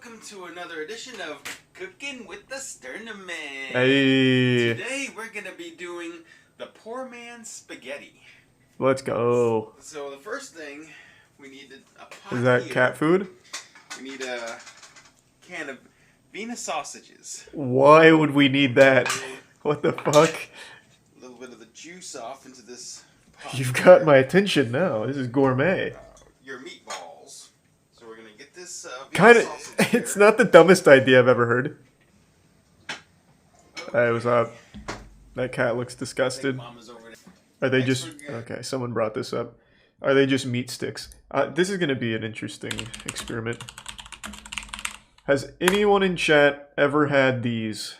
welcome to another edition of Cooking with the Sternaman. Hey. Today we're going to be doing the poor man's spaghetti. Let's go. So the first thing, we need a pot. Is that here. cat food? We need a can of Venus sausages. Why would we need that? What the fuck? A little bit of the juice off into this pot. You've got my attention now. This is gourmet. Your meatballs. So we're going to get this Kind Venus of. sausage It's here. not the dumbest idea I've ever heard. Hey, what's up? That cat looks disgusted. Mama's over there. Are they Thanks just... for- Okay, someone brought this up. Are they just meat sticks? This is going to be an interesting experiment. Has anyone in chat ever had these?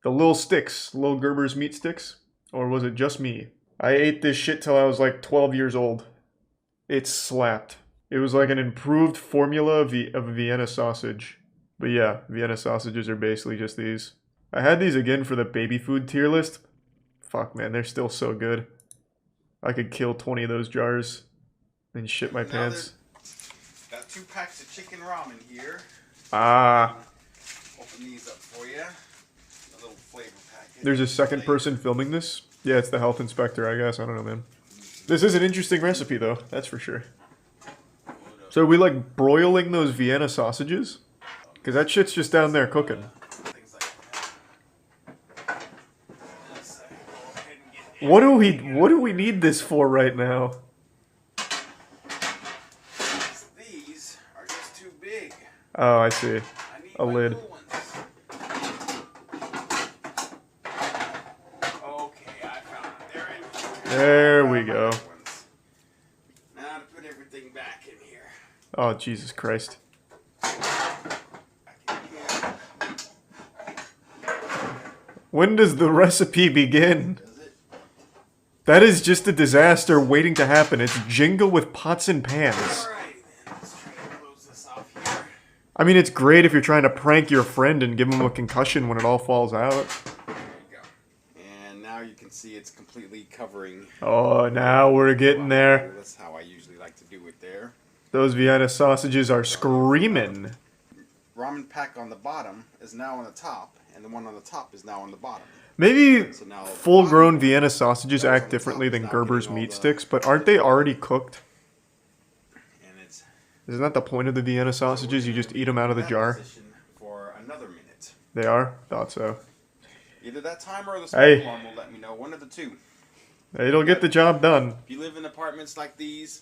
The little sticks, little Gerber's meat sticks? Or was it just me? I ate this shit till I was like 12 years old. It slapped. It was like an improved formula of a Vienna sausage. But yeah, Vienna sausages are basically just these. I had these again for the baby food tier list. Fuck man, they're still so good. I could kill 20 of those jars and shit my pants. Got 2 packs of chicken ramen here. Ah, Open these up for you. A little flavor packet. there's a second person filming this? Yeah, it's the health inspector, I guess. I don't know, man. This is an interesting recipe, though. That's for sure. So are we, like, broiling those Vienna sausages? Because that shit's just down there cooking. Things like that. Let's, go ahead and get What do we need this for right now? these are just too big. Oh, I see. I need A my lid. little ones. Okay, I found them. They're in here. There I we found my go. little ones. Now to put everything back in here. Oh, Jesus Christ. Back in here. When does the recipe begin? Does it? That is just a disaster waiting to happen. It's Jenga with pots and pans. Alrighty then. Let's try to close this off here. I mean, it's great if you're trying to prank your friend and give him a concussion when it all falls out. There you go. And now you can see it's completely covering. Oh, now we're getting there. That's how I usually like to do it there. Those Vienna sausages are screaming. Ramen pack on the bottom is now on the top, and the one on the top is now on the bottom. Maybe So now full-grown Vienna sausages act differently than Gerber's meat sticks, but aren't they already cooked? And it's Isn't that the point of the Vienna sausages? You just eat them out of the that jar? position for another minute. They are? Thought so. Either that timer or the smoke Hey. alarm will let me know. One of the two. It'll get the job done. If you live in apartments like these,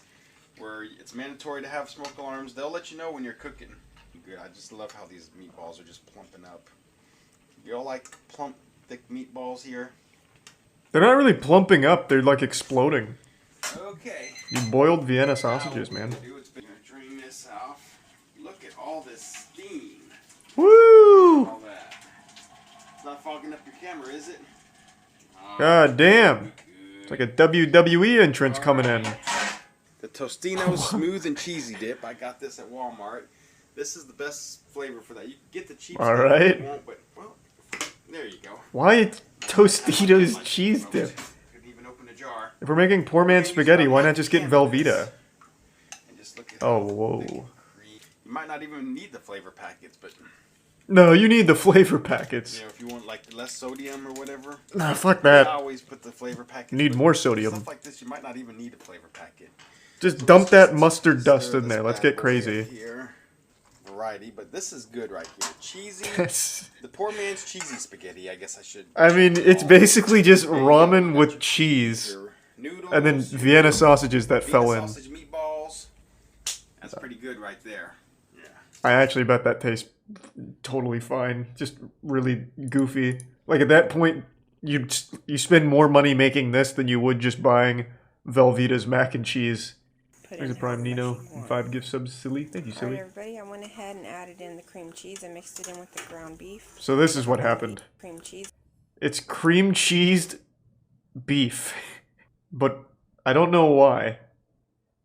where it's mandatory to have smoke alarms, they'll let you know when you're cooking. Good. I just love how these meatballs are just plumping up. You all like plump, thick meatballs here? They're not really plumping up, they're like exploding. Okay. You boiled Vienna sausages, Now man. what we're gonna do is we're gonna drain this off. Look at all this steam. Woo! All that. It's not fogging up your camera, is it? God damn. Good. It's like a WWE entrance coming in. The Tostino Smooth and Cheesy Dip. I got this at Walmart. This is the best flavor for that. You can get the cheap All stuff right. if you want, but well, there you go. Why Tostitos cheese dip? Couldn't even open a jar. If we're making poor man's spaghetti, why not just get Velveeta? And just look at Oh, how whoa. thick and creamy. You might not even need the flavor packets, but No, you need the flavor packets. you know, if you want like less sodium or whatever, Nah, fuck I that. always put the flavor packet. You need more sodium. Stuff like this, you might not even need a flavor packet. Just dump that Let's mustard dust stir in this there. Let's bad get boy crazy. up Here. Variety, but this is good right here. Cheesy. Yes. The poor man's cheesy spaghetti, I guess I should. I mean, it's basically just ramen with cheese. Your noodles, And then your Vienna sausages that Vienna fell in. sausage meatballs. That's pretty good right there. Yeah. I actually bet that tastes totally fine. Just really goofy. Like at that point, you spend more money making this than you would just buying Velveeta's mac and cheese. Put There's a in Prime however Nino much you and want. 5 gift subs, Silly. Thank you, Alright Silly. everybody, I went ahead and added in the cream cheese. I mixed it in with the ground beef. So this is what happened. Cream cheese. It's cream cheesed beef. But I don't know why.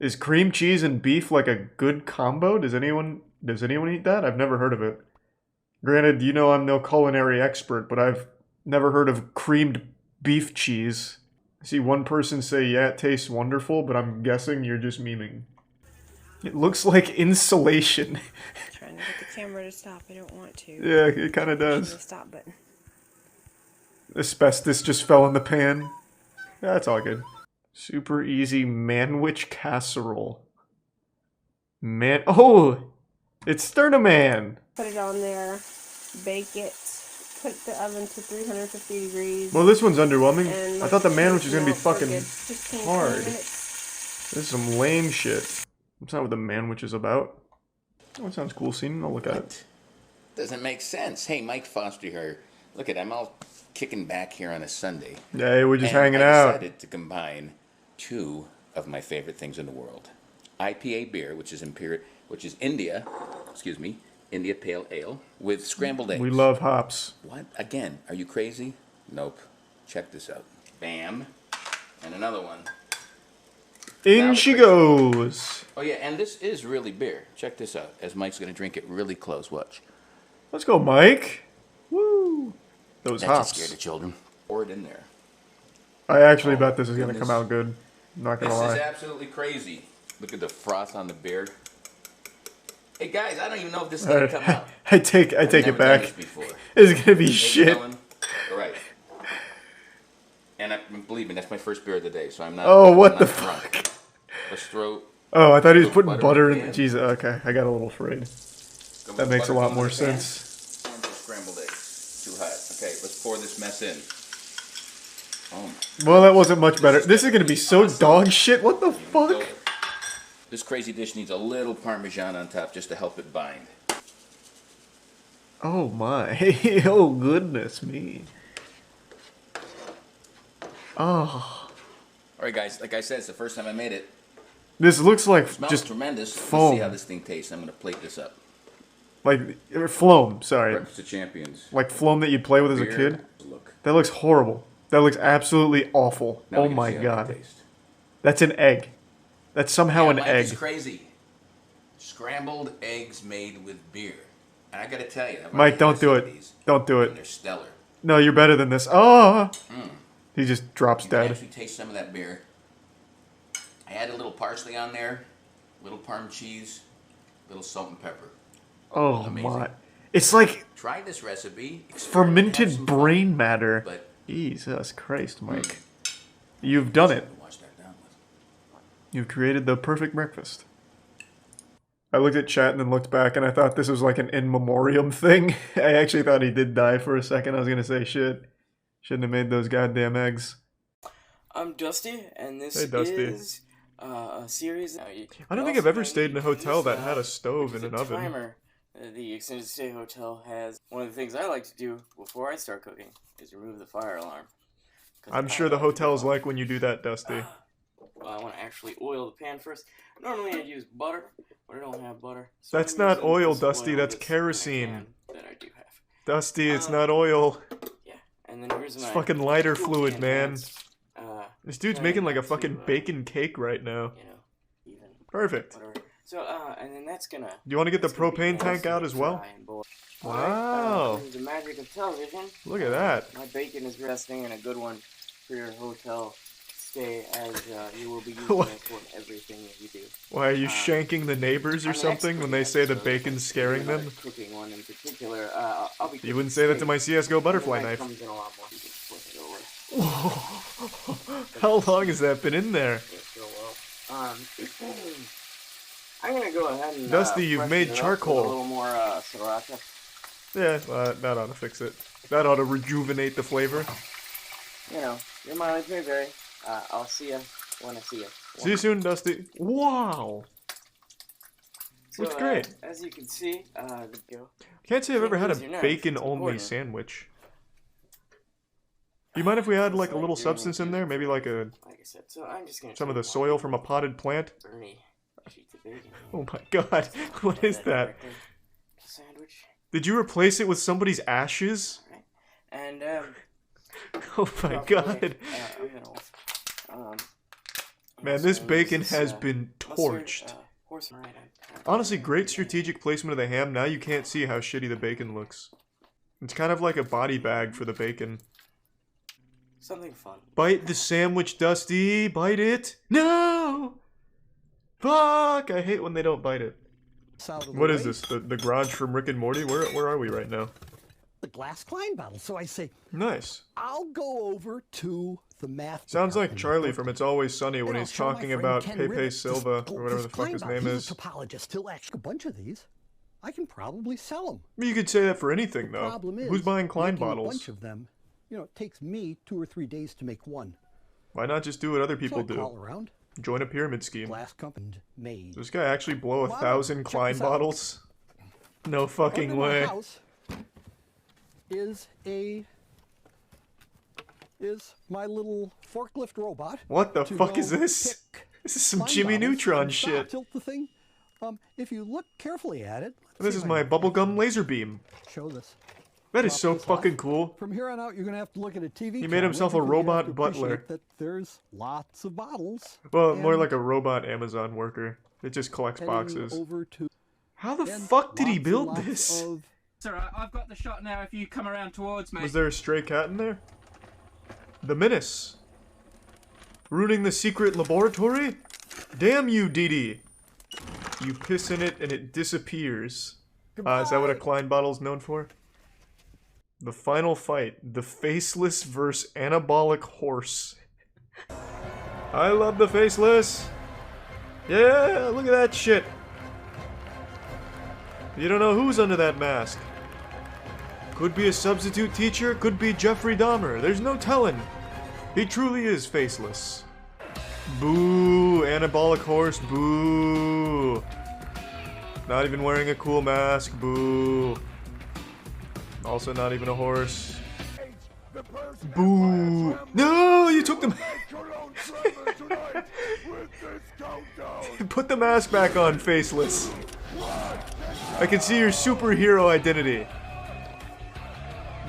Is cream cheese and beef like a good combo? Does anyone eat that? I've never heard of it. Granted, you know I'm no culinary expert, but I've never heard of creamed beef cheese. I see one person say, yeah, it tastes wonderful, but I'm guessing you're just memeing. It looks like insulation. Trying get the camera to stop. I don't want to. Yeah, it kind of Pushing does. the stop button. Asbestos just fell in the pan. Yeah, it's all good. Super easy manwich casserole. Man, oh, it's Sternaman. Put it on there. Bake it. Put the oven to 350 degrees. Well, this one's underwhelming. And I thought the manwich was gonna be melt for a fucking good 15, hard. 20 minutes. This is some lame shit. That's not what the manwich is about. Oh, it sounds cool, scene. I'll look at it. Doesn't make sense. Hey, Mike Foster here. Look at, I'm all kicking back here on a Sunday. Yeah, we're just and hanging I out. decided to combine two of my favorite things in the world: IPA beer, which is India, India Pale Ale, with scrambled eggs. We love hops. What? Again? Are you crazy? Nope. Check this out. Bam. And another one. In Now she the crazy- goes. Oh yeah, and this is really beer. Check this out. As Mike's gonna drink it really close. Watch. Let's go, Mike. Woo. Those That just hops. scared the children. Pour it in there. I actually Oh, bet this is gonna goodness. come out good. I'm not gonna This is lie. absolutely crazy. Look at the froth on the beer. Hey guys, I don't even know if this is gonna come out. I take I've it never done back. this before. It's gonna be Hey, shit. Ellen. All right. And believe me, that's my first beer of the day, so I'm not. Oh, what I'm the not drunk. fuck? Let's throw. Oh, I thought he was Little putting butter butter in in. the pan. Jesus, okay, I got a little afraid. Go That with makes a butter lot going more in the pan. sense. And just scrambled eggs. Too hot. Okay, let's pour this mess in. Oh my. Well, that wasn't much better. This is gonna be so awesome. dog shit. What the So, fuck? this crazy dish needs a little Parmesan on top just to help it bind. Oh my. Oh goodness me. Oh. All right, guys. Like I said, it's the first time I made it. This looks like Smells just tremendous. foam. Let's see how this thing tastes. I'm gonna plate this up. like phloem. Sorry, Breakfast of Champions. like phloem that you'd play with as a Beer. kid. Look. That looks horrible. That looks absolutely awful. Now we Oh can my see how god. they taste. That's an egg. That's somehow Yeah, an Mike egg. is crazy. Scrambled eggs made with beer. And I gotta tell you, I've Mike, already don't had do some of it. these, Don't do and it. they're stellar. No, you're better than this. Oh. Mm. He just drops You can dead. actually taste some of that beer. I added a little parsley on there, little parm cheese, little salt and pepper. Oh Amazing. my. It's like Try this recipe. experiment, have fermented some brain fun, matter. But Jesus Christ, Mike. You've done it. wash that down with. You've created the perfect breakfast. I looked at chat and then looked back and I thought this was like an in memoriam thing. I actually thought he did die for a second. I was gonna say shit. Shouldn't have made those goddamn eggs. I'm Dusty, and this Hey, Dusty. is a series. I don't think I've ever stayed in a hotel that had a stove and an oven. Timer. The extended stay hotel has one of the things I like to do before I start cooking is remove the fire alarm. 'Cause I'm I sure the like to hotel's go- like when you do that, Dusty. Well, I want to actually oil the pan first. Normally I'd use butter, but I don't have butter. So That's I'm not using oil, this Dusty, that's that's in a kerosene. can That I do have. Dusty, it's not oil. Yeah, and then here's It's my fucking lighter cooking fluid, man. enhanced, This dude's turn making like a that fucking to, bacon cake right now. you know, even Perfect. whatever. So, and then that's gonna. Do you want to get the that's gonna be propane tank nice out and as well? dry and boiled. Wow. Alright, the magic of television. Look at that. My bacon is resting and a good one for your hotel stay, as you will be using What? it for everything that you do. Why are you shanking the neighbors or On the next something when they say the episode, bacon's scaring another them? Cooking one in particular. I'll be. You wouldn't say that to my CSGO butterfly And the knife. comes in a lot more. You can flip it over. How long has that been in there? It go well. I'm gonna go ahead and. Dusty, you've freshen made it up with charcoal. A little more sriracha. Yeah, that ought to fix it. That ought to rejuvenate the flavor. You know, your mileage may vary. I'll see ya when I see ya. See you soon, Dusty. Wow. So, Looks great. As you can see, go. Can't say I've ever had a Use your knife, bacon-only it's important. sandwich. Do you mind if we add like a little substance in there? Maybe like Like I said, so I'm just gonna some of take the soil from a potted plant? Bernie sheets of bacon. Oh my god, what is that? directly to the Sandwich. Did you replace it with somebody's ashes? Alright. And Oh my god. Man, this bacon has been torched. Honestly, great strategic placement of the ham. Now you can't see how shitty the bacon looks. It's kind of like a body bag for the bacon. Something fun. Bite the sandwich, Dusty. Bite it. No! Fuck! I hate when they don't bite it. out of the What is way. this? The garage from Rick and Morty? Where are we right now? The glass Klein bottle. So I say, Nice. I'll go over to the math. Sounds like department Charlie at from Berkeley, It's Always Sunny when and I'll he's show my talking friend about Ken Pepe Ribbit Silva, this or whatever the fuck Klein his bottle. name He's is. a topologist. He'll actually a bunch of these. I can probably sell them. You could say that for anything, though. Problem is, Who's buying Klein making bottles? A bunch of them. You know, it takes me 2 or 3 days to make one. Why not just do what other people So I call do? around. Join a pyramid scheme. Glass company made. Does this guy actually blow Wow, 1,000 check Klein this out. bottles? No fucking Under my way. house is my little forklift robot. What the to fuck go is this? pick This is some Klein Jimmy bottles Neutron and shit. Tilt the thing. If you look carefully at it, let's This see is if I my can bubblegum laser beam. show this. That is Drop so this off. fucking cool. From here on out, you're gonna have to look at a TV. He made camera himself a because you have robot to butler. appreciate That there's lots of bottles. Well, more and like a robot Amazon worker. It just collects heading boxes. Over to How the and fuck did he lots and build lots this? of- Sir, I've got the shot now if you come around towards me. Was there a stray cat in there? The Menace. Ruining the secret laboratory? Damn you, Dee Dee. You piss in it and it disappears. Is that what a Klein bottle's known for? The final fight. The Faceless vs. Anabolic Horse. I love the Faceless. Yeah, look at that shit. You don't know who's under that mask. Could be a substitute teacher, could be Jeffrey Dahmer. There's no telling. He truly is faceless. Boo! Anabolic horse, boo! Not even wearing a cool mask, boo! Also not even a horse. Boo! No! You took the... Put the mask back on, faceless. I can see your superhero identity.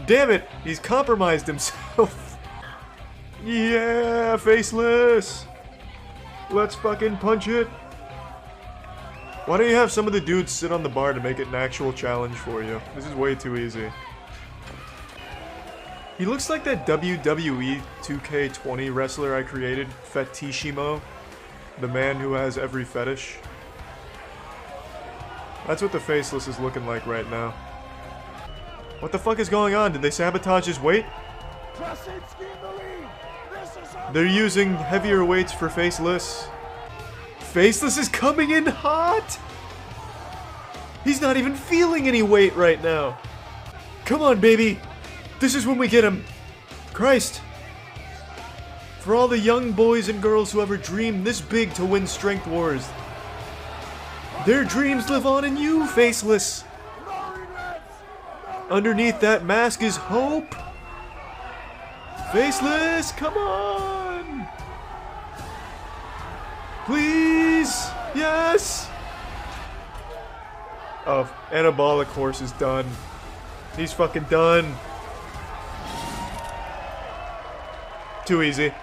Damn it! He's compromised himself. Yeah, faceless. Let's fucking punch it. Why don't you have some of the dudes sit on the bar to make it an actual challenge for you? This is way too easy. He looks like that WWE 2K20 wrestler I created, Fetishimo. The man who has every fetish. That's what the faceless is looking like right now. What the fuck is going on? Did they sabotage his weight? They're using heavier weights for faceless. Faceless is coming in hot! He's not even feeling any weight right now. Come on, baby. This is when we get him. Christ. For all the young boys and girls who ever dreamed this big to win Strength Wars. Their dreams live on in you, faceless. Underneath that mask is hope. Faceless, come on. Please. Yes. Oh, Anabolic Horse is done. He's fucking done. Too easy.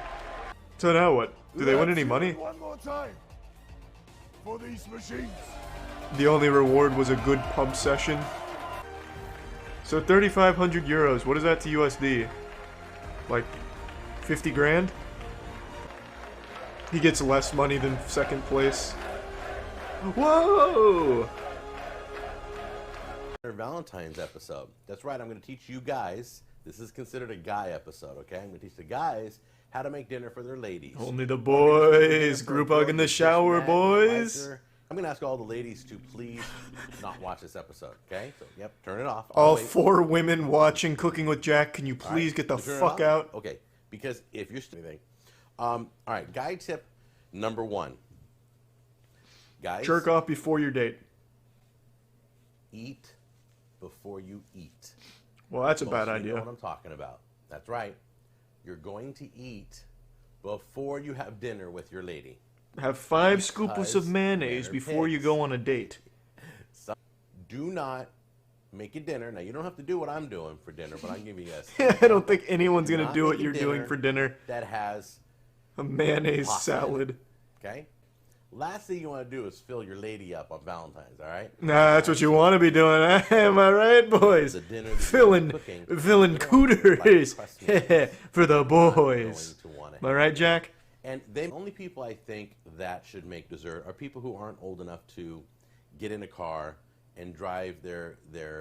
So now what? Do they win any money? One more time for these machines. The only reward was a good pump session. So 3,500 euros, what is that to USD? Like 50 grand? He gets less money than second place. Whoa! Valentine's episode. That's right, I'm going to teach you guys. This is considered a guy episode, okay? I'm going to teach the guys how to make dinner for their ladies. Only the boys. Group hug in the shower, boys. I'm going to ask all the ladies to please not watch this episode, okay? So, yep, turn it off. All wait. 4 women watching Cooking with Jack, can you please get the Turn it fuck off? out? Okay, because if you're anything. All right, guy tip number 1. Guys, Jerk off before your date. eat before you eat. Well, that's a Most bad of you know idea. what I'm talking about. That's right. You're going to eat before you have dinner with your lady. Have 5 scoopers of Because mayonnaise they're before you pigs. go on a date. So, do not make a dinner. Now, you don't have to do what I'm doing for dinner, but I'm giving you a I don't think anyone's gonna Not do what making you're doing dinner. for dinner. that has, A mayonnaise Pasta. salad. okay? Last thing you want to do is fill your lady up on Valentine's, all right? Nah, that's what you want to be doing. Am I right, boys? The dinner that you're Filling cooking, filling you don't like cooters crust meat. for the Going boys. to want Am I right, Jack? And the only people I think that should make dessert are people who aren't old enough to get in a car and drive their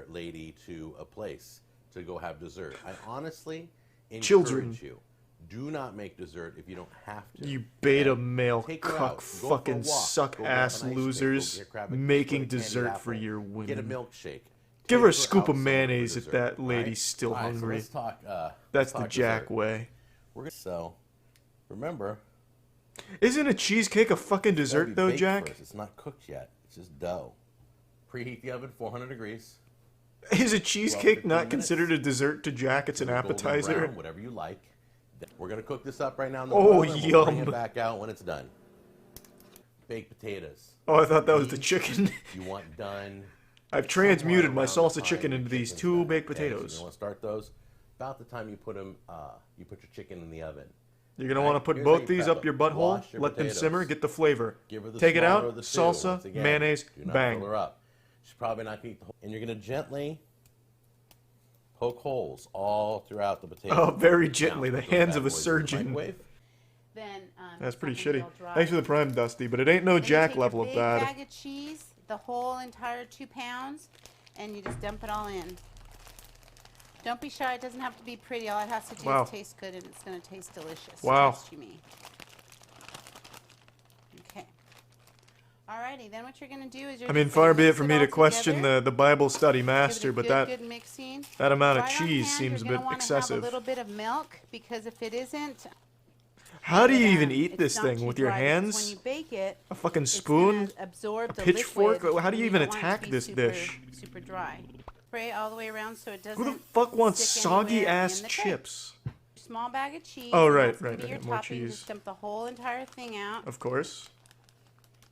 lady to a place to go have dessert. I honestly encourage you, do not make dessert if you don't have to. You beta male Take her cuck out. Go for a fucking walk. suck Go grab ass an ice cream. losers Go grab a making candy dessert apple. for your Get a women. milkshake. Give her a Take scoop out of somewhere for mayonnaise if dessert, that lady's right? still All right, hungry. So let's talk, That's the Jack dessert. way. So, remember, Isn't a cheesecake a fucking it's gotta dessert be though, baked Jack? first. It's not cooked yet. It's just dough. Preheat the oven 400 degrees. Is a cheesecake 15 not minutes. considered a dessert to Jack? It's an Golden appetizer. brown, whatever you like. We're gonna cook this up right now. In the Oh, broiler, and we'll bring yum. it back out when it's done. Baked potatoes. Oh, I thought that was the chicken. You want done. I've transmuted my somewhere around the salsa chicken time into your these chicken's 2 done, baked okay? So potatoes. you want to start those about the time you put them. You put your chicken in the oven. You're gonna Right, want to put here's how both you these prep up your them. butthole, Wash your let them potatoes. simmer, get the flavor. Give her the Take it smaller out, of the two. salsa, Once again, mayonnaise, do not bang. fill her up. She's probably not gonna eat the whole. And you're gonna gently poke holes all throughout the potato. Oh, very Now, gently, the put those hands bad of a boys in the surgeon. microwave. Then That's pretty something shitty. real dry. Thanks for the prime, Dusty, but it ain't no Then you Jack take your level of big bad. bag of cheese, the whole entire 2 pounds, and you just dump it all in. Don't be shy. It doesn't have to be pretty. All it has to do Wow. is taste good, and it's going to taste delicious. Wow. Trust you me. Okay. Alrighty. Then what you're going to do is you're I mean, just far gonna be it mix for me to all question together. the Bible study Give it a master, but good, that good mixing. that amount of Right on cheese hand, seems a you're bit gonna wanna excessive. Have a little bit of milk, because if it isn't, How do you then, even eat it's this not thing? too With your dry, because hands? When you bake it, A fucking it's spoon? gonna absorb A the pitchfork? liquid, How do you and even don't want it to attack be this super, dish? Super dry. Spray all the way around so it doesn't. Who the fuck wants stick soggy anywhere ass in the cake. chips? Small bag of cheese. Oh, and right, that's gonna right, Be your okay, more topping. cheese. Just dump the whole entire thing out. Of course.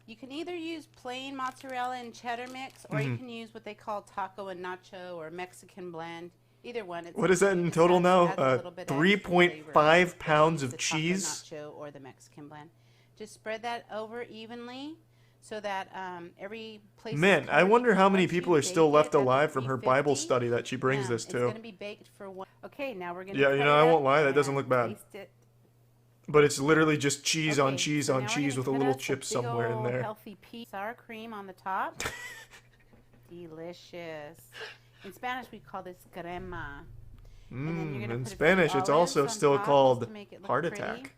You can either use plain mozzarella and cheddar mix, or Mm-hmm. you can use what they call taco and nacho or Mexican blend. Either one. It's What is that in just total now? adds a little bit extra 3.5 flavor. pounds Use of the taco cheese? nacho or the Mexican blend. Just spread that over evenly, so that every place. is Man, I covered wonder how equally. many Once you people are still bake left it at alive from her Bible 350, study that she brings this It's to. going to be baked for one. Okay, now we're going to. Yeah, you know, I won't lie, that doesn't look bad. Taste it. But it's literally just cheese on Okay, cheese so on now we're cheese gonna with a cut little us chip big somewhere in ol' there. Healthy piece, sour cream on the top. Delicious. In Spanish, we call this crema. And then you're gonna In put a few Spanish, it's olives also on still top called just to make it look heart pretty. attack.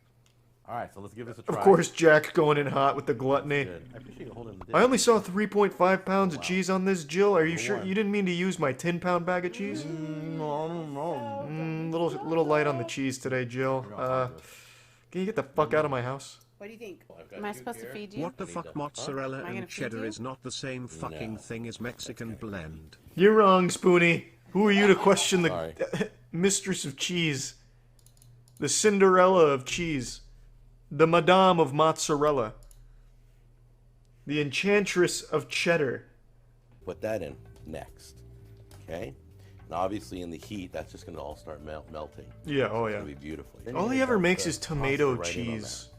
All right, so let's give this a try. Of course, Jack going in hot with the gluttony. Good. I appreciate you holding the I only saw 3.5 pounds of cheese on this, Jill. Are you Number sure one. you didn't mean to use my 10-pound bag of cheese? Little light on the cheese today, Jill. Can you get the fuck out of my house? What do you think? I've got Am I you supposed here. to feed you? What the fuck, mozzarella Am I gonna and feed cheddar you? is not the same fucking No. thing as Mexican blend. You're wrong, Spoonie. Who are you to question the Sorry. mistress of cheese? The Cinderella of cheese. The Madame of mozzarella. The Enchantress of cheddar. Put that in next. Okay? And obviously in the heat, that's just going to all start melting. Yeah, oh It's yeah. going to be beautiful. All he ever makes is tomato cheese.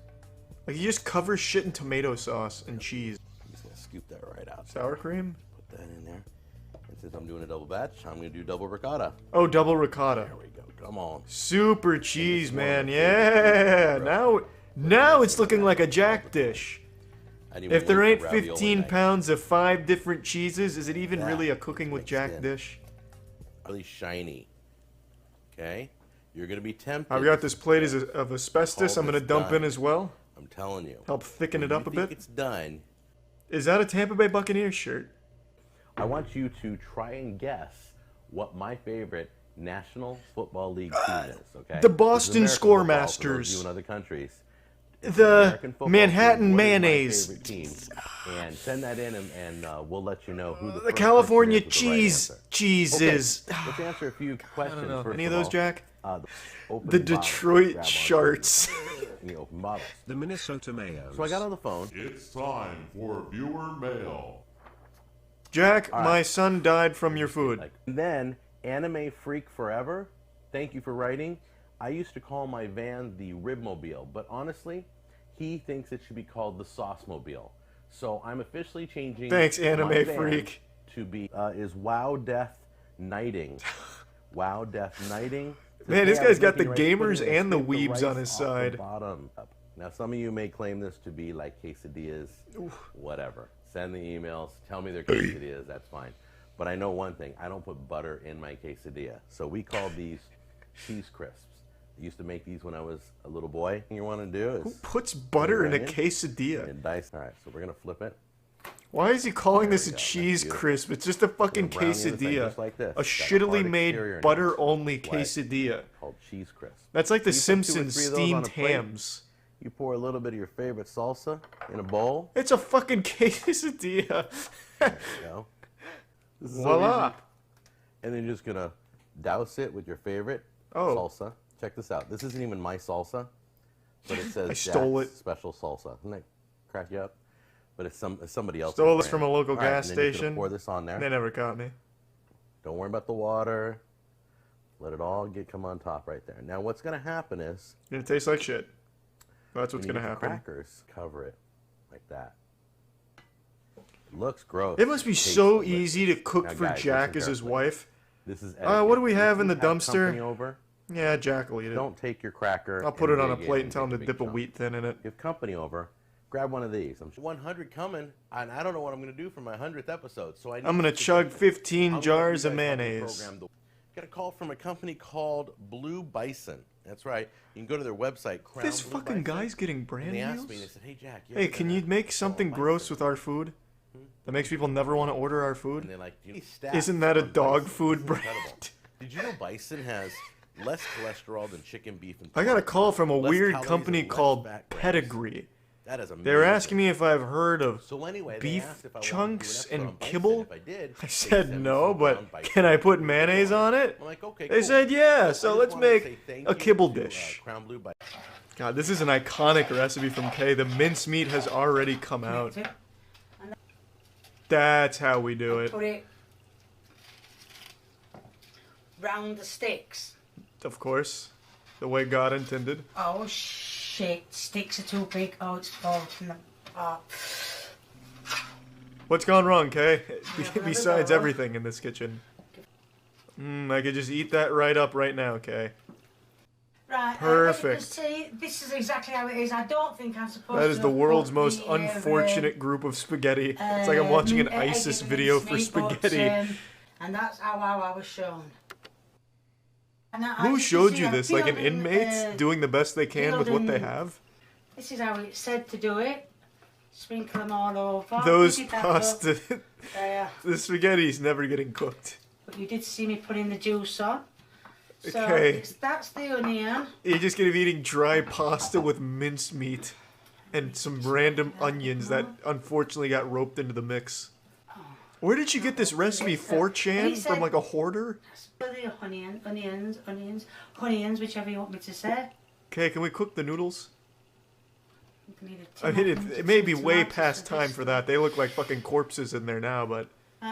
Like, he just covers shit in tomato sauce and cheese. I'm just going to scoop that right out. Sour cream? Put that in there. And since I'm doing a double batch, I'm going to do double ricotta. Oh, double ricotta. There we go. Come on. Super cheese, one of man. my Yeah. favorite Now it's looking like a Jack dish. Anyone If there wait ain't for ravioli 15 night? pounds of 5 different cheeses, is it even That really a cooking with mixed Jack in. dish? Really shiny. Okay? You're going to be tempted. I've got this plate of asbestos Call I'm going to this dump in done. as well. I'm telling you. Help thicken When it up you a think bit. it's done. Is that a Tampa Bay Buccaneers shirt? I want you to try and guess what my favorite National Football League team is, okay? The This is Boston American football for those Scoremasters. of you in other countries. The American football Manhattan team. What is my Mayonnaise. favorite team? And send that in, and we'll let you know who the The first California person is with the right cheese answer. cheeses. Okay, let's answer a few questions. know. First Any of of those, all. Jack? The opening The bottle. Detroit Grab onto Sharks. the open bottles. The Minnesota Mayos. So I got on the phone. It's time for viewer mail. Jack, All my right. son died from your food. And then Anime Freak Forever. Thank you for writing. I used to call my van the Ribmobile, but honestly, he thinks it should be called the Saucemobile. So I'm officially changing. Thanks, my Anime van Freak. To be is Wow Death Knighting. Wow Death Knighting. Man, this Today I was guy's got the making rice gamers pudding and the scraped weebs rice on his off the side. bottom. Now some of you may claim this to be like quesadillas, whatever. send the emails, tell me their quesadillas, that's fine. But I know one thing, I don't put butter in my quesadilla. So we call these cheese crisps. I used to make these when I was a little boy. What you want to do is... Who puts butter in a quesadilla? And dice. All right, so we're going to flip it. Why is he calling this a cheese crisp? It's just a fucking quesadilla. Just like this. A shittily made butter-only quesadilla. Called cheese crisp. That's like the So you put 2 or Simpsons 3 of those on steamed a plate. hams. You pour a little bit of your favorite salsa in a bowl. It's a fucking quesadilla. There you go. This is so Voila. easy. And then you're just gonna douse it with your favorite salsa. Check this out. This isn't even my salsa, but it says I stole Jack's it. special salsa. Doesn't that crack you up? But it's somebody else's. Stole this brand. from a local All right, gas and then you're gonna station. Pour this on there. They never caught me. Don't worry about the water. Let it all come on top right there. Now what's gonna happen is It tastes like shit. That's what's when you gonna get the happen. crackers, cover it like that. It looks gross. It must be Tastes so delicious. easy to cook Now, for guys, Jack listen as his carefully. wife. This is What do we have If in the you company dumpster? over, Yeah, Jack will eat it. don't take your cracker. I'll put and it on a dig plate in and tell him take to a dip big a chunk. wheat thin in it. If you have company over, grab one of these. I'm 100 coming, and I don't know what I'm going to do for my 100th episode. So I'm gonna chug 15 jars of mayonnaise. Got a call from a company called Blue Bison. That's right. You can go to their website. Crown This Blue fucking Bison, guy's getting brand and they meals? asked me. They said, "Hey Jack, Hey, can you make something gross with our food? That makes people never want to order our food? And they're like, Isn't that a on dog bison. food It's brand? incredible. Did you know bison has less cholesterol than chicken, beef, and I got a pork? call from a Less weird calories company and less called fat grams. Pedigree. That is amazing. They were asking me if I've heard of So anyway, they beef asked if I wanted to do chunks an episode on and bison. kibble. If I did, I they said sent me no, some but ground bison. can I put mayonnaise on it? I'm like, okay, They cool. said yeah, I so just let's wanted to make say thank a you kibble to, dish. Crown Blue Bison. God, this is an iconic recipe from Kay. The mincemeat has already come out. That's how we do it. Put it round the sticks. Of course. The way God intended. Oh shit, sticks are too big. Oh, it's falling from the... Oh. What's gone wrong, Kay? Never Besides know. everything in this kitchen. I could just eat that right up right now, Kay. Right, Perfect. see, this is exactly how it is. I don't think I'm supposed to... That is the world's put most the, unfortunate group of spaghetti. It's like I'm watching an ISIS video for spaghetti. And that's how I was shown. And Who showed you this? Like an inmates doing the best they can with what they have? This is how it's said to do it. Sprinkle them all over. Those Pick it that up. pasta... There. The spaghetti's never getting cooked. But you did see me putting the juice on. So Okay. that's the onion. You're just gonna be eating dry pasta with mincemeat and some random onions that unfortunately got roped into the mix. Where did you get this recipe? 4chan? From like a hoarder? The onions, whichever you want me to say. Okay, can we cook the noodles? You can either I mean, it may be some way tomatoes past for time this for that. They look like fucking corpses in there now, but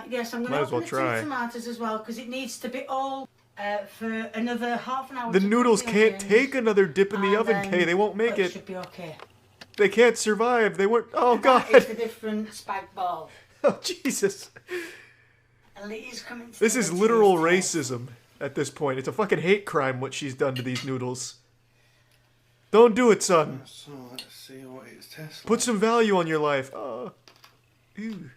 yes, I'm going might to as well open the try. tin tomatoes as well because it needs to be all for another half an hour. The to cook noodles the can't onions, take another dip in the and oven, then- Kay. They won't make but it. should be okay. They can't survive. They weren't. Oh, God. That is the different spag ball. Oh, Jesus. And Lee's coming to This the is literal taste test. racism at this point. It's a fucking hate crime what she's done to these noodles. Don't do it, son. So let's see what it's tastes Put some value on your life. Oh. Ew.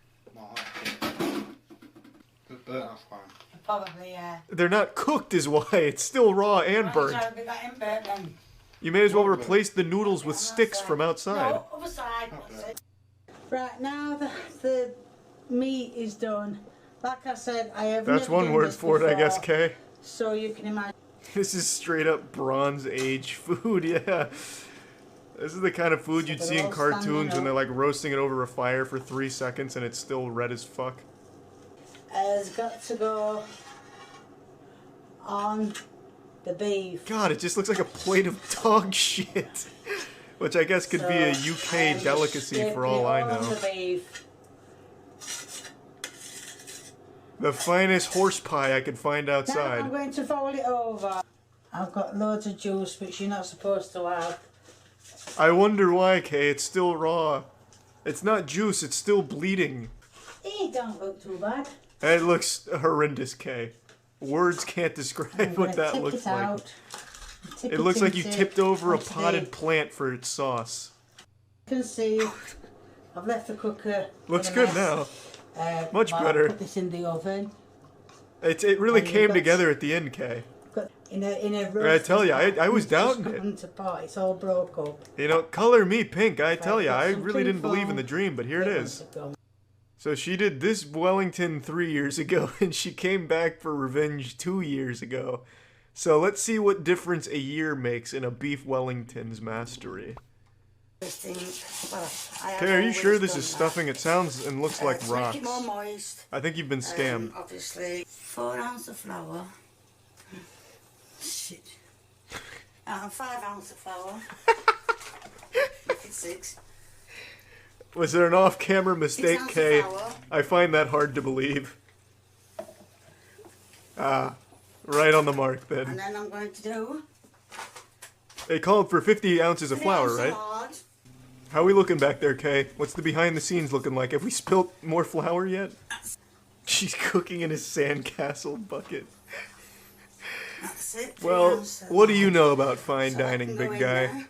Burnt off fine. Probably, yeah. They're not cooked is why. It's still raw and Right, burnt. so we got him burnt then. You may as well replace the noodles with sticks from outside. No, other side. That's it. Right, now the meat is done. Like I said, I have That's never one done word this for it, I guess, before, Kay. So you can imagine. This is straight up Bronze Age food, yeah. This is the kind of food you'd see in cartoons when they're like roasting it over a fire for 3 seconds and it's still red as fuck. Has got to go on the beef. God, it just looks like a plate of dog shit. Which I guess could be a UK delicacy for all I know. The beef. The finest horse pie I could find Now I'm outside. going to fold it over. I've got loads of juice which you're not supposed to have. I wonder why, Kay. It's still raw. It's not juice, it's still bleeding. It don't look too bad. It looks horrendous, Kay. Words can't I'm describe gonna what that tip looks it like. out. Tip It looks like you into tipped over a onto the- potted plant for its sauce. You can see I've left the cooker. Looks in a good mess. now. Much I'll better. Put this in the oven. It really And you've came got- together at the end, Kay. In a I tell you, I was doubting it. it. Apart. It's all broke up. You know, color me pink. I tell you, got I some really didn't tin believe in foil. the dream, but here it Wait is. one second. So she did this Wellington 3 years ago, and she came back for revenge 2 years ago. So let's see what difference a year makes in a beef Wellington's mastery. Okay, are you sure this is stuffing? It sounds and looks like To rocks. make it more moist. I think you've been scammed. Obviously, 4 ounces of flour. Shit. 5 ounces of flour. Make it 6. Was there an off-camera mistake, 6 ounces Kay? of flour. I find that hard to believe. Ah, right on the mark And then. then I'm going to do They called for 50 ounces of 3 flour, ounces right? lard. How are we looking back there, Kay? What's the behind-the-scenes looking like? Have we spilt more flour yet? She's cooking in a sandcastle bucket. That's it. 3 Well, ounces. what do you know about fine So that dining, can go big in guy? there.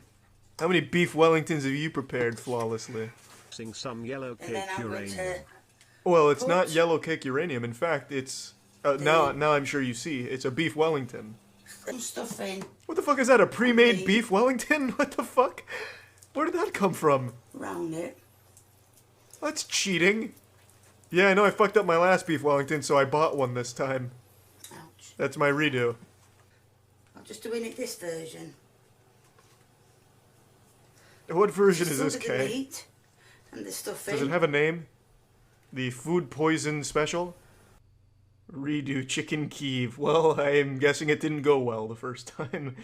How many beef Wellingtons have you prepared flawlessly? Sing some yellow And then cake I'm going uranium. to Well, it's not Put- yellow cake uranium. In fact, it's... now I'm sure you see. It's a beef Wellington. some stuff in. What the fuck is that? A pre-made Okay. beef Wellington? What the fuck? Where did that come from? Round it. That's cheating. Yeah, I know I fucked up my last beef Wellington, so I bought one this time. Ouch. That's my redo. I'm just doing it this version. What version is Just this, under Kay? the meat and the stuff Does in. it have a name? The food poison special? Redo chicken Kiev. Well, I am guessing it didn't go well the first time.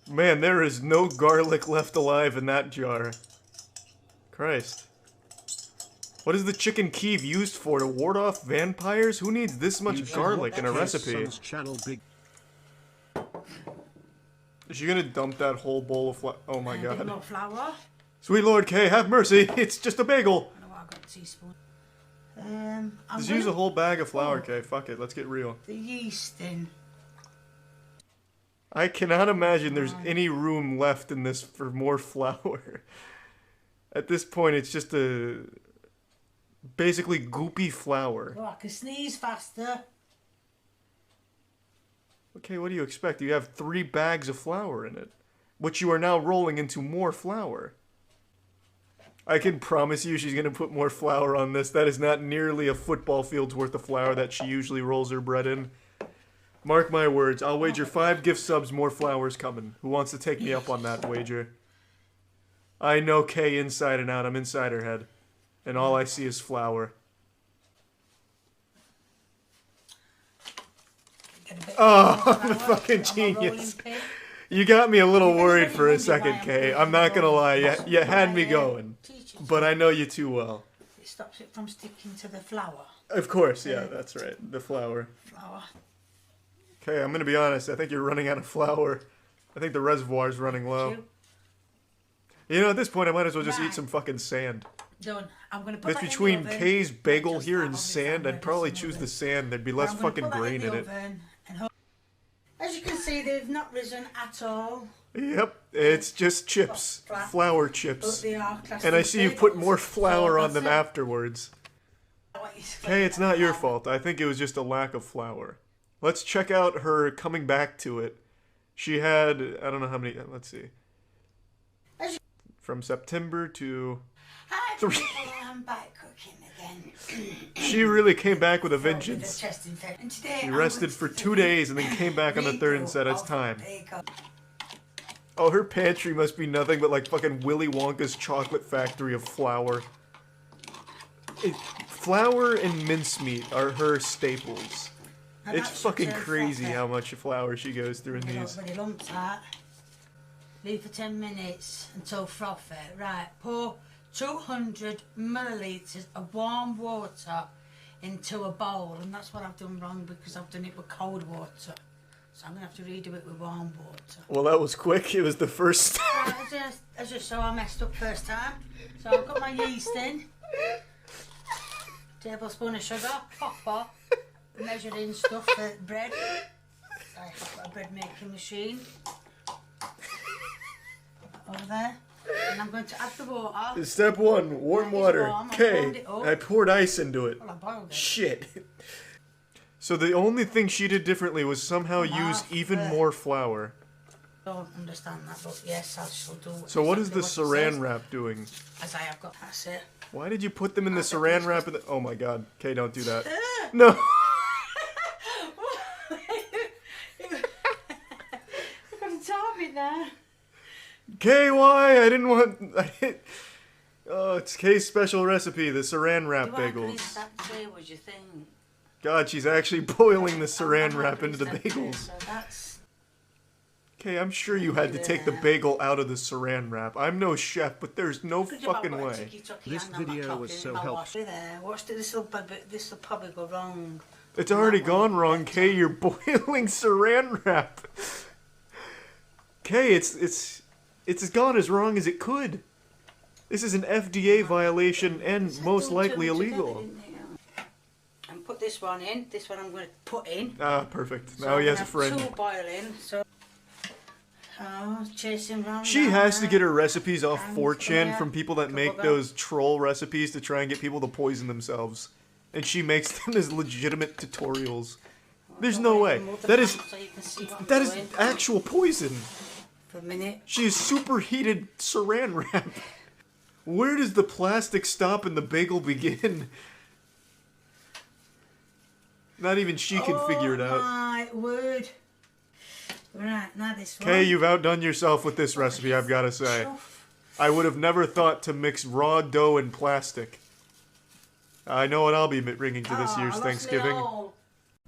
Man, there is no garlic left alive in that jar. Christ. What is the chicken Kiev used for? To ward off vampires? Who needs this much You should garlic watch in a Kay's recipe? son's channel big. Is she gonna dump that whole bowl of flour? Oh my A bit god. more flour. Sweet Lord Kay, have mercy! It's just a bagel! I know I've got a teaspoon. I'm Just gonna use a whole bag of flour, Oh. Kay. Fuck it, let's get real. put the yeast in. I cannot imagine there's any room left in this for more flour. At this point, it's just a... basically goopy flour. Oh, I can sneeze faster. Okay, what do you expect? You have 3 bags of flour in it, which you are now rolling into more flour. I can promise you she's going to put more flour on this. That is not nearly a football field's worth of flour that she usually rolls her bread in. Mark my words, I'll wager 5 gift subs more flour's coming. Who wants to take me up on that wager? I know Kay inside and out. I'm inside her head. And all I see is flour. Get a bit Oh, more I'm a flour. fucking I'm a rolling genius. pin. You got me a little You're gonna worried really for a wonder second, why I'm Kay. putting I'm not it gonna on. lie. That's You had me why I going. teach it. But I know you too well. It stops it from sticking to the flour. Of course, yeah, that's right. The flour. Flour. Okay, I'm gonna be honest. I think you're running out of flour. I think the reservoir's running low. Two. You know, at this point, I might as well just eat Right. some fucking sand. Done. I'm going to put If that in between the oven. Kay's bagel Just here that and on the sand, sand, I'd probably just choose in the oven. sand. There'd be But less I'm gonna fucking put that grain the in it. oven and as you can see, they've not risen at all. Yep, it's just chips. Flat. Flour But chips. they are classed And I as see you put bagels. more flour So on them that's it. afterwards. What you say Hey, it's not your now. fault. I think it was just a lack of flour. Let's check out her coming back to it. She had, I don't know how many, let's see. As you- From September to... Hi, 3. people, I'm back cooking again. She really came back with a With a vengeance. chest infection. And today She I'm rested going for to 2 days and then came back on the third and said it's of time. bagel. Oh, her pantry must be nothing but like fucking Willy Wonka's chocolate factory of flour. Flour and mincemeat are her staples. And It's that's fucking your crazy frother. how much flour she goes through in Get these. already lumped that. Leave for 10 minutes until frothy. Right, pour 200 millilitres of warm water into a bowl, and that's what I've done wrong because I've done it with cold water. So I'm going to have to redo it with warm water. Well, that was quick. It was the first. Right, I just saw I messed up first time. So I've got my yeast in. Tablespoon of sugar, copper, measured in stuff for bread. I've got a bread making machine. Over there. And I'm going to add the water. Step 1, warm water. warm, I Okay, warmed it up. I poured ice into it. Well, I boiled it. Shit. So the only thing she did differently was somehow use even more flour. I don't understand that, but yes, I shall do. So what is the exactly what it saran says, wrap doing? As I have got, that's it. Why did you put them in the saran wrap? Oh my god. Okay, don't do that. No. I've got to top it now. KY, I didn't want... Oh, it's Kay's special recipe, the saran wrap Do I put bagels. it that way, what do you think? God, she's actually boiling the saran wrap into the So bagels. that's... Okay, I'm sure you had to take the bagel out of the saran wrap. I'm no chef, but there's no Good job, fucking I've got a way. ticky-tacky This hand on my video top was in so my helpful. wash. There. Watch this. This will probably go wrong. It's already gone wrong, Kay. You're boiling saran wrap. Kay, it's as gone as wrong as it could. This is an FDA violation and most likely illegal. And put this one in. This one I'm going to put in. Ah, perfect. So Now he I'm has a gonna have friend. two boiling. So, chasing round. She has to get her recipes off And 4chan yeah, from people that make those troll recipes to try and get people to poison themselves. And she makes them as legitimate tutorials. There's no way. That is actual poison. For a minute. She is superheated saran wrap. Where does the plastic stop and the bagel begin? Not even she can figure it out. Oh my word. Right, now this one. Kay, you've outdone yourself with this recipe, I've got to say. I would have never thought to mix raw dough and plastic. I know what I'll be bringing to this year's Thanksgiving.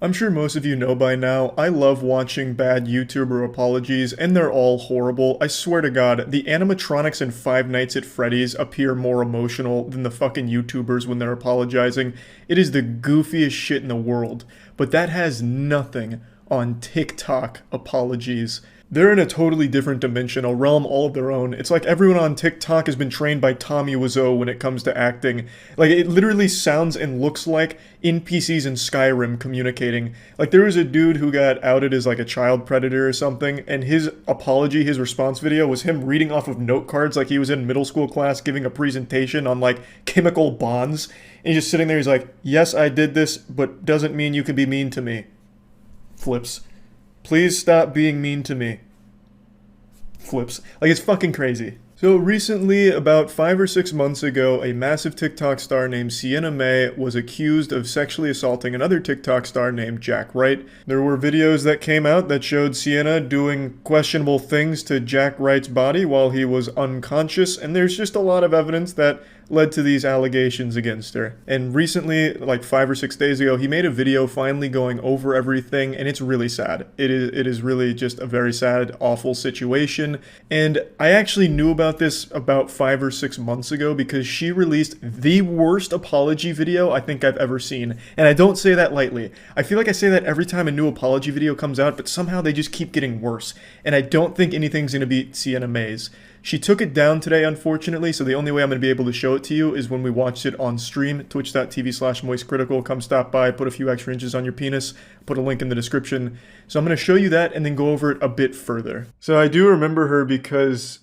I'm sure most of you know by now, I love watching bad YouTuber apologies, and they're all horrible. I swear to God, the animatronics in Five Nights at Freddy's appear more emotional than the fucking YouTubers when they're apologizing. It is the goofiest shit in the world, but that has nothing on TikTok apologies. They're in a totally different dimension, a realm all of their own. It's like everyone on TikTok has been trained by Tommy Wiseau when it comes to acting. Like, it literally sounds and looks like NPCs in Skyrim communicating. Like, there was a dude who got outed as like a child predator or something, and his apology, his response video was him reading off of note cards like he was in middle school class giving a presentation on like chemical bonds. And he's just sitting there, he's like, yes, I did this, but doesn't mean you can be mean to me. Flips. Please stop being mean to me. Flips. Like, it's fucking crazy. So recently, about 5 or 6 months ago, a massive TikTok star named Sienna May was accused of sexually assaulting another TikTok star named Jack Wright. There were videos that came out that showed Sienna doing questionable things to Jack Wright's body while he was unconscious, and there's just a lot of evidence that led to these allegations against her. And recently, like 5 or 6 days ago, he made a video finally going over everything, and it's really sad. It is really just a very sad, awful situation. And I actually knew about this about 5 or 6 months ago because she released the worst apology video I think I've ever seen. And I don't say that lightly. I feel like I say that every time a new apology video comes out, but somehow they just keep getting worse. And I don't think anything's gonna beat Sienna May's. She took it down today, unfortunately, so the only way I'm going to be able to show it to you is when we watched it on stream, twitch.tv/moistcritical. Come stop by, put a few extra inches on your penis, put a link in the description. So I'm going to show you that and then go over it a bit further. So I do remember her because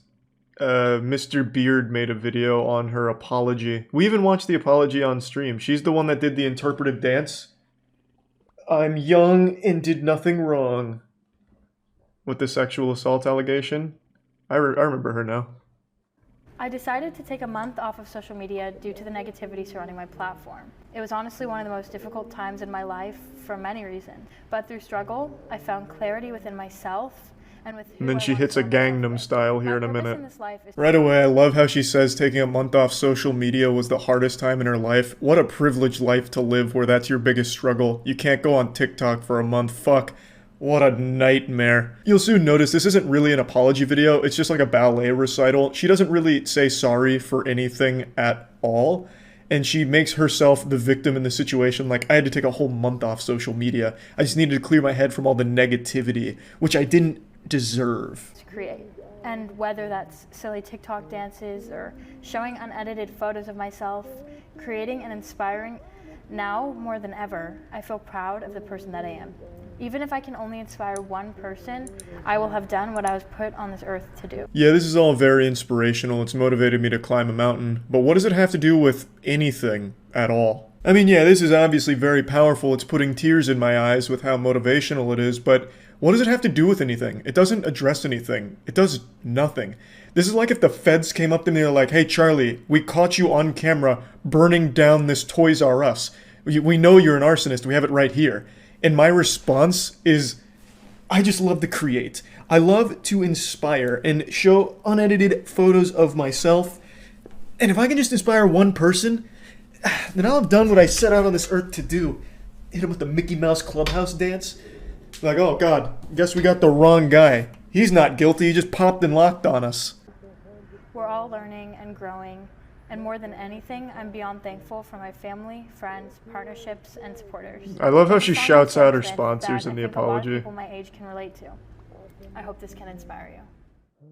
Mr. Beard made a video on her apology. We even watched the apology on stream. She's the one that did the interpretive dance. I'm young and did nothing wrong. With the sexual assault allegation. I remember her now. I decided to take a month off of social media due to the negativity surrounding my platform. It was honestly one of the most difficult times in my life for many reasons. But through struggle, I found clarity within myself and with who And then I she want hits to a be. Gangnam Style here in a My purpose minute. in this life is Right away, I love how she says taking a month off social media was the hardest time in her life. What a privileged life to live where that's your biggest struggle. You can't go on TikTok for a month. Fuck. What a nightmare. You'll soon notice this isn't really an apology video, it's just like a ballet recital. She doesn't really say sorry for anything at all, and she makes herself the victim in the situation. Like, I had to take a whole month off social media. I just needed to clear my head from all the negativity, which I didn't deserve. to create. And whether that's silly TikTok dances or showing unedited photos of myself, creating and inspiring, now more than ever, I feel proud of the person that I am. Even if I can only inspire one person, I will have done what I was put on this earth to do. Yeah, this is all very inspirational. It's motivated me to climb a mountain. But what does it have to do with anything at all? I mean, yeah, this is obviously very powerful. It's putting tears in my eyes with how motivational it is, but what does it have to do with anything? It doesn't address anything. It does nothing. This is like if the feds came up to me and they're like, hey, Charlie, we caught you on camera burning down this Toys R Us. We know you're an arsonist. We have it right here. And my response is, I just love to create. I love to inspire and show unedited photos of myself. And if I can just inspire one person, then I'll have done what I set out on this earth to do. Hit him with the Mickey Mouse Clubhouse dance. Like, oh God, guess we got the wrong guy. He's not guilty, he just popped and locked on us. We're all learning and growing, and more than anything, I'm beyond thankful for my family, friends, partnerships, and supporters. I love how she It's shouts out her something sponsors that in I the think a lot of apology. people my age can relate to. I hope this can inspire you.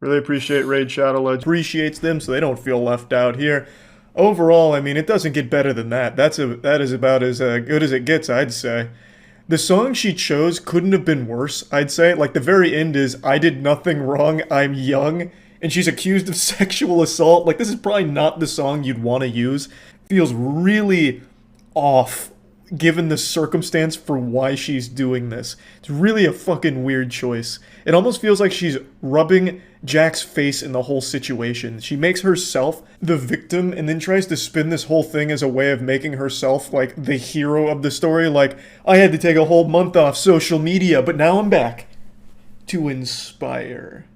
Really appreciate Raid Shadow Legends. Appreciates them so they don't feel left out here. Overall, I mean, it doesn't get better than that. That is about as good as it gets, I'd say. The song she chose couldn't have been worse, I'd say. Like, the very end is, I did nothing wrong, I'm young, and she's accused of sexual assault. Like, this is probably not the song you'd want to use. Feels really off, given the circumstance for why she's doing this. It's really a fucking weird choice. It almost feels like she's rubbing Jack's face in the whole situation. She makes herself the victim and then tries to spin this whole thing as a way of making herself like the hero of the story. Like, I had to take a whole month off social media, but now I'm back to inspire.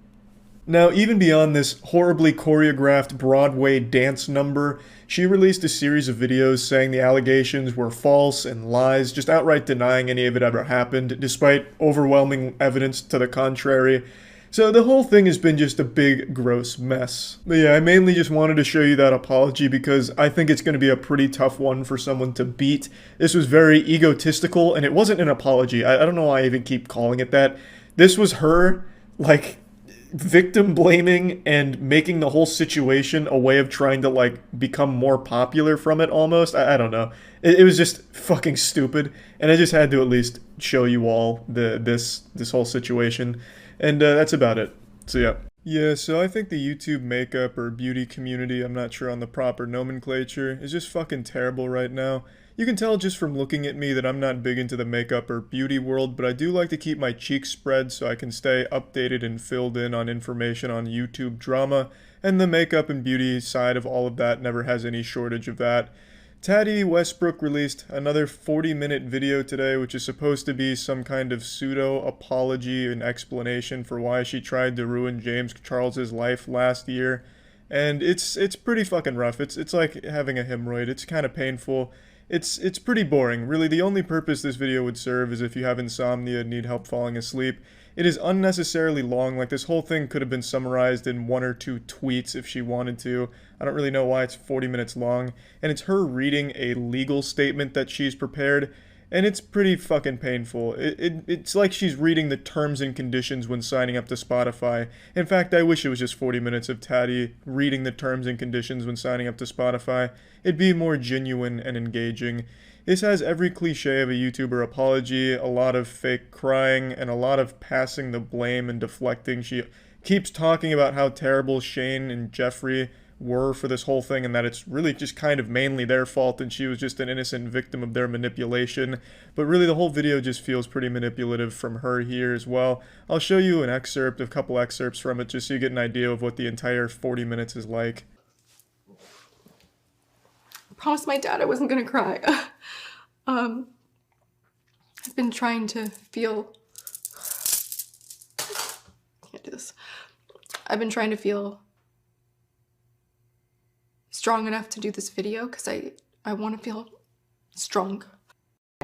Now, even beyond this horribly choreographed Broadway dance number, she released a series of videos saying the allegations were false and lies, just outright denying any of it ever happened, despite overwhelming evidence to the contrary. So the whole thing has been just a big, gross mess. But yeah, I mainly just wanted to show you that apology because I think it's going to be a pretty tough one for someone to beat. This was very egotistical, and it wasn't an apology. I don't know why I even keep calling it that. This was her, like, victim blaming and making the whole situation a way of trying to like become more popular from it almost. I don't know. It was just fucking stupid, and I just had to at least show you all this whole situation, and that's about it. So yeah. Yeah, so I think the YouTube makeup or beauty community, I'm not sure on the proper nomenclature, is just fucking terrible right now. You can tell just from looking at me that I'm not big into the makeup or beauty world, but I do like to keep my cheeks spread so I can stay updated and filled in on information on YouTube drama, and the makeup and beauty side of all of that never has any shortage of that. Taddy Westbrook released another 40-minute video today, which is supposed to be some kind of pseudo-apology and explanation for why she tried to ruin James Charles's life last year. And it's pretty fucking rough. It's like having a hemorrhoid. It's kind of painful. It's pretty boring. Really, the only purpose this video would serve is if you have insomnia and need help falling asleep. It is unnecessarily long. Like, this whole thing could have been summarized in 1 or 2 tweets if she wanted to. I don't really know why it's 40 minutes long. And it's her reading a legal statement that she's prepared, and it's pretty fucking painful. It's like she's reading the terms and conditions when signing up to Spotify. In fact, I wish it was just 40 minutes of Taddy reading the terms and conditions when signing up to Spotify. It'd be more genuine and engaging. This has every cliche of a YouTuber apology, a lot of fake crying, and a lot of passing the blame and deflecting. She keeps talking about how terrible Shane and Jeffrey were for this whole thing, and that it's really just kind of mainly their fault and she was just an innocent victim of their manipulation. But really the whole video just feels pretty manipulative from her here as well. I'll show you an excerpt, a couple excerpts from it, just so you get an idea of what the entire 40 minutes is like. I promised my dad I wasn't gonna cry. I've been trying to feel... Can't do this. I've been trying to feel strong enough to do this video because I want to feel strong.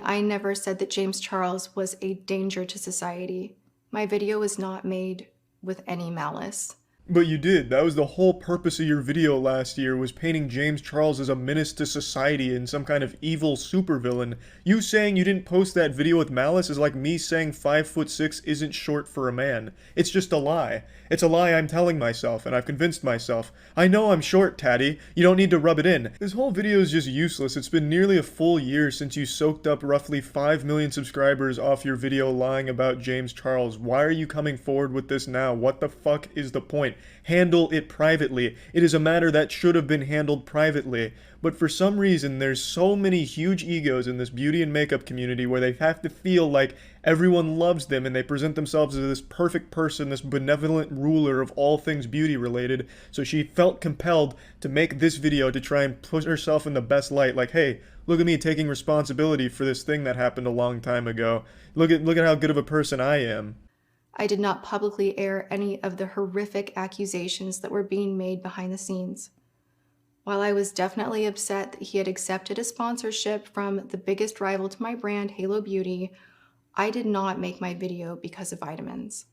I never said that James Charles was a danger to society. My video was not made with any malice. But you did. That was the whole purpose of your video last year, was painting James Charles as a menace to society and some kind of evil supervillain. You saying you didn't post that video with malice is like me saying 5'6" isn't short for a man. It's just a lie. It's a lie I'm telling myself, and I've convinced myself. I know I'm short, Tatty. You don't need to rub it in. This whole video is just useless. It's been nearly a full year since you soaked up roughly 5 million subscribers off your video lying about James Charles. Why are you coming forward with this now? What the fuck is the point? Handle it privately. It is a matter that should have been handled privately. But for some reason, there's so many huge egos in this beauty and makeup community where they have to feel like everyone loves them and they present themselves as this perfect person, this benevolent ruler of all things beauty related. So she felt compelled to make this video to try and put herself in the best light. Like, hey, look at me taking responsibility for this thing that happened a long time ago. Look at how good of a person I am. I did not publicly air any of the horrific accusations that were being made behind the scenes. While I was definitely upset that he had accepted a sponsorship from the biggest rival to my brand, Halo Beauty, I did not make my video because of vitamins.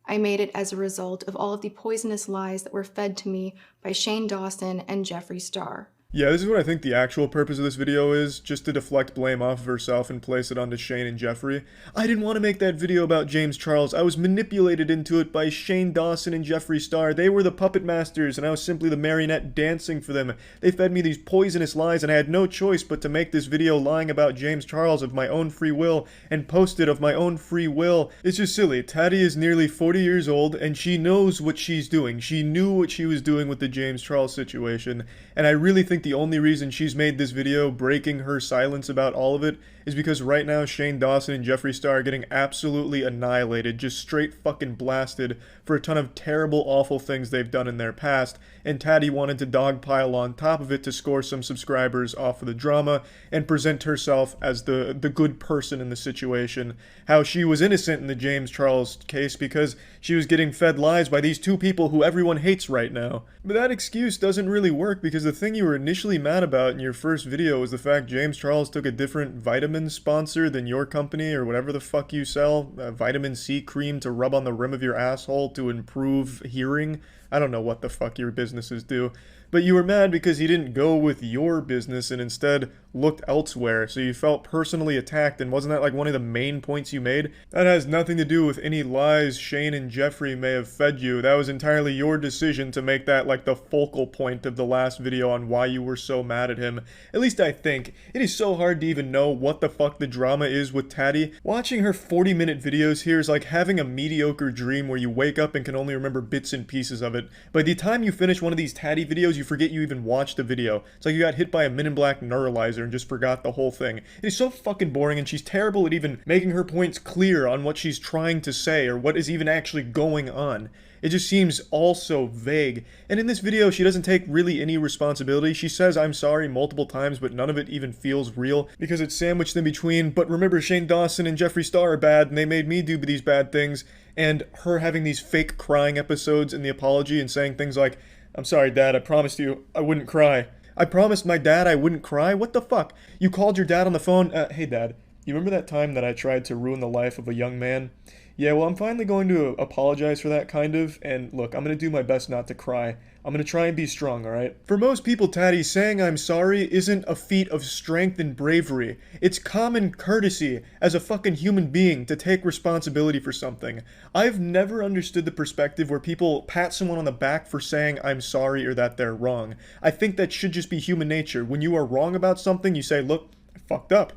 I made it as a result of all of the poisonous lies that were fed to me by Shane Dawson and Jeffree Star. Yeah, this is what I think the actual purpose of this video is, just to deflect blame off of herself and place it onto Shane and Jeffree. I didn't want to make that video about James Charles. I was manipulated into it by Shane Dawson and Jeffree Star. They were the puppet masters, and I was simply the marionette dancing for them. They fed me these poisonous lies, and I had no choice but to make this video lying about James Charles of my own free will, and post it of my own free will. It's just silly. Tatty is nearly 40 years old, and she knows what she's doing. She knew what she was doing with the James Charles situation, and I really think the only reason she's made this video breaking her silence about all of it is because right now Shane Dawson and Jeffree Star are getting absolutely annihilated, just straight fucking blasted for a ton of terrible, awful things they've done in their past, and Tatty wanted to dogpile on top of it to score some subscribers off of the drama and present herself as the good person in the situation. How she was innocent in the James Charles case because she was getting fed lies by these two people who everyone hates right now. But that excuse doesn't really work because the thing you were initially mad about in your first video was the fact James Charles took a different vitamin sponsor than your company or whatever the fuck you sell, vitamin C cream to rub on the rim of your asshole to improve hearing. I don't know what the fuck your businesses do. But you were mad because he didn't go with your business and instead looked elsewhere, so you felt personally attacked, and wasn't that like one of the main points you made? That has nothing to do with any lies Shane and Jeffree may have fed you. That was entirely your decision to make that like the focal point of the last video on why you were so mad at him. At least I think. It is so hard to even know what the fuck the drama is with Tatty. Watching her 40-minute videos here is like having a mediocre dream where you wake up and can only remember bits and pieces of it. By the time you finish one of these Tatty videos, you forget you even watched the video. It's like you got hit by a Men in Black neuralizer and just forgot the whole thing. It is so fucking boring, and she's terrible at even making her points clear on what she's trying to say or what is even actually going on. It just seems all so vague. And in this video, she doesn't take really any responsibility. She says I'm sorry multiple times, but none of it even feels real because it's sandwiched in between. But remember, Shane Dawson and Jeffree Star are bad, and they made me do these bad things. And her having these fake crying episodes in the apology and saying things like, I'm sorry, Dad, I promised you I wouldn't cry. I promised my dad I wouldn't cry? What the fuck? You called your dad on the phone? Hey, Dad, you remember that time that I tried to ruin the life of a young man? Yeah, well, I'm finally going to apologize for that, kind of, and look, I'm going to do my best not to cry. I'm going to try and be strong, alright? For most people, Tatty, saying I'm sorry isn't a feat of strength and bravery. It's common courtesy as a fucking human being to take responsibility for something. I've never understood the perspective where people pat someone on the back for saying I'm sorry or that they're wrong. I think that should just be human nature. When you are wrong about something, you say, look, I fucked up,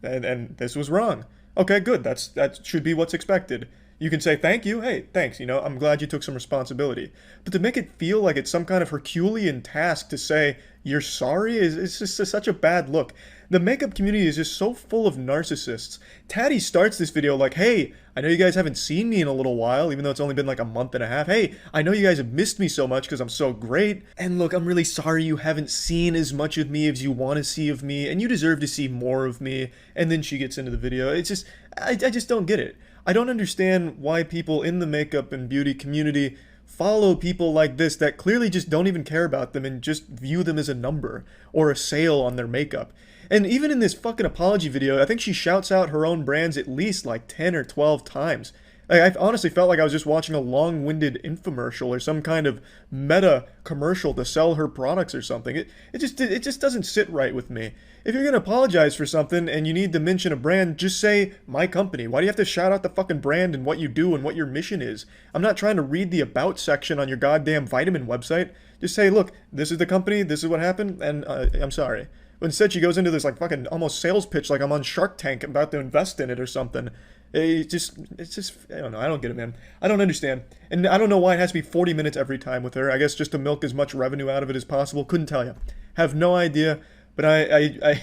and this was wrong. Okay, good. That should be what's expected. You can say, thank you, hey, thanks, you know, I'm glad you took some responsibility. But to make it feel like it's some kind of Herculean task to say you're sorry is just such a bad look. The makeup community is just so full of narcissists. Tatty starts this video like, hey, I know you guys haven't seen me in a little while, even though it's only been like a month and a half. Hey, I know you guys have missed me so much because I'm so great. And look, I'm really sorry you haven't seen as much of me as you want to see of me, and you deserve to see more of me. And then she gets into the video. It's just, I just don't get it. I don't understand why people in the makeup and beauty community follow people like this that clearly just don't even care about them and just view them as a number or a sale on their makeup. And even in this fucking apology video, I think she shouts out her own brands at least like 10 or 12 times. I honestly felt like I was just watching a long-winded infomercial or some kind of meta commercial to sell her products or something. It just doesn't sit right with me. If you're gonna apologize for something and you need to mention a brand, just say my company. Why do you have to shout out the fucking brand and what you do and what your mission is? I'm not trying to read the about section on your goddamn vitamin website. Just say, look, this is the company, this is what happened, and I'm sorry. But instead she goes into this like fucking almost sales pitch like I'm on Shark Tank about to invest in it or something. It's just, I don't know, I don't get it, man. I don't understand. And I don't know why it has to be 40 minutes every time with her. I guess just to milk as much revenue out of it as possible. Couldn't tell you. Have no idea. But I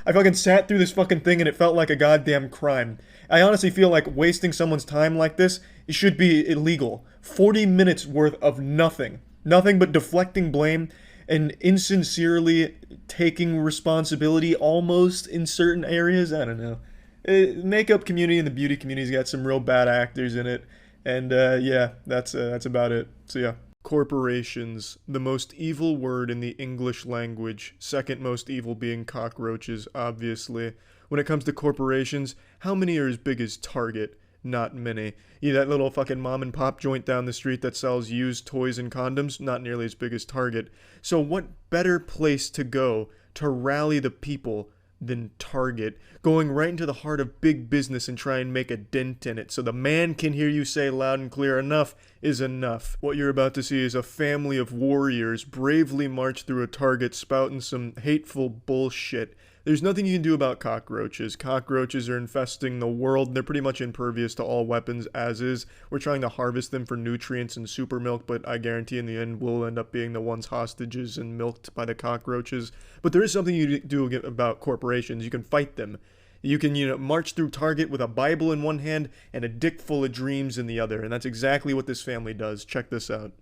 fucking sat through this fucking thing and it felt like a goddamn crime. I honestly feel like wasting someone's time like this, it should be illegal. 40 minutes worth of nothing. Nothing but deflecting blame and insincerely taking responsibility almost in certain areas. I don't know. Makeup community and the beauty community's got some real bad actors in it. And yeah, that's about it. So yeah. Corporations, the most evil word in the English language, second most evil being cockroaches, obviously. When it comes to corporations, how many are as big as Target? Not many. Yeah, that little fucking mom and pop joint down the street that sells used toys and condoms, not nearly as big as Target. So what better place to go to rally the people than Target, going right into the heart of big business and try and make a dent in it so the man can hear you say loud and clear, enough is enough. What you're about to see is a family of warriors bravely march through a Target spouting some hateful bullshit. There's nothing you can do about cockroaches. Cockroaches are infesting the world. They're pretty much impervious to all weapons as is. We're trying to harvest them for nutrients and super milk, but I guarantee in the end we'll end up being the ones hostages and milked by the cockroaches. But there is something you do about corporations. You can fight them. You can, march through Target with a Bible in one hand and a dick full of dreams in the other. And that's exactly what this family does. Check this out.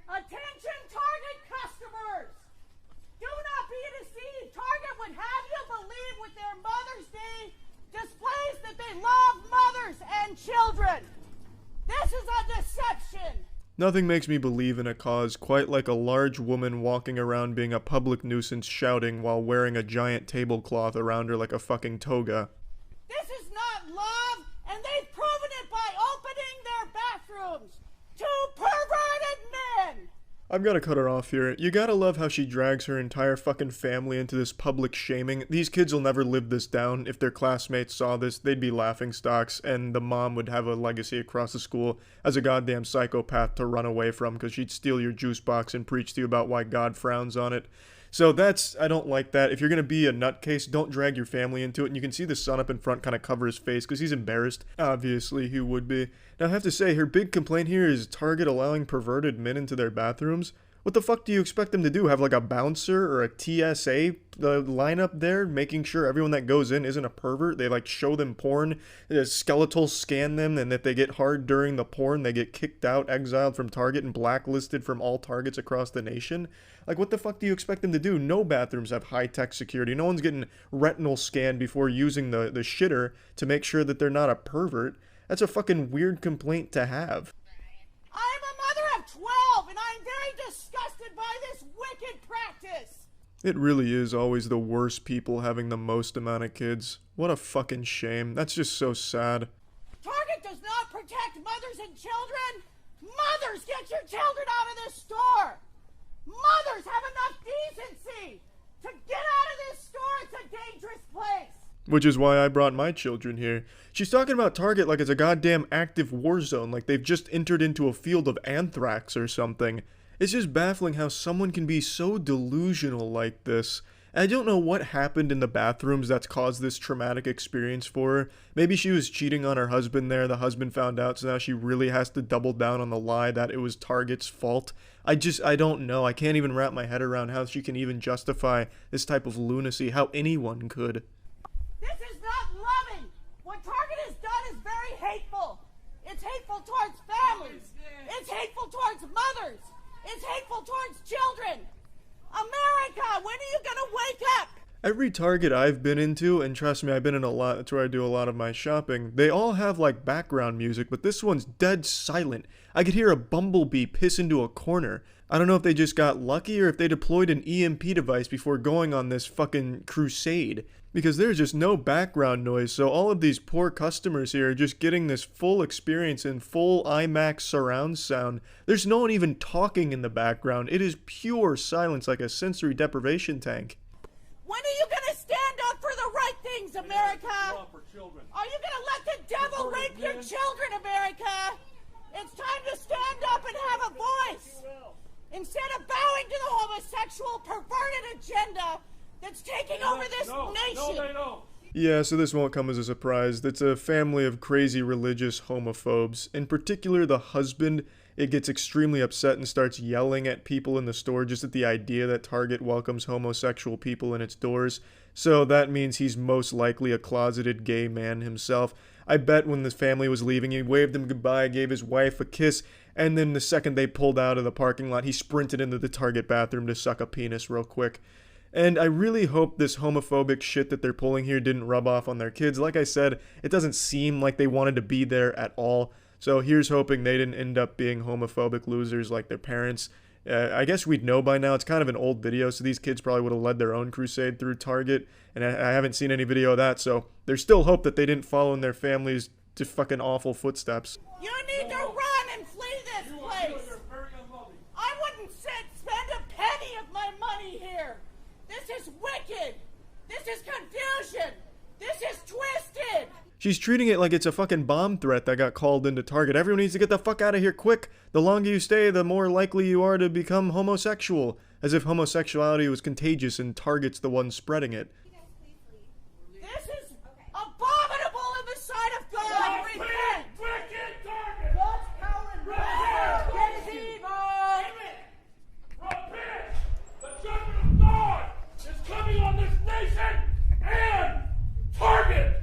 Attention Target customers! Do not be deceived. Target would have you believe with their Mother's Day displays that they love mothers and children. This is a deception. Nothing makes me believe in a cause quite like a large woman walking around being a public nuisance shouting while wearing a giant tablecloth around her like a fucking toga. This is not love, and they've proven it by opening their bathrooms to perverted men. I've gotta cut her off here. You gotta love how she drags her entire fucking family into this public shaming. These kids will never live this down. If their classmates saw this, they'd be laughingstocks, and the mom would have a legacy across the school as a goddamn psychopath to run away from, because she'd steal your juice box and preach to you about why God frowns on it. So I don't like that. If you're gonna be a nutcase, don't drag your family into it. And you can see the son up in front kind of cover his face because he's embarrassed. Obviously, he would be. Now, I have to say, her big complaint here is Target allowing perverted men into their bathrooms. What the fuck do you expect them to do? Have like a bouncer or a TSA lineup there, making sure everyone that goes in isn't a pervert? They like show them porn, skeletal scan them, and if they get hard during the porn, they get kicked out, exiled from Target, and blacklisted from all Targets across the nation? Like, what the fuck do you expect them to do? No bathrooms have high-tech security. No one's getting retinal scanned before using the shitter to make sure that they're not a pervert. That's a fucking weird complaint to have. I'm a mother of 12, and I'm very disgusted by this wicked practice. It really is always the worst people having the most amount of kids. What a fucking shame. That's just so sad. Target does not protect mothers and children. Mothers, get your children out of this store. Mothers, have enough decency to get out of this store. It's a dangerous place. Which is why I brought my children here. She's talking about Target like it's a goddamn active war zone, like they've just entered into a field of anthrax or something. It's just baffling how someone can be so delusional like this. I don't know what happened in the bathrooms that's caused this traumatic experience for her. Maybe she was cheating on her husband there, the husband found out, so now she really has to double down on the lie that it was Target's fault. I don't know. I can't even wrap my head around how she can even justify this type of lunacy, how anyone could. This is not loving. What Target has done is very hateful. It's hateful towards families. It's hateful towards mothers. It's hateful towards children. America, when are you gonna wake up? Every Target I've been into, and trust me, I've been in a lot, that's where I do a lot of my shopping, they all have like background music, but this one's dead silent. I could hear a bumblebee piss into a corner. I don't know if they just got lucky or if they deployed an EMP device before going on this fucking crusade. Because there's just no background noise, so all of these poor customers here are just getting this full experience in full IMAX surround sound. There's no one even talking in the background. It is pure silence like a sensory deprivation tank. When are you going to stand up for the right things, America? Are you going to let the devil rape your children, America? It's time to stand up and have a voice. Instead of bowing to the homosexual perverted agenda that's taking over this nation. Yeah, so this won't come as a surprise. It's a family of crazy religious homophobes. In particular, the husband, it gets extremely upset and starts yelling at people in the store just at the idea that Target welcomes homosexual people in its doors. So that means he's most likely a closeted gay man himself. I bet when the family was leaving, he waved them goodbye, gave his wife a kiss, and then the second they pulled out of the parking lot, he sprinted into the Target bathroom to suck a penis real quick. And I really hope this homophobic shit that they're pulling here didn't rub off on their kids. Like I said, it doesn't seem like they wanted to be there at all. So here's hoping they didn't end up being homophobic losers like their parents. I guess we'd know by now. It's kind of an old video, so these kids probably would have led their own crusade through Target. And I haven't seen any video of that, so there's still hope that they didn't follow in their families' to fucking awful footsteps. You need to run and flee this place. I wouldn't spend a penny of my money here. This is wicked. This is confusion. This is twisted. She's treating it like it's a fucking bomb threat that got called into Target. Everyone needs to get the fuck out of here quick. The longer you stay, the more likely you are to become homosexual. As if homosexuality was contagious and Target's the one spreading it. This is abominable in the sight of God. Repent. Wicked Target. God's power and wrath is evil. Repent. The judgment of God is coming on this nation and Target.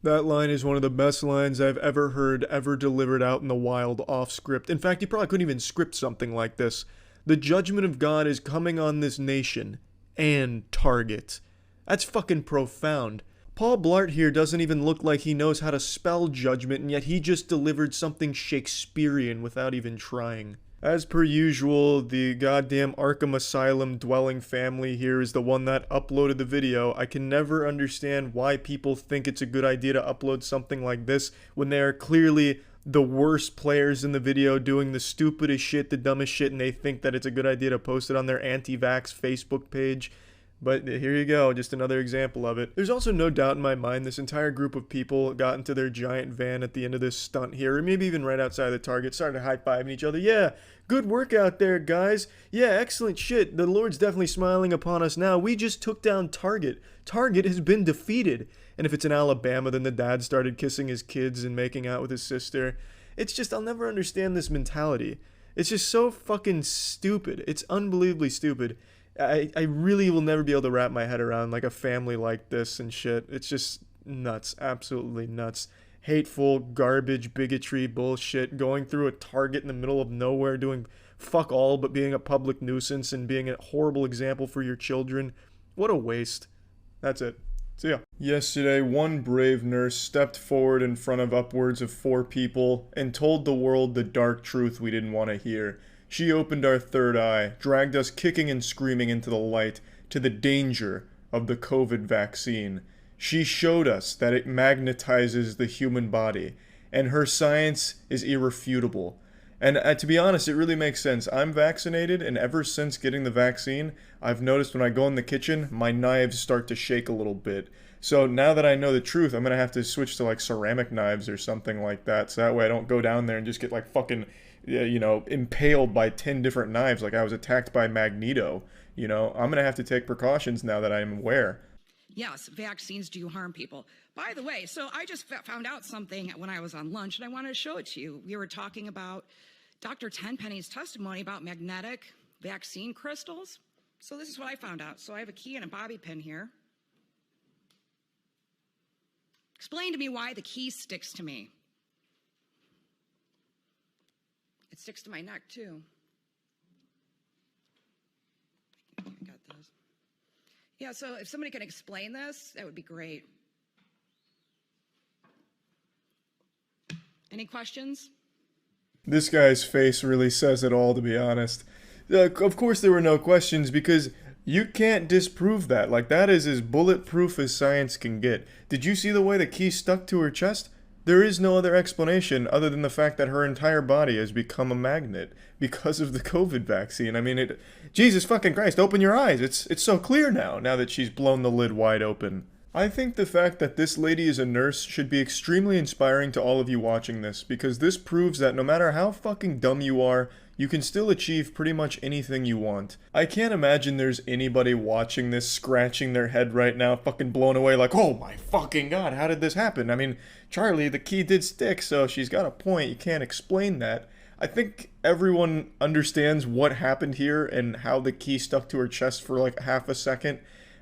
That line is one of the best lines I've ever heard ever delivered out in the wild off script. In fact, you probably couldn't even script something like this. The judgment of God is coming on this nation and Target. That's fucking profound. Paul Blart here doesn't even look like he knows how to spell judgment, and yet he just delivered something Shakespearean without even trying. As per usual, the goddamn Arkham Asylum dwelling family here is the one that uploaded the video. I can never understand why people think it's a good idea to upload something like this when they are clearly the worst players in the video doing the stupidest shit, the dumbest shit, and they think that it's a good idea to post it on their anti-vax Facebook page. But here you go, just another example of it. There's also no doubt in my mind this entire group of people got into their giant van at the end of this stunt here, or maybe even right outside the Target, started high-fiving each other. Yeah, good work out there, guys. Yeah, excellent shit. The Lord's definitely smiling upon us now. We just took down Target. Target has been defeated. And if it's in Alabama, then the dad started kissing his kids and making out with his sister. It's just, I'll never understand this mentality. It's just so fucking stupid. It's unbelievably stupid. I really will never be able to wrap my head around like a family like this and shit. It's just nuts. Absolutely nuts. Hateful, garbage, bigotry, bullshit. Going through a Target in the middle of nowhere doing fuck all but being a public nuisance and being a horrible example for your children. What a waste. That's it. See ya. Yesterday, one brave nurse stepped forward in front of upwards of 4 people and told the world the dark truth we didn't want to hear. She opened our third eye, dragged us kicking and screaming into the light, to the danger of the COVID vaccine. She showed us that it magnetizes the human body, and her science is irrefutable. And to be honest, it really makes sense. I'm vaccinated, and ever since getting the vaccine, I've noticed when I go in the kitchen, my knives start to shake a little bit. So now that I know the truth, I'm gonna have to switch to like ceramic knives or something like that, so that way I don't go down there and just get like fucking, you know, impaled by 10 different knives like I was attacked by Magneto. You know, I'm gonna have to take precautions now that I'm aware. Yes, vaccines do harm people. By the way, so I just found out something when I was on lunch, and I wanted to show it to you. We were talking about Dr. Tenpenny's testimony about magnetic vaccine crystals. So this is what I found out. So I have a key and a bobby pin here. Explain to me why the key sticks to me. It sticks to my neck, too. I got those. Yeah, so if somebody can explain this, that would be great. Any questions? This guy's face really says it all, to be honest. Of course there were no questions, because you can't disprove that. Like, that is as bulletproof as science can get. Did you see the way the key stuck to her chest? There is no other explanation other than the fact that her entire body has become a magnet because of the COVID vaccine. I mean, Jesus fucking Christ, open your eyes. It's so clear now that she's blown the lid wide open. I think the fact that this lady is a nurse should be extremely inspiring to all of you watching this, because this proves that no matter how fucking dumb you are, you can still achieve pretty much anything you want. I can't imagine there's anybody watching this scratching their head right now, fucking blown away like, oh my fucking god, how did this happen? I mean, Charlie, the key did stick, so she's got a point, you can't explain that. I think everyone understands what happened here and how the key stuck to her chest for like half a second,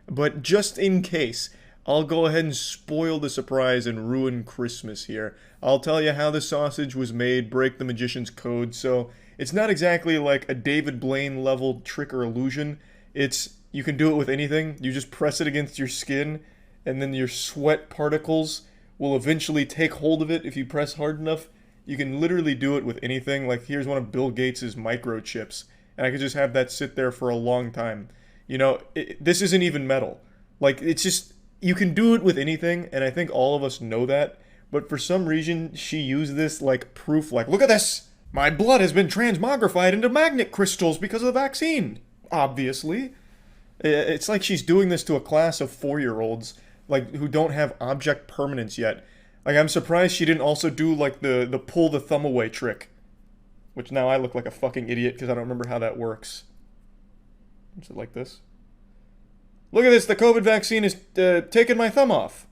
but just in case, I'll go ahead and spoil the surprise and ruin Christmas here. I'll tell you how the sausage was made, break the magician's code, so it's not exactly like a David Blaine level trick or illusion. It's, you can do it with anything. You just press it against your skin, and then your sweat particles will eventually take hold of it if you press hard enough. You can literally do it with anything. Like, here's one of Bill Gates' microchips, and I could just have that sit there for a long time. You know, this isn't even metal. Like, it's just, you can do it with anything, and I think all of us know that, but for some reason, she used this like proof, like, look at this! My blood has been transmogrified into magnet crystals because of the vaccine! Obviously. It's like she's doing this to a class of 4-year-olds, like, who don't have object permanence yet. Like, I'm surprised she didn't also do, like, the pull the thumb away trick. Which now I look like a fucking idiot because I don't remember how that works. Is it like this? Look at this, the COVID vaccine is taking my thumb off.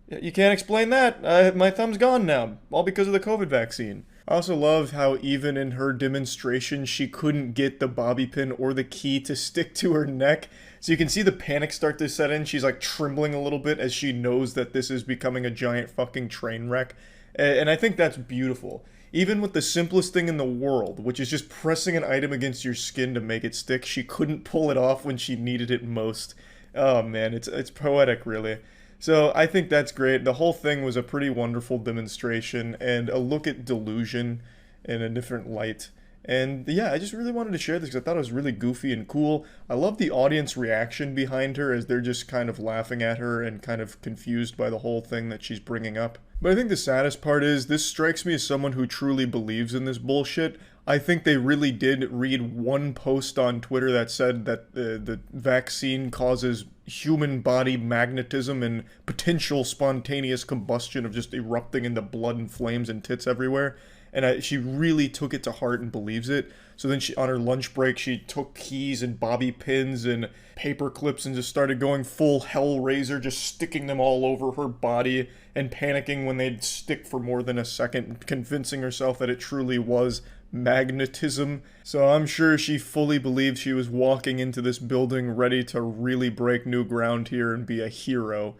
You can't explain that. My thumb's gone now, all because of the COVID vaccine. I also love how even in her demonstration, she couldn't get the bobby pin or the key to stick to her neck. So you can see the panic start to set in. She's like trembling a little bit as she knows that this is becoming a giant fucking train wreck. And I think that's beautiful. Even with the simplest thing in the world, which is just pressing an item against your skin to make it stick, she couldn't pull it off when she needed it most. Oh man, it's poetic, really. So I think that's great. The whole thing was a pretty wonderful demonstration and a look at delusion in a different light. And yeah, I just really wanted to share this because I thought it was really goofy and cool. I love the audience reaction behind her as they're just kind of laughing at her and kind of confused by the whole thing that she's bringing up. But I think the saddest part is this strikes me as someone who truly believes in this bullshit. I think they really did read one post on Twitter that said that the vaccine causes human body magnetism and potential spontaneous combustion of just erupting into blood and flames and tits everywhere. And she really took it to heart and believes it. So then on her lunch break, she took keys and bobby pins and paper clips and just started going full Hellraiser, just sticking them all over her body and panicking when they'd stick for more than a second, convincing herself that it truly was magnetism. So I'm sure she fully believed she was walking into this building ready to really break new ground here and be a hero.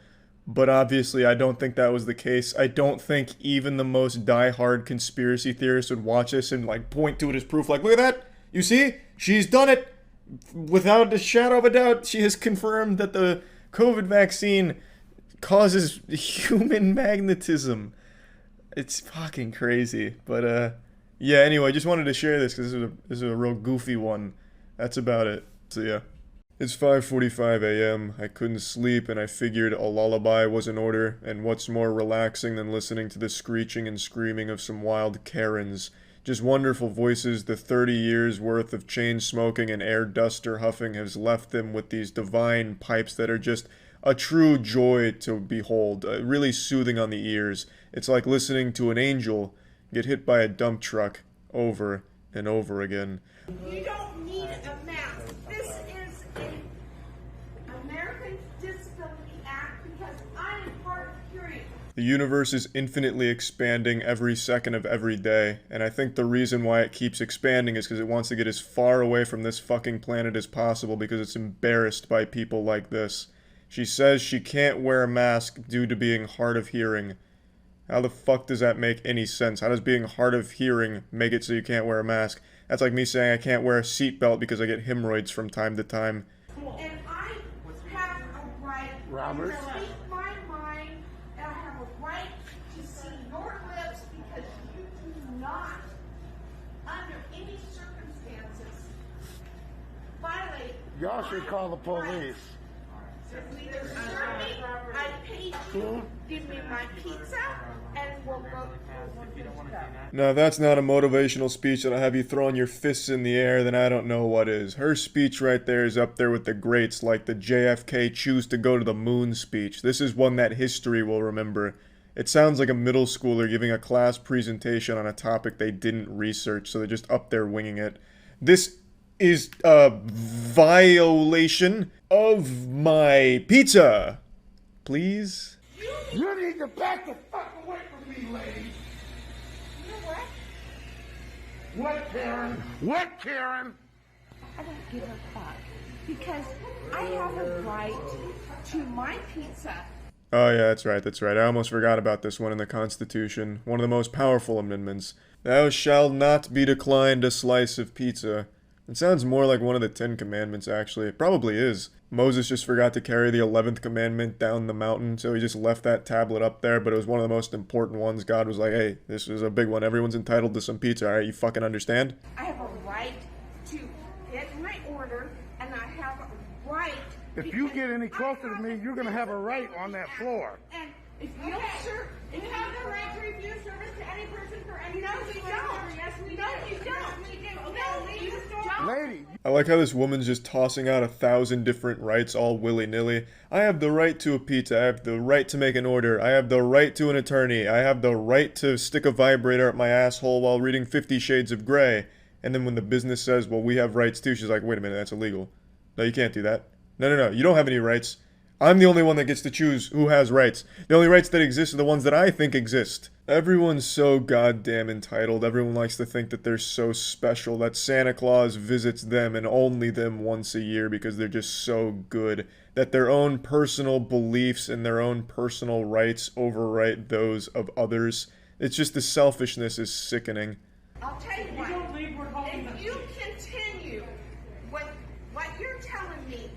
But obviously I don't think that was the case. I don't think even the most die-hard conspiracy theorist would watch this and like point to it as proof, like, look at that! You see? She's done it! Without a shadow of a doubt, she has confirmed that the COVID vaccine causes human magnetism. It's fucking crazy. But yeah, anyway, just wanted to share this because this is a real goofy one. That's about it. So yeah. It's 5:45 a.m. I couldn't sleep and I figured a lullaby was in order, and what's more relaxing than listening to the screeching and screaming of some wild Karens. Just wonderful voices. The 30 years worth of chain smoking and air duster huffing has left them with these divine pipes that are just a true joy to behold, really soothing on the ears. It's like listening to an angel get hit by a dump truck over and over again. You don't need a mask. This is an American Disability Act because I am hard of hearing. The universe is infinitely expanding every second of every day, and I think the reason why it keeps expanding is because it wants to get as far away from this fucking planet as possible because it's embarrassed by people like this. She says she can't wear a mask due to being hard of hearing. How the fuck does that make any sense? How does being hard of hearing make it so you can't wear a mask? That's like me saying I can't wear a seatbelt because I get hemorrhoids from time to time. And I have Robert. I speak my mind, and I have a right to see your lips because you do not, under any circumstances, violate. Y'all should call the police. Either serve me, I paid you, give me my pizza, and we'll go. Now, if that's not a motivational speech that'll have you throwing your fists in the air, then I don't know what is. Her speech right there is up there with the greats, like the JFK choose to go to the moon speech. This is one that history will remember. It sounds like a middle schooler giving a class presentation on a topic they didn't research, so they're just up there winging it. This is a violation of my pizza. Please? You need to back the fuck away from me, lady. You know what? What, Karen? What, Karen? I don't give a fuck because I have a right to my pizza. Oh yeah, that's right. I almost forgot about this one in the Constitution. One of the most powerful amendments. Thou shalt not be declined a slice of pizza. It sounds more like one of the 10 Commandments, actually. It probably is. Moses just forgot to carry the 11th commandment down the mountain, so he just left that tablet up there, but it was one of the most important ones. God was like, hey, this is a big one. Everyone's entitled to some pizza, alright? You fucking understand? I have a right to get my order, and I have a right... If you get any closer to me, you're going to have a right on that floor. And if you don't serve... If you have the right to refuse service to any person for any reason whatsoever, yes, we do. No, you don't. No, you don't. Lady. I like how this woman's just tossing out 1,000 different rights all willy-nilly. I have the right to a pizza. I have the right to make an order. I have the right to an attorney. I have the right to stick a vibrator up my asshole while reading 50 Shades of Grey. And then when the business says, well, we have rights too, she's like, wait a minute, that's illegal. No, you can't do that. No, you don't have any rights. I'm the only one that gets to choose who has rights. The only rights that exist are the ones that I think exist. Everyone's so goddamn entitled. Everyone likes to think that they're so special, that Santa Claus visits them and only them once a year because they're just so good, that their own personal beliefs and their own personal rights overwrite those of others. It's just the selfishness is sickening. I'll tell you what. If you continue with what you're telling me,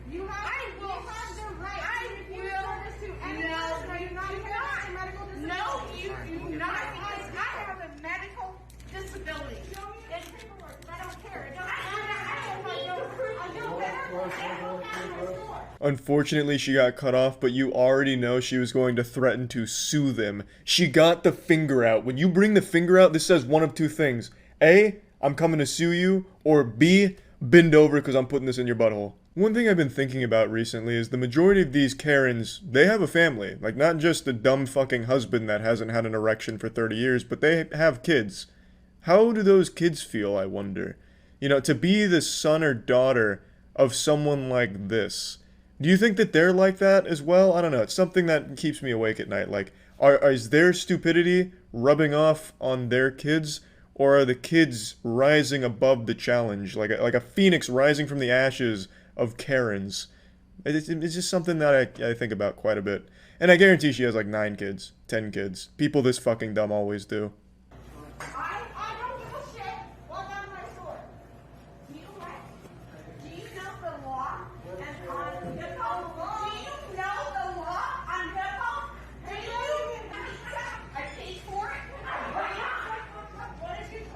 I will have the right to refuse service to any person. I do not have a medical disability. No, you do not, because I have a medical disability. It's paperwork. I don't care. Unfortunately, she got cut off, but you already know she was going to threaten to sue them. She got the finger out. When you bring the finger out, this says one of two things. A, I'm coming to sue you, or B, bend over because I'm putting this in your butthole. One thing I've been thinking about recently is the majority of these Karens, they have a family. Like, not just a dumb fucking husband that hasn't had an erection for 30 years, but they have kids. How do those kids feel, I wonder? You know, to be the son or daughter of someone like this. Do you think that they're like that as well? I don't know. It's something that keeps me awake at night. Like, is their stupidity rubbing off on their kids? Or are the kids rising above the challenge? Like a phoenix rising from the ashes of Karens. It's just something that I think about quite a bit. And I guarantee she has like 9 kids, 10 kids. People this fucking dumb always do. I don't give a shit what on my sword. Do you know the law and on hippo? Do you know the law on hippo? Do you? I paid for it. What is your name?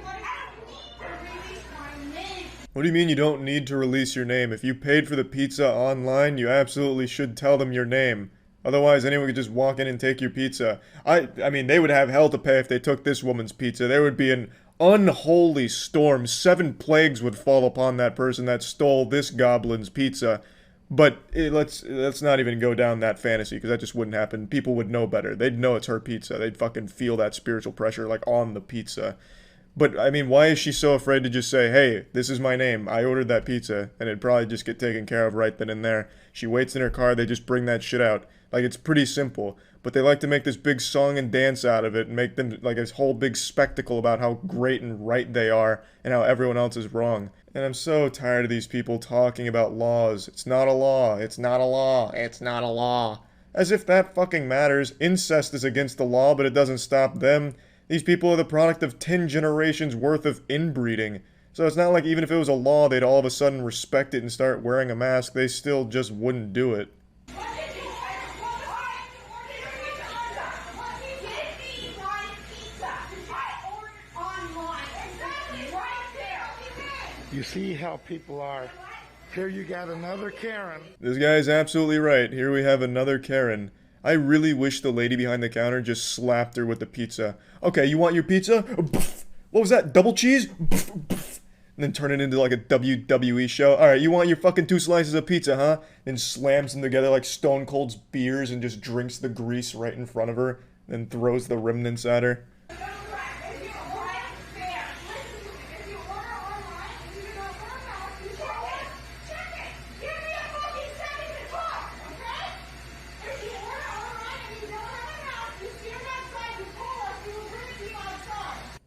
I don't need to release my name. What do you mean you don't need to release your name? If you paid for the pizza online, you absolutely should tell them your name. Otherwise, anyone could just walk in and take your pizza. I mean, they would have hell to pay if they took this woman's pizza. There would be an unholy storm. 7 plagues would fall upon that person that stole this goblin's pizza. But let's not even go down that fantasy, because that just wouldn't happen. People would know better. They'd know it's her pizza. They'd fucking feel that spiritual pressure, like, on the pizza. But, I mean, why is she so afraid to just say, hey, this is my name, I ordered that pizza, and it'd probably just get taken care of right then and there. She waits in her car, they just bring that shit out. Like, it's pretty simple. But they like to make this big song and dance out of it, and make them, like, this whole big spectacle about how great and right they are, and how everyone else is wrong. And I'm so tired of these people talking about laws. It's not a law, it's not a law, it's not a law. As if that fucking matters. Incest is against the law, but it doesn't stop them. These people are the product of 10 generations worth of inbreeding. So it's not like even if it was a law, they'd all of a sudden respect it and start wearing a mask. They still just wouldn't do it. You see how people are. Here you got another Karen. This guy's absolutely right. Here we have another Karen. I really wish the lady behind the counter just slapped her with the pizza. Okay, you want your pizza? What was that? Double cheese? And then turn it into like a WWE show. Alright, you want your fucking 2 slices of pizza, huh? Then slams them together like Stone Cold's beers and just drinks the grease right in front of her. Then throws the remnants at her.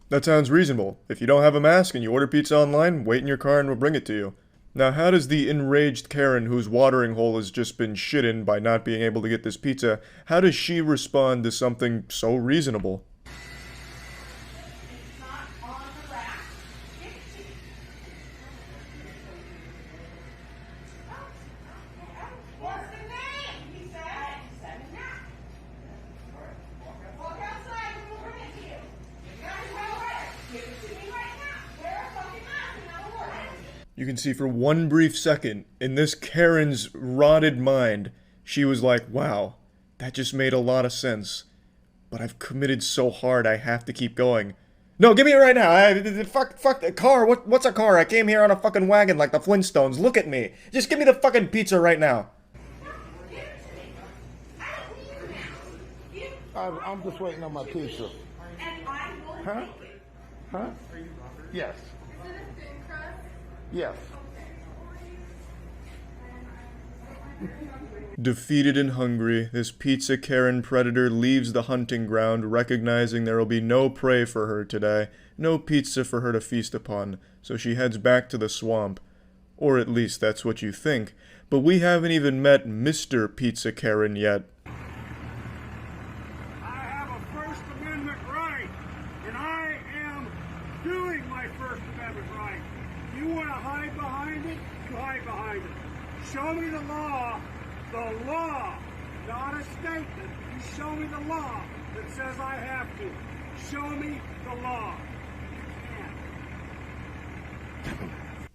That sounds reasonable. If you don't have a mask and you order pizza online, wait in your car and we'll bring it to you. Now, how does the enraged Karen whose watering hole has just been shit in by not being able to get this pizza, how does she respond to something so reasonable? You can see for one brief second, in this Karen's rotted mind, she was like, wow, that just made a lot of sense. But I've committed so hard, I have to keep going. No, give me it right now. Fuck the car. What's a car? I came here on a fucking wagon like the Flintstones. Look at me. Just give me the fucking pizza right now. I'm just waiting on my pizza. Huh? Huh? Yes. Yes. Defeated and hungry, this pizza Karen predator leaves the hunting ground, recognizing there will be no prey for her today, no pizza for her to feast upon, so she heads back to the swamp. Or at least that's what you think, but we haven't even met Mr. Pizza Karen yet. I have a First Amendment right, and I am doing my First Amendment right. You want to hide behind it? You hide behind it. Show me the law, not a statement. You show me the law that says I have to. Show me the law.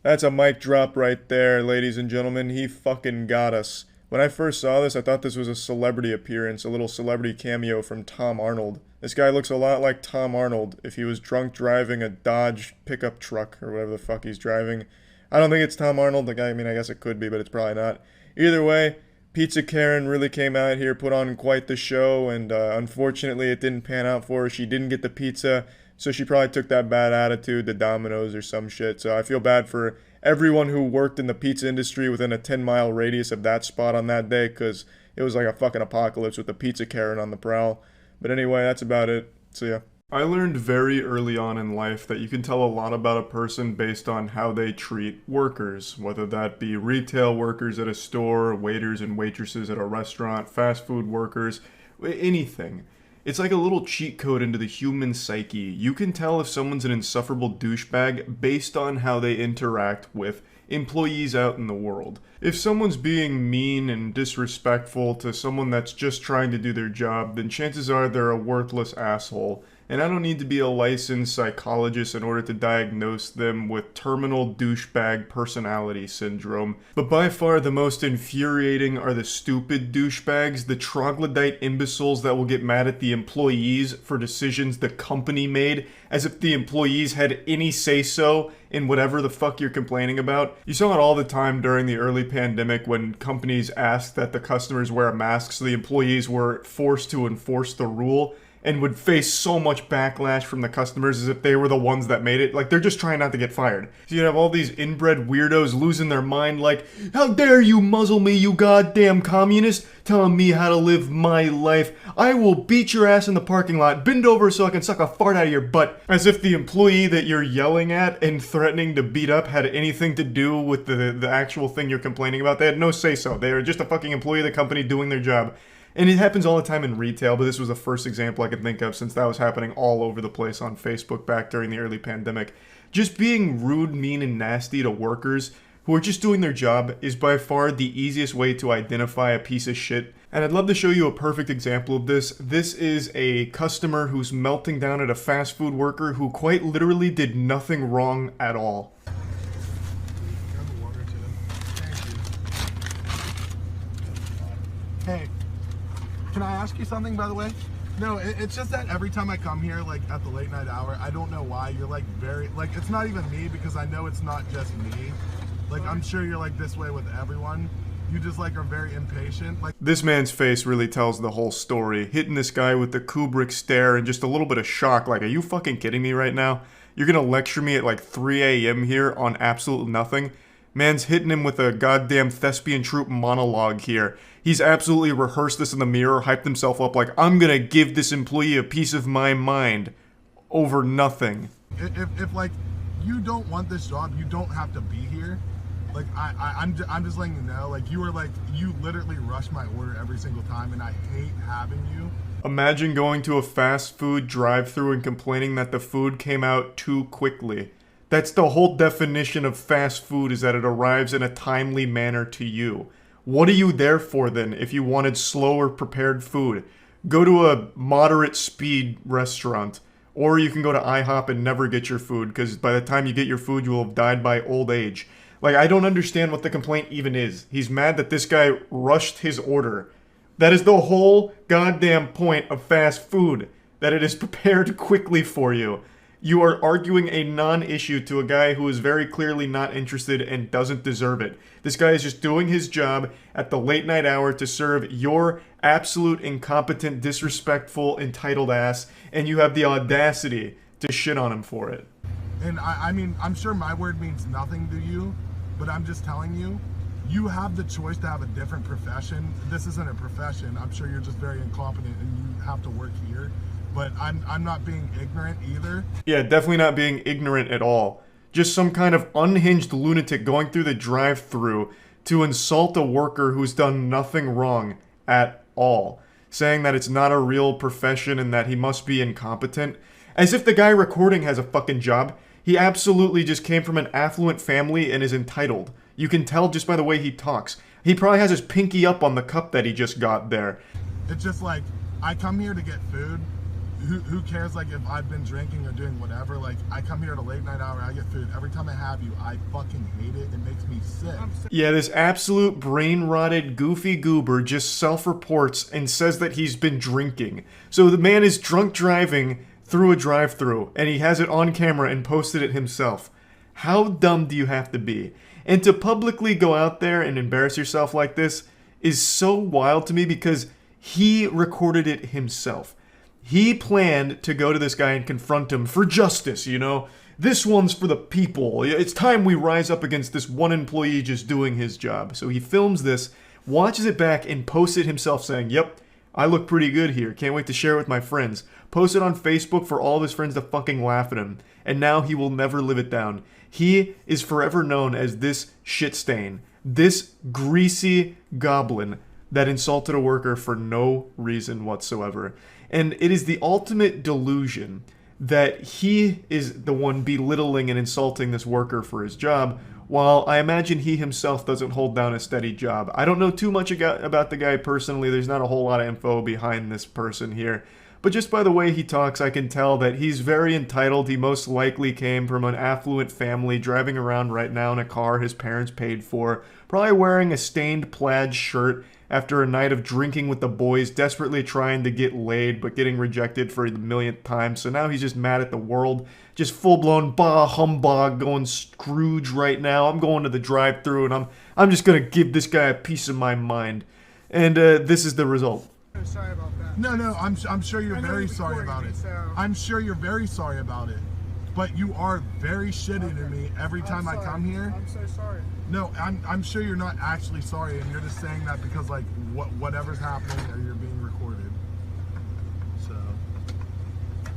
That's a mic drop right there, ladies and gentlemen. He fucking got us. When I first saw this, I thought this was a celebrity appearance, a little celebrity cameo from Tom Arnold. This guy looks a lot like Tom Arnold if he was drunk driving a Dodge pickup truck or whatever the fuck he's driving. I don't think it's Tom Arnold. I mean, I guess it could be, but it's probably not. Either way, Pizza Karen really came out here, put on quite the show, and unfortunately it didn't pan out for her. She didn't get the pizza, so she probably took that bad attitude to Domino's or some shit. So I feel bad for everyone who worked in the pizza industry within a 10-mile radius of that spot on that day, because it was like a fucking apocalypse with the Pizza Karen on the prowl. But anyway, that's about it. See ya. I learned very early on in life that you can tell a lot about a person based on how they treat workers, whether that be retail workers at a store, waiters and waitresses at a restaurant, fast food workers, anything. It's like a little cheat code into the human psyche. You can tell if someone's an insufferable douchebag based on how they interact with employees out in the world. If someone's being mean and disrespectful to someone that's just trying to do their job, then chances are they're a worthless asshole. And I don't need to be a licensed psychologist in order to diagnose them with terminal douchebag personality syndrome. But by far the most infuriating are the stupid douchebags, the troglodyte imbeciles that will get mad at the employees for decisions the company made, as if the employees had any say-so in whatever the fuck you're complaining about. You saw it all the time during the early pandemic when companies asked that the customers wear a mask, so the employees were forced to enforce the rule, and would face so much backlash from the customers as if they were the ones that made it. Like, they're just trying not to get fired. So you have all these inbred weirdos losing their mind like, how dare you muzzle me, you goddamn communist, telling me how to live my life. I will beat your ass in the parking lot, bend over so I can suck a fart out of your butt. As if the employee that you're yelling at and threatening to beat up had anything to do with the actual thing you're complaining about. They had no say-so. They were just a fucking employee of the company doing their job. And it happens all the time in retail, but this was the first example I could think of since that was happening all over the place on Facebook back during the early pandemic. Just being rude, mean, and nasty to workers who are just doing their job is by far the easiest way to identify a piece of shit. And I'd love to show you a perfect example of this. This is a customer who's melting down at a fast food worker who quite literally did nothing wrong at all. Hey, can I ask you something, by the way? No, it's just that every time I come here, like, at the late night hour, I don't know why, you're, like, very, like, it's not even me, because I know it's not just me. Like, I'm sure you're, like, this way with everyone. You just, like, are very impatient. Like, this man's face really tells the whole story. Hitting this guy with the Kubrick stare and just a little bit of shock, like, are you fucking kidding me right now? You're gonna lecture me at, like, 3 a.m. here on absolute nothing? Man's hitting him with a goddamn thespian troupe monologue here. He's absolutely rehearsed this in the mirror, hyped himself up like, I'm gonna give this employee a piece of my mind over nothing. if like, you don't want this job, you don't have to be here. Like, I'm just letting you know, like, you literally rush my order every single time, and I hate having you. Imagine going to a fast food drive-thru and complaining that the food came out too quickly. That's the whole definition of fast food, is that it arrives in a timely manner to you. What are you there for then if you wanted slower prepared food? Go to a moderate speed restaurant. Or you can go to IHOP and never get your food, because by the time you get your food, you will have died by old age. Like, I don't understand what the complaint even is. He's mad that this guy rushed his order. That is the whole goddamn point of fast food. That it is prepared quickly for you. You are arguing a non-issue to a guy who is very clearly not interested and doesn't deserve it. This guy is just doing his job at the late night hour to serve your absolute incompetent, disrespectful, entitled ass, and you have the audacity to shit on him for it. And I mean, I'm sure my word means nothing to you, but I'm just telling you, you have the choice to have a different profession. This isn't a profession. I'm sure you're just very incompetent and you have to work here. But I'm not being ignorant either. Yeah, definitely not being ignorant at all. Just some kind of unhinged lunatic going through the drive-thru to insult a worker who's done nothing wrong at all. Saying that it's not a real profession and that he must be incompetent. As if the guy recording has a fucking job. He absolutely just came from an affluent family and is entitled. You can tell just by the way he talks. He probably has his pinky up on the cup that he just got there. It's just like, I come here to get food. Who cares, like, if I've been drinking or doing whatever? Like, I come here at a late night hour, I get food. Every time I have you, I fucking hate it. It makes me sick. Yeah, this absolute brain-rotted goofy goober just self-reports and says that he's been drinking. So the man is drunk driving through a drive-thru, and he has it on camera and posted it himself. How dumb do you have to be? And to publicly go out there and embarrass yourself like this is so wild to me because he recorded it himself. He planned to go to this guy and confront him for justice, you know? This one's for the people. It's time we rise up against this one employee just doing his job. So he films this, watches it back, and posts it himself saying, yep, I look pretty good here. Can't wait to share it with my friends. Post it on Facebook for all of his friends to fucking laugh at him. And now he will never live it down. He is forever known as this shit stain. This greasy goblin that insulted a worker for no reason whatsoever. And it is the ultimate delusion that he is the one belittling and insulting this worker for his job, while I imagine he himself doesn't hold down a steady job. I don't know too much about the guy personally. There's not a whole lot of info behind this person here. But just by the way he talks, I can tell that he's very entitled. He most likely came from an affluent family, driving around right now in a car his parents paid for, probably wearing a stained plaid shirt after a night of drinking with the boys, desperately trying to get laid, but getting rejected for the millionth time. So now he's just mad at the world, just full-blown bah humbug, going Scrooge right now. I'm going to the drive-thru and I'm just gonna give this guy a piece of my mind. And this is the result. Sorry about that. No, I'm sure you're very sorry about it. I'm sure you're very sorry about it. But you are very shitty to me every time I come here. I'm so sorry. No, I'm sure you're not actually sorry, and you're just saying that because, like, whatever's happening or you're being recorded. So.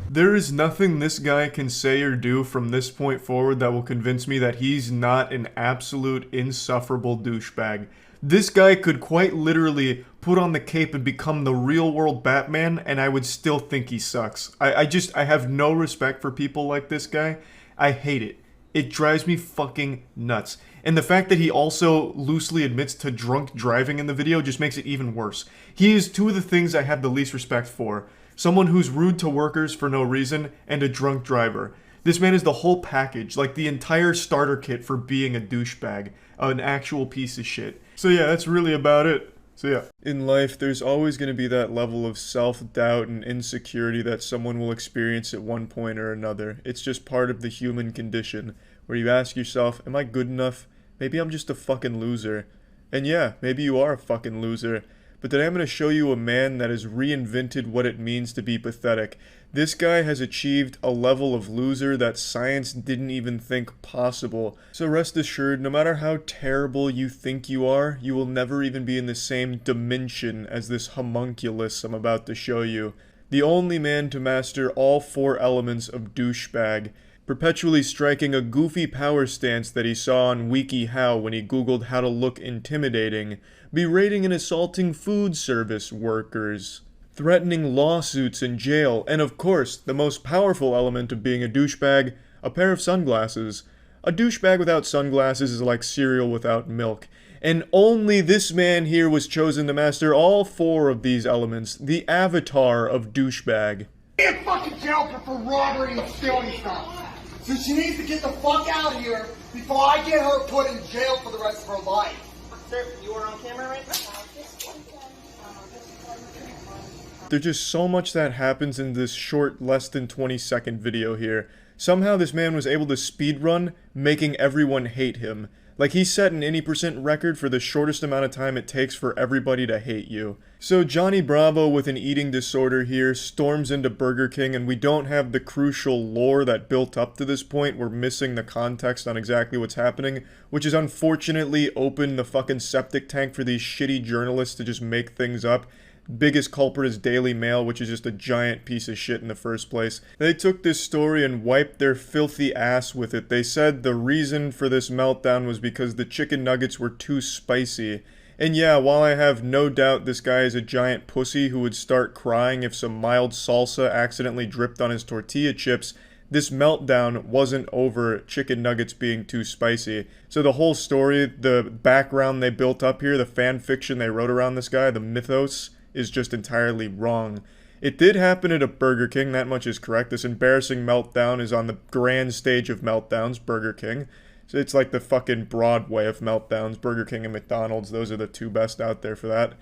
There is nothing this guy can say or do from this point forward that will convince me that he's not an absolute insufferable douchebag. This guy could quite literally put on the cape and become the real world Batman, and I would still think he sucks. I have no respect for people like this guy. I hate it. It drives me fucking nuts. And the fact that he also loosely admits to drunk driving in the video just makes it even worse. He is two of the things I have the least respect for. Someone who's rude to workers for no reason, and a drunk driver. This man is the whole package, like the entire starter kit for being a douchebag. An actual piece of shit. So yeah, that's really about it. So yeah. In life, there's always going to be that level of self-doubt and insecurity that someone will experience at one point or another. It's just part of the human condition, where you ask yourself, am I good enough? Maybe I'm just a fucking loser. And yeah, maybe you are a fucking loser. But today I'm going to show you a man that has reinvented what it means to be pathetic. This guy has achieved a level of loser that science didn't even think possible. So rest assured, no matter how terrible you think you are, you will never even be in the same dimension as this homunculus I'm about to show you. The only man to master all 4 elements of douchebag. Perpetually striking a goofy power stance that he saw on WikiHow when he googled how to look intimidating, berating and assaulting food service workers, threatening lawsuits in jail, and of course, the most powerful element of being a douchebag, a pair of sunglasses. A douchebag without sunglasses is like cereal without milk. And only this man here was chosen to master all 4 of these elements, the avatar of douchebag. In fucking jail for robbery and stealing stuff. So she needs to get the fuck out of here before I get her put in jail for the rest of her life. Sir, you are on camera right now? There's just so much that happens in this short, less than 20-second video here. Somehow this man was able to speedrun, making everyone hate him. Like, he set an 80% record for the shortest amount of time it takes for everybody to hate you. So Johnny Bravo with an eating disorder here storms into Burger King, and we don't have the crucial lore that built up to this point. We're missing the context on exactly what's happening, which is unfortunately opened the fucking septic tank for these shitty journalists to just make things up. Biggest culprit is Daily Mail, which is just a giant piece of shit in the first place. They took this story and wiped their filthy ass with it. They said the reason for this meltdown was because the chicken nuggets were too spicy. And yeah, while I have no doubt this guy is a giant pussy who would start crying if some mild salsa accidentally dripped on his tortilla chips, this meltdown wasn't over chicken nuggets being too spicy. So the whole story, the background they built up here, the fan fiction they wrote around this guy, the mythos, is just entirely wrong. It did happen at a Burger King, that much is correct. This embarrassing meltdown is on the grand stage of meltdowns, Burger King. So it's like the fucking Broadway of meltdowns. Burger King and McDonald's, those are the 2 best out there for that.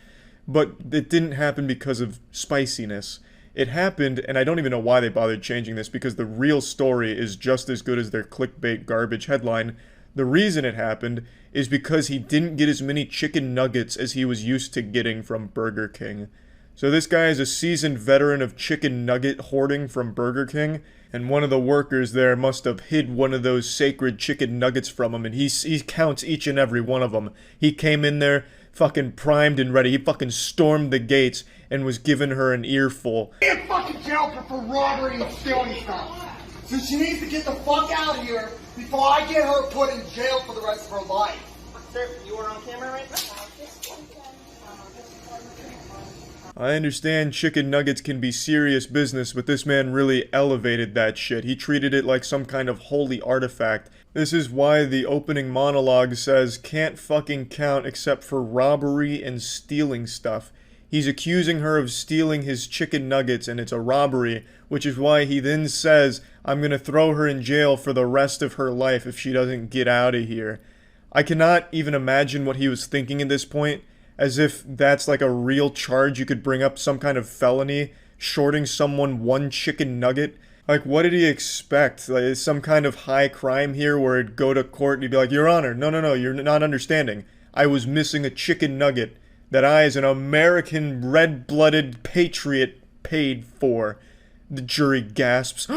But it didn't happen because of spiciness. It happened, and I don't even know why they bothered changing this, because the real story is just as good as their clickbait garbage headline. The reason it happened is because he didn't get as many chicken nuggets as he was used to getting from Burger King. So this guy is a seasoned veteran of chicken nugget hoarding from Burger King, and one of the workers there must have hid one of those sacred chicken nuggets from him, and he counts each and every one of them. He came in there fucking primed and ready. He fucking stormed the gates and was giving her an earful. In fucking jail for robbery and stealing stuff. So she needs to get the fuck out of here before I get her put in jail for the rest of her life. Sir, you are on camera right now? I understand chicken nuggets can be serious business, but this man really elevated that shit. He treated it like some kind of holy artifact. This is why the opening monologue says, can't fucking count except for robbery and stealing stuff. He's accusing her of stealing his chicken nuggets, and it's a robbery, which is why he then says, I'm gonna throw her in jail for the rest of her life if she doesn't get out of here. I cannot even imagine what he was thinking at this point, as if that's like a real charge you could bring up, some kind of felony, shorting someone 1 chicken nugget. Like, what did he expect? Like, is some kind of high crime here where it'd go to court and he'd be like, Your Honor, no, you're not understanding. I was missing a chicken nugget that I, as an American red-blooded patriot, paid for. The jury gasps,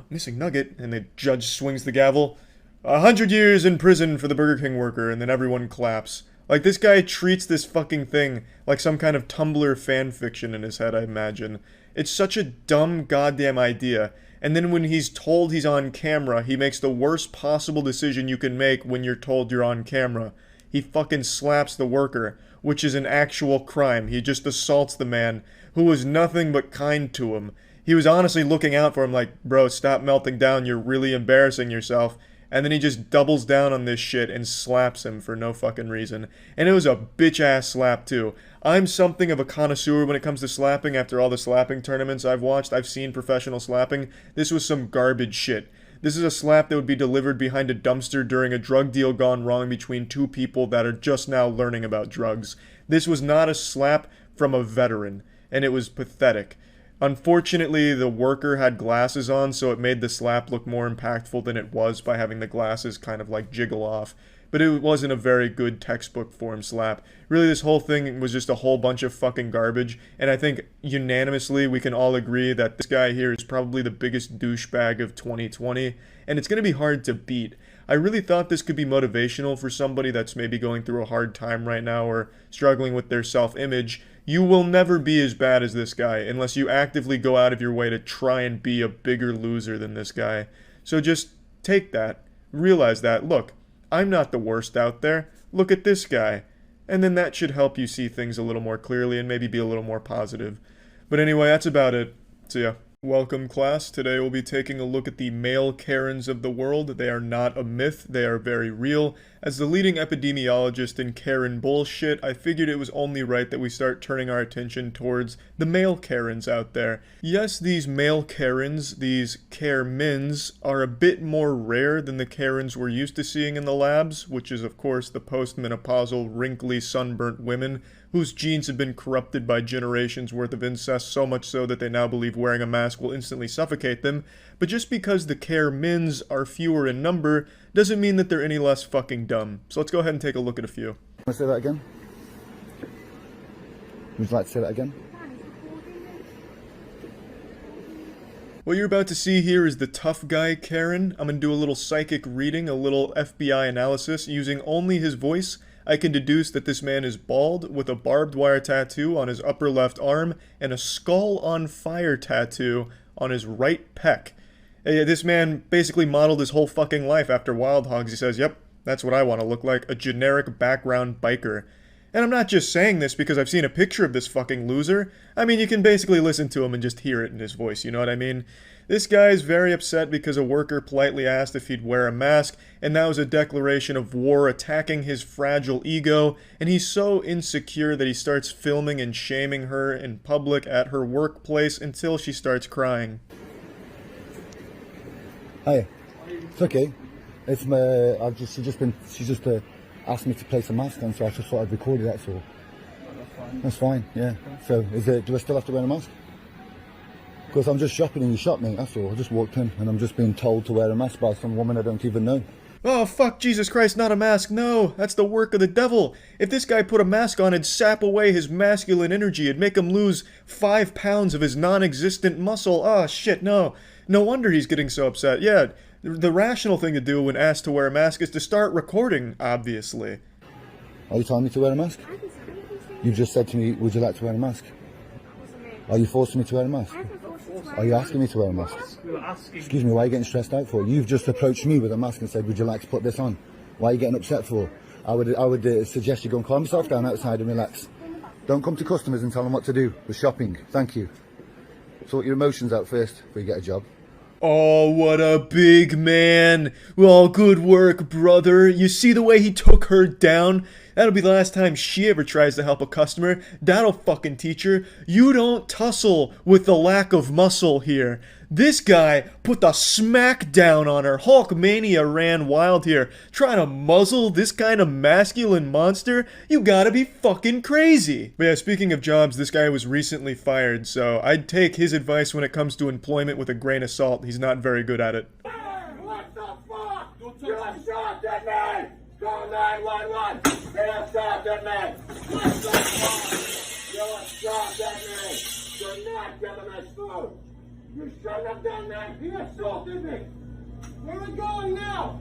missing nugget, and the judge swings the gavel. 100 years in prison for the Burger King worker, and then everyone claps. Like, this guy treats this fucking thing like some kind of Tumblr fanfiction in his head, I imagine. It's such a dumb goddamn idea. And then when he's told he's on camera, he makes the worst possible decision you can make when you're told you're on camera. He fucking slaps the worker, which is an actual crime. He just assaults the man, who was nothing but kind to him. He was honestly looking out for him like, bro, stop melting down, you're really embarrassing yourself. And then he just doubles down on this shit and slaps him for no fucking reason. And it was a bitch-ass slap, too. I'm something of a connoisseur when it comes to slapping. After all the slapping tournaments I've watched, I've seen professional slapping. This was some garbage shit. This is a slap that would be delivered behind a dumpster during a drug deal gone wrong between two people that are just now learning about drugs. This was not a slap from a veteran, and it was pathetic. Unfortunately, the worker had glasses on, so it made the slap look more impactful than it was by having the glasses kind of like jiggle off. But it wasn't a very good textbook form slap. Really, this whole thing was just a whole bunch of fucking garbage, and I think unanimously we can all agree that this guy here is probably the biggest douchebag of 2020, and it's going to be hard to beat. I really thought this could be motivational for somebody that's maybe going through a hard time right now or struggling with their self-image. You will never be as bad as this guy unless you actively go out of your way to try and be a bigger loser than this guy. So just take that. Realize that. Look, I'm not the worst out there. Look at this guy. And then that should help you see things a little more clearly and maybe be a little more positive. But anyway, that's about it. See ya. Welcome, class. Today we'll be taking a look at the male Karens of the world. They are not a myth, they are very real. As the leading epidemiologist in Karen bullshit, I figured it was only right that we start turning our attention towards the male Karens out there. Yes, these male Karens, these Karemins, are a bit more rare than the Karens we're used to seeing in the labs, which is of course the postmenopausal, wrinkly, sunburnt women whose genes have been corrupted by generations worth of incest, so much so that they now believe wearing a mask will instantly suffocate them. But just because the Karemins are fewer in number doesn't mean that they're any less fucking dumb. So let's go ahead and take a look at a few. Want to say that again? Would you like to say that again? What you're about to see here is the tough guy Karen. I'm going to do a little psychic reading, a little FBI analysis. Using only his voice, I can deduce that this man is bald, with a barbed wire tattoo on his upper left arm, and a skull on fire tattoo on his right pec. This man basically modeled his whole fucking life after Wild Hogs. He says, yep, that's what I want to look like, a generic background biker. And I'm not just saying this because I've seen a picture of this fucking loser. I mean, you can basically listen to him and just hear it in his voice, you know what I mean? This guy is very upset because a worker politely asked if he'd wear a mask, and that was a declaration of war attacking his fragile ego, and he's so insecure that he starts filming and shaming her in public at her workplace until she starts crying. Hi. It's okay. It's my. She's just asked me to place a mask on, so I just thought I'd record it. That's all. That's fine. Yeah. So, do I still have to wear a mask? Because I'm just shopping and you shot me. That's all. I just walked in and I'm just being told to wear a mask by some woman I don't even know. Oh, fuck, Jesus Christ, not a mask. No, that's the work of the devil. If this guy put a mask on, it'd sap away his masculine energy. It'd make him lose 5 pounds of his non-existent muscle. Oh, shit, no. No wonder he's getting so upset. Yeah, the rational thing to do when asked to wear a mask is to start recording, obviously. Are you telling me to wear a mask? You've just said to me, would you like to wear a mask? Are you forcing me to wear a mask? Are you asking me to wear a mask? Excuse me, why are you getting stressed out for? You've just approached me with a mask and said, would you like to put this on? Why are you getting upset for? I would suggest you go and calm yourself down outside and relax. Don't come to customers and tell them what to do with shopping. Thank you. Sort your emotions out first before you get a job. Oh, what a big man. Well, good work, brother. You see the way he took her down? That'll be the last time she ever tries to help a customer. That'll fucking teach her. You don't tussle with the lack of muscle here. This guy put the smack down on her. Hulkmania ran wild here. Trying to muzzle this kind of masculine monster? You gotta be fucking crazy. But yeah, speaking of jobs, this guy was recently fired, so I'd take his advice when it comes to employment with a grain of salt. He's not very good at it. What the fuck? You shot that man! Call 911! They shot that man! What the fuck? You shot that man! You're not giving us food! You shouldn't have done that! He assaulted me! Where are we going now?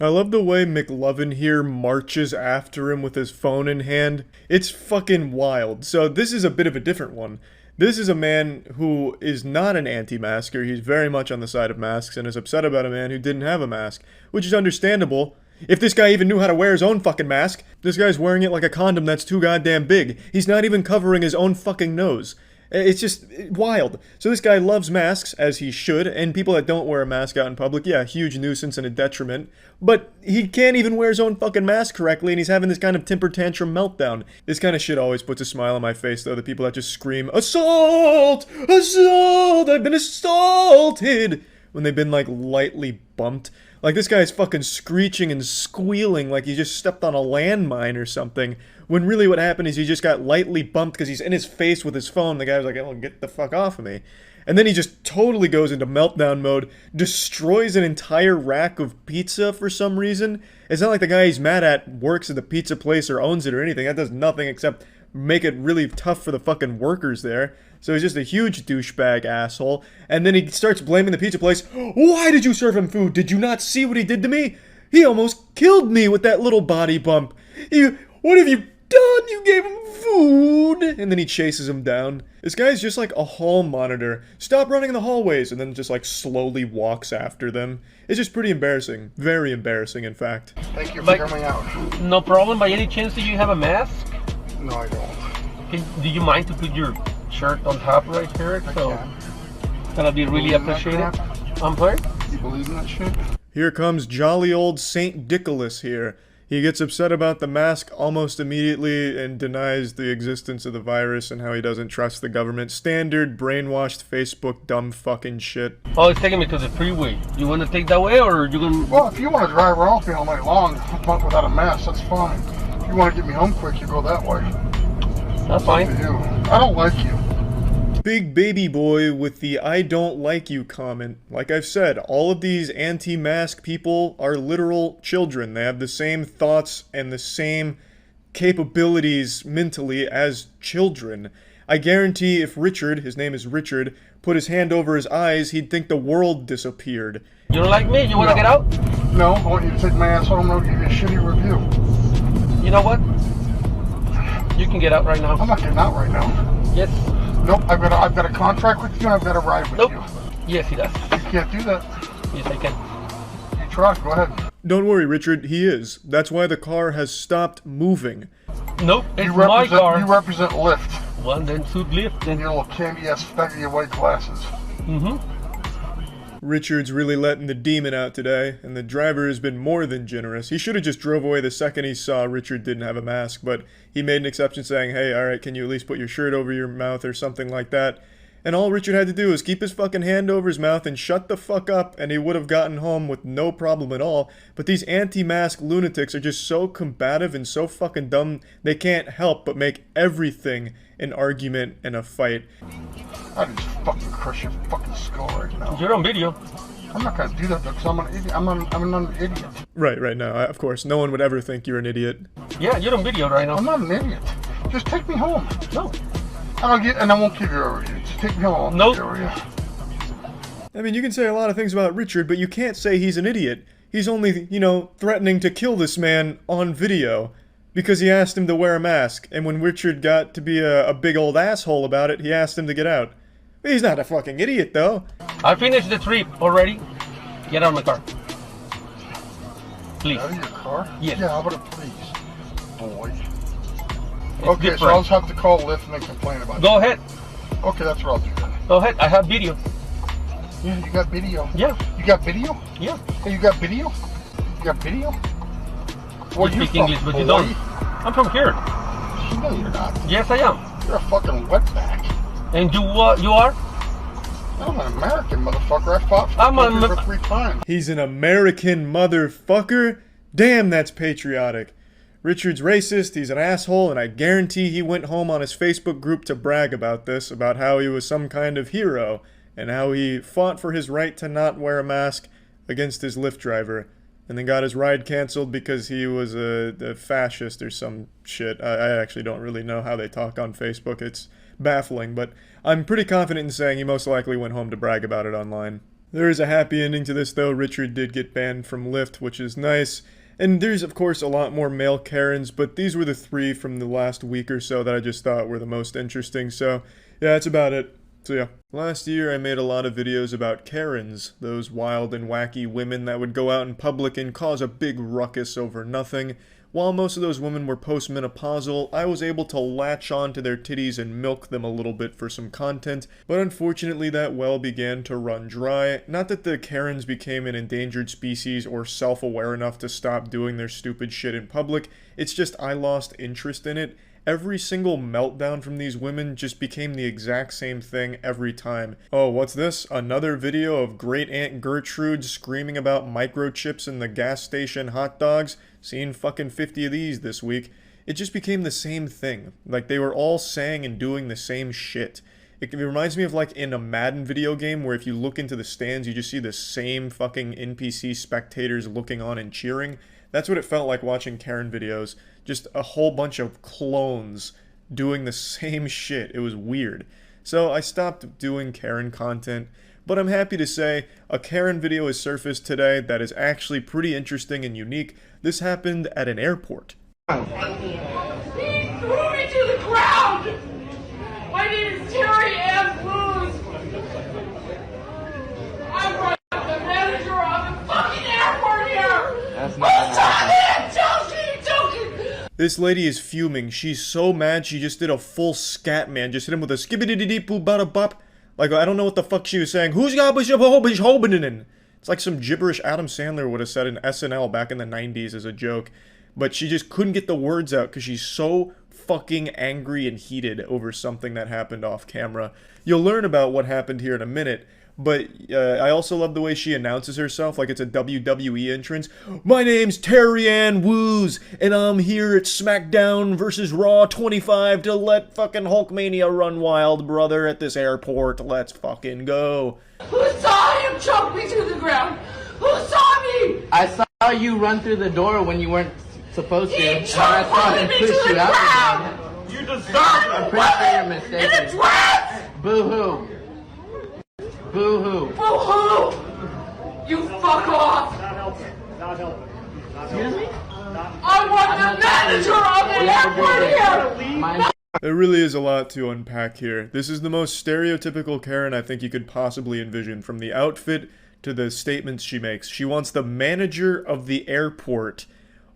I love the way McLovin here marches after him with his phone in hand. It's fucking wild. So this is a bit of a different one. This is a man who is not an anti-masker. He's very much on the side of masks and is upset about a man who didn't have a mask, which is understandable. If this guy even knew how to wear his own fucking mask, this guy's wearing it like a condom that's too goddamn big. He's not even covering his own fucking nose. It's just wild. So this guy loves masks, as he should, and people that don't wear a mask out in public, yeah, huge nuisance and a detriment. But he can't even wear his own fucking mask correctly, and he's having this kind of temper tantrum meltdown. This kind of shit always puts a smile on my face, though, the people that just scream, "Assault! Assault! I've been assaulted!" when they've been, like, lightly bumped. Like, this guy's fucking screeching and squealing like he just stepped on a landmine or something, when really what happened is he just got lightly bumped because he's in his face with his phone. The guy was like, "Oh, get the fuck off of me." And then he just totally goes into meltdown mode, destroys an entire rack of pizza for some reason. It's not like the guy he's mad at works at the pizza place or owns it or anything. That does nothing except make it really tough for the fucking workers there. So he's just a huge douchebag asshole. And then he starts blaming the pizza place. "Why did you serve him food? Did you not see what he did to me? He almost killed me with that little body bump. What have you done? You gave him food." And then he chases him down. This guy's just like a hall monitor. Stop running in the hallways, and then just like slowly walks after them. It's just pretty embarrassing. Very embarrassing, in fact. Thank you for hearing me out. No problem. By any chance, do you have a mask? No, I don't. Do you mind to put your shirt on top right here? That'll be really appreciated. I'm sorry? You believe in that shit? Here comes jolly old Saint Nicholas here. He gets upset about the mask almost immediately and denies the existence of the virus and how he doesn't trust the government. Standard brainwashed Facebook dumb fucking shit. Oh, it's taking me to the freeway. You want to take that way, or you gonna... Well, if you want to drive around me all night long without a mask, that's fine. If you want to get me home quick, you go that way. That's fine. Up to you. I don't like you. Big baby boy with the "I don't like you" comment. Like I've said, all of these anti-mask people are literal children. They have the same thoughts and the same capabilities mentally as children. I guarantee if Richard, his name is Richard, put his hand over his eyes, he'd think the world disappeared. You don't like me? You want to get out? No, I want you to take my ass home and give you a shitty review. You know what? You can get out right now. I'm not getting out right now. Yes. Nope, I've got a contract with you and I've got a ride with you. Yes, he does. You can't do that. Yes, I can. You try, go ahead. Don't worry, Richard, he is. That's why the car has stopped moving. Nope, it's my car. You represent Lyft. Well, then suit Lyft. Then your little candy-ass faggy white glasses. Mm-hmm. Richard's really letting the demon out today, and the driver has been more than generous. He should have just drove away the second he saw Richard didn't have a mask, but he made an exception saying, "Hey, alright, can you at least put your shirt over your mouth," or something like that. And all Richard had to do was keep his fucking hand over his mouth and shut the fuck up, and he would have gotten home with no problem at all. But these anti-mask lunatics are just so combative and so fucking dumb, they can't help but make everything an argument and a fight. I just fucking crush your fucking skull right now. You're on video. I'm not gonna do that because I'm an idiot. I'm an idiot. Right, no, of course. No one would ever think you're an idiot. Yeah, you're on video right now. I'm not an idiot. Just take me home. No. I won't give you a review. Just take me home. Nope. I mean, you can say a lot of things about Richard, but you can't say he's an idiot. He's only, threatening to kill this man on video because he asked him to wear a mask, and when Richard got to be a big old asshole about it, he asked him to get out. He's not a fucking idiot, though. I finished the trip already. Get out of my car. Please. Out of your car? Yes. Yeah, how about a please? Boy. It's Okay, different. so I'll just have to call Lyft and then complain about it. Go ahead. Okay, that's what I'll do then. Go ahead. I have video. Yeah, you got video? Yeah. You got video? Yeah. Hey, you got video? You got video? Where You you speak from? English, but you Hawaii? don't. I'm from here. No, you're not. Yes, I am. You're a fucking wetback. And you are? I'm an American motherfucker. I fought for the country for 3 times. He's an American motherfucker? Damn, that's patriotic. Richard's racist, he's an asshole, and I guarantee he went home on his Facebook group to brag about this, about how he was some kind of hero, and how he fought for his right to not wear a mask against his Lyft driver, and then got his ride canceled because he was a fascist or some shit. I actually don't really know how they talk on Facebook. It's baffling, but I'm pretty confident in saying he most likely went home to brag about it online. There is a happy ending to this, though. Richard did get banned from Lyft, which is nice. And there's, of course, a lot more male Karens, but these were the 3 from the last week or so that I just thought were the most interesting. So, yeah, that's about it. So, yeah. Last year, I made a lot of videos about Karens, those wild and wacky women that would go out in public and cause a big ruckus over nothing. while most of those women were postmenopausal, I was able to latch on to their titties and milk them a little bit for some content, but unfortunately that well began to run dry. Not that the Karens became an endangered species or self-aware enough to stop doing their stupid shit in public, it's just I lost interest in it. Every single meltdown from these women just became the exact same thing every time. Oh, what's this? Another video of Great Aunt Gertrude screaming about microchips in the gas station hot dogs? Seen fucking 50 of these this week. It just became the same thing. Like, they were all saying and doing the same shit. It reminds me of like in a Madden video game where if you look into the stands, you just see the same fucking NPC spectators looking on and cheering. That's what it felt like watching Karen videos. Just a whole bunch of clones doing the same shit. It was weird. So I stopped doing Karen content, but I'm happy to say a Karen video has surfaced today that is actually pretty interesting and unique. This happened at an airport. He threw me to the ground! My name is Terry Ann Blues. I'm running the manager of the fucking airport here! That's not I'm joking! This lady is fuming. She's so mad she just did a full scat, man. Just hit him with a skibbity-dee-dee-boo-bada-bop. Like, I don't know what the fuck she was saying. Who's got It's like some gibberish Adam Sandler would have said in SNL back in the 90s as a joke. But she just couldn't get the words out because she's so fucking angry and heated over something that happened off camera. You'll learn about what happened here in a minute. But I also love the way she announces herself like it's a WWE entrance. My name's Terry Ann Woos, and I'm here at SmackDown vs. Raw 25 to let fucking Hulkmania run wild, brother, at this airport. Let's fucking go. Who saw him choke me to the ground? Who saw me? I saw you run through the door when you weren't supposed to. He And I saw him me to push the you out ground! the You door. deserve I'm pretty sure you're mistaken. In a dress! Boo-hoo. Boo-hoo. Boo-hoo! You fuck off! Not helping. Excuse me? I want the manager of the airport here! There really is a lot to unpack here. This is the most stereotypical Karen I think you could possibly envision, from the outfit to the statements she makes. She wants the manager of the airport.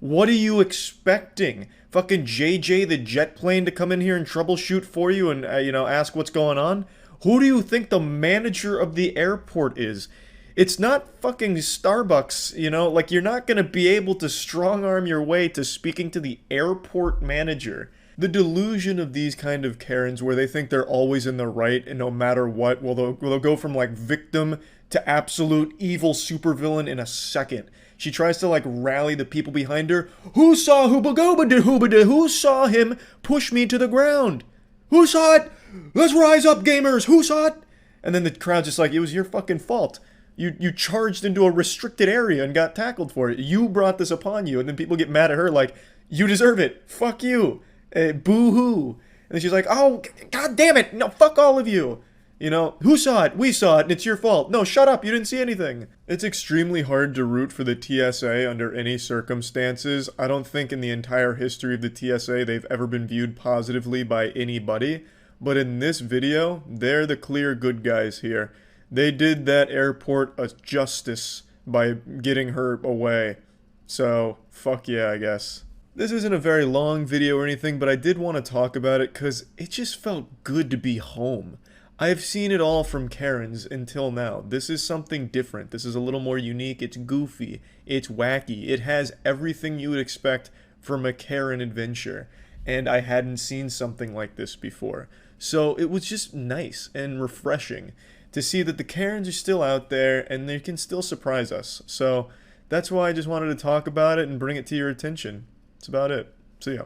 What are you expecting? Fucking JJ the jet plane to come in here and troubleshoot for you and, ask what's going on? Who do you think the manager of the airport is? It's not fucking Starbucks, like you're not gonna be able to strong-arm your way to speaking to the airport manager. The delusion of these kind of Karens where they think they're always in the right and no matter what, they'll go from like victim to absolute evil supervillain in a second. She tries to like rally the people behind her. Who saw who saw him push me to the ground? Who saw it? Let's rise up, gamers! Who saw it? And then the crowd's just like, it was your fucking fault. You charged into a restricted area and got tackled for it. You brought this upon you. And then people get mad at her like, you deserve it. Fuck you. Boo-hoo. And then she's like, oh, god damn it. No, fuck all of you. Who saw it? We saw it, and it's your fault. No, shut up. You didn't see anything. It's extremely hard to root for the TSA under any circumstances. I don't think in the entire history of the TSA they've ever been viewed positively by anybody. But in this video, they're the clear good guys here. They did that airport a justice by getting her away. So, fuck yeah, I guess. This isn't a very long video or anything, but I did want to talk about it because it just felt good to be home. I've seen it all from Karens until now. This is something different. This is a little more unique. It's goofy. It's wacky. It has everything you would expect from a Karen adventure. And I hadn't seen something like this before. So it was just nice and refreshing to see that the Karens are still out there and they can still surprise us. So that's why I just wanted to talk about it and bring it to your attention. That's about it. See ya.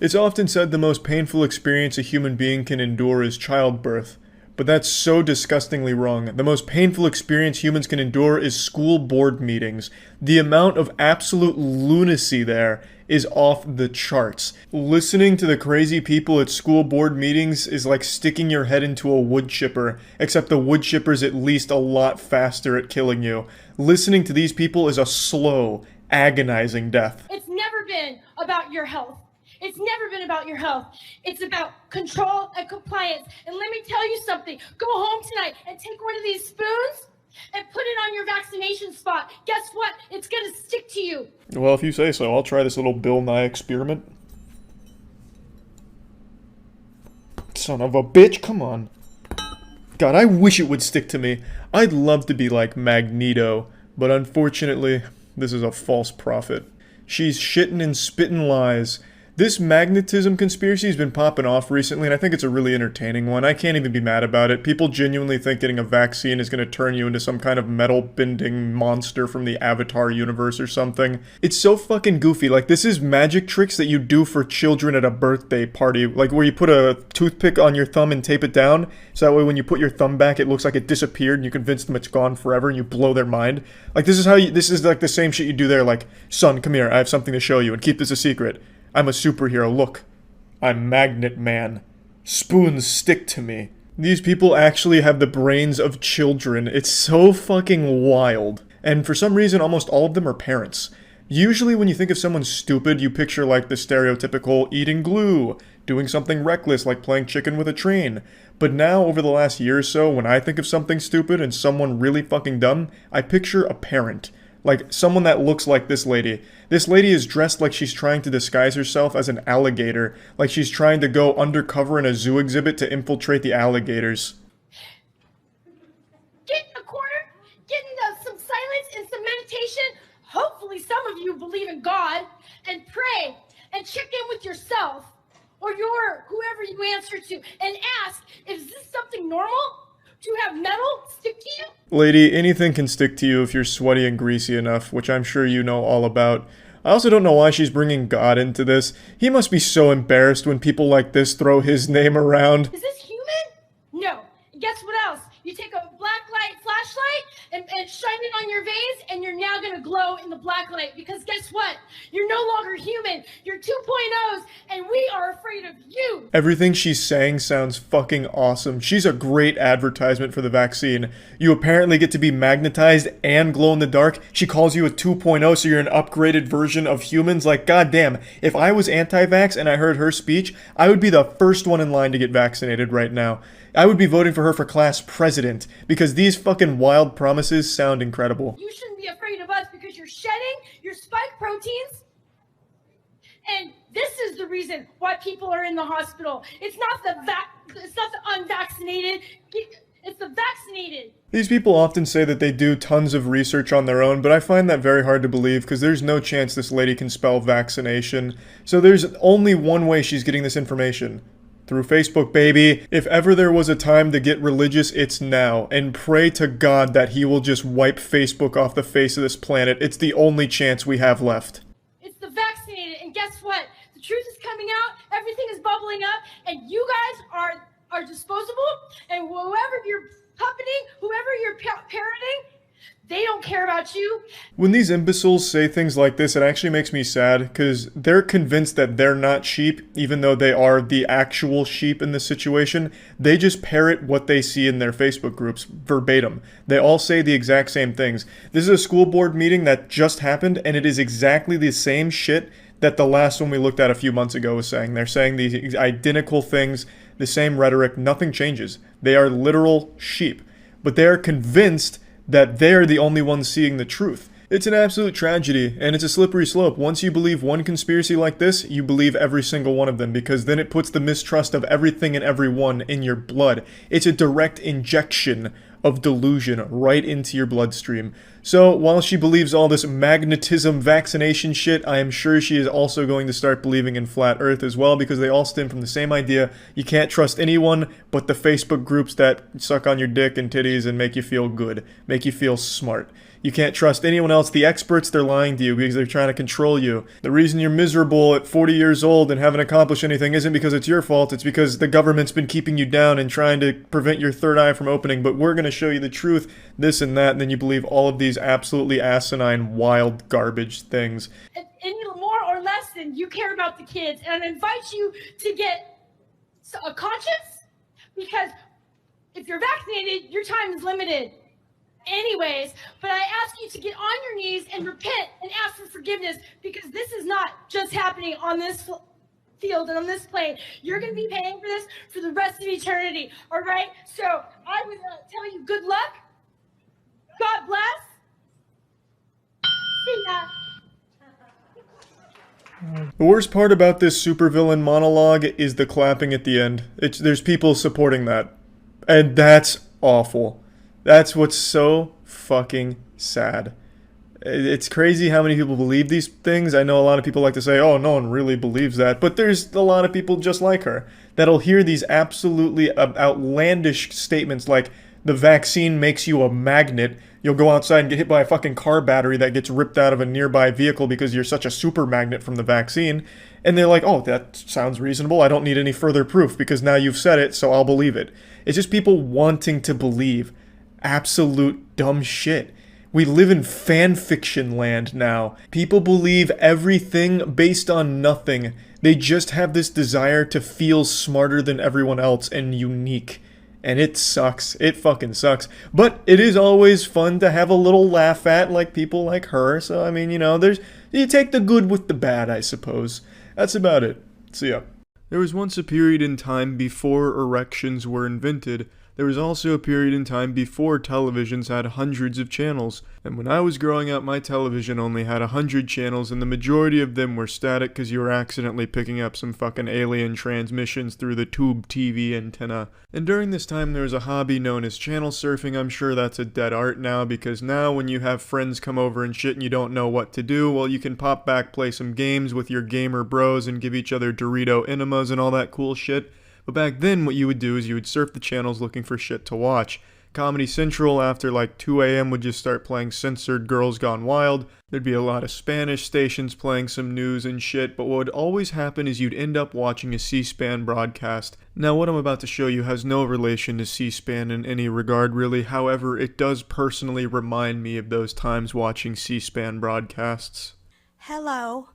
It's often said the most painful experience a human being can endure is childbirth. But that's so disgustingly wrong. The most painful experience humans can endure is school board meetings. The amount of absolute lunacy there is off the charts. Listening to the crazy people at school board meetings is like sticking your head into a wood chipper, except the wood chipper's at least a lot faster at killing you. Listening to these people is a slow, agonizing death. It's never been about your health. It's never been about your health. It's about control and compliance. And let me tell you something. Go home tonight and take one of these spoons and put it on your vaccination spot. Guess what? It's gonna stick to you. Well, if you say so, I'll try this little Bill Nye experiment. Son of a bitch, come on. God, I wish it would stick to me. I'd love to be like Magneto, but unfortunately, this is a false prophet. She's shitting and spitting lies. This magnetism conspiracy has been popping off recently, and I think it's a really entertaining one. I can't even be mad about it. People genuinely think getting a vaccine is going to turn you into some kind of metal-bending monster from the Avatar universe or something. It's so fucking goofy. Like, this is magic tricks that you do for children at a birthday party. Like, where you put a toothpick on your thumb and tape it down, so that way when you put your thumb back, it looks like it disappeared, and you convince them it's gone forever, and you blow their mind. Like, this is like the same shit you do there. Like, son, come here, I have something to show you, and keep this a secret. I'm a superhero, look. I'm Magnet Man. Spoons stick to me. These people actually have the brains of children. It's so fucking wild. And for some reason, almost all of them are parents. Usually when you think of someone stupid, you picture like the stereotypical eating glue, doing something reckless like playing chicken with a train. But now, over the last year or so, when I think of something stupid and someone really fucking dumb, I picture a parent. Like, someone that looks like this lady. This lady is dressed like she's trying to disguise herself as an alligator. Like she's trying to go undercover in a zoo exhibit to infiltrate the alligators. Get in a corner, get into some silence and some meditation. Hopefully some of you believe in God, and pray and check in with yourself or whoever you answer to and ask, is this something normal? Do you have metal stick to you? Lady, anything can stick to you if you're sweaty and greasy enough, which I'm sure you know all about. I also don't know why she's bringing God into this. He must be so embarrassed when people like this throw his name around. Is this human? No. Guess what else? You take a black light flashlight and shine it on your vase, and you're now gonna glow in the black light, because guess what? You're no longer human. You're 2.0s, and we are afraid of you. Everything she's saying sounds fucking awesome. She's a great advertisement for the vaccine. You apparently get to be magnetized and glow in the dark. She calls you a 2.0, so you're an upgraded version of humans. Like, goddamn, if I was anti-vax and I heard her speech, I would be the first one in line to get vaccinated right now. I would be voting for her for class president, because these fucking wild promises sound incredible. You shouldn't be afraid of us because you're shedding your spike proteins. And this is the reason why people are in the hospital. It's not the unvaccinated, it's the vaccinated. These people often say that they do tons of research on their own, but I find that very hard to believe because there's no chance this lady can spell vaccination. So there's only one way she's getting this information. Through Facebook, baby. If ever there was a time to get religious, it's now. And pray to God that he will just wipe Facebook off the face of this planet. It's the only chance we have left. It's the vaccinated, and guess what? The truth is coming out, everything is bubbling up, and you guys are disposable, and whoever you're puppeting, whoever you're parroting, they don't care about you. When these imbeciles say things like this, it actually makes me sad, because they're convinced that they're not sheep, even though they are the actual sheep in this situation. They just parrot what they see in their Facebook groups, verbatim. They all say the exact same things. This is a school board meeting that just happened, and it is exactly the same shit that the last one we looked at a few months ago was saying. They're saying these identical things, the same rhetoric, nothing changes. They are literal sheep. But they are convinced that they're the only ones seeing the truth. It's an absolute tragedy, and it's a slippery slope. Once you believe one conspiracy like this, you believe every single one of them, because then it puts the mistrust of everything and everyone in your blood. It's a direct injection of delusion right into your bloodstream. So, while she believes all this magnetism vaccination shit, I am sure she is also going to start believing in flat earth as well, because they all stem from the same idea. You can't trust anyone but the Facebook groups that suck on your dick and titties and make you feel good, make you feel smart. You can't trust anyone else. The experts, they're lying to you because they're trying to control you. The reason you're miserable at 40 years old and haven't accomplished anything isn't because it's your fault. It's because the government's been keeping you down and trying to prevent your third eye from opening. But we're going to show you the truth, this and that, and then you believe all of these absolutely asinine, wild, garbage things. Any more or less than you care about the kids. And I invite you to get a conscience, because if you're vaccinated, your time is limited. Anyways, but I ask you to get on your knees and repent and ask for forgiveness, because this is not just happening on this field and on this plane. You're going to be paying for this for the rest of eternity, all right? So I would tell you good luck. God bless. See ya. The worst part about this supervillain monologue is the clapping at the end. There's people supporting that. And that's awful. That's what's so fucking sad. It's crazy how many people believe these things. I know a lot of people like to say, oh, no one really believes that. But there's a lot of people just like her that'll hear these absolutely outlandish statements like, the vaccine makes you a magnet. You'll go outside and get hit by a fucking car battery that gets ripped out of a nearby vehicle because you're such a super magnet from the vaccine. And they're like, oh, that sounds reasonable. I don't need any further proof because now you've said it, so I'll believe it. It's just people wanting to believe absolute dumb shit. We live in fan fiction land now. People believe everything based on nothing. They just have this desire to feel smarter than everyone else and unique. And it sucks. It fucking sucks. But it is always fun to have a little laugh at, like people like her. So, I mean, you know, you take the good with the bad, I suppose. That's about it. See ya. There was once a period in time before erections were invented. There was also a period in time before televisions had hundreds of channels. And when I was growing up, my television only had 100 channels, and the majority of them were static because you were accidentally picking up some fucking alien transmissions through the tube TV antenna. And during this time, there was a hobby known as channel surfing. I'm sure that's a dead art now, because now when you have friends come over and shit and you don't know what to do, well, you can pop back, play some games with your gamer bros, and give each other Dorito enemas and all that cool shit. But back then, what you would do is you would surf the channels looking for shit to watch. Comedy Central, after like 2 a.m., would just start playing censored Girls Gone Wild. There'd be a lot of Spanish stations playing some news and shit, but what would always happen is you'd end up watching a C-SPAN broadcast. Now, what I'm about to show you has no relation to C-SPAN in any regard, really. However, it does personally remind me of those times watching C-SPAN broadcasts. Hello,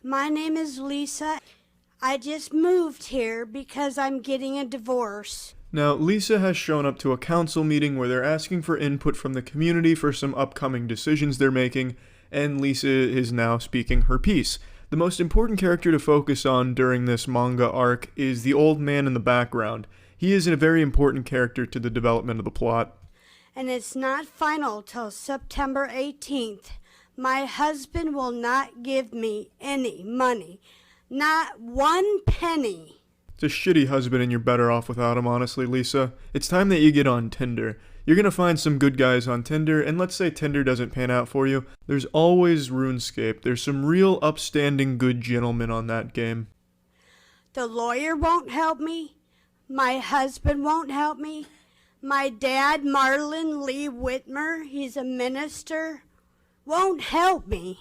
my name is Lisa. I just moved here because I'm getting a divorce. Now, Lisa has shown up to a council meeting where they're asking for input from the community for some upcoming decisions they're making, and Lisa is now speaking her piece. The most important character to focus on during this manga arc is the old man in the background. He is a very important character to the development of the plot. And it's not final till September 18th. My husband will not give me any money. Not 1 penny. It's a shitty husband and you're better off without him, honestly, Lisa. It's time that you get on Tinder. You're gonna find some good guys on Tinder, and let's say Tinder doesn't pan out for you. There's always RuneScape. There's some real upstanding good gentlemen on that game. The lawyer won't help me. My husband won't help me. My dad, Marlon Lee Whitmer, he's a minister, won't help me.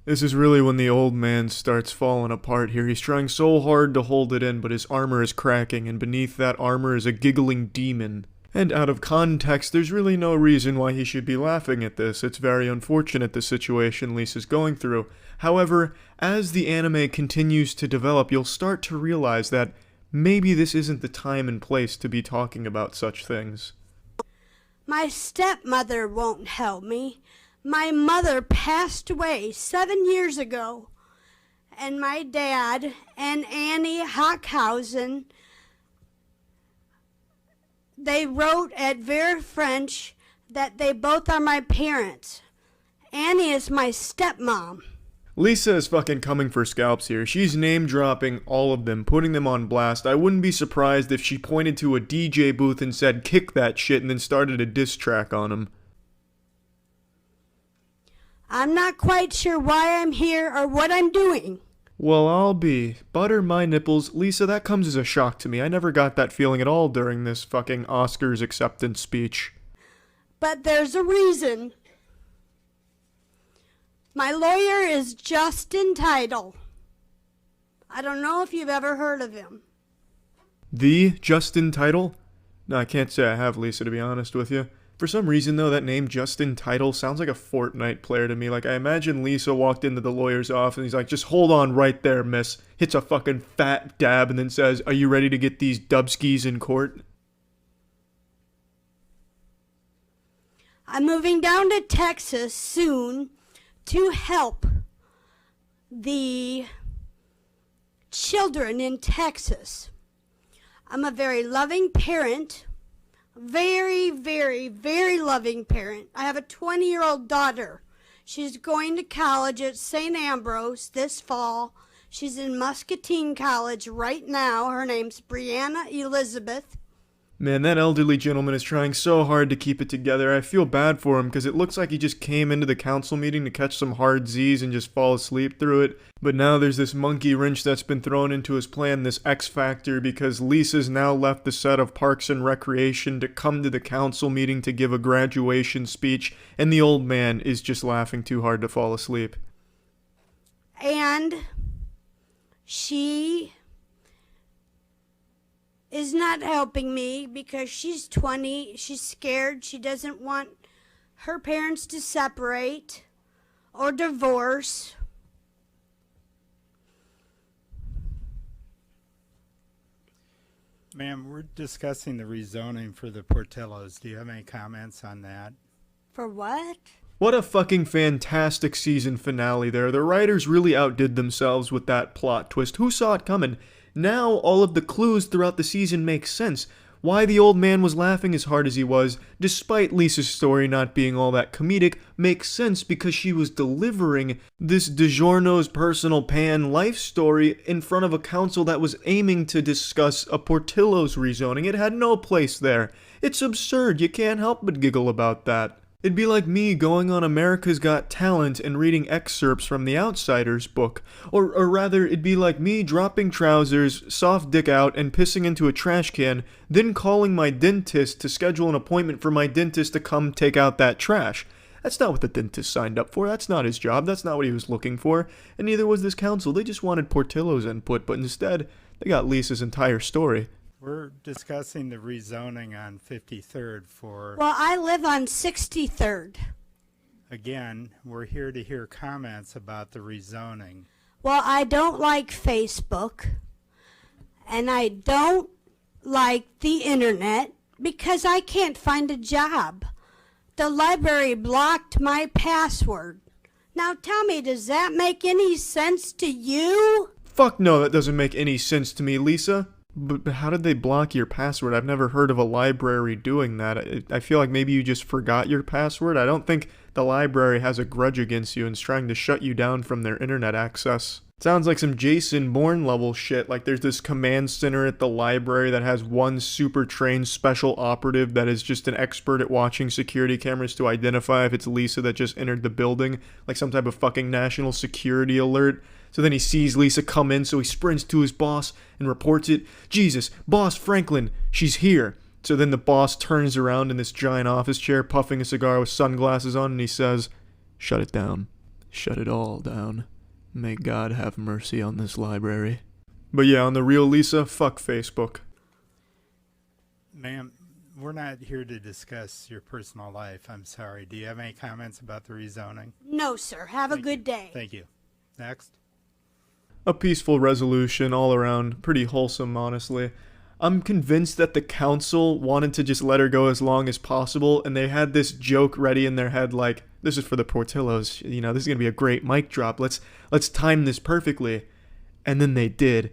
This is really when the old man starts falling apart here. He's trying so hard to hold it in, but his armor is cracking, and beneath that armor is a giggling demon. And out of context, there's really no reason why he should be laughing at this. It's very unfortunate the situation Lisa's going through. However, as the anime continues to develop, you'll start to realize that maybe this isn't the time and place to be talking about such things. My stepmother won't help me. My mother passed away 7 years ago, and my dad and Annie Hockhausen, they wrote at Vera French that they both are my parents. Annie is my stepmom. Lisa is fucking coming for scalps here. She's name-dropping all of them, putting them on blast. I wouldn't be surprised if she pointed to a DJ booth and said, "Kick that shit," and then started a diss track on him. I'm not quite sure why I'm here or what I'm doing. Well, I'll be. Butter my nipples. Lisa, that comes as a shock to me. I never got that feeling at all during this fucking Oscars acceptance speech. But there's a reason. My lawyer is Justin Title. I don't know if you've ever heard of him. The Justin Title? No, I can't say I have, Lisa, to be honest with you. For some reason, though, that name Justin Title sounds like a Fortnite player to me. Like, I imagine Lisa walked into the lawyer's office and he's like, "Just hold on right there, miss." Hits a fucking fat dab and then says, "Are you ready to get these dubskis in court?" I'm moving down to Texas soon to help the children in Texas. I'm a very loving parent Very, very, very loving parent. I have a 20-year-old daughter. She's going to college at St. Ambrose this fall. She's in Muscatine College right now. Her name's Brianna Elizabeth. Man, that elderly gentleman is trying so hard to keep it together. I feel bad for him because it looks like he just came into the council meeting to catch some hard Z's and just fall asleep through it. But now there's this monkey wrench that's been thrown into his plan, this X factor, because Lisa's now left the set of Parks and Recreation to come to the council meeting to give a graduation speech, and the old man is just laughing too hard to fall asleep. And she is not helping me because she's 20. She's scared. She doesn't want her parents to separate or divorce. Ma'am, we're discussing the rezoning for the Portillos. Do you have any comments on that? For what? What a fucking fantastic season finale there. The writers really outdid themselves with that plot twist. Who saw it coming? Now all of the clues throughout the season make sense. Why the old man was laughing as hard as he was, despite Lisa's story not being all that comedic, makes sense because she was delivering this DiGiorno's personal pan life story in front of a council that was aiming to discuss a Portillo's rezoning. It had no place there. It's absurd. You can't help but giggle about that. It'd be like me going on America's Got Talent and reading excerpts from The Outsider's book. Or rather, it'd be like me dropping trousers, soft dick out, and pissing into a trash can, then calling my dentist to schedule an appointment for my dentist to come take out that trash. That's not what the dentist signed up for. That's not his job. That's not what he was looking for. And neither was this council. They just wanted Portillo's input, but instead, they got Lisa's entire story. We're discussing the rezoning on 53rd for... Well, I live on 63rd. Again, we're here to hear comments about the rezoning. Well, I don't like Facebook, and I don't like the internet because I can't find a job. The library blocked my password. Now tell me, does that make any sense to you? Fuck no, that doesn't make any sense to me, Lisa. But how did they block your password? I've never heard of a library doing that. I feel like maybe you just forgot your password. I don't think the library has a grudge against you and is trying to shut you down from their internet access. Sounds like some Jason Bourne level shit, like there's this command center at the library that has one super trained special operative that is just an expert at watching security cameras to identify if it's Lisa that just entered the building, like some type of fucking national security alert. So then he sees Lisa come in, so he sprints to his boss and reports it. Jesus, Boss Franklin, she's here. So then the boss turns around in this giant office chair, puffing a cigar with sunglasses on, and he says, "Shut it down. Shut it all down. May God have mercy on this library." But yeah, on the real, Lisa, fuck Facebook. Ma'am, we're not here to discuss your personal life. I'm sorry. Do you have any comments about the rezoning? No, sir. Have a good day. Thank you. Next. A peaceful resolution all around, pretty wholesome, honestly. I'm convinced that the council wanted to just let her go as long as possible, and they had this joke ready in their head like, this is for the Portillos, you know, this is going to be a great mic drop, let's time this perfectly. And then they did.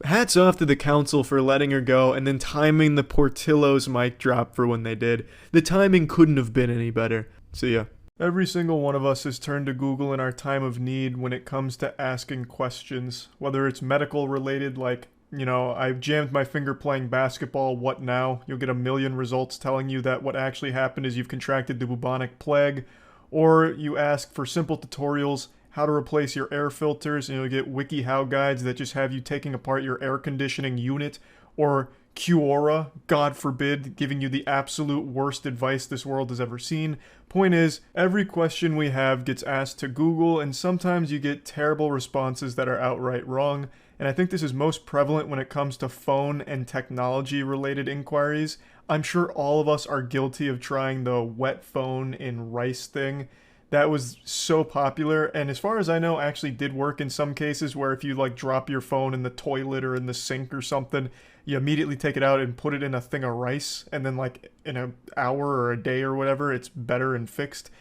Hats off to the council for letting her go and then timing the Portillos mic drop for when they did. The timing couldn't have been any better. So yeah. Every single one of us has turned to Google in our time of need when it comes to asking questions, whether it's medical related, like, you know, I've jammed my finger playing basketball, what now? You'll get a million results telling you that what actually happened is you've contracted the bubonic plague, or you ask for simple tutorials, how to replace your air filters, and you'll get WikiHow guides that just have you taking apart your air conditioning unit, or Quora, God forbid, giving you the absolute worst advice this world has ever seen. Point is, every question we have gets asked to Google, and sometimes you get terrible responses that are outright wrong, and I think this is most prevalent when it comes to phone and technology-related inquiries. I'm sure all of us are guilty of trying the wet phone in rice thing. That was so popular, and as far as I know, actually did work in some cases where if you like drop your phone in the toilet or in the sink or something, you immediately take it out and put it in a thing of rice, and then like in an hour or a day or whatever, it's better and fixed.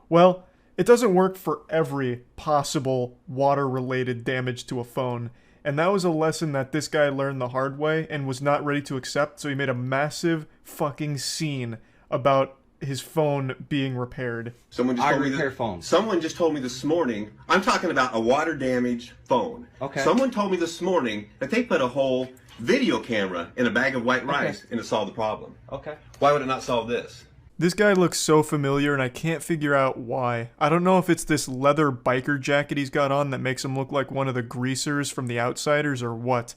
Well, it doesn't work for every possible water-related damage to a phone, And that was a lesson that this guy learned the hard way and was not ready to accept, so he made a massive fucking scene about his phone being repaired. Someone just told me phones. Someone just told me this morning, I'm talking about a water damaged phone. Okay. Someone told me this morning that they put a whole video camera in a bag of white rice and it solved the problem. Okay. Why would it not solve this? This guy looks so familiar and I can't figure out why. I don't know if it's this leather biker jacket he's got on that makes him look like one of the greasers from The Outsiders or what.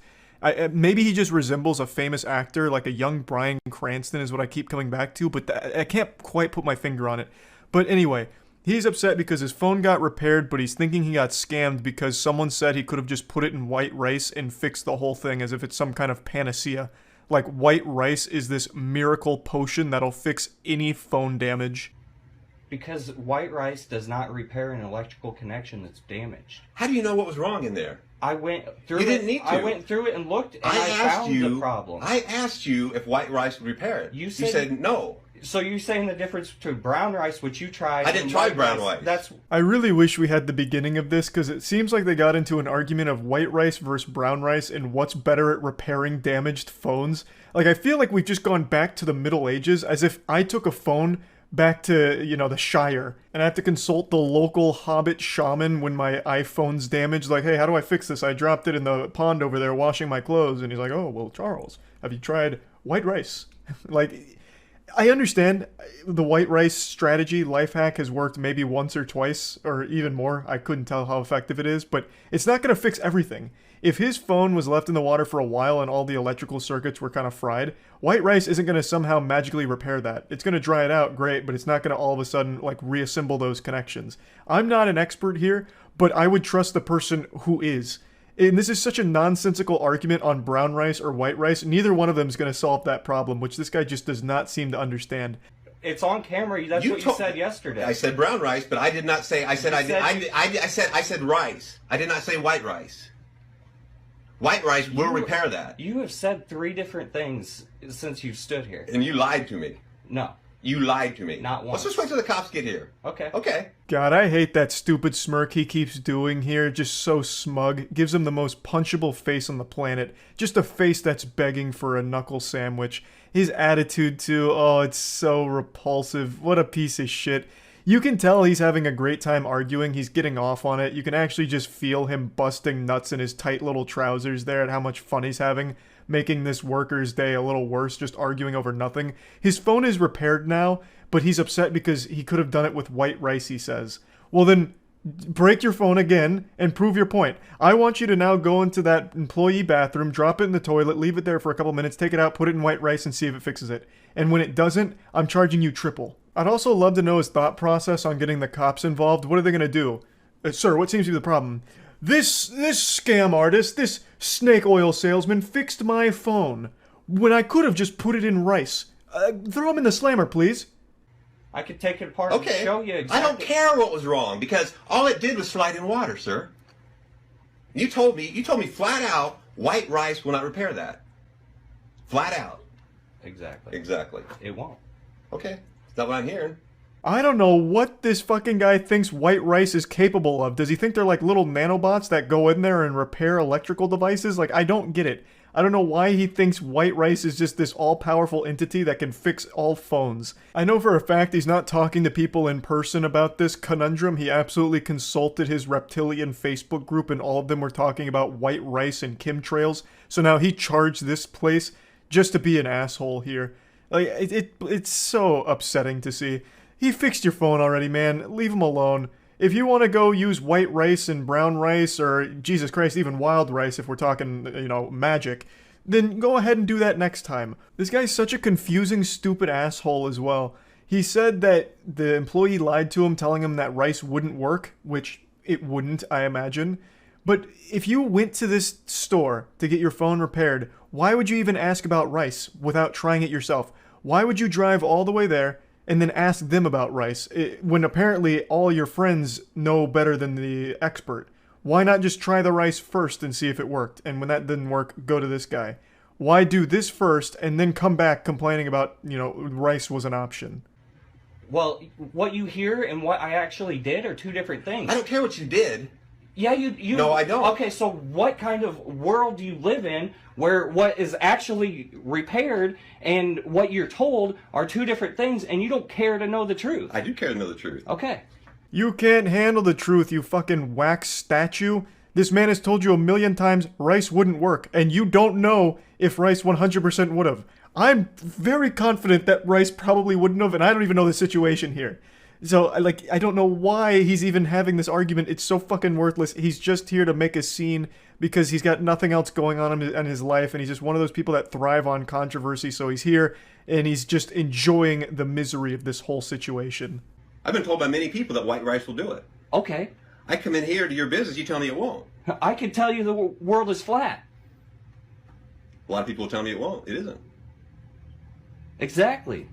Maybe he just resembles a famous actor, like a young Bryan Cranston is what I keep coming back to, but I can't quite put my finger on it. But anyway, he's upset because his phone got repaired, but he's thinking he got scammed because someone said he could have just put it in white rice and fixed the whole thing as if it's some kind of panacea. Like white rice is this miracle potion that'll fix any phone damage. Because white rice does not repair an electrical connection that's damaged. How do you know what was wrong in there? I went through You didn't need to. I went through it and looked, and I found the problem. I asked you if white rice would repair it. You said no. So you're saying the difference between brown rice, which you tried, I didn't and try white brown rice. That's I really wish we had the beginning of this because it seems like they got into an argument of white rice versus brown rice and what's better at repairing damaged phones. Like, I feel like we've just gone back to the Middle Ages as if I took a phone back to, you know, the Shire and I have to consult the local hobbit shaman when my iPhone's damaged. Like, hey, how do I fix this? I dropped it in the pond over there washing my clothes. And he's like, oh, well, Charles, have you tried white rice? Like, I understand the white rice strategy life hack has worked maybe once or twice or even more. I couldn't tell how effective it is, but it's not going to fix everything. If his phone was left in the water for a while and all the electrical circuits were kind of fried, white rice isn't going to somehow magically repair that. It's going to dry it out, great, but it's not going to all of a sudden like reassemble those connections. I'm not an expert here, but I would trust the person who is. And this is such a nonsensical argument on brown rice or white rice. Neither one of them is going to solve that problem, which this guy just does not seem to understand. it's on camera. That's what you said yesterday. I said brown rice, but I did not say. I said I said rice. I did not say white rice. White rice will repair that. You have said 3 different things since you've stood here. And you lied to me. No. You lied to me. Not once. Let's just wait till the cops get here. Okay. Okay. God, I hate that stupid smirk he keeps doing here. Just so smug. Gives him the most punchable face on the planet. Just a face that's begging for a knuckle sandwich. His attitude too, oh, it's so repulsive. What a piece of shit. You can tell he's having a great time arguing. He's getting off on it. You can actually just feel him busting nuts in his tight little trousers there at how much fun he's having, making this worker's day a little worse, just arguing over nothing. His phone is repaired now, but he's upset because he could have done it with white rice, he says. Well then, break your phone again and prove your point. I want you to now go into that employee bathroom, drop it in the toilet, leave it there for a couple minutes, take it out, put it in white rice and see if it fixes it. And when it doesn't, I'm charging you triple. I'd also love to know his thought process on getting the cops involved. What are they going to do? Sir, what seems to be the problem? This scam artist, this snake oil salesman fixed my phone when I could have just put it in rice. Throw him in the slammer, please. I could take it apart and show you exactly. I don't care what was wrong because all it did was slide in water, sir. You told me flat out white rice will not repair that. Flat out. Exactly. Exactly. It won't. Okay. That's not what I'm hearing. I don't know what this fucking guy thinks white rice is capable of. Does he think they're like little nanobots that go in there and repair electrical devices? Like, I don't get it. I don't know why he thinks white rice is just this all-powerful entity that can fix all phones. I know for a fact he's not talking to people in person about this conundrum. He absolutely consulted his reptilian Facebook group and all of them were talking about white rice and chemtrails. So now he charged this place just to be an asshole here. Like, it's so upsetting to see. He fixed your phone already, man. Leave him alone. If you want to go use white rice and brown rice, or, Jesus Christ, even wild rice if we're talking, you know, magic, then go ahead and do that next time. This guy's such a confusing, stupid asshole as well. He said that the employee lied to him, telling him that rice wouldn't work, which it wouldn't, I imagine. But if you went to this store to get your phone repaired, why would you even ask about rice without trying it yourself? Why would you drive all the way there and then ask them about rice when apparently all your friends know better than the expert? Why not just try the rice first and see if it worked? And when that didn't work, go to this guy. Why do this first and then come back complaining about, you know, rice was an option? Well, what you hear and what I actually did are 2 different things. I don't care what you did. Yeah, you. No, I don't. Okay, so what kind of world do you live in where what is actually repaired and what you're told are two different things, and you don't care to know the truth? I do care to know the truth. Okay. You can't handle the truth, you fucking wax statue. This man has told you a million times rice wouldn't work, and you don't know if rice 100% would have. I'm very confident that rice probably wouldn't have, and I don't even know the situation here. So, I don't know why he's even having this argument. It's so fucking worthless. He's just here to make a scene because he's got nothing else going on in his life, and he's just one of those people that thrive on controversy, so he's here, and he's just enjoying the misery of this whole situation. I've been told by many people that white rice will do it. Okay. I come in here to your business, you tell me it won't. I can tell you the world is flat. A lot of people tell me it won't. It isn't. Exactly.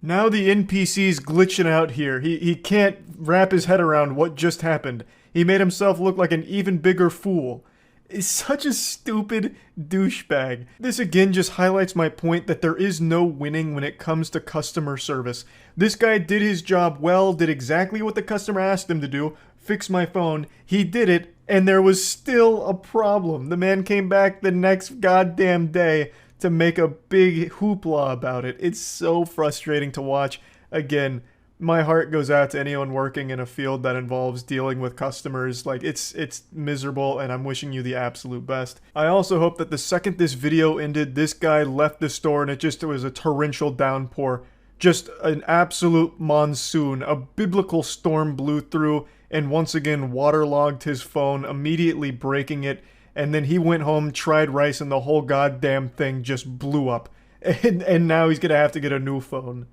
Now the NPC's glitching out here. He can't wrap his head around what just happened. He made himself look like an even bigger fool. Is such a stupid douchebag. This again just highlights my point that there is no winning when it comes to customer service. This guy did his job well, did exactly what the customer asked him to do, fix my phone. He did it, and there was still a problem. The man came back the next goddamn day to make a big hoopla about it. It's so frustrating to watch. Again, my heart goes out to anyone working in a field that involves dealing with customers. Like, it's miserable, and I'm wishing you the absolute best. I also hope that the second this video ended, this guy left the store and it was a torrential downpour. Just an absolute monsoon. A biblical storm blew through and once again waterlogged his phone, immediately breaking it. And then he went home, tried rice, and the whole goddamn thing just blew up. And now he's gonna have to get a new phone.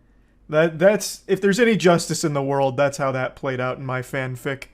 That's if there's any justice in the world, that's how that played out in my fanfic.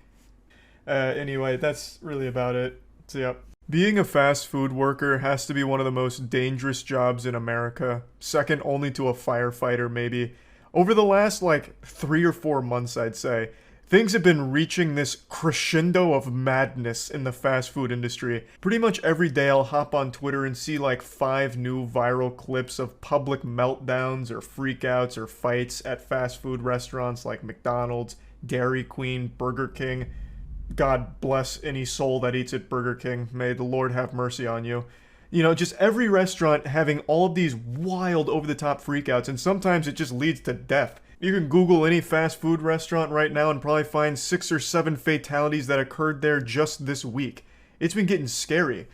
Anyway, that's really about it. So, yep. Being a fast food worker has to be one of the most dangerous jobs in America. Second only to a firefighter, maybe. Over the last, 3 or 4 months, I'd say, things have been reaching this crescendo of madness in the fast food industry. Pretty much every day I'll hop on Twitter and see 5 new viral clips of public meltdowns or freakouts or fights at fast food restaurants like McDonald's, Dairy Queen, Burger King. God bless any soul that eats at Burger King. May the Lord have mercy on you. You know, just every restaurant having all of these wild over-the-top freakouts, and sometimes it just leads to death. You can Google any fast food restaurant right now and probably find 6 or 7 fatalities that occurred there just this week. It's been getting scary.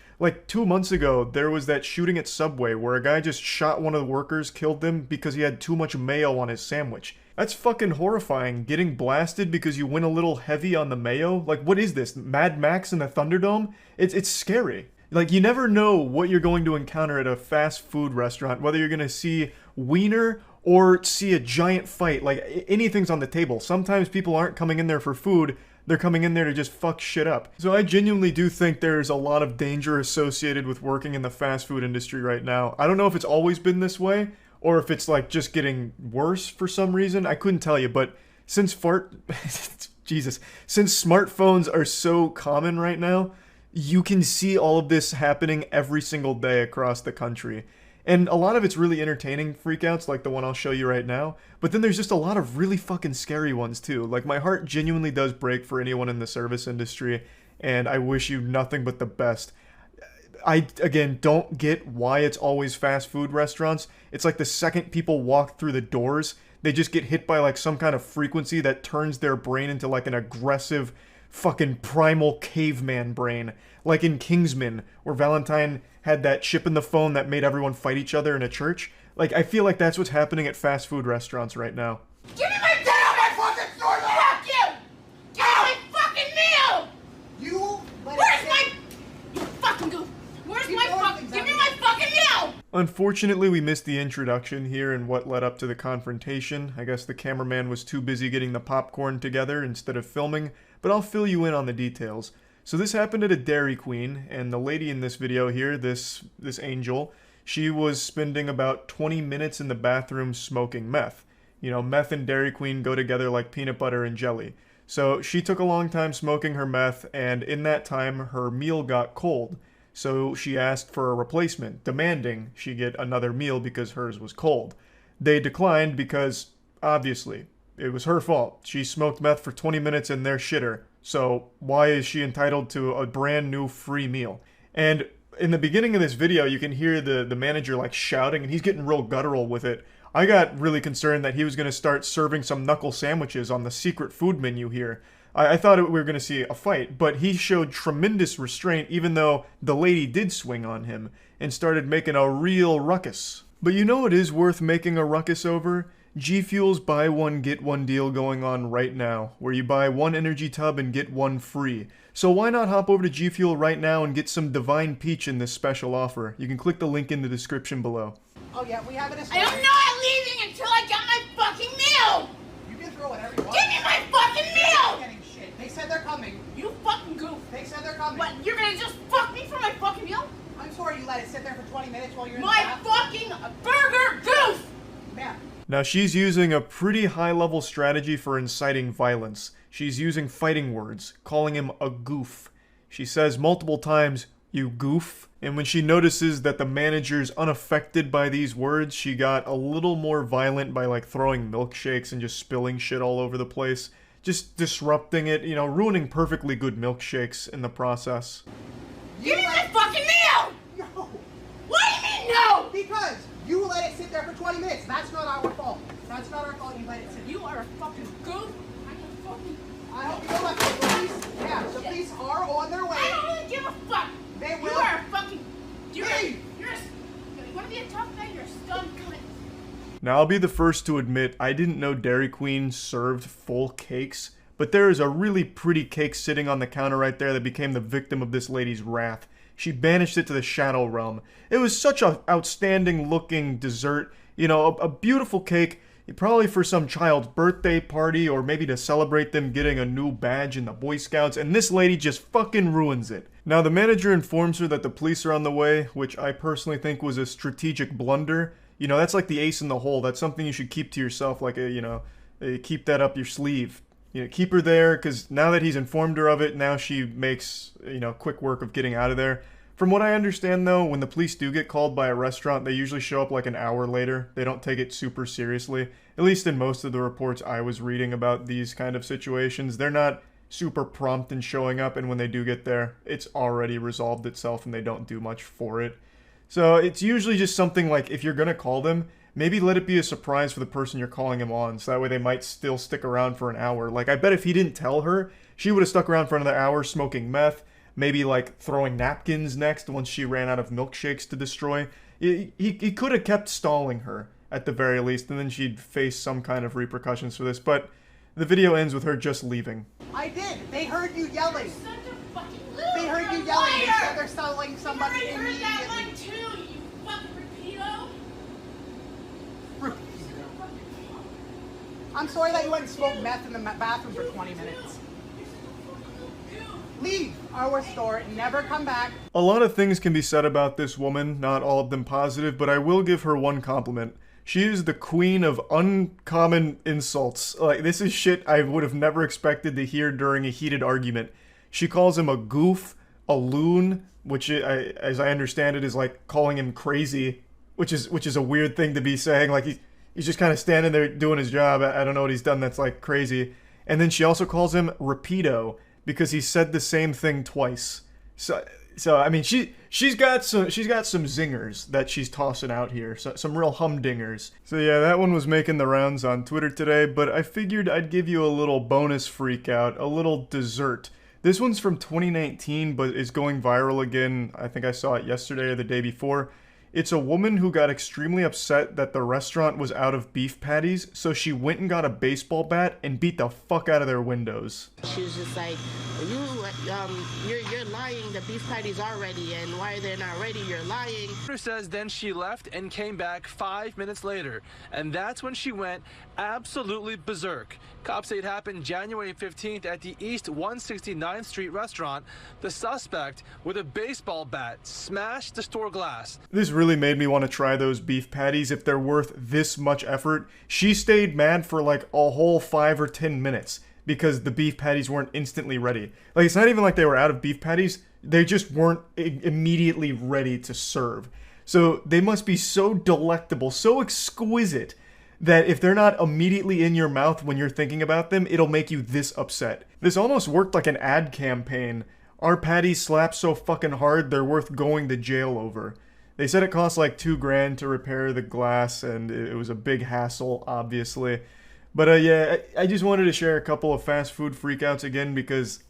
2 months ago, there was that shooting at Subway where a guy just shot one of the workers, killed them because he had too much mayo on his sandwich. That's fucking horrifying, getting blasted because you went a little heavy on the mayo. What is this, Mad Max in the Thunderdome? It's scary. You never know what you're going to encounter at a fast food restaurant, whether you're going to see wiener or see a giant fight. Anything's on the table. Sometimes people aren't coming in there for food, they're coming in there to just fuck shit up. So I genuinely do think there's a lot of danger associated with working in the fast food industry right now. I don't know if it's always been this way, or if it's just getting worse for some reason. I couldn't tell you, but since since smartphones are so common right now, you can see all of this happening every single day across the country. And a lot of it's really entertaining freakouts, like the one I'll show you right now. But then there's just a lot of really fucking scary ones too. My heart genuinely does break for anyone in the service industry, and I wish you nothing but the best. I, again, don't get why it's always fast food restaurants. It's the second people walk through the doors, they just get hit by some kind of frequency that turns their brain into an aggressive fucking primal caveman brain. Like in Kingsman, where Valentine had that chip in the phone that made everyone fight each other in a church. I feel like that's what's happening at fast food restaurants right now. Give me my tail, my fucking store! Fuck you! Give me my fucking meal! Where's my... You fucking goof! Where's my fucking... Give me my fucking meal! Unfortunately, we missed the introduction here and what led up to the confrontation. I guess the cameraman was too busy getting the popcorn together instead of filming, but I'll fill you in on the details. So this happened at a Dairy Queen, and the lady in this video here, this Angel, she was spending about 20 minutes in the bathroom smoking meth. You know, meth and Dairy Queen go together like peanut butter and jelly. So she took a long time smoking her meth, and in that time, her meal got cold. So she asked for a replacement, demanding she get another meal because hers was cold. They declined because, obviously, It was her fault. She smoked meth for 20 minutes and they're shitter. So why is she entitled to a brand new free meal? And in the beginning of this video, you can hear the manager like shouting, and he's getting real guttural with it. I got really concerned that he was going to start serving some knuckle sandwiches on the secret food menu here. I thought we were going to see a fight, but he showed tremendous restraint even though the lady did swing on him and started making a real ruckus. But you know what is worth making a ruckus over? G Fuel's buy one get one deal going on right now, where you buy one energy tub and get one free. So why not hop over to G Fuel right now and get some Divine Peach in this special offer? You can click the link in the description below. Oh yeah, we have it. I am not leaving until I get my fucking meal! You can throw whatever you want. Give me my fucking meal! Getting shit. They said they're coming. You fucking goof. They said they're coming. What, you're gonna just fuck me for my fucking meal? I'm sorry you let it sit there for 20 minutes while you're in my the bathroom. fucking burger goof! Man. Now she's using a pretty high-level strategy for inciting violence. She's using fighting words, calling him a goof. She says multiple times, "You goof." And when she notices that the manager's unaffected by these words, she got a little more violent by like throwing milkshakes and just spilling shit all over the place. Just disrupting it, you know, ruining perfectly good milkshakes in the process. Give me my fucking meal! No. What do you mean no? Because you let it sit there for 20 minutes. That's not our fault. That's not our fault you let it sit. You are a fucking goof. I hope you know that the police, yeah, the police are on their way. I don't really give a fuck. They will. You are a fucking. You want to be a tough guy? You're a stun cunt. Now I'll be the first to admit I didn't know Dairy Queen served full cakes, but there is a really pretty cake sitting on the counter right there that became the victim of this lady's wrath. She banished it to the shadow realm. It was such an outstanding looking dessert, you know, a beautiful cake. Probably for some child's birthday party or maybe to celebrate them getting a new badge in the Boy Scouts, and this lady just fucking ruins it. Now the manager informs her that the police are on the way, which I personally think was a strategic blunder. You know, that's like the ace in the hole. That's something you should keep to yourself, like keep that up your sleeve. You know, keep her there, because now that he's informed her of it, now she makes, you know, quick work of getting out of there. From what I understand, though, when the police do get called by a restaurant, they usually show up like an hour later. They don't take it super seriously. At least in most of the reports I was reading about these kind of situations. They're not super prompt in showing up, and when they do get there, it's already resolved itself and they don't do much for it. So it's usually just something like, if you're going to call them, maybe let it be a surprise for the person you're calling him on, so that way they might still stick around for an hour. Like, I bet if he didn't tell her, she would have stuck around for another hour smoking meth. Maybe like throwing napkins next once she ran out of milkshakes to destroy. He could have kept stalling her at the very least, and then she'd face some kind of repercussions for this. But the video ends with her just leaving. I did. They heard you yelling. Such a fucking They heard you yelling. They said they're selling somebody you already heard that one immediately. too, you fucking repeato. I'm sorry that you went and smoked meth in the bathroom for 20 minutes. Leave our store and never come back. A lot of things can be said about this woman, not all of them positive, but I will give her one compliment. She is the queen of uncommon insults. Like, this is shit I would have never expected to hear during a heated argument. She calls him a goof, a loon, which, as I understand it, is like calling him crazy, which is a weird thing to be saying. Like, he's just kind of standing there doing his job. I don't know what he's done that's like crazy. And then she also calls him repeato, because he said the same thing twice. So I mean, she's got some zingers that she's tossing out here. So, some real humdingers. So yeah, that one was making the rounds on Twitter today, but I figured I'd give you a little bonus freak out, a little dessert. This one's from 2019, but is going viral again. I think I saw it yesterday or the day before. It's a woman who got extremely upset that the restaurant was out of beef patties, so she went and got a baseball bat and beat the fuck out of their windows. She was just like, you're lying, the beef patties are ready, and why they're not ready, you're lying. Says then she left and came back 5 minutes later, and that's when she went absolutely berserk. Cops say it happened January 15th at the East 169th Street restaurant. The suspect, with a baseball bat, smashed the store glass. This really made me want to try those beef patties if they're worth this much effort. She stayed mad for like a whole 5 or 10 minutes because the beef patties weren't instantly ready. Like, it's not even like they were out of beef patties, they just weren't immediately ready to serve. So they must be so delectable, so exquisite, that if they're not immediately in your mouth when you're thinking about them, it'll make you this upset. This almost worked like an ad campaign. Our patties slap so fucking hard, they're worth going to jail over. They said it cost like $2,000 to repair the glass, and it was a big hassle, obviously. But yeah, I just wanted to share a couple of fast food freakouts again because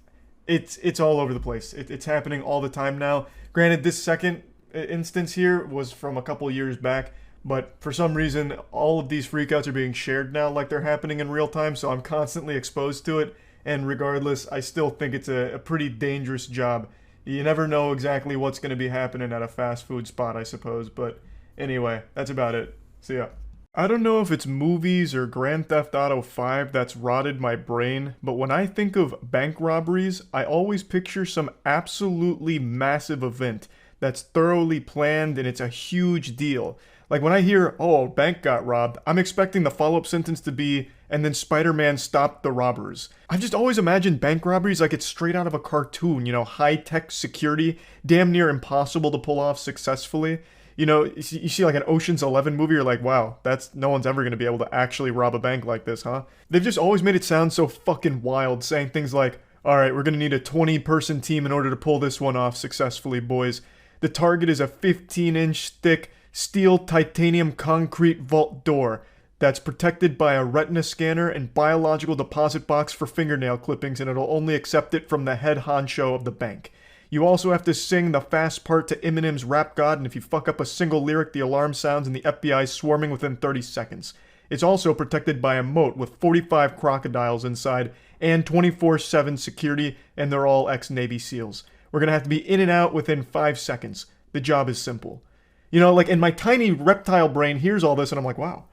it's all over the place. It's happening all the time now. Granted, this second instance here was from a couple years back, but for some reason, all of these freakouts are being shared now like they're happening in real time, so I'm constantly exposed to it. And regardless, I still think it's a pretty dangerous job. You never know exactly what's going to be happening at a fast food spot, I suppose. But anyway, that's about it. See ya. I don't know if it's movies or Grand Theft Auto 5 that's rotted my brain, but when I think of bank robberies, I always picture some absolutely massive event that's thoroughly planned and it's a huge deal. Like when I hear, oh, a bank got robbed, I'm expecting the follow-up sentence to be, and then Spider-Man stopped the robbers. I've just always imagined bank robberies like it's straight out of a cartoon, you know, high-tech security, damn near impossible to pull off successfully. You know, you see like an Ocean's 11 movie, you're like, wow, no one's ever going to be able to actually rob a bank like this, huh? They've just always made it sound so fucking wild, saying things like, alright, we're going to need a 20-person team in order to pull this one off successfully, boys. The target is a 15-inch thick steel titanium concrete vault door that's protected by a retina scanner and biological deposit box for fingernail clippings, and it'll only accept it from the head honcho of the bank. You also have to sing the fast part to Eminem's Rap God, and if you fuck up a single lyric, the alarm sounds and the FBI is swarming within 30 seconds. It's also protected by a moat with 45 crocodiles inside and 24/7 security, and they're all ex-Navy SEALs. We're gonna have to be in and out within 5 seconds. The job is simple. You know, like, in my tiny reptile brain hears all this and I'm like, wow.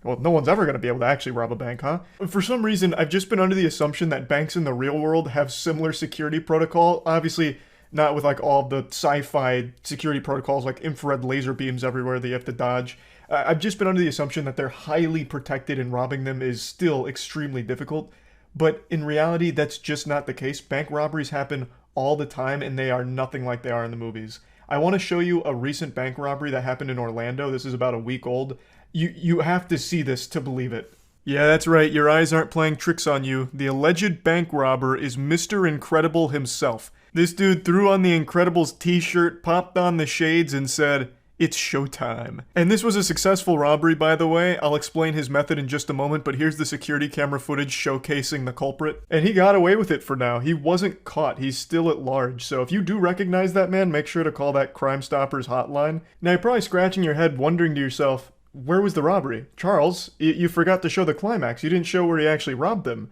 Well, no one's ever going to be able to actually rob a bank, huh? For some reason, I've just been under the assumption that banks in the real world have similar security protocol. Obviously, not with like all the sci-fi security protocols like infrared laser beams everywhere that you have to dodge. I've just been under the assumption that they're highly protected and robbing them is still extremely difficult. But in reality, that's just not the case. Bank robberies happen all the time and they are nothing like they are in the movies. I want to show you a recent bank robbery that happened in Orlando. This is about a week old. You have to see this to believe it. Yeah, that's right. Your eyes aren't playing tricks on you. The alleged bank robber is Mr. Incredible himself. This dude threw on the Incredibles t-shirt, popped on the shades, and said, "It's showtime." And this was a successful robbery, by the way. I'll explain his method in just a moment, but here's the security camera footage showcasing the culprit. And he got away with it for now. He wasn't caught. He's still at large. So if you do recognize that man, make sure to call that Crime Stoppers hotline. Now you're probably scratching your head wondering to yourself, where was the robbery? Charles, you forgot to show the climax. You didn't show where he actually robbed them.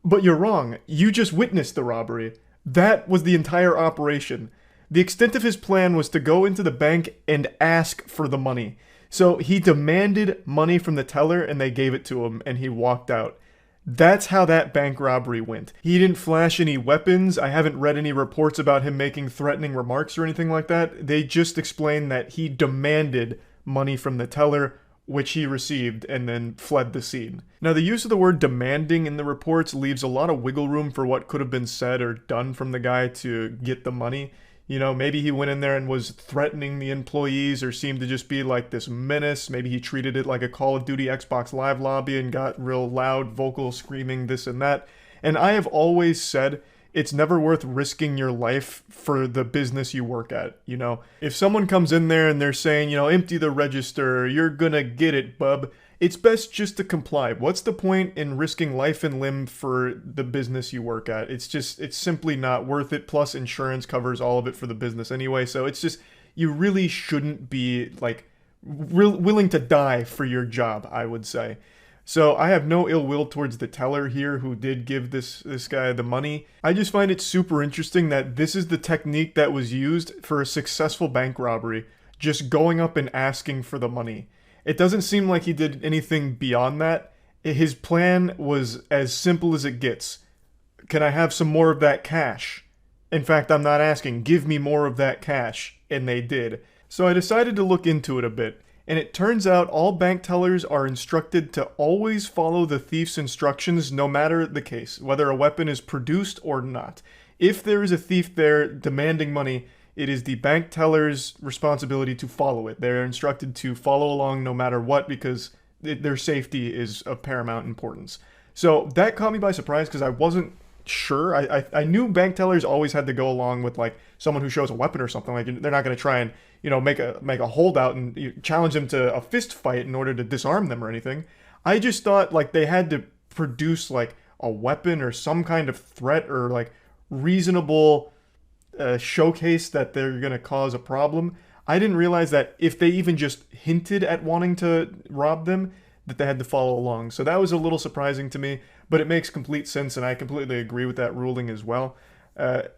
But you're wrong. You just witnessed the robbery. That was the entire operation. The extent of his plan was to go into the bank and ask for the money. So he demanded money from the teller and they gave it to him and he walked out. That's how that bank robbery went. He didn't flash any weapons. I haven't read any reports about him making threatening remarks or anything like that. They just explained that he demanded money from the teller, which he received, and then fled the scene. Now, the use of the word demanding in the reports leaves a lot of wiggle room for what could have been said or done from the guy to get the money. You know, maybe he went in there and was threatening the employees or seemed to just be like this menace. Maybe he treated it like a Call of Duty Xbox Live lobby and got real loud, vocal, screaming, this and that. And I have always said it's never worth risking your life for the business you work at, you know? If someone comes in there and they're saying, you know, empty the register, you're gonna get it, bub, it's best just to comply. What's the point in risking life and limb for the business you work at? It's simply not worth it. Plus, insurance covers all of it for the business anyway. So it's just, you really shouldn't be, like, willing to die for your job, I would say. So I have no ill will towards the teller here who did give this guy the money. I just find it super interesting that this is the technique that was used for a successful bank robbery. Just going up and asking for the money. It doesn't seem like he did anything beyond that. His plan was as simple as it gets. Can I have some more of that cash? In fact, I'm not asking. Give me more of that cash. And they did. So I decided to look into it a bit. And it turns out all bank tellers are instructed to always follow the thief's instructions no matter the case, whether a weapon is produced or not. If there is a thief there demanding money, it is the bank teller's responsibility to follow it. They're instructed to follow along no matter what because their safety is of paramount importance. So that caught me by surprise because I wasn't sure. I knew bank tellers always had to go along with like someone who shows a weapon or something. Like they're not going to try and make a holdout and challenge them to a fist fight in order to disarm them or anything. I just thought like they had to produce like a weapon or some kind of threat or like reasonable showcase that they're going to cause a problem. I didn't realize that if they even just hinted at wanting to rob them, that they had to follow along. So that was a little surprising to me, but it makes complete sense, and I completely agree with that ruling as well.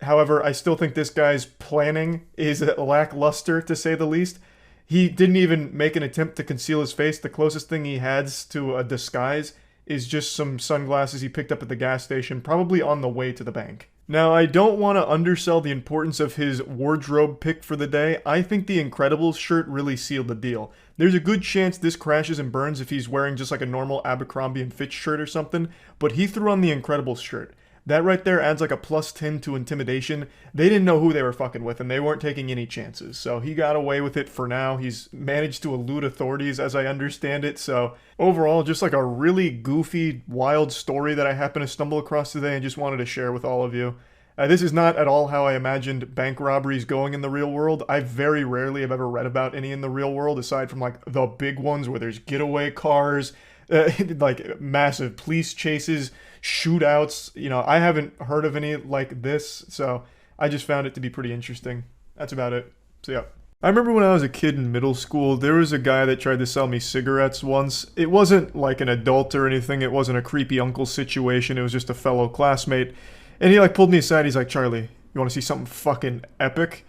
However, I still think this guy's planning is lackluster, to say the least. He didn't even make an attempt to conceal his face. The closest thing he has to a disguise is just some sunglasses he picked up at the gas station, probably on the way to the bank. Now, I don't want to undersell the importance of his wardrobe pick for the day. I think the Incredibles shirt really sealed the deal. There's a good chance this crashes and burns if he's wearing just like a normal Abercrombie & Fitch shirt or something, but he threw on the Incredibles shirt. That right there adds like a +10 to intimidation. They didn't know who they were fucking with, and they weren't taking any chances. So he got away with it for now. He's managed to elude authorities, as I understand it. So overall, just like a really goofy, wild story that I happened to stumble across today and just wanted to share with all of you. This is not at all how I imagined bank robberies going in the real world. I very rarely have ever read about any in the real world, aside from like the big ones where there's getaway cars, like massive police chases, shootouts. I haven't heard of any like this, so I just found it to be pretty interesting. That's about it. So yeah. I remember when I was a kid in middle school, there was a guy that tried to sell me cigarettes once. It wasn't like an adult or anything. It wasn't a creepy uncle situation. It was just a fellow classmate. And he like pulled me aside. He's like, "Charlie, you want to see something fucking epic?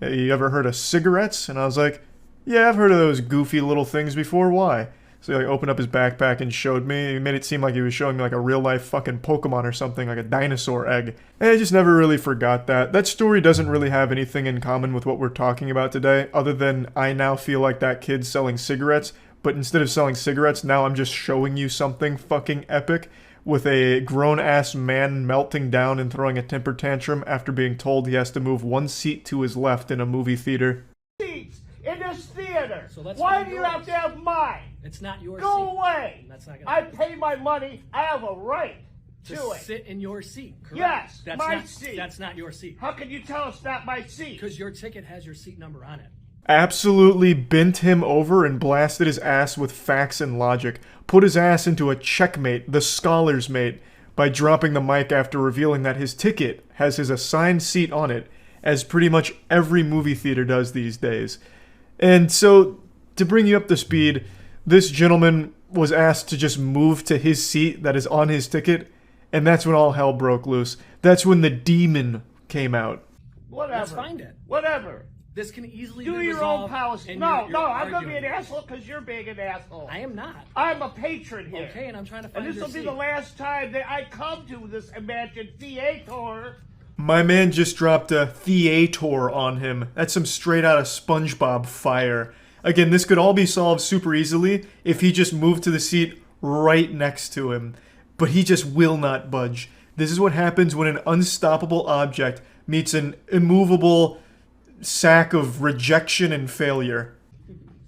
You ever heard of cigarettes?" And I was like, "Yeah, I've heard of those goofy little things before. Why?" So he like opened up his backpack and showed me. He made it seem like he was showing me like a real life fucking Pokemon or something, like a dinosaur egg. And I just never really forgot that. That story doesn't really have anything in common with what we're talking about today, other than I now feel like that kid's selling cigarettes, but instead of selling cigarettes, now I'm just showing you something fucking epic with a grown-ass man melting down and throwing a temper tantrum after being told he has to move one seat to his left in a movie theater. Seats in this theater. So that's Why not do you yours. have to have mine? It's not your seat. Go away. That's not gonna I pay my money. I have a right to it. Sit in your seat, correct? Yes, that's my not, seat. That's not your seat. How can you tell it's not my seat? Because your ticket has your seat number on it. Absolutely bent him over and blasted his ass with facts and logic. Put his ass into a checkmate, the scholar's mate, by dropping the mic after revealing that his ticket has his assigned seat on it, as pretty much every movie theater does these days. And so, to bring you up to speed, this gentleman was asked to just move to his seat that is on his ticket, and that's when all hell broke loose. That's when the demon came out. Whatever. Let's find it. Whatever. This can easily Do be your own resolved policy. in No, your I'm going to be an argument. asshole because you're being an asshole. I am not. I'm a patron here. Okay, and I'm trying to find And this your will be seat. the last time that I come to this imagined theater. My man just dropped a theater on him. That's some straight out of SpongeBob fire. Again, this could all be solved super easily if he just moved to the seat right next to him. But he just will not budge. This is what happens when an unstoppable object meets an immovable sack of rejection and failure.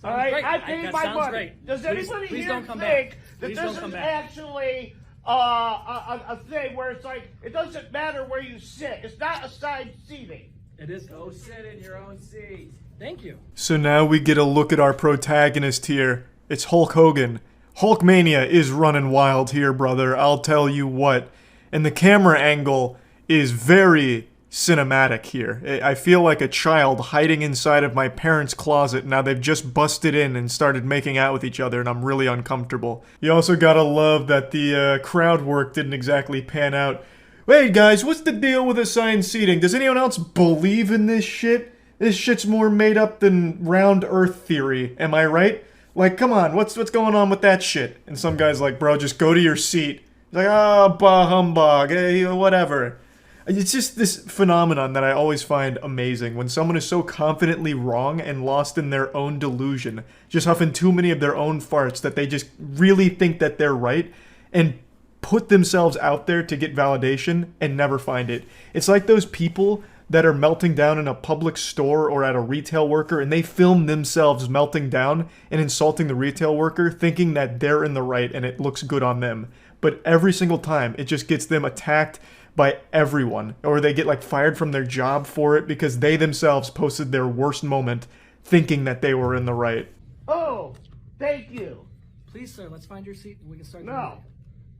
All right, great. I paid That my sounds money. great. Does Please- anybody please here don't come think back. that Please this don't is come back. actually a thing where it's like, it doesn't matter where you sit. It's not assigned seating. It is. Go sit in your own seat. Thank you. So now we get a look at our protagonist here. It's Hulk Hogan. Hulkmania is running wild here, brother. I'll tell you what. And the camera angle is very cinematic here. I feel like a child hiding inside of my parents' closet. Now they've just busted in and started making out with each other, and I'm really uncomfortable. You also gotta love that the crowd work didn't exactly pan out. Wait, guys, what's the deal with assigned seating? Does anyone else believe in this shit? This shit's more made up than round earth theory, am I right? Like, come on, what's going on with that shit? And some guy's like, bro, just go to your seat. He's like, oh, bah humbug, whatever. It's just this phenomenon that I always find amazing, when someone is so confidently wrong and lost in their own delusion, just huffing too many of their own farts that they just really think that they're right, and put themselves out there to get validation and never find it. It's like those people that are melting down in a public store or at a retail worker, and they film themselves melting down and insulting the retail worker, thinking that they're in the right and it looks good on them. But every single time, it just gets them attacked by everyone, or they get like fired from their job for it because they themselves posted their worst moment thinking that they were in the right. Oh, thank you. Please, sir, let's find your seat and we can start the No, meeting.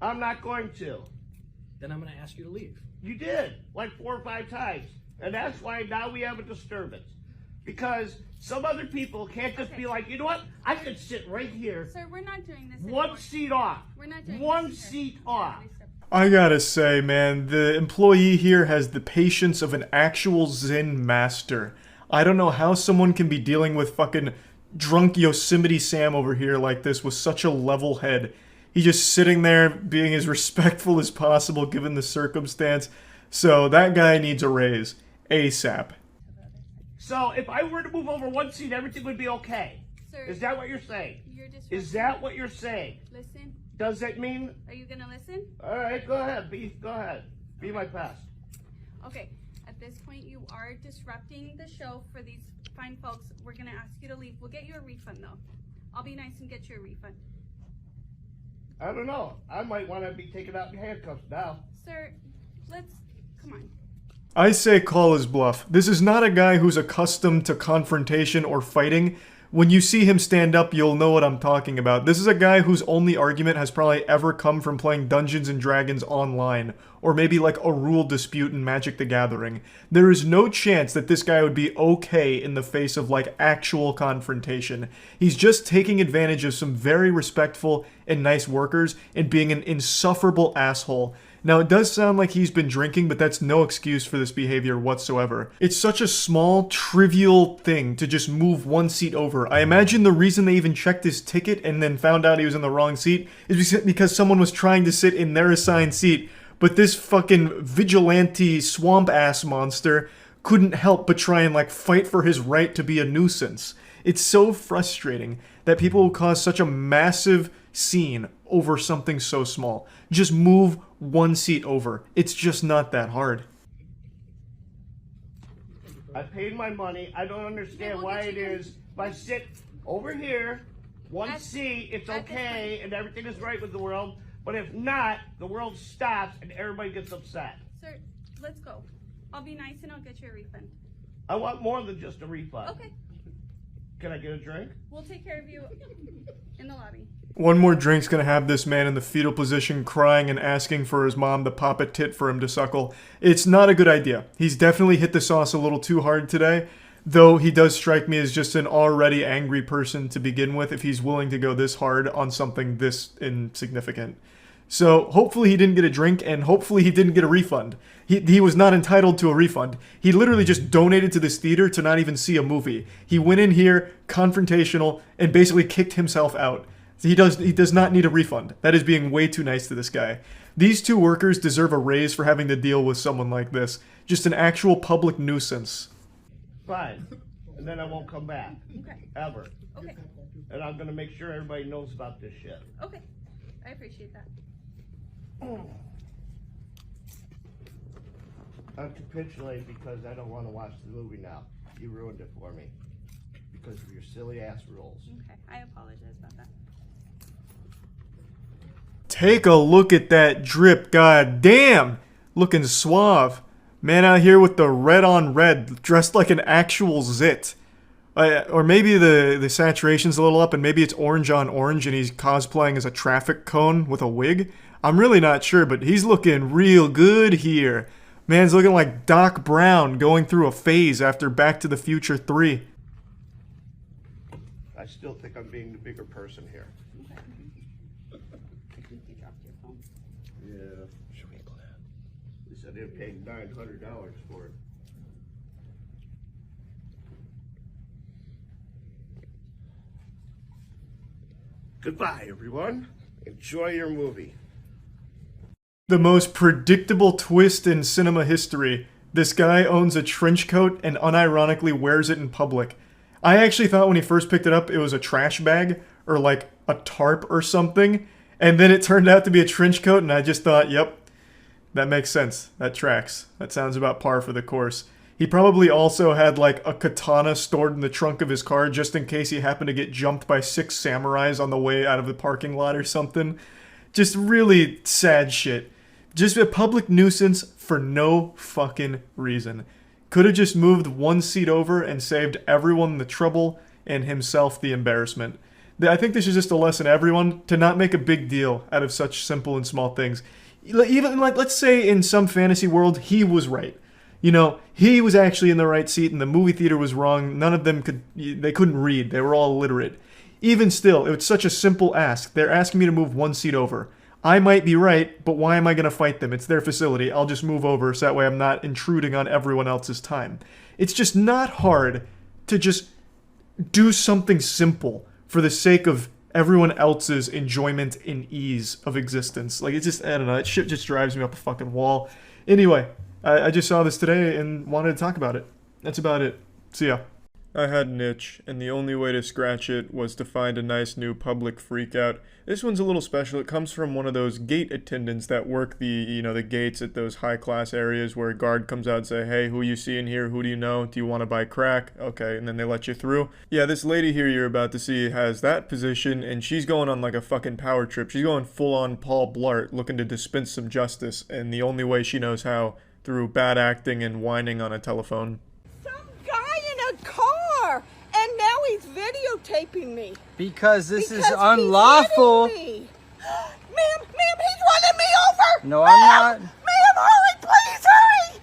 I'm not going to. Then I'm going to ask you to leave. You did, like 4 or 5 times. And that's why now we have a disturbance. Because some other people can't just be like, you know what? I could sit right here. Sir, we're not doing this One anymore. seat off. We're not doing One this. seat off. I gotta say, man, the employee here has the patience of an actual Zen master. I don't know how someone can be dealing with fucking drunk Yosemite Sam over here like this with such a level head. He's just sitting there being as respectful as possible given the circumstance. So that guy needs a raise. ASAP. So if I were to move over one seat, everything would be okay. Sir, Is that what you're saying? You're Is that what you're saying? Listen. Does that mean? Are you gonna listen? All right, go ahead. Go ahead. Be my pest. Okay. At this point, you are disrupting the show for these fine folks. We're gonna ask you to leave. We'll get you a refund, though. I'll be nice and get you a refund. I don't know. I might want to be taken out in handcuffs now. Sir, come on. I say call his bluff. This is not a guy who's accustomed to confrontation or fighting. When you see him stand up, you'll know what I'm talking about. This is a guy whose only argument has probably ever come from playing Dungeons & Dragons online, or maybe like a rule dispute in Magic the Gathering. There is no chance that this guy would be okay in the face of like actual confrontation. He's just taking advantage of some very respectful and nice workers and being an insufferable asshole. Now, it does sound like he's been drinking, but that's no excuse for this behavior whatsoever. It's such a small, trivial thing to just move one seat over. I imagine the reason they even checked his ticket and then found out he was in the wrong seat is because someone was trying to sit in their assigned seat, but this fucking vigilante swamp-ass monster couldn't help but try and like fight for his right to be a nuisance. It's so frustrating that people will cause such a massive scene over something so small. Just move one seat over. It's just not that hard. I paid my money. I don't understand why it is. If I sit over here, one seat, it's okay, and everything is right with the world. But if not, the world stops and everybody gets upset. Sir, let's go. I'll be nice and I'll get you a refund. I want more than just a refund. Okay. Can I get a drink? We'll take care of you in the lobby. One more drink's gonna have this man in the fetal position crying and asking for his mom to pop a tit for him to suckle. It's not a good idea. He's definitely hit the sauce a little too hard today, though he does strike me as just an already angry person to begin with if he's willing to go this hard on something this insignificant. So hopefully he didn't get a drink, and hopefully he didn't get a refund. He was not entitled to a refund. He literally just donated to this theater to not even see a movie. He went in here, confrontational, and basically kicked himself out. He does not need a refund. That is being way too nice to this guy. These two workers deserve a raise for having to deal with someone like this. Just an actual public nuisance. Fine. And then I won't come back. Okay. Ever. Okay. And I'm going to make sure everybody knows about this shit. Okay. I appreciate that. I'm capitulating because I don't want to watch the movie now. You ruined it for me. Because of your silly ass rules. Okay. I apologize about that. Take a look at that drip, god damn! Looking suave. Man out here with the red on red, dressed like an actual zit. Or maybe the saturation's a little up and maybe it's orange on orange and he's cosplaying as a traffic cone with a wig. I'm really not sure, but he's looking real good here. Man's looking like Doc Brown going through a phase after Back to the Future 3. I still think I'm being the bigger person here. Yeah. Should we plan? At least I didn't pay $900 for it. Goodbye, everyone. Enjoy your movie. The most predictable twist in cinema history. This guy owns a trench coat and unironically wears it in public. I actually thought when he first picked it up it was a trash bag or like a tarp or something. And then it turned out to be a trench coat and I just thought, yep, that makes sense. That tracks. That sounds about par for the course. He probably also had like a katana stored in the trunk of his car just in case he happened to get jumped by 6 samurais on the way out of the parking lot or something. Just really sad shit. Just a public nuisance for no fucking reason. Could have just moved 1 seat over and saved everyone the trouble and himself the embarrassment. I think this is just a lesson to everyone to not make a big deal out of such simple and small things. Even like, let's say in some fantasy world, he was right. You know, he was actually in the right seat and the movie theater was wrong. None of them they couldn't read. They were all illiterate. Even still, it was such a simple ask. They're asking me to move 1 seat over. I might be right, but why am I going to fight them? It's their facility. I'll just move over so that way I'm not intruding on everyone else's time. It's just not hard to just do something simple for the sake of everyone else's enjoyment and ease of existence. Like, it's just, I don't know, that shit just drives me up a fucking wall. Anyway, I just saw this today and wanted to talk about it. That's about it. See ya. I had an itch, and the only way to scratch it was to find a nice new public freakout. This one's a little special. It comes from one of those gate attendants that work the gates at those high-class areas where a guard comes out and say, hey, who you see in here? Who do you know? Do you want to buy crack? Okay, and then they let you through. Yeah, this lady here you're about to see has that position, and she's going on like a fucking power trip. She's going full-on Paul Blart, looking to dispense some justice, and the only way she knows how, through bad acting and whining on a telephone. Car, and now he's videotaping me. Because this is unlawful. Ma'am, he's running me over. No, I'm not. Ma'am, hurry, please hurry.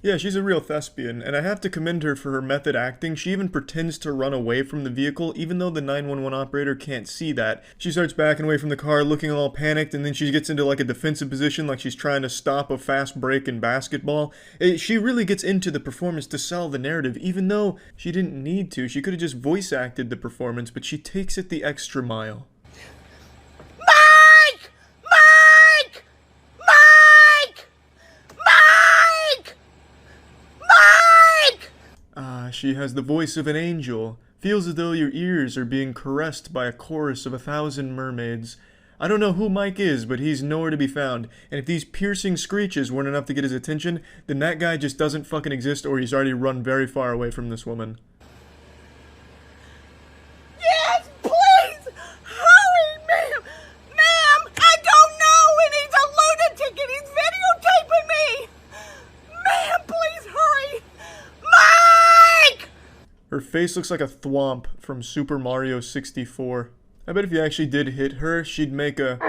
Yeah, she's a real thespian, and I have to commend her for her method acting. She even pretends to run away from the vehicle, even though the 911 operator can't see that. She starts backing away from the car, looking all panicked, and then she gets into like a defensive position, like she's trying to stop a fast break in basketball. She really gets into the performance to sell the narrative, even though she didn't need to. She could have just voice acted the performance, but she takes it the extra mile. She has the voice of an angel. Feels as though your ears are being caressed by a chorus of 1,000 mermaids. I don't know who Mike is, but he's nowhere to be found. And if these piercing screeches weren't enough to get his attention, then that guy just doesn't fucking exist, or he's already run very far away from this woman. Yes, please hurry, ma'am. Ma'am, I don't know, and he's a lunatic, and he's videotaping me. Ma'am, please hurry. Her face looks like a thwomp from Super Mario 64. I bet if you actually did hit her, she'd make a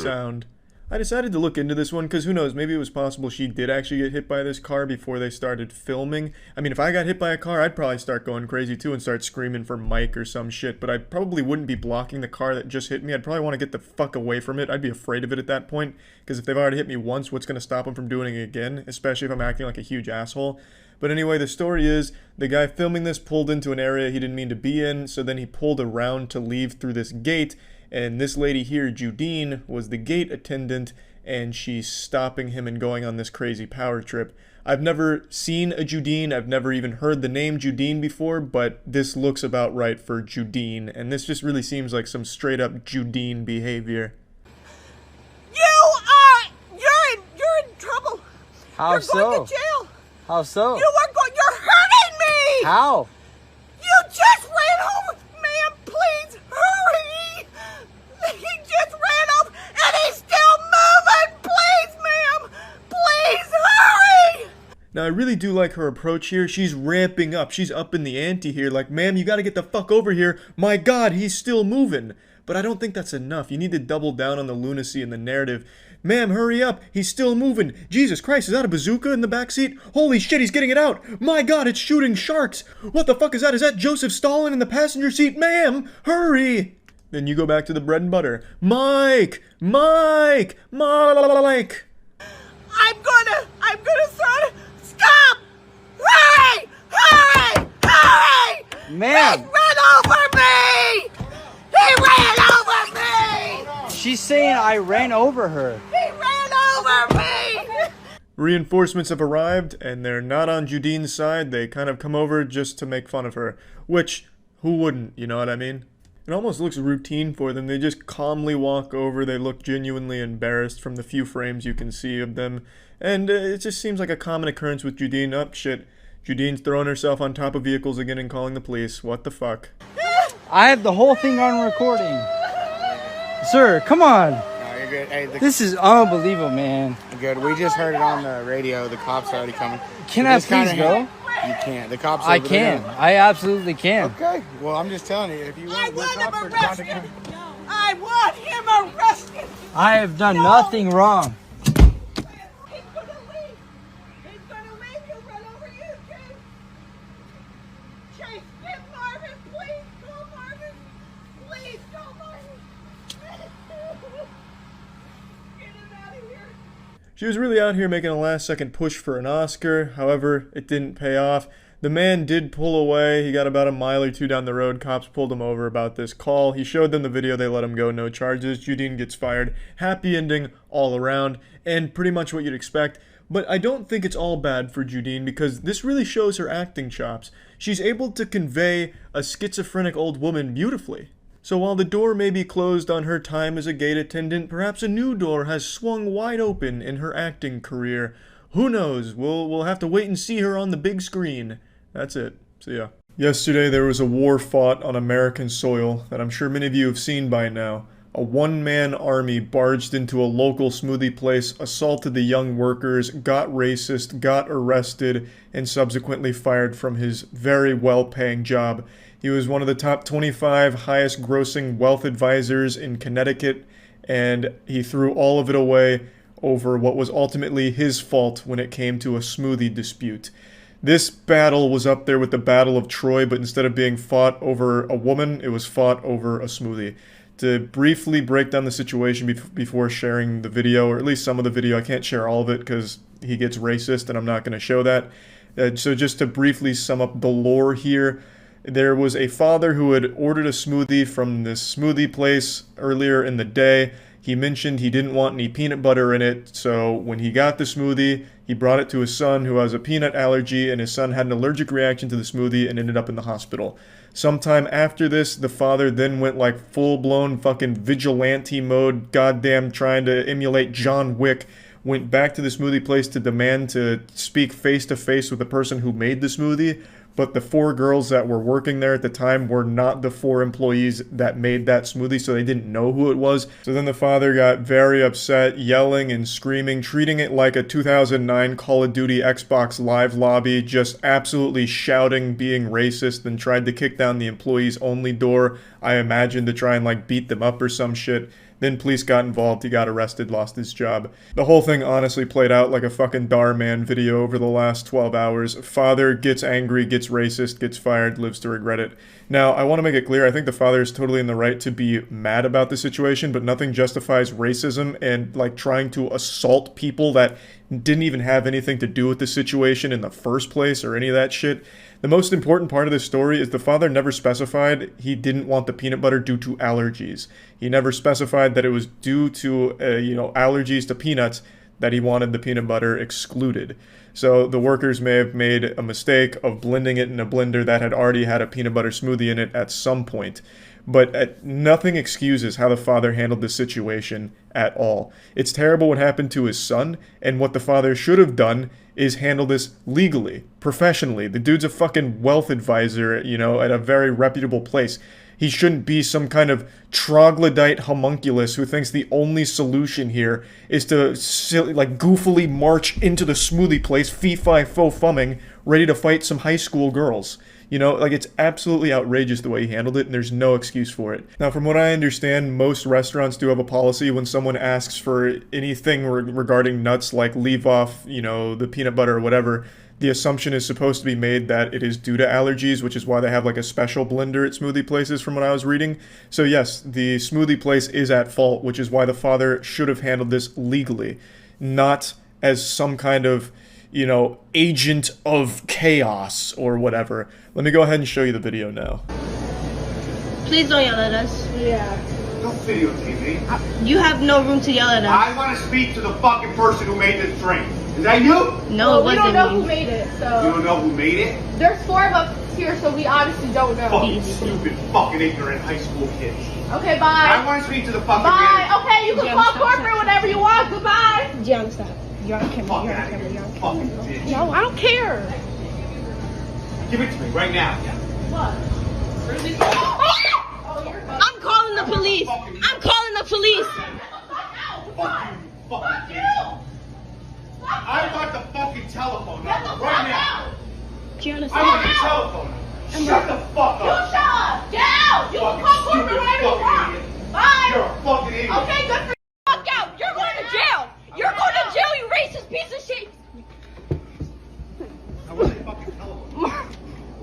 sound. I decided to look into this one because who knows, maybe it was possible she did actually get hit by this car before they started filming. I mean, if I got hit by a car, I'd probably start going crazy too and start screaming for Mike or some shit, but I probably wouldn't be blocking the car that just hit me. I'd probably want to get the fuck away from it. I'd be afraid of it at that point, because if they've already hit me once, what's going to stop them from doing it again, especially if I'm acting like a huge asshole. But anyway, the story is, the guy filming this pulled into an area he didn't mean to be in, so then he pulled around to leave through this gate, and this lady here, Judine, was the gate attendant, and she's stopping him and going on this crazy power trip. I've never seen a Judine, I've never even heard the name Judine before, but this looks about right for Judine, and this just really seems like some straight up Judine behavior. You're in trouble. How You're so? going to jail. How so? You're hurting me. How? You just ran over. Ma'am, please hurry. He just ran over and he's still moving. Please, ma'am. Please hurry. Now, I really do like her approach here. She's ramping up. She's up in the ante here. Like, ma'am, you gotta get the fuck over here. My God, he's still moving. But I don't think that's enough. You need to double down on the lunacy in the narrative. Ma'am, hurry up. He's still moving. Jesus Christ, is that a bazooka in the backseat? Holy shit, he's getting it out. My God, it's shooting sharks. What the fuck is that? Is that Joseph Stalin in the passenger seat? Ma'am, hurry. Then you go back to the bread and butter. Mike! Mike! Mike! I'm gonna start. Stop! Hurry! Hurry! Hurry! Ma'am! He ran over me! He ran over me! She's saying I ran over her. He ran over me! Reinforcements have arrived, and they're not on Judine's side. They kind of come over just to make fun of her. Which, who wouldn't, you know what I mean? It almost looks routine for them. They just calmly walk over. They look genuinely embarrassed from the few frames you can see of them. And it just seems like a common occurrence with Judine. Oh, shit. Judine's throwing herself on top of vehicles again and calling the police. What the fuck? I have the whole thing on recording. Sir, come on. No, you're good. Hey, This is unbelievable, man. good. We just heard it on the radio. The cops are already coming. Can So I this kinda please go? You can't. The cops. I over there can. now. I absolutely can. Okay. Well, I'm just telling you. If you want, want him arrested. I want him arrested. I have done nothing wrong. He's gonna leave. He's gonna leave. He'll run over you, Chase. Chase, get Marvin, please. Call Marvin. Please call Marvin. Get him out of here. She was really out here making a last-second push for an Oscar. However, it didn't pay off. The man did pull away. He got about a mile or two down the road. Cops pulled him over about this call. He showed them the video. They let him go. No charges. Judine gets fired. Happy ending all around, and pretty much what you'd expect. But I don't think it's all bad for Judine, because this really shows her acting chops. She's able to convey a schizophrenic old woman beautifully. So while the door may be closed on her time as a gate attendant, perhaps a new door has swung wide open in her acting career. Who knows? We'll have to wait and see her on the big screen. That's it. See ya. Yesterday there was a war fought on American soil that I'm sure many of you have seen by now. A one-man army barged into a local smoothie place, assaulted the young workers, got racist, got arrested, and subsequently fired from his very well-paying job. He was one of the top 25 highest-grossing wealth advisors in Connecticut, and he threw all of it away over what was ultimately his fault when it came to a smoothie dispute. This battle was up there with the Battle of Troy, but instead of being fought over a woman, it was fought over a smoothie. To briefly break down the situation before sharing the video, or at least some of the video, I can't share all of it because he gets racist and I'm not going to show that. So just to briefly sum up the lore here, there was a father who had ordered a smoothie from this smoothie place earlier in the day. He mentioned he didn't want any peanut butter in it, so when he got the smoothie, he brought it to his son who has a peanut allergy, and his son had an allergic reaction to the smoothie and ended up in the hospital. Sometime after this, the father then went like full-blown fucking vigilante mode, goddamn trying to emulate John Wick, went back to the smoothie place to demand to speak face-to-face with the person who made the smoothie, but the 4 girls that were working there at the time were not the 4 employees that made that smoothie, so they didn't know who it was. So then the father got very upset, yelling and screaming, treating it like a 2009 Call of Duty Xbox Live lobby, just absolutely shouting, being racist, and tried to kick down the employees only door, I imagine, to try and like beat them up or some shit. Then police got involved, he got arrested, lost his job. The whole thing honestly played out like a fucking Dhar Mann video over the last 12 hours. Father gets angry, gets racist, gets fired, lives to regret it. Now, I want to make it clear, I think the father is totally in the right to be mad about the situation, but nothing justifies racism and like trying to assault people that didn't even have anything to do with the situation in the first place or any of that shit. The most important part of this story is the father never specified he didn't want the peanut butter due to allergies. He never specified that it was due to, allergies to peanuts that he wanted the peanut butter excluded. So the workers may have made a mistake of blending it in a blender that had already had a peanut butter smoothie in it at some point. But nothing excuses how the father handled this situation at all. It's terrible what happened to his son, and what the father should have done is handle this legally, professionally. The dude's a fucking wealth advisor, at a very reputable place. He shouldn't be some kind of troglodyte homunculus who thinks the only solution here is to goofily march into the smoothie place, fee-fi-fo-fumming, ready to fight some high school girls. It's absolutely outrageous the way he handled it, and there's no excuse for it. Now, from what I understand, most restaurants do have a policy when someone asks for anything regarding nuts, like leave off, the peanut butter or whatever, the assumption is supposed to be made that it is due to allergies, which is why they have like a special blender at smoothie places from what I was reading. So yes, the smoothie place is at fault, which is why the father should have handled this legally, not as some kind of, agent of chaos or whatever. Let me go ahead and show you the video now. Please don't yell at us. Yeah. Don't videotape me. You have no room to yell at us. I want to speak to the fucking person who made this drink. Is that you? No, it wasn't me. We don't know who made it, so. You don't know who made it? There's 4 of us here, so we obviously don't know. Fucking stupid, fucking ignorant high school kids. Okay, bye. I want to speak to the fucking Bye. man. Okay, you can call corporate whenever you want. Goodbye. John, stop. You're on camera. You're on camera. You're on camera. No, I don't care. Give it to me right now. What? I'm calling the police. I'm calling the police. Fuck you! I want the fucking telephone number right now. Do you I understand? want the telephone number. Shut the fuck You up. shut up! Down! You can call corporate right away. Bye! You're a fucking idiot. Okay, good for you. Fuck out! You're going to jail! You're going to jail, you racist piece of shit!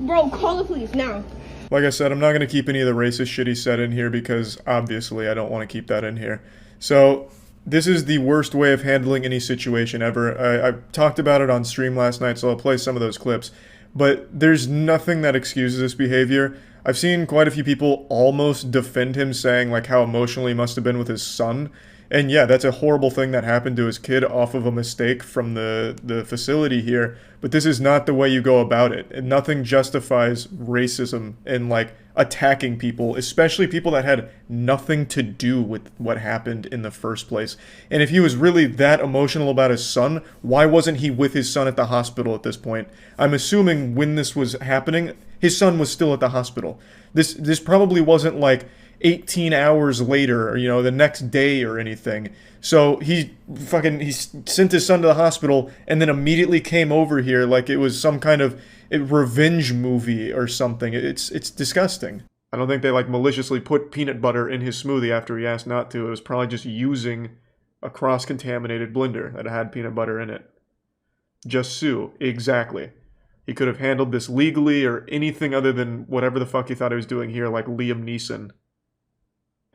Bro, call the police now. Like I said, I'm not going to keep any of the racist shit he said in here because obviously I don't want to keep that in here. So, this is the worst way of handling any situation ever. I talked about it on stream last night, so I'll play some of those clips. But there's nothing that excuses this behavior. I've seen quite a few people almost defend him, saying like how emotional he must have been with his son. And yeah, that's a horrible thing that happened to his kid off of a mistake from the facility here. But this is not the way you go about it. And nothing justifies racism and like attacking people, especially people that had nothing to do with what happened in the first place. And if he was really that emotional about his son, why wasn't he with his son at the hospital at this point? I'm assuming when this was happening, his son was still at the hospital. This probably wasn't like 18 hours later, or, you know, the next day or anything. So he sent his son to the hospital and then immediately came over here like it was some kind of revenge movie or something. It's disgusting. I don't think they like maliciously put peanut butter in his smoothie after he asked not to. It was probably just using a cross-contaminated blender that had peanut butter in it. Just sue. Exactly. He could have handled this legally or anything other than whatever the fuck he thought he was doing here, like Liam Neeson.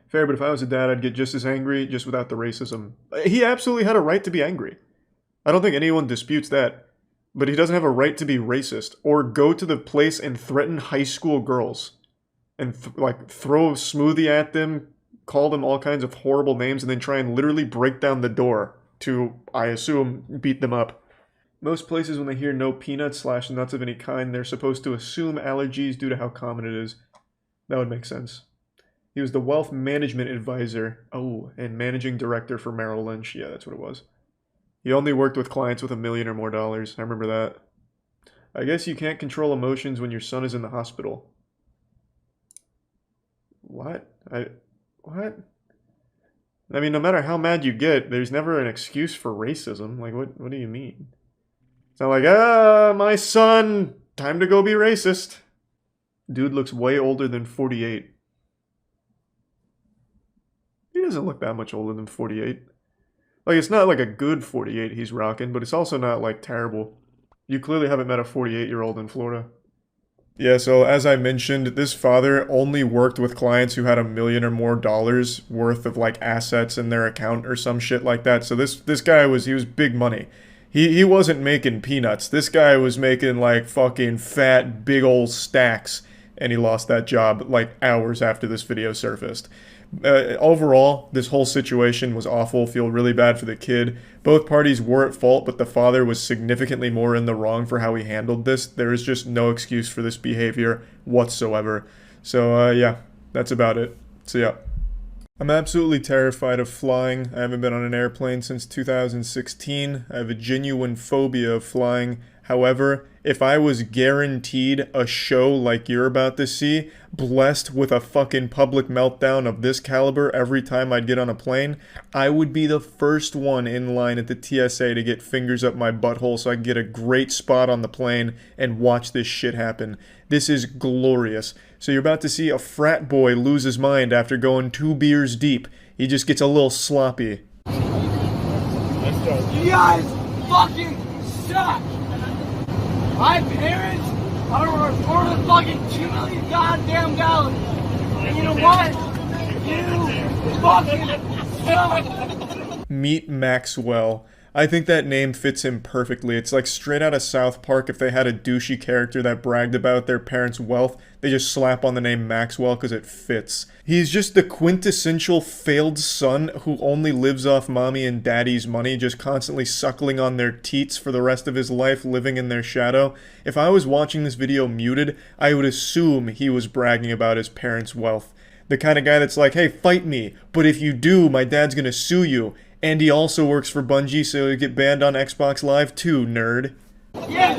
Fair, but if I was a dad, I'd get just as angry, just without the racism. He absolutely had a right to be angry. I don't think anyone disputes that. But he doesn't have a right to be racist, or go to the place and threaten high school girls. And throw a smoothie at them, call them all kinds of horrible names, and then try and literally break down the door to, I assume, beat them up. Most places when they hear no peanuts / nuts of any kind, they're supposed to assume allergies due to how common it is. That would make sense. He was the wealth management advisor, and managing director for Merrill Lynch. Yeah, that's what it was. He only worked with clients with $1 million or more. I remember that. I guess you can't control emotions when your son is in the hospital. What? What? I mean, no matter how mad you get, there's never an excuse for racism. Like, what do you mean? It's not like, my son, time to go be racist. Dude looks way older than 48. He doesn't look that much older than 48. Like, it's not like a good 48 he's rocking, but it's also not, like, terrible. You clearly haven't met a 48-year-old in Florida. Yeah, so as I mentioned, this father only worked with clients who had $1 million or more worth of, like, assets in their account or some shit like that. So this guy was big money. He wasn't making peanuts. This guy was making, like, fucking fat, big old stacks. And he lost that job, like, hours after this video surfaced. Overall, this whole situation was awful. Feel really bad for the kid. Both parties were at fault, but the father was significantly more in the wrong for how he handled this. There is just no excuse for this behavior whatsoever. So, yeah, that's about it. So, yeah. I'm absolutely terrified of flying. I haven't been on an airplane since 2016. I have a genuine phobia of flying. However, if I was guaranteed a show like you're about to see, blessed with a fucking public meltdown of this caliber every time I'd get on a plane, I would be the first one in line at the TSA to get fingers up my butthole so I can get a great spot on the plane and watch this shit happen. This is glorious. So you're about to see a frat boy lose his mind after going 2 beers deep. He just gets a little sloppy. Let's go. You guys fucking suck! My parents are worth fucking $2 million goddamn dollars. And you know what? You fucking suck! Meet Maxwell. I think that name fits him perfectly. It's like straight out of South Park. If they had a douchey character that bragged about their parents' wealth, they just slap on the name Maxwell because it fits. He's just the quintessential failed son who only lives off mommy and daddy's money, just constantly suckling on their teats for the rest of his life, living in their shadow. If I was watching this video muted, I would assume he was bragging about his parents' wealth. The kind of guy that's like, hey, fight me, but if you do, my dad's gonna sue you. And he also works for Bungie, so he'll get banned on Xbox Live too, nerd. Yeah,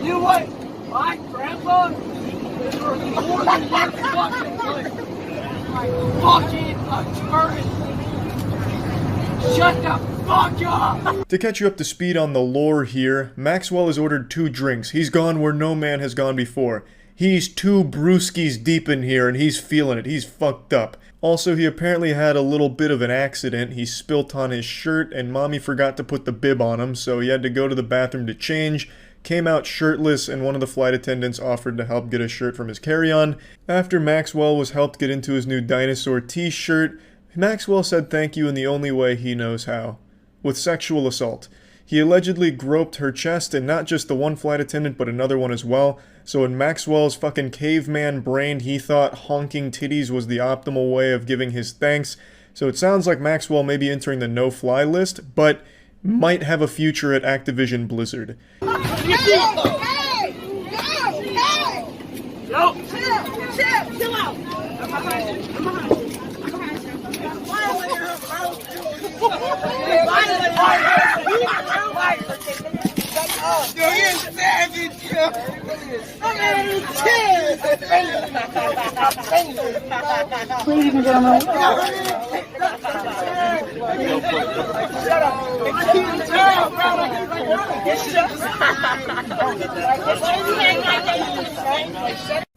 You know what? My grandpa is worth more than your fucking life. Like fucking attorney. Shut the fuck up! To catch you up to speed on the lore here, Maxwell has ordered 2 drinks. He's gone where no man has gone before. He's 2 brewskis deep in here and he's feeling it. He's fucked up. Also, he apparently had a little bit of an accident. He spilt on his shirt and mommy forgot to put the bib on him, so he had to go to the bathroom to change, came out shirtless, and one of the flight attendants offered to help get a shirt from his carry-on. After Maxwell was helped get into his new dinosaur t-shirt, Maxwell said thank you in the only way he knows how. With sexual assault. He allegedly groped her chest, and not just the one flight attendant, but another one as well. So in Maxwell's fucking caveman brain, he thought honking titties was the optimal way of giving his thanks. So it sounds like Maxwell may be entering the no-fly list, but might have a future at Activision Blizzard. Chill out. Ladies and gentlemen.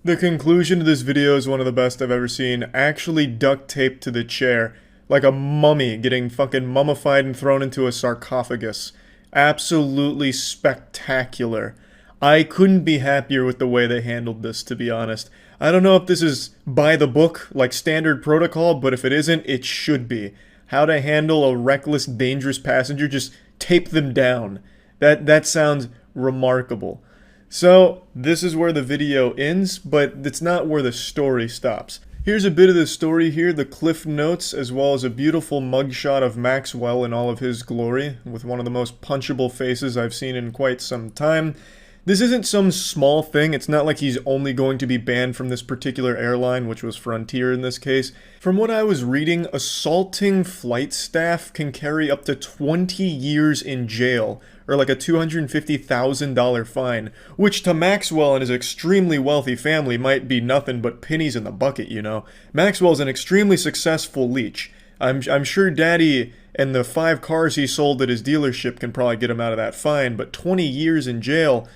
The conclusion to this video is one of the best I've ever seen. Actually duct taped to the chair. Like a mummy getting fucking mummified and thrown into a sarcophagus. Absolutely spectacular. I couldn't be happier with the way they handled this, to be honest. I don't know if this is by the book, like standard protocol, but if it isn't, it should be. How to handle a reckless, dangerous passenger, just tape them down. That sounds remarkable. So, this is where the video ends, but it's not where the story stops. Here's a bit of the story here, the cliff notes, as well as a beautiful mugshot of Maxwell in all of his glory, with one of the most punchable faces I've seen in quite some time. This isn't some small thing, it's not like he's only going to be banned from this particular airline, which was Frontier in this case. From what I was reading, assaulting flight staff can carry up to 20 years in jail, or like a $250,000 fine, which to Maxwell and his extremely wealthy family might be nothing but pennies in the bucket, you know. Maxwell's an extremely successful leech. I'm sure Daddy and the 5 cars he sold at his dealership can probably get him out of that fine, but 20 years in jail,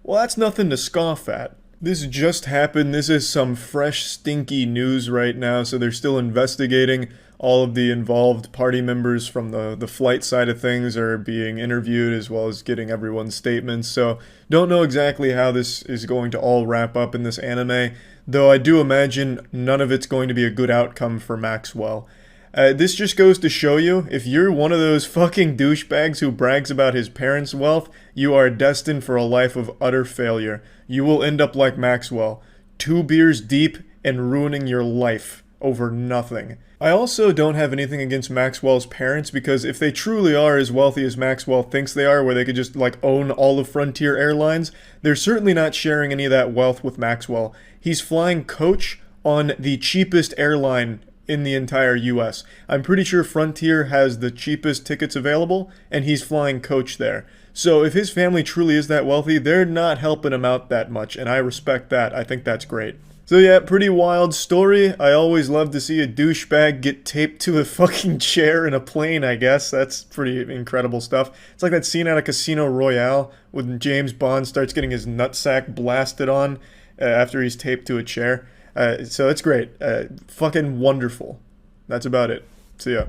well, that's nothing to scoff at. This just happened. This is some fresh, stinky news right now, so they're still investigating. All of the involved party members from the flight side of things are being interviewed, as well as getting everyone's statements. So, don't know exactly how this is going to all wrap up in this anime, though I do imagine none of it's going to be a good outcome for Maxwell. This just goes to show you, if you're one of those fucking douchebags who brags about his parents' wealth, you are destined for a life of utter failure. You will end up like Maxwell, 2 beers deep and ruining your life over nothing. I also don't have anything against Maxwell's parents, because if they truly are as wealthy as Maxwell thinks they are, where they could just like own all of Frontier Airlines, they're certainly not sharing any of that wealth with Maxwell. He's flying coach on the cheapest airline in the entire US. I'm pretty sure Frontier has the cheapest tickets available, and he's flying coach there. So if his family truly is that wealthy, they're not helping him out that much, and I respect that. I think that's great. So yeah, pretty wild story. I always love to see a douchebag get taped to a fucking chair in a plane, I guess. That's pretty incredible stuff. It's like that scene out of Casino Royale when James Bond starts getting his nutsack blasted on after he's taped to a chair. So it's great. Fucking wonderful. That's about it. See ya.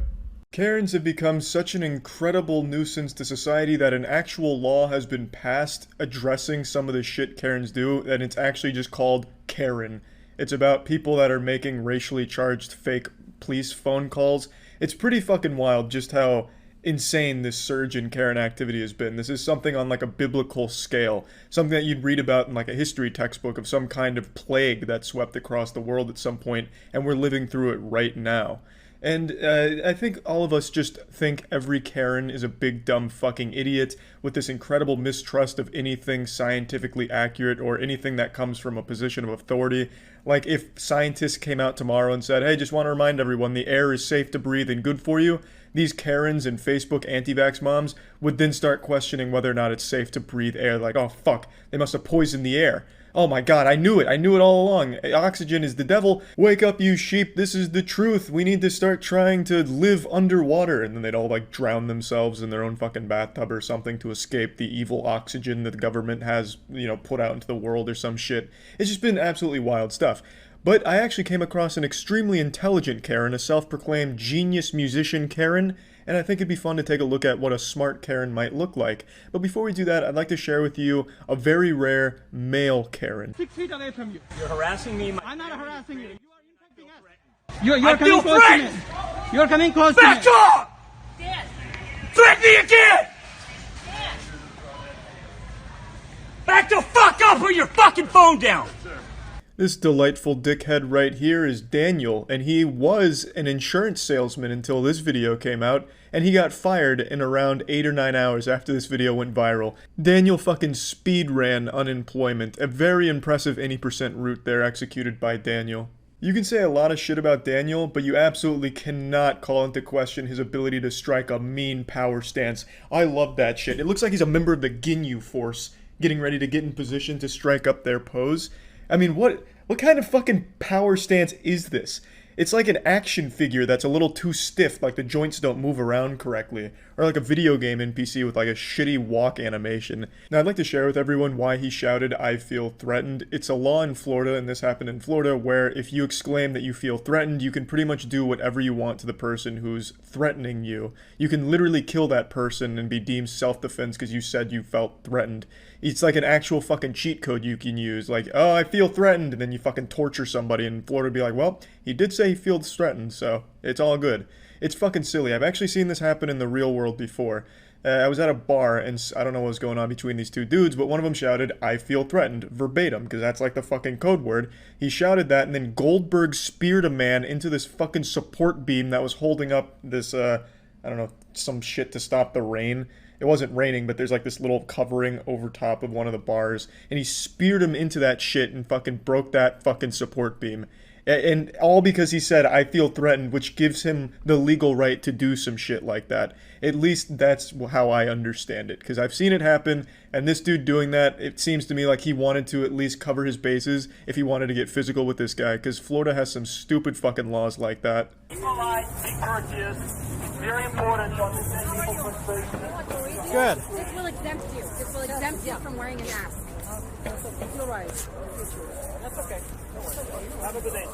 Karens have become such an incredible nuisance to society that an actual law has been passed addressing some of the shit Karens do, and it's actually just called Karen. It's about people that are making racially charged fake police phone calls. It's pretty fucking wild just how insane this surge in Karen activity has been. This is something on like a biblical scale. Something that you'd read about in like a history textbook of some kind of plague that swept across the world at some point, and we're living through it right now. And I think all of us just think every Karen is a big dumb fucking idiot with this incredible mistrust of anything scientifically accurate or anything that comes from a position of authority. Like if scientists came out tomorrow and said, hey, just want to remind everyone the air is safe to breathe and good for you, these Karens and Facebook anti-vax moms would then start questioning whether or not it's safe to breathe air. Like, oh fuck, they must have poisoned the air. Oh my god, I knew it all along. Oxygen is the devil. Wake up, you sheep, this is the truth. We need to start trying to live underwater. And then they'd all like drown themselves in their own fucking bathtub or something to escape the evil oxygen that the government has, you know, put out into the world or some shit. It's just been absolutely wild stuff. But I actually came across an extremely intelligent Karen, a self-proclaimed genius musician Karen, and I think it'd be fun to take a look at what a smart Karen might look like. But before we do that, I'd like to share with you a very rare male Karen. 6 feet away from you. You're harassing me. I'm not harassing you. You're coming close to me. You're coming close to me. Back up! Threaten me again! Back the fuck up or your fucking phone down! This delightful dickhead right here is Daniel, and he was an insurance salesman until this video came out, and he got fired in around 8 or 9 hours after this video went viral. Daniel fucking speed ran unemployment. A very impressive any percent route there executed by Daniel. You can say a lot of shit about Daniel, but you absolutely cannot call into question his ability to strike a mean power stance. I love that shit. It looks like he's a member of the Ginyu Force, getting ready to get in position to strike up their pose. I mean, what kind of fucking power stance is this? It's like an action figure that's a little too stiff, like the joints don't move around correctly. Or like a video game NPC with like a shitty walk animation. Now I'd like to share with everyone why he shouted, "I feel threatened." It's a law in Florida, and this happened in Florida, where if you exclaim that you feel threatened, you can pretty much do whatever you want to the person who's threatening you. You can literally kill that person and be deemed self-defense because you said you felt threatened. It's like an actual fucking cheat code you can use, like, oh, I feel threatened, and then you fucking torture somebody, and Florida would be like, well, he did say he feels threatened, so it's all good. It's fucking silly. I've actually seen this happen in the real world before. I was at a bar, and I don't know what was going on between these two dudes, but one of them shouted, "I feel threatened," verbatim, because that's like the fucking code word. He shouted that, and then Goldberg speared a man into this fucking support beam that was holding up this, I don't know, some shit to stop the rain. It wasn't raining, but there's like this little covering over top of one of the bars, and he speared him into that shit and fucking broke that fucking support beam. And all because he said, "I feel threatened," which gives him the legal right to do some shit like that. At least that's how I understand it, because I've seen it happen, and this dude doing that, it seems to me like he wanted to at least cover his bases if he wanted to get physical with this guy, because Florida has some stupid fucking laws like that. Very important. Good. This will exempt you. This will exempt you from wearing a mask. You're right. That's okay. Have a good day.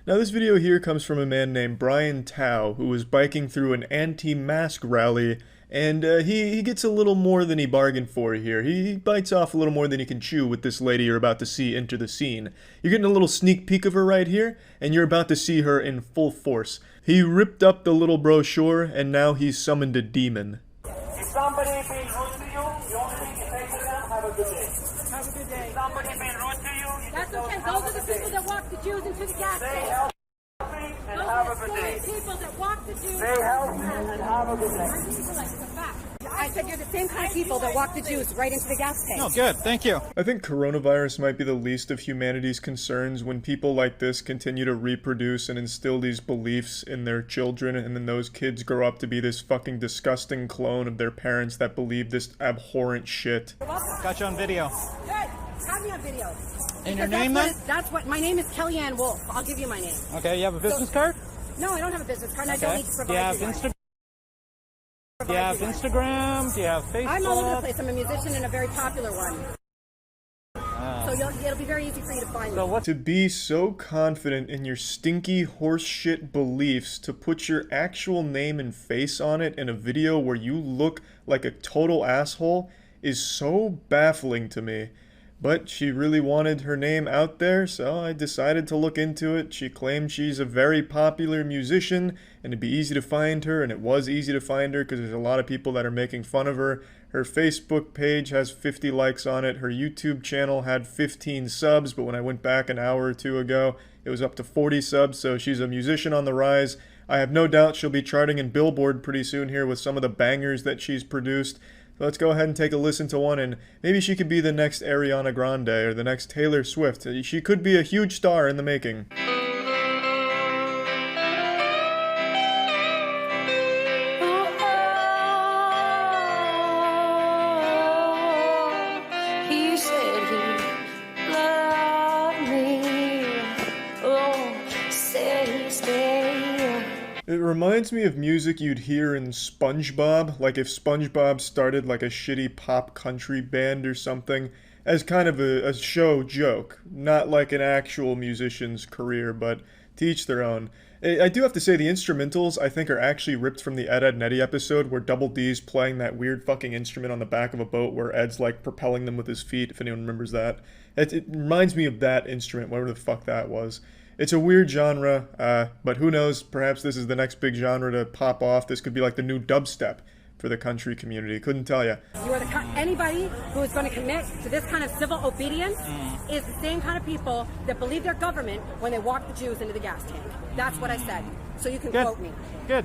Now this video here comes from a man named Brian Tao, who was biking through an anti-mask rally, and he gets a little more than he bargained for here. He bites off a little more than he can chew with this lady you're about to see enter the scene. You're getting a little sneak peek of her right here, and you're about to see her in full force. He ripped up the little brochure, and now he's summoned a demon. If somebody being rude to you, the only thing you say to them, have a good day. Have a good day. If somebody being rude to you, you That's okay. Those are the people that walk the Jews into the gas say station. help me and have a good day. Those are the same people that walk the Jews. Say help me and have a good day. It's a fact. I said you're the same kind of people that walk the Jews right into the gas tank. Oh, good. Thank you. I think coronavirus might be the least of humanity's concerns when people like this continue to reproduce and instill these beliefs in their children, and then those kids grow up to be this fucking disgusting clone of their parents that believe this abhorrent shit. Got you on video. Good. Have me on video. And your Because name then? That's what, my name is Kellyanne Wolf. I'll give you my name. Okay, you have a business card? No, I don't have a business card. And I don't need to Do provide you have you one. Instagram? Do you have Instagram? Do you have Facebook? I'm all over the place. I'm a musician and a very popular one. So it'll be very easy for you to find me. To be so confident in your stinky horseshit beliefs to put your actual name and face on it in a video where you look like a total asshole is so baffling to me. But she really wanted her name out there, so I decided to look into it. She claimed she's a very popular musician, and it'd be easy to find her, and it was easy to find her because there's a lot of people that are making fun of her. Her Facebook page has 50 likes on it. Her YouTube channel had 15 subs, but when I went back an hour or two ago, it was up to 40 subs, so she's a musician on the rise. I have no doubt she'll be charting in Billboard pretty soon here with some of the bangers that she's produced. So let's go ahead and take a listen to one, and maybe she could be the next Ariana Grande or the next Taylor Swift. She could be a huge star in the making. He said he loved me. Oh, said he'd stay. It reminds me of music you'd hear in SpongeBob, like if SpongeBob started like a shitty pop country band or something, as kind of a show joke, not like an actual musician's career, but to each their own. I do have to say the instrumentals I think are actually ripped from the Ed, Edd n Eddy episode where Double D's playing that weird fucking instrument on the back of a boat where Ed's like propelling them with his feet, if anyone remembers that. It reminds me of that instrument, whatever the fuck that was. It's a weird genre, but who knows, perhaps this is the next big genre to pop off. This could be like the new dubstep for the country community. Couldn't tell you. You are anybody who is going to commit to this kind of civil obedience is the same kind of people that believe their government when they walk the Jews into the gas tank. That's what I said. So you can quote me. Good.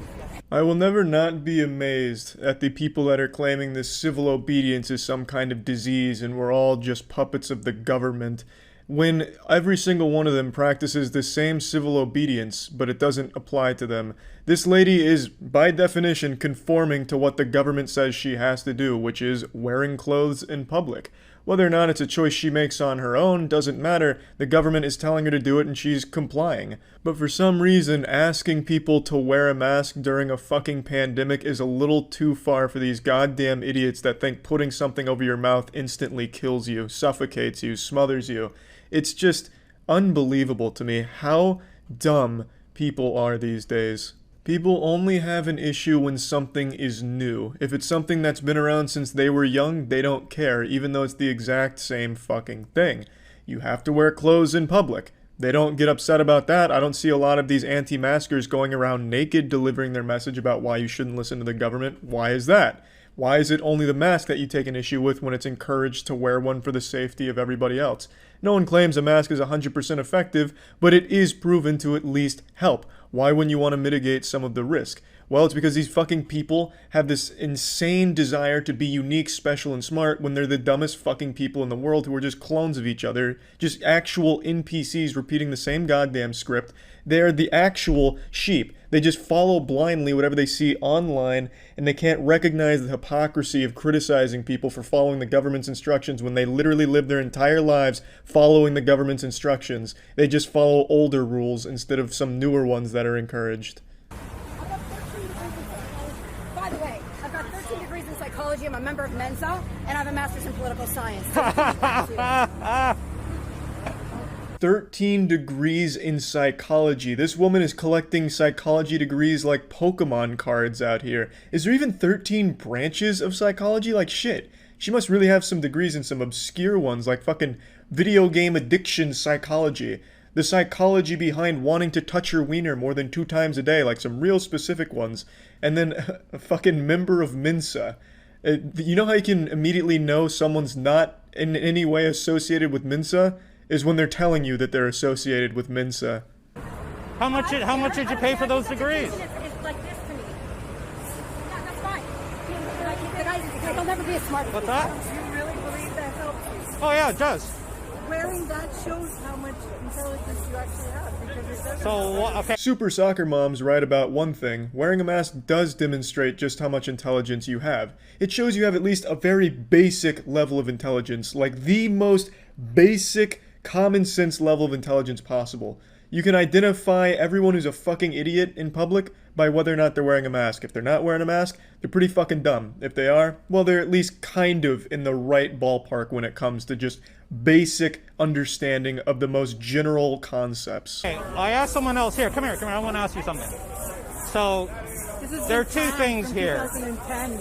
I will never not be amazed at the people that are claiming this civil obedience is some kind of disease and we're all just puppets of the government, when every single one of them practices the same civil obedience, but it doesn't apply to them. This lady is, by definition, conforming to what the government says she has to do, which is wearing clothes in public. Whether or not it's a choice she makes on her own doesn't matter. The government is telling her to do it and she's complying. But for some reason, asking people to wear a mask during a fucking pandemic is a little too far for these goddamn idiots that think putting something over your mouth instantly kills you, suffocates you, smothers you. It's just unbelievable to me how dumb people are these days. People only have an issue when something is new. If it's something that's been around since they were young, they don't care, even though it's the exact same fucking thing. You have to wear clothes in public. They don't get upset about that. I don't see a lot of these anti-maskers going around naked delivering their message about why you shouldn't listen to the government. Why is that? Why is it only the mask that you take an issue with when it's encouraged to wear one for the safety of everybody else? No one claims a mask is 100% effective, but it is proven to at least help. Why wouldn't you want to mitigate some of the risk? Well, it's because these fucking people have this insane desire to be unique, special, and smart when they're the dumbest fucking people in the world who are just clones of each other, just actual NPCs repeating the same goddamn script. They're the actual sheep. They just follow blindly whatever they see online, and they can't recognize the hypocrisy of criticizing people for following the government's instructions when they literally live their entire lives following the government's instructions. They just follow older rules instead of some newer ones that are encouraged. By the way, I've got 13 degrees in psychology. I'm a member of Mensa, and I have a master's in political science. 13 degrees in psychology. This woman is collecting psychology degrees like Pokemon cards out here. Is there even 13 branches of psychology? Like shit. She must really have some degrees in some obscure ones like fucking video game addiction psychology. The psychology behind wanting to touch your wiener more than 2 times a day, like some real specific ones. And then a fucking member of Mensa. You know how you can immediately know someone's not in any way associated with Mensa? Is when they're telling you that they're associated with Mensa. How much did you pay for those degrees? It's like this to me. Yeah, that's fine. He'll never be a smart. What's that? Do you really believe that helps you? Oh yeah, it does. Wearing that shows how much intelligence you actually have, because it doesn't. So, okay. Super soccer moms write about one thing. Wearing a mask does demonstrate just how much intelligence you have. It shows you have at least a very basic level of intelligence, like the most basic common sense level of intelligence possible. You can identify everyone who's a fucking idiot in public by whether or not they're wearing a mask. If they're not wearing a mask, they're pretty fucking dumb. If they are, well, they're at least kind of in the right ballpark when it comes to just basic understanding of the most general concepps. Okay, I asked someone else here. Come here. I want to ask you something. So, there are 2 things here. 2010.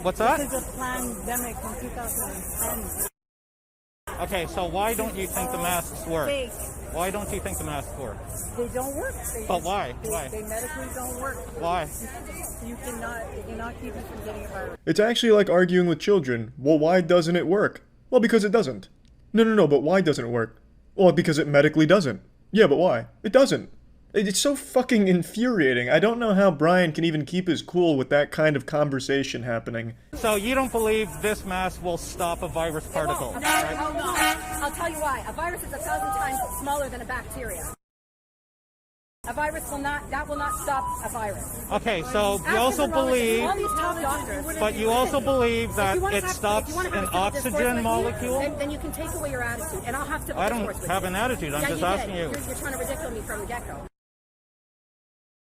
What's that? This is a pandemic in 2010. Okay, so why don't you think the masks work? Fake. Why don't you think the masks work? They don't work. But why? Why? They medically don't work. Why? You cannot keep you from getting a virus. It's actually like arguing with children. Well, why doesn't it work? Well, because it doesn't. No, but why doesn't it work? Well, because it medically doesn't. Yeah, but why? It doesn't. It's so fucking infuriating. I don't know how Brian can even keep his cool with that kind of conversation happening. So you don't believe this mask will stop a virus particle? No, I'll tell you why. A virus is 1,000 times smaller than a bacteria. A virus will not stop a virus. Okay, so you also believe, all these top doctors, but you also believe that it stops an oxygen molecule? Then you can take away your attitude, and I'll have to. I don't have an attitude, I'm just asking you. You're trying to ridicule me from the get-go.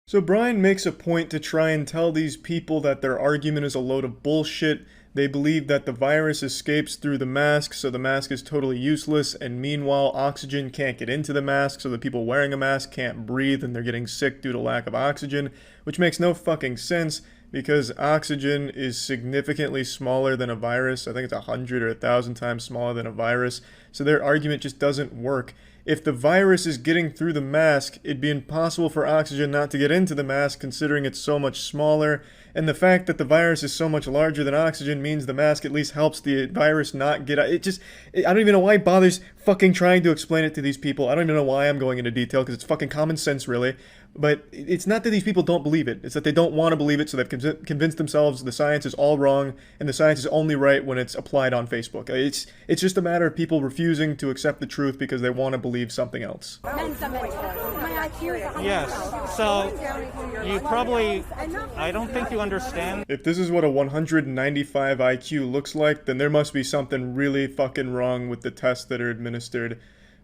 So Brian makes a point to try and tell these people that their argument is a load of bullshit. They believe that the virus escapes through the mask, so the mask is totally useless, and meanwhile oxygen can't get into the mask, so the people wearing a mask can't breathe and they're getting sick due to lack of oxygen, which makes no fucking sense because oxygen is significantly smaller than a virus. I think it's 100 or 1,000 times smaller than a virus, so their argument just doesn't work. If the virus is getting through the mask, it'd be impossible for oxygen not to get into the mask considering it's so much smaller, and the fact that the virus is so much larger than oxygen means the mask at least helps the virus not get out. I don't even know why he bothers fucking trying to explain it to these people. I don't even know why I'm going into detail because it's fucking common sense really. But it's not that these people don't believe it. It's that they don't want to believe it, so they've convinced themselves the science is all wrong, and the science is only right when it's applied on Facebook. It's just a matter of people refusing to accept the truth because they want to believe something else. Yes, so you probably, I don't think you understand. If this is what a 195 IQ looks like, then there must be something really fucking wrong with the tests that are administered.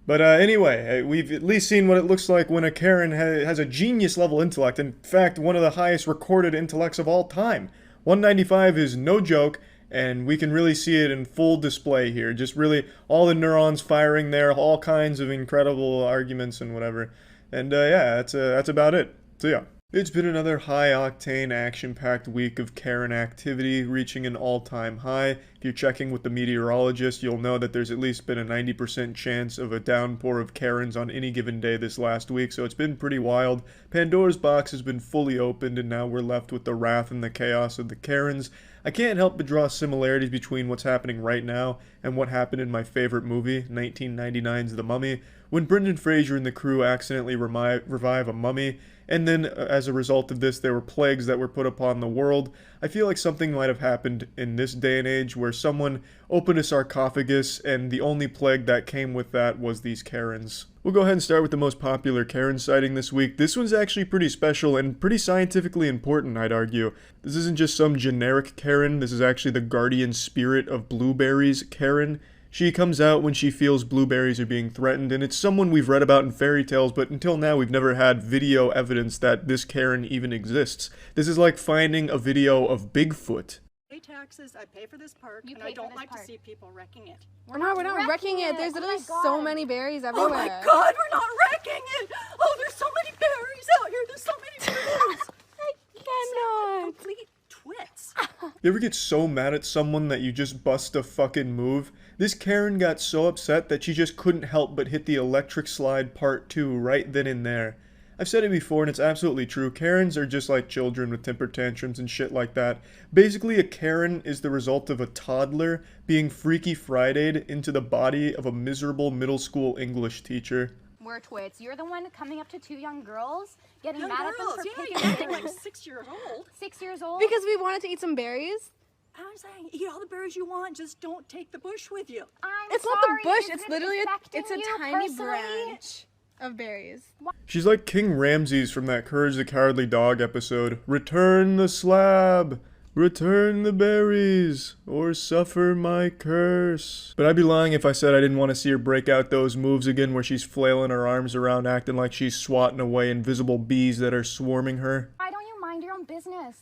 But anyway, we've at least seen what it looks like when a Karen has a genius level intellect. In fact, one of the highest recorded intellects of all time. 195 is no joke, and we can really see it in full display here. Just really all the neurons firing there, all kinds of incredible arguments and whatever. And yeah, that's about it. So yeah. It's been another high-octane, action-packed week of Karen activity, reaching an all-time high. If you're checking with the meteorologist, you'll know that there's at least been a 90% chance of a downpour of Karens on any given day this last week, so it's been pretty wild. Pandora's box has been fully opened, and now we're left with the wrath and the chaos of the Karens. I can't help but draw similarities between what's happening right now and what happened in my favorite movie, 1999's The Mummy, when Brendan Fraser and the crew accidentally revive a mummy, and then as a result of this there were plagues that were put upon the world. I feel like something might have happened in this day and age where someone opened a sarcophagus and the only plague that came with that was these Karens. We'll go ahead and start with the most popular Karen sighting this week. This one's actually pretty special and pretty scientifically important, I'd argue. This isn't just some generic Karen, this is actually the guardian spirit of blueberries Karen. She comes out when she feels blueberries are being threatened, and it's someone we've read about in fairy tales, but until now we've never had video evidence that this Karen even exists. This is like finding a video of Bigfoot. I pay taxes, I pay for this park, and I don't like to see people wrecking it. We're not wrecking it. There's literally so many berries everywhere. Oh my god, we're not wrecking it! Oh, there's so many berries out here, there's so many berries! I cannot. Complete twits. You ever get so mad at someone that you just bust a fucking move? This Karen got so upset that she just couldn't help but hit the electric slide part 2 right then and there. I've said it before and it's absolutely true. Karens are just like children with temper tantrums and shit like that. Basically, a Karen is the result of a toddler being Freaky Friday'd into the body of a miserable middle school English teacher. We're twits. You're the one coming up to two young girls, getting Young mad girls, at them for yeah, picking you're acting berries. like 6 years old. 6 years old? Because we wanted to eat some berries. I'm saying, eat all the berries you want, just don't take the bush with you. It's not the bush. It's literally it's a tiny branch of berries. She's like King Ramses from that Courage the Cowardly Dog episode. Return the slab! Return the berries, or suffer my curse. But I'd be lying if I said I didn't want to see her break out those moves again where she's flailing her arms around acting like she's swatting away invisible bees that are swarming her. Why don't you mind your own business?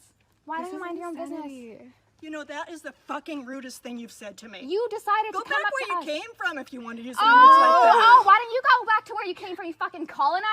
Why don't you mind your own business? You know, that is the fucking rudest thing you've said to me. You decided Go to come back up where to you us. came from if you want to use language like that. Oh, why don't you go back to where you came from, you fucking colonizer?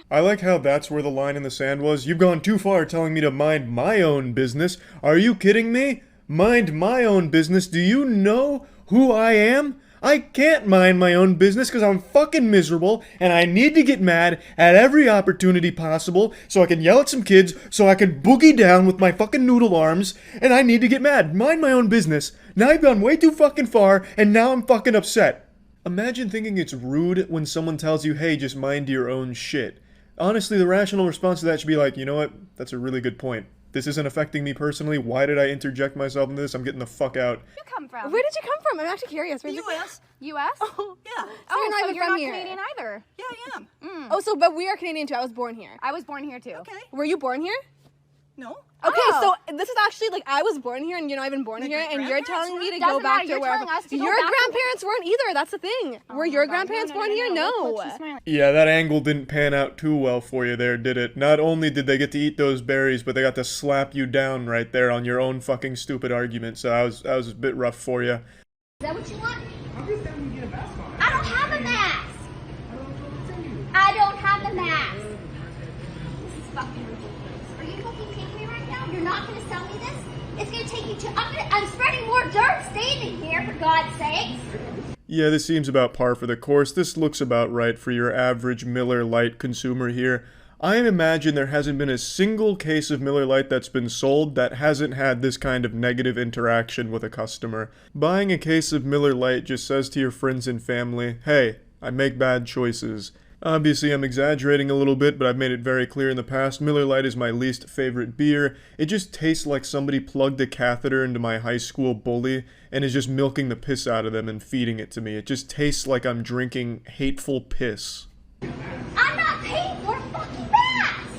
I like how that's where the line in the sand was. You've gone too far telling me to mind my own business. Are you kidding me? Mind my own business? Do you know who I am? I can't mind my own business because I'm fucking miserable and I need to get mad at every opportunity possible so I can yell at some kids, so I can boogie down with my fucking noodle arms, and I need to get mad. Mind my own business. Now I've gone way too fucking far and now I'm fucking upset. Imagine thinking it's rude when someone tells you, hey, just mind your own shit. Honestly, the rational response to that should be like, you know what? That's a really good point. This isn't affecting me personally. Why did I interject myself in this? I'm getting the fuck out. Where did you come from? Where did you come from? I'm actually curious. Where'd you U.S. U.S.? Oh, yeah. So you're not even you're from not here. Canadian either. Yeah, I am. Oh, so but we are Canadian too. I was born here. I was born here too. Okay. Were you born here? No. Okay, Oh. so this is actually like I was born here and you're not even born here, and you're telling me to go Doesn't back matter, to you're wherever. telling us to go Your back to- grandparents weren't either. That's the thing. Were your grandparents born here? No. Yeah, that angle didn't pan out too well for you there, did it? Not only did they get to eat those berries, but they got to slap you down right there on your own fucking stupid argument, so that was a bit rough for you. Is that what you want? I don't have a mask. I don't have a mask. This is fucking ridiculous. Are you fucking kidding me right now? You're not going to sell me this? It's going to take you to... I'm spreading more dirt standing here, for God's sakes. Yeah, this seems about par for the course. This looks about right for your average Miller Lite consumer here. I imagine there hasn't been a single case of Miller Lite that's been sold that hasn't had this kind of negative interaction with a customer. Buying a case of Miller Lite just says to your friends and family, hey, I make bad choices. Obviously, I'm exaggerating a little bit, but I've made it very clear in the past, Miller Lite is my least favorite beer. It just tastes like somebody plugged a catheter into my high school bully and is just milking the piss out of them and feeding it to me. It just tastes like I'm drinking hateful piss. I'm not paying for a fucking mask.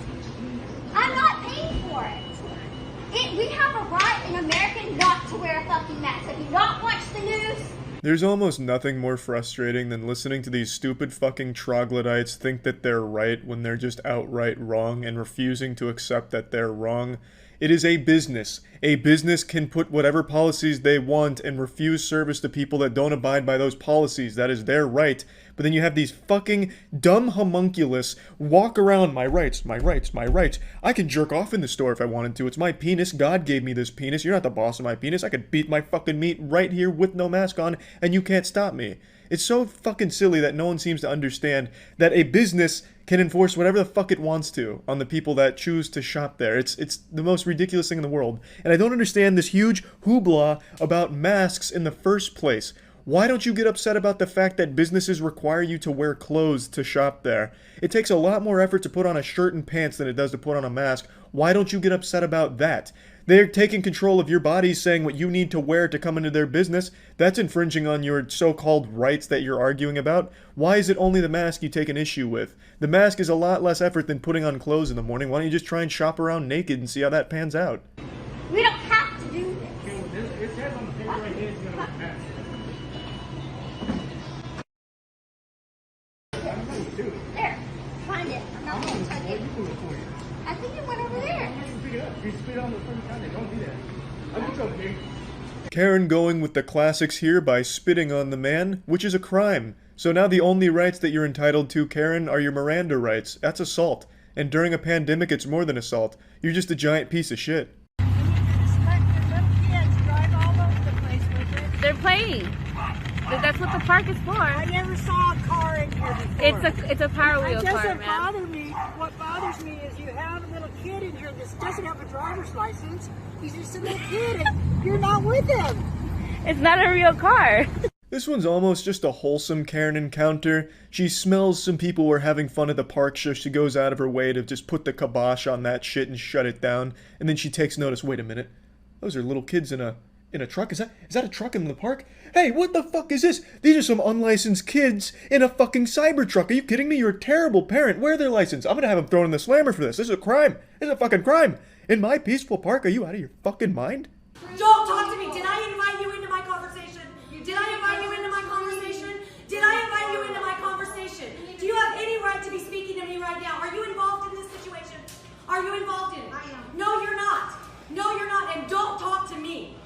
I'm not paying for it. We have a right in America not to wear a fucking mask. Have you not watched the news? There's almost nothing more frustrating than listening to these stupid fucking troglodytes think that they're right when they're just outright wrong and refusing to accept that they're wrong. It is a business. A business can put whatever policies they want and refuse service to people that don't abide by those policies. That is their right. But then you have these fucking dumb homunculus walk around, my rights, my rights, my rights. I can jerk off in the store if I wanted to. It's my penis. God gave me this penis. You're not the boss of my penis. I could beat my fucking meat right here with no mask on, and you can't stop me. It's so fucking silly that no one seems to understand that a business can enforce whatever the fuck it wants to on the people that choose to shop there. It's the most ridiculous thing in the world. And I don't understand this huge hoopla about masks in the first place. Why don't you get upset about the fact that businesses require you to wear clothes to shop there? It takes a lot more effort to put on a shirt and pants than it does to put on a mask. Why don't you get upset about that? They're taking control of your bodies, saying what you need to wear to come into their business. That's infringing on your so-called rights that you're arguing about. Why is it only the mask you take an issue with? The mask is a lot less effort than putting on clothes in the morning. Why don't you just try and shop around naked and see how that pans out? We don't have to do this. It says on the paper right here it's going to pass. There, find it. I'm not going to touch it. I think it went over there. You spit on the front counter. Don't do that. I'm just over here. Karen going with the classics here by spitting on the man, which is a crime. So now the only rights that you're entitled to, Karen, are your Miranda rights. That's assault. And during a pandemic, it's more than assault. You're just a giant piece of shit. They're playing. That's what the park is for. I never saw a car in here before. It's a Power Wheel It car, doesn't ma'am. bother me. What bothers me is you have a little kid in here that doesn't have a driver's license. He's just a little kid and you're not with him. It's not a real car. This one's almost just a wholesome Karen encounter. She smells some people were having fun at the park, so she goes out of her way to just put the kibosh on that shit and shut it down. And then she takes notice, wait a minute, those are little kids in a truck? Is that a truck in the park? Hey, what the fuck is this? These are some unlicensed kids in a fucking cyber truck. Are you kidding me? You're a terrible parent. Where are their license? I'm gonna have them thrown in the slammer for this. This is a crime. This is a fucking crime. In my peaceful park? Are you out of your fucking mind? Don't talk to me. Did I invite you into my conversation? Did I invite you into my conversation? Did I invite you into my conversation? Do you have any right to be speaking to me right now? Are you involved in this situation? Are you involved in it? I am. No, you're not. No, you're not. And don't talk to me.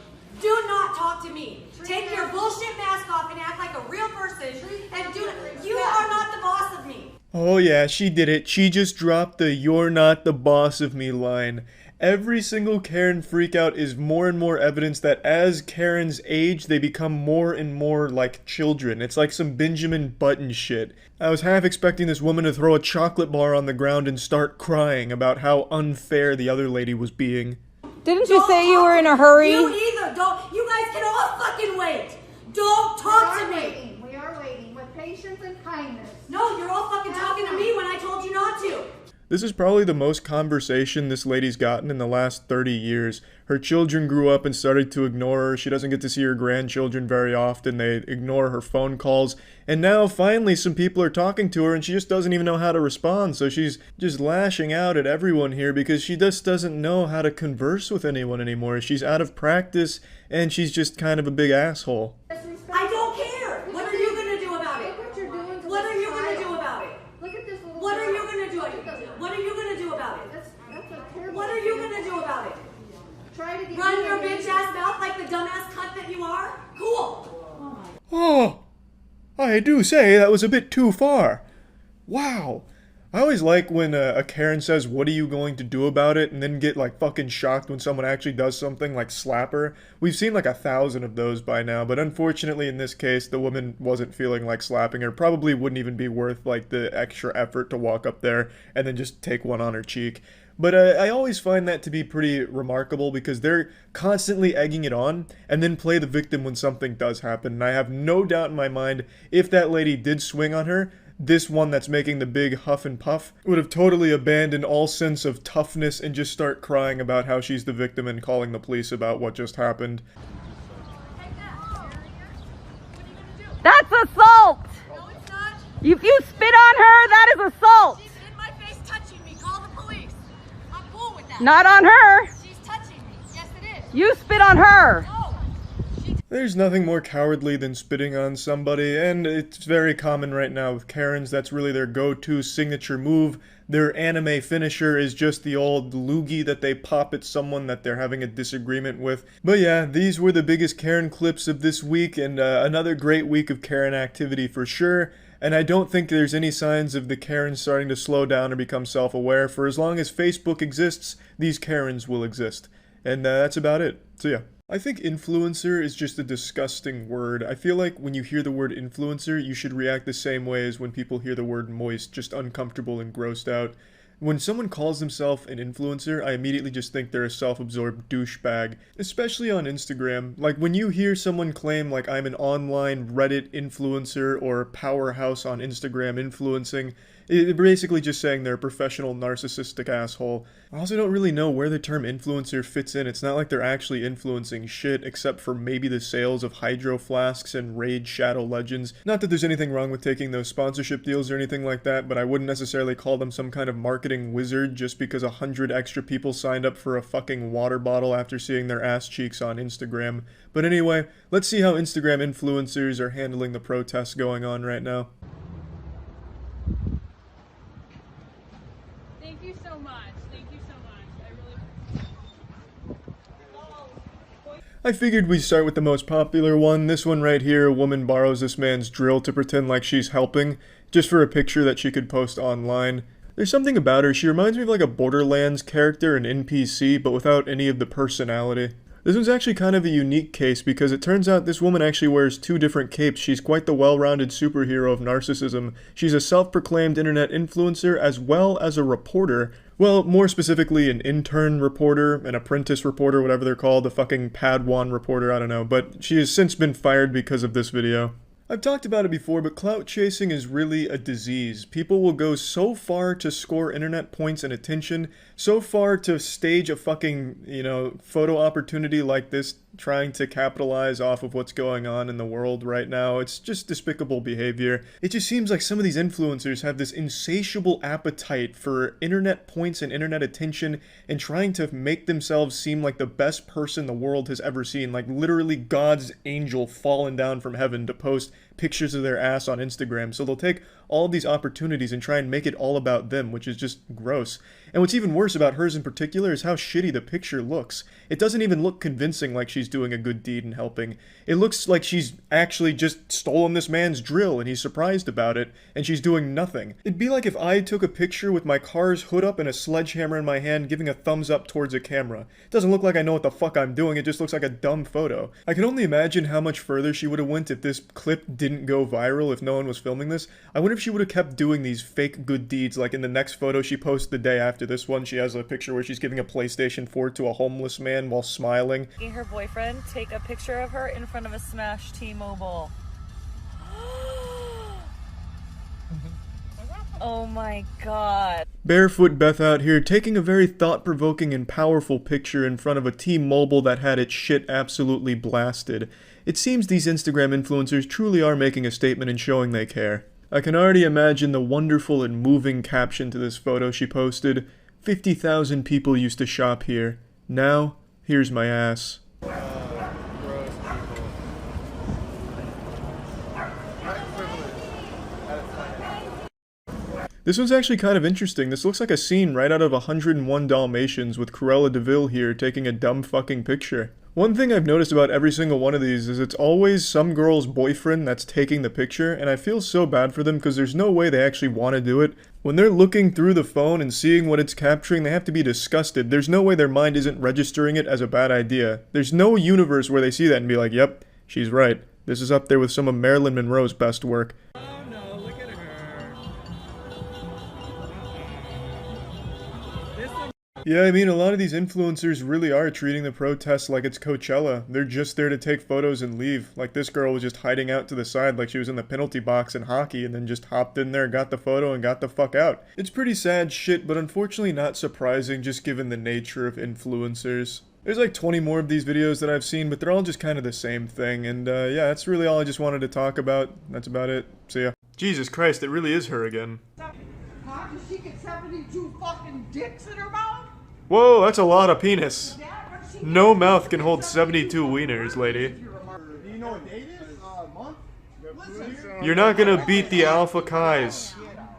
Do not talk to me. Take your bullshit mask off and act like a real person. And you are not the boss of me. Oh yeah, she did it. She just dropped the "you're not the boss of me" line. Every single Karen freakout is more and more evidence that as Karens age, they become more and more like children. It's like some Benjamin Button shit. I was half expecting this woman to throw a chocolate bar on the ground and start crying about how unfair the other lady was being. Didn't you say you were in a hurry? You either don't. You guys can all fucking wait. Don't talk to me. We are waiting with patience and kindness. No, you're all fucking talking to me when I told you not to. This is probably the most conversation this lady's gotten in the last 30 years. Her children grew up and started to ignore her. She doesn't get to see her grandchildren very often. They ignore her phone calls. And now, finally, some people are talking to her and she just doesn't even know how to respond. So she's just lashing out at everyone here because she just doesn't know how to converse with anyone anymore. She's out of practice and she's just kind of a big asshole. I don't care. What are you going to do about it? What are you going to do about it? Look at this little What are girl. you going to do? What are you going to do about it? That's a terrible What are you going to do about it? Try to get Run your bitch ass mouth like the dumbass cunt that you are? Cool. Oh, I do say that was a bit too far. Wow. I always like when a Karen says, "What are you going to do about it?" and then get like fucking shocked when someone actually does something, like slap her. We've seen like 1,000 of those by now, but unfortunately in this case, the woman wasn't feeling like slapping her. Probably wouldn't even be worth like the extra effort to walk up there and then just take one on her cheek. But I always find that to be pretty remarkable because they're constantly egging it on and then play the victim when something does happen. And I have no doubt in my mind, if that lady did swing on her, this one that's making the big huff and puff would have totally abandoned all sense of toughness and just start crying about how she's the victim and calling the police about what just happened. That's assault! No, it's not. If you spit on her, that is assault! She's in my face touching me. Call the police. I'm cool with that. Not on her! She's touching me. Yes, it is. You spit on her! No. There's nothing more cowardly than spitting on somebody, and it's very common right now with Karens. That's really their go-to signature move. Their anime finisher is just the old loogie that they pop at someone that they're having a disagreement with. But yeah, these were the biggest Karen clips of this week, and another great week of Karen activity for sure. And I don't think there's any signs of the Karens starting to slow down or become self-aware. For as long as Facebook exists, these Karens will exist. And that's about it. So yeah. I think influencer is just a disgusting word. I feel like when you hear the word influencer, you should react the same way as when people hear the word moist, just uncomfortable and grossed out. When someone calls themselves an influencer, I immediately just think they're a self-absorbed douchebag, especially on Instagram. Like when you hear someone claim like I'm an online Reddit influencer or powerhouse on Instagram influencing, they're basically just saying they're a professional narcissistic asshole. I also don't really know where the term influencer fits in. It's not like they're actually influencing shit, except for maybe the sales of Hydro Flasks and Raid Shadow Legends. Not that there's anything wrong with taking those sponsorship deals or anything like that, but I wouldn't necessarily call them some kind of marketing wizard just because 100 extra people signed up for a fucking water bottle after seeing their ass cheeks on Instagram. But anyway, let's see how Instagram influencers are handling the protests going on right now. Thank you so much. Thank you so much. I figured we'd start with the most popular one. This one right here, a woman borrows this man's drill to pretend like she's helping, just for a picture that she could post online. There's something about her, she reminds me of like a Borderlands character, an NPC, but without any of the personality. This one's actually kind of a unique case because it turns out this woman actually wears two different capes. She's quite the well-rounded superhero of narcissism. She's a self-proclaimed internet influencer as well as a reporter. Well, more specifically an intern reporter, an apprentice reporter, whatever they're called, a fucking Padawan reporter, I don't know. But she has since been fired because of this video. I've talked about it before, but clout chasing is really a disease. People will go so far to score internet points and attention, so far to stage a fucking, photo opportunity like this, trying to capitalize off of what's going on in the world right now. It's just despicable behavior. It just seems like some of these influencers have this insatiable appetite for internet points and internet attention and trying to make themselves seem like the best person the world has ever seen, like literally God's angel fallen down from heaven to post pictures of their ass on Instagram. So they'll take all of these opportunities and try and make it all about them, which is just gross. And what's even worse about hers in particular is how shitty the picture looks. It doesn't even look convincing like she's doing a good deed and helping. It looks like she's actually just stolen this man's drill and he's surprised about it, and she's doing nothing. It'd be like if I took a picture with my car's hood up and a sledgehammer in my hand giving a thumbs up towards a camera. It doesn't look like I know what the fuck I'm doing, it just looks like a dumb photo. I can only imagine how much further she would have went if this clip didn't go viral, if no one was filming this. I wonder if she would have kept doing these fake good deeds, like in the next photo she posts the day after this one, she has a picture where she's giving a PlayStation 4 to a homeless man while smiling. Her boyfriend take a picture of her in front of a smashed T-Mobile. Oh my god. Barefoot Beth out here taking a very thought-provoking and powerful picture in front of a T-Mobile that had its shit absolutely blasted. It seems these Instagram influencers truly are making a statement and showing they care. I can already imagine the wonderful and moving caption to this photo she posted. 50,000 people used to shop here. Now, here's my ass. This one's actually kind of interesting. This looks like a scene right out of 101 Dalmatians with Cruella de Vil here taking a dumb fucking picture. One thing I've noticed about every single one of these is it's always some girl's boyfriend that's taking the picture, and I feel so bad for them because there's no way they actually want to do it. When they're looking through the phone and seeing what it's capturing, they have to be disgusted. There's no way their mind isn't registering it as a bad idea. There's no universe where they see that and be like, yep, she's right. This is up there with some of Marilyn Monroe's best work. Yeah, I mean, a lot of these influencers really are treating the protests like it's Coachella. They're just there to take photos and leave. Like this girl was just hiding out to the side like she was in the penalty box in hockey and then just hopped in there, got the photo, and got the fuck out. It's pretty sad shit, but unfortunately not surprising just given the nature of influencers. There's like 20 more of these videos that I've seen, but they're all just kind of the same thing. And yeah, that's really all I just wanted to talk about. That's about it. See ya. Jesus Christ, it really is her again. Huh? Does she get 72 fucking dicks in her mouth? Whoa, that's a lot of penis. No mouth can hold 72 wieners, lady. Do you know what date it is? Month? You're not gonna beat the Alpha Kais.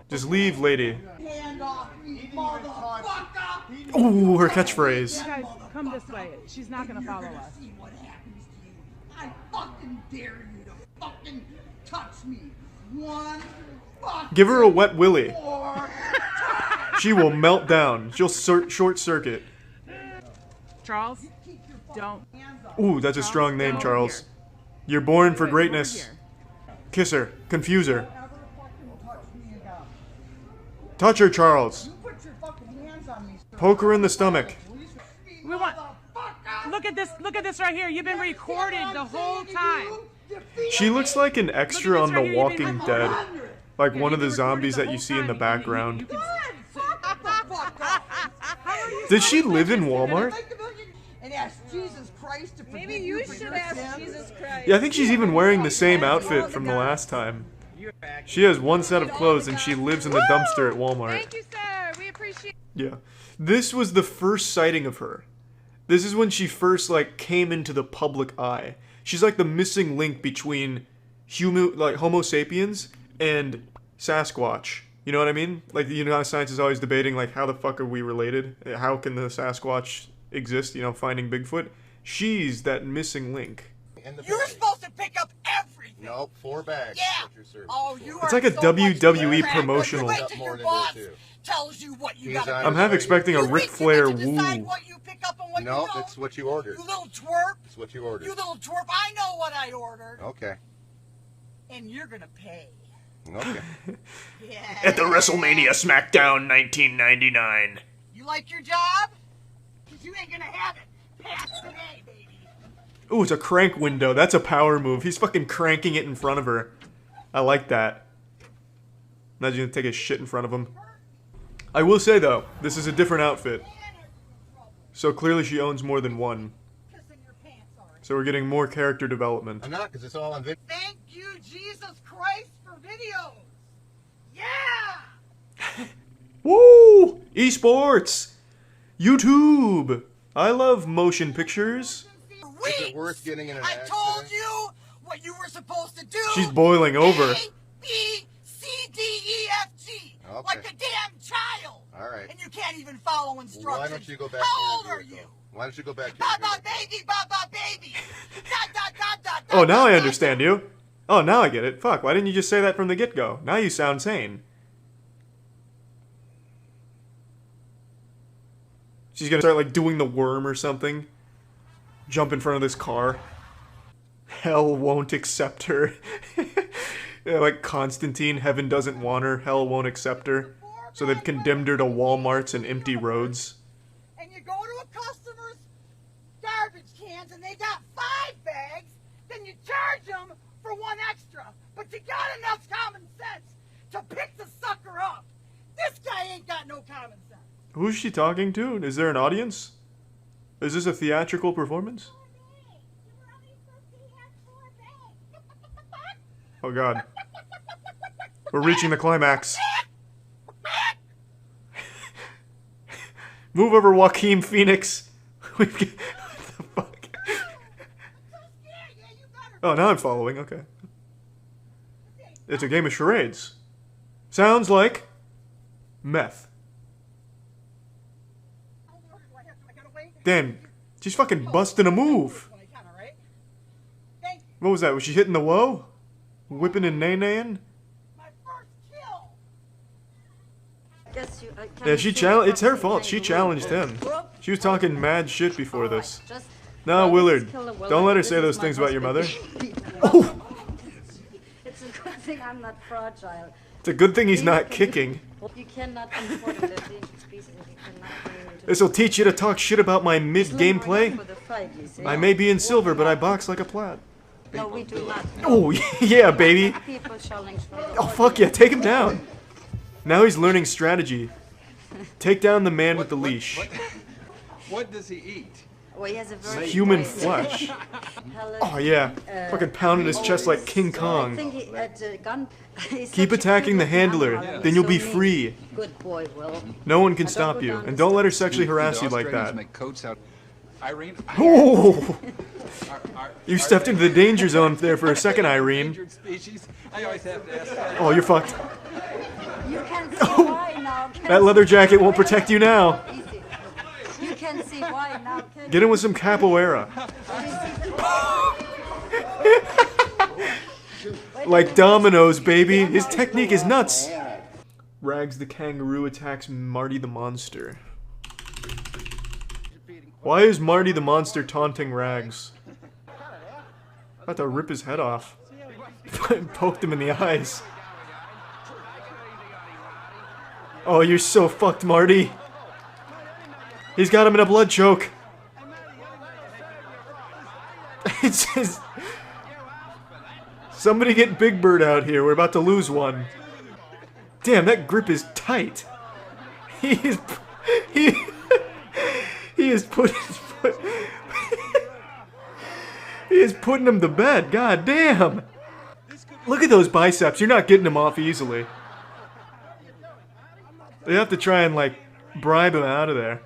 Just leave, lady. Hand off me, motherfucker! Ooh, her catchphrase. Guys, come this way. She's not gonna follow us. See what happens to you. I fucking dare you to fucking touch me. One fucking Give her a wet willy. more She will melt down. She'll short circuit. Charles, don't. Ooh, that's a strong name, Charles. You're born for greatness. Kiss her. Confuse her. Touch her, Charles. Poke her in the stomach. We want. Look at this. Look at this right here. You've been recorded the whole time. She looks like an extra on The Walking Dead. Like one of the zombies that you see in the background. Did she live in Walmart? And ask Jesus Christ to Maybe you should ask Jesus Christ. Yeah, I think she's even wearing the same outfit from the last time. She has one set of clothes and she lives in the dumpster at Walmart. Thank you, sir. We appreciate. Yeah. This was the first sighting of her. This is when she first, like, came into the public eye. She's like the missing link between Homo sapiens and Sasquatch. You know what I mean? Like, you know how science is always debating, like, how the fuck are we related? How can the Sasquatch exist, you know, finding Bigfoot? She's that missing link. You're supposed to pick up everything. Nope, 4 bags. Yeah. Oh, you It's are like a so WWE much promotional. Wait till your boss tells you what you gotta I'm half expecting a Ric Flair woo. what you pick up and what No, you don't. it's what you ordered. You little twerp. It's what you ordered. You little twerp. I know what I ordered. Okay. And you're gonna pay. Okay. Yeah. At the WrestleMania SmackDown 1999. You like your job? Because you ain't gonna have it. Pass today, baby. Ooh, it's a crank window. That's a power move. He's fucking cranking it in front of her. I like that. Imagine you take a shit in front of him. I will say, though, this is a different outfit. So clearly she owns more than one. So we're getting more character development. I'm not, because it's all on video. Thank you, Jesus Christ, for videos. Yeah! Woo! Esports! YouTube! I love motion pictures. Is it worth getting in an I accident? told you what you were supposed to do. She's boiling over. A, B, C, D, E, F, G. Okay. Like a damn child. All right. And you can't even follow instructions. Why don't you go back How to old your are you? vehicle? Why don't you go back to Baba your baby, baba baby. Dot, dot, dot, dot, Oh, dot, now I dot, understand you. Oh, now I get it. Fuck, why didn't you just say that from the get-go? Now you sound sane. She's gonna start, like, doing the worm or something. Jump in front of this car. Hell won't accept her. Yeah, like Constantine, heaven doesn't want her, hell won't accept her. So they've condemned her to Walmarts and empty roads. And you go to a customer's garbage cans and they got 5 bags, then you charge them for 1 extra. But you got enough common sense to pick the sucker up. This guy ain't got no common sense. Who's she talking to? Is there an audience? Is this a theatrical performance? Oh god. We're reaching the climax. Move over, Joaquin Phoenix. What the fuck? Oh, now I'm following. Okay. It's a game of charades. Sounds like meth. Damn, she's fucking busting a move. What was that? Was she hitting the woe? Whipping and nay-naying? Yeah, she challenged. It's her fault. She challenged him. She was talking mad shit before this. No, Willard, don't let her say those things about your mother. Oh! It's a good thing I'm not fragile. It's a good thing he's not kicking. You cannot import an endangered species. This'll teach you to talk shit about my mid-game play. I may be in silver, but I box like a plat. No, we do not. Oh, yeah, baby. People challenge me. Oh, fuck yeah, take him down. Now he's learning strategy. Take down the man with the leash. What does he eat? Well, he has a very Human flesh. Oh yeah, fucking pounding his chest like King Kong. Keep attacking the handler, then you'll be free. Good boy, Will. No one can stop you, and don't let her sexually harass you like that. Make coats out. Irene. Oh! You stepped into the danger zone there for a second, Irene. I always have to ask. Oh, you're fucked. You can see why now. That leather jacket won't protect you now. You can see why now. Get in with some capoeira. Like dominoes, baby. His technique is nuts. Rags the kangaroo attacks Marty the monster. Why is Marty the monster taunting Rags? About to rip his head off. Poked him in the eyes. Oh, you're so fucked, Marty. He's got him in a blood choke. It's just... Somebody get Big Bird out here. We're about to lose one. Damn, that grip is tight. He is... He is putting... He is putting him to bed. God damn. Look at those biceps. You're not getting him off easily. They have to try and, like, bribe him out of there.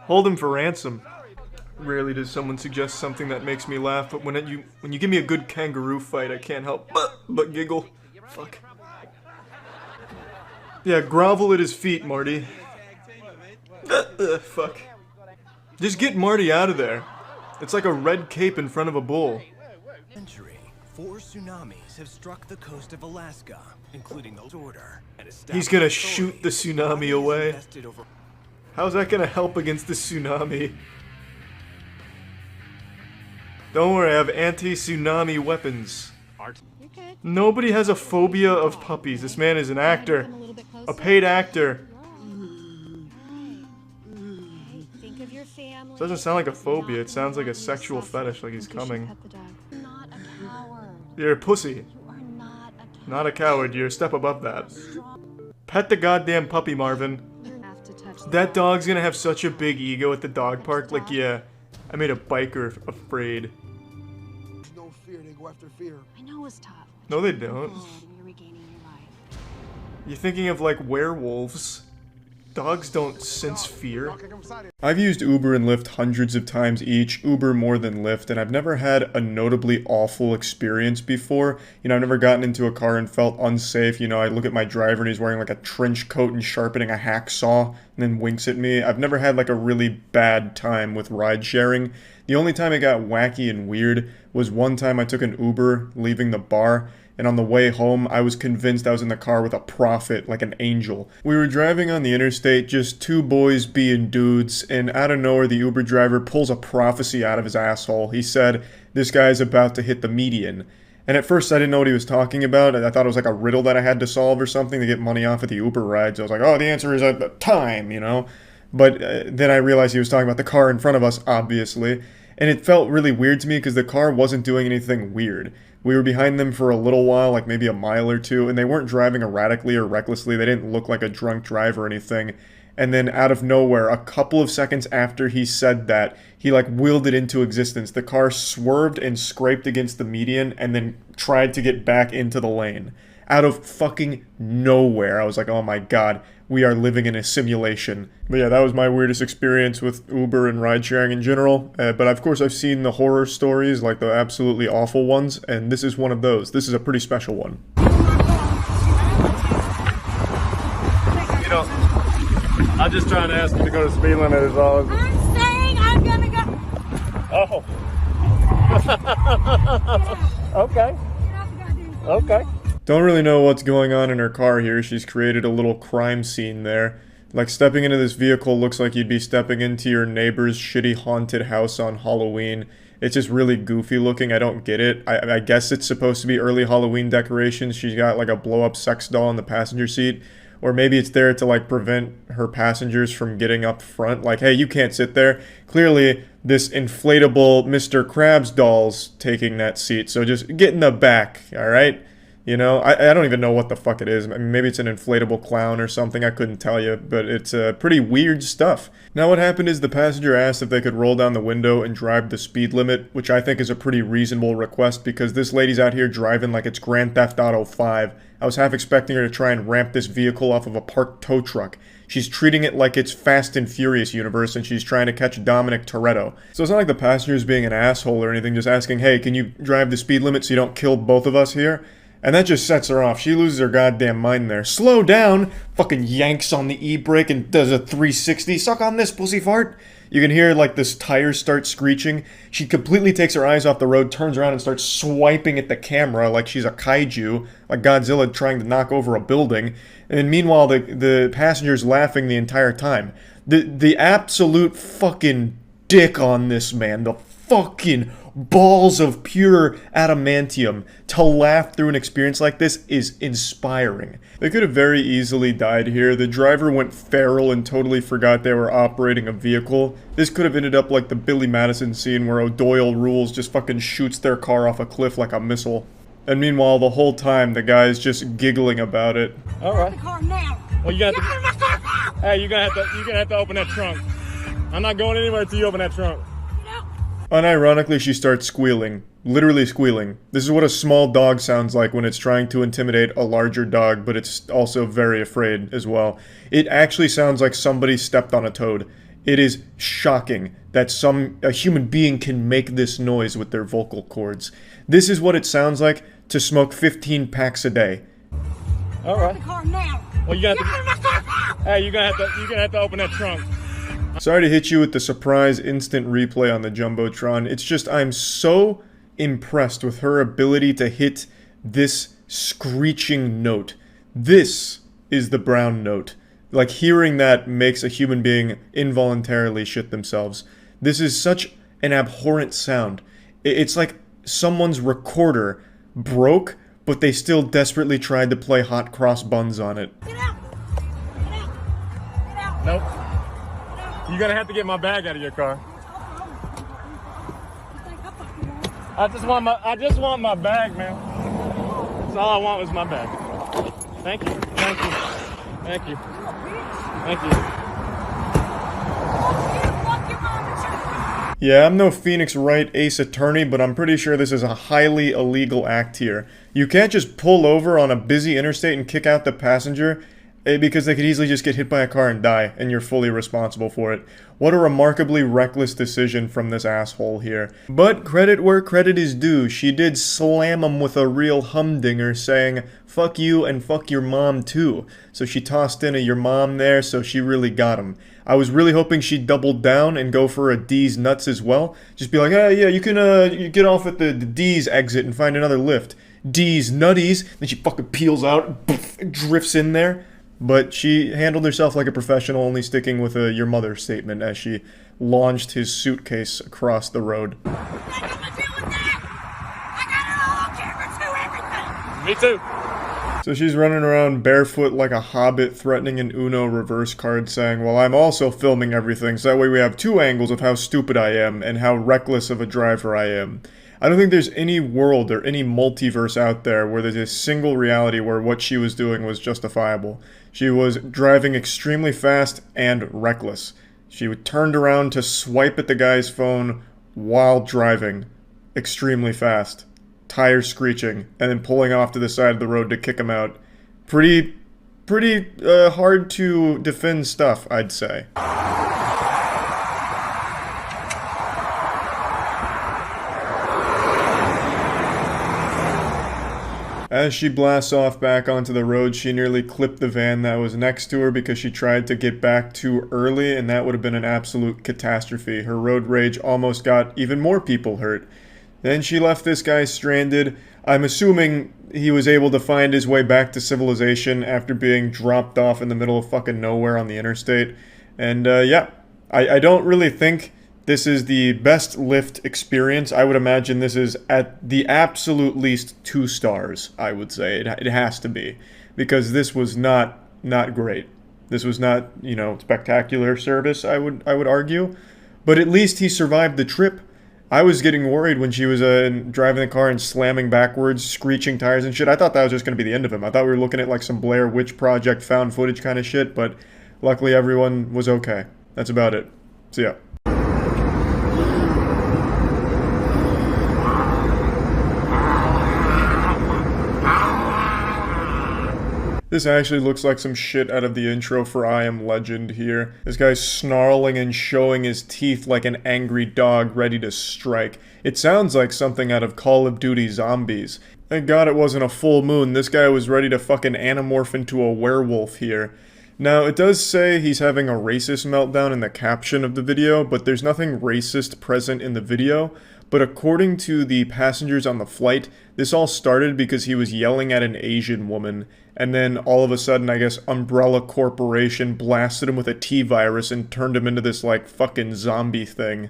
Hold him for ransom. Rarely does someone suggest something that makes me laugh, but when you give me a good kangaroo fight, I can't help but giggle. Fuck. Yeah, grovel at his feet, Marty. Fuck. Just get Marty out of there. It's like a red cape in front of a bull. Century, 4 tsunamis have struck the coast of Alaska, including the order. He's gonna shoot the tsunami away. How's that gonna help against the tsunami? Don't worry, I have anti-tsunami weapons. Nobody has a phobia of puppies. This man is an actor. A paid actor. It doesn't sound like a phobia, it sounds like a sexual fetish, like he's coming. You're a pussy. Not a coward, you're a step above that. Pet the goddamn puppy, Marvin. That dog's gonna have such a big ego at the dog park, like, yeah, I made a biker afraid. No fear, they go after fear. I know it's tough. No, they don't. You're thinking of, like, werewolves. Dogs don't sense fear. I've used Uber and Lyft hundreds of times each, Uber more than Lyft, and I've never had a notably awful experience before. You know, I've never gotten into a car and felt unsafe. You know, I look at my driver and he's wearing like a trench coat and sharpening a hacksaw and then winks at me. I've never had like a really bad time with ride sharing. The only time it got wacky and weird was one time I took an Uber leaving the bar, and on the way home, I was convinced I was in the car with a prophet, like an angel. We were driving on the interstate, just two boys being dudes, and out of nowhere, the Uber driver pulls a prophecy out of his asshole. He said, "This guy's about to hit the median." And at first, I didn't know what he was talking about. I thought it was like a riddle that I had to solve or something to get money off of the Uber rides. I was like, oh, the answer is at time, you know? But then I realized he was talking about the car in front of us, obviously. And it felt really weird to me because the car wasn't doing anything weird. We were behind them for a little while, like maybe a mile or two, and they weren't driving erratically or recklessly. They didn't look like a drunk driver or anything. And then out of nowhere, a couple of seconds after he said that, he like willed it into existence. The car swerved and scraped against the median and then tried to get back into the lane. Out of fucking nowhere. I was like, oh my god, we are living in a simulation. But yeah, that was my weirdest experience with Uber and ride sharing in general. But of course I've seen the horror stories, like the absolutely awful ones, and this is one of those. This is a pretty special one. You know, I'm just trying to ask you to go to speed limit is all. I'm saying I'm gonna go. Oh. Okay. Okay. Don't really know what's going on in her car here. She's created a little crime scene there. Like, stepping into this vehicle looks like you'd be stepping into your neighbor's shitty haunted house on Halloween. It's just really goofy looking. I don't get it. I guess it's supposed to be early Halloween decorations. She's got like a blow-up sex doll in the passenger seat. Or maybe it's there to like prevent her passengers from getting up front. Like, hey, you can't sit there. Clearly, this inflatable Mr. Krabs doll's taking that seat. So just get in the back, alright? You know, I don't even know what the fuck it is. I mean, maybe it's an inflatable clown or something. I couldn't tell you, but it's pretty weird stuff. Now what happened is the passenger asked if they could roll down the window and drive the speed limit, which I think is a pretty reasonable request because this lady's out here driving like it's Grand Theft Auto 5. I was half expecting her to try and ramp this vehicle off of a parked tow truck. She's treating it like it's Fast and Furious universe and she's trying to catch Dominic Toretto. So it's not like the passenger's being an asshole or anything, just asking, hey, can you drive the speed limit so you don't kill both of us here? And that just sets her off. She loses her goddamn mind there. Slow down! Fucking yanks on the e-brake and does a 360. Suck on this, pussy fart! You can hear, like, this tires start screeching. She completely takes her eyes off the road, turns around and starts swiping at the camera like she's a kaiju, like Godzilla trying to knock over a building. And meanwhile, the passenger's laughing the entire time. The absolute fucking dick on this man. The fucking balls of pure adamantium to laugh through an experience like this is inspiring. They could have very easily died here. The driver went feral and totally forgot they were operating a vehicle. This could have ended up like the Billy Madison scene where O'Doyle Rules just fucking shoots their car off a cliff like a missile. And meanwhile, the whole time, the guy's just giggling about it. Alright. Well, you got to. Hey, you're gonna have to open that trunk. I'm not going anywhere until you open that trunk. Unironically, she starts squealing. Literally squealing. This is what a small dog sounds like when it's trying to intimidate a larger dog, but it's also very afraid as well. It actually sounds like somebody stepped on a toad. It is shocking that a human being can make this noise with their vocal cords. This is what it sounds like to smoke 15 packs a day. Alright. Well, you got to. Hey, you're gonna have to open that trunk. Sorry to hit you with the surprise instant replay on the Jumbotron. It's just I'm so impressed with her ability to hit this screeching note. This is the brown note. Like, hearing that makes a human being involuntarily shit themselves. This is such an abhorrent sound. It's like someone's recorder broke, but they still desperately tried to play hot cross buns on it. Nope. You're gonna have to get my bag out of your car. I just want my bag, man. That's all I want was my bag. Thank you. Thank you. Thank you. Thank you. Yeah, I'm no Phoenix Wright Ace Attorney, but I'm pretty sure this is a highly illegal act here. You can't just pull over on a busy interstate and kick out the passenger, because they could easily just get hit by a car and die, and you're fully responsible for it. What a remarkably reckless decision from this asshole here. But credit where credit is due, she did slam him with a real humdinger, saying, fuck you and fuck your mom too. So she tossed in a your mom there, so she really got him. I was really hoping she'd double down and go for a D's nuts as well. Just be like, hey, yeah, you can you get off at the D's exit and find another lift. D's nutties. Then she fucking peels out, drifts in there. But she handled herself like a professional, only sticking with a your mother statement as she launched his suitcase across the road. Me too. So she's running around barefoot like a hobbit, threatening an Uno reverse card, saying, well, I'm also filming everything, so that way we have two angles of how stupid I am and how reckless of a driver I am. I don't think there's any world or any multiverse out there where there's a single reality where what she was doing was justifiable. She was driving extremely fast and reckless. She turned around to swipe at the guy's phone while driving extremely fast, tires screeching, and then pulling off to the side of the road to kick him out. Pretty hard to defend stuff, I'd say. As she blasts off back onto the road, she nearly clipped the van that was next to her because she tried to get back too early, and that would have been an absolute catastrophe. Her road rage almost got even more people hurt. Then she left this guy stranded. I'm assuming he was able to find his way back to civilization after being dropped off in the middle of fucking nowhere on the interstate. And yeah, I don't really think this is the best Lyft experience. I would imagine this is at the absolute least 2 stars, I would say. It has to be. Because this was not great. This was not, you know, spectacular service, I would argue. But at least he survived the trip. I was getting worried when she was driving the car and slamming backwards, screeching tires and shit. I thought that was just going to be the end of him. I thought we were looking at like some Blair Witch Project found footage kind of shit, but luckily everyone was okay. That's about it. See ya. This actually looks like some shit out of the intro for I Am Legend here. This guy's snarling and showing his teeth like an angry dog ready to strike. It sounds like something out of Call of Duty Zombies. Thank God it wasn't a full moon. This guy was ready to fucking anamorph into a werewolf here. Now, it does say he's having a racist meltdown in the caption of the video, but there's nothing racist present in the video. But according to the passengers on the flight, this all started because he was yelling at an Asian woman, and then all of a sudden, I guess, Umbrella Corporation blasted him with a T-virus and turned him into this, like, fucking zombie thing.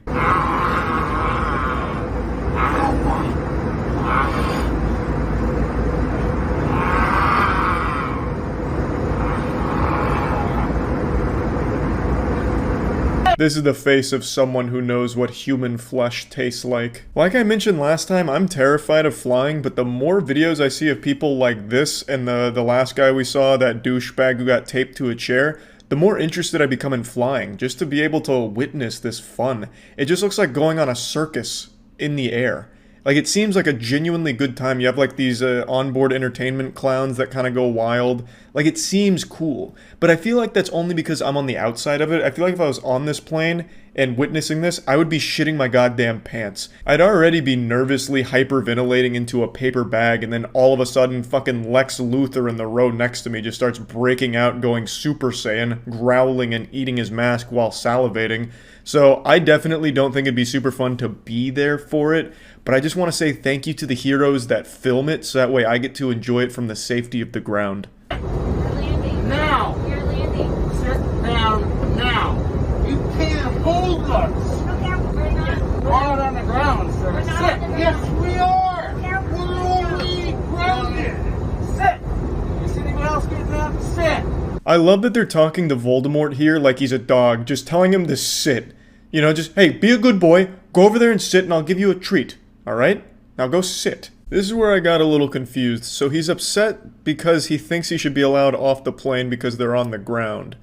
This is the face of someone who knows what human flesh tastes like. Like I mentioned last time, I'm terrified of flying, but the more videos I see of people like this and the last guy we saw, that douchebag who got taped to a chair, the more interested I become in flying, just to be able to witness this fun. It just looks like going on a circus in the air. Like, it seems like a genuinely good time. You have, like, these onboard entertainment clowns that kind of go wild. Like, it seems cool. But I feel like that's only because I'm on the outside of it. I feel like if I was on this plane and witnessing this, I would be shitting my goddamn pants. I'd already be nervously hyperventilating into a paper bag, and then all of a sudden, fucking Lex Luthor in the row next to me just starts breaking out, going Super Saiyan, growling and eating his mask while salivating. So I definitely don't think it'd be super fun to be there for it. But I just want to say thank you to the heroes that film it, so that way I get to enjoy it from the safety of the ground. Now! Sit down now! You can't hold us! We're out on the ground, sir. Sit! Yes, we are! We're already grounded! Sit! You see anyone else getting up? Sit! I love that they're talking to Voldemort here like he's a dog, just telling him to sit. You know, just, hey, be a good boy, go over there and sit and I'll give you a treat. Alright? Now go sit. This is where I got a little confused. So he's upset because he thinks he should be allowed off the plane because they're on the ground.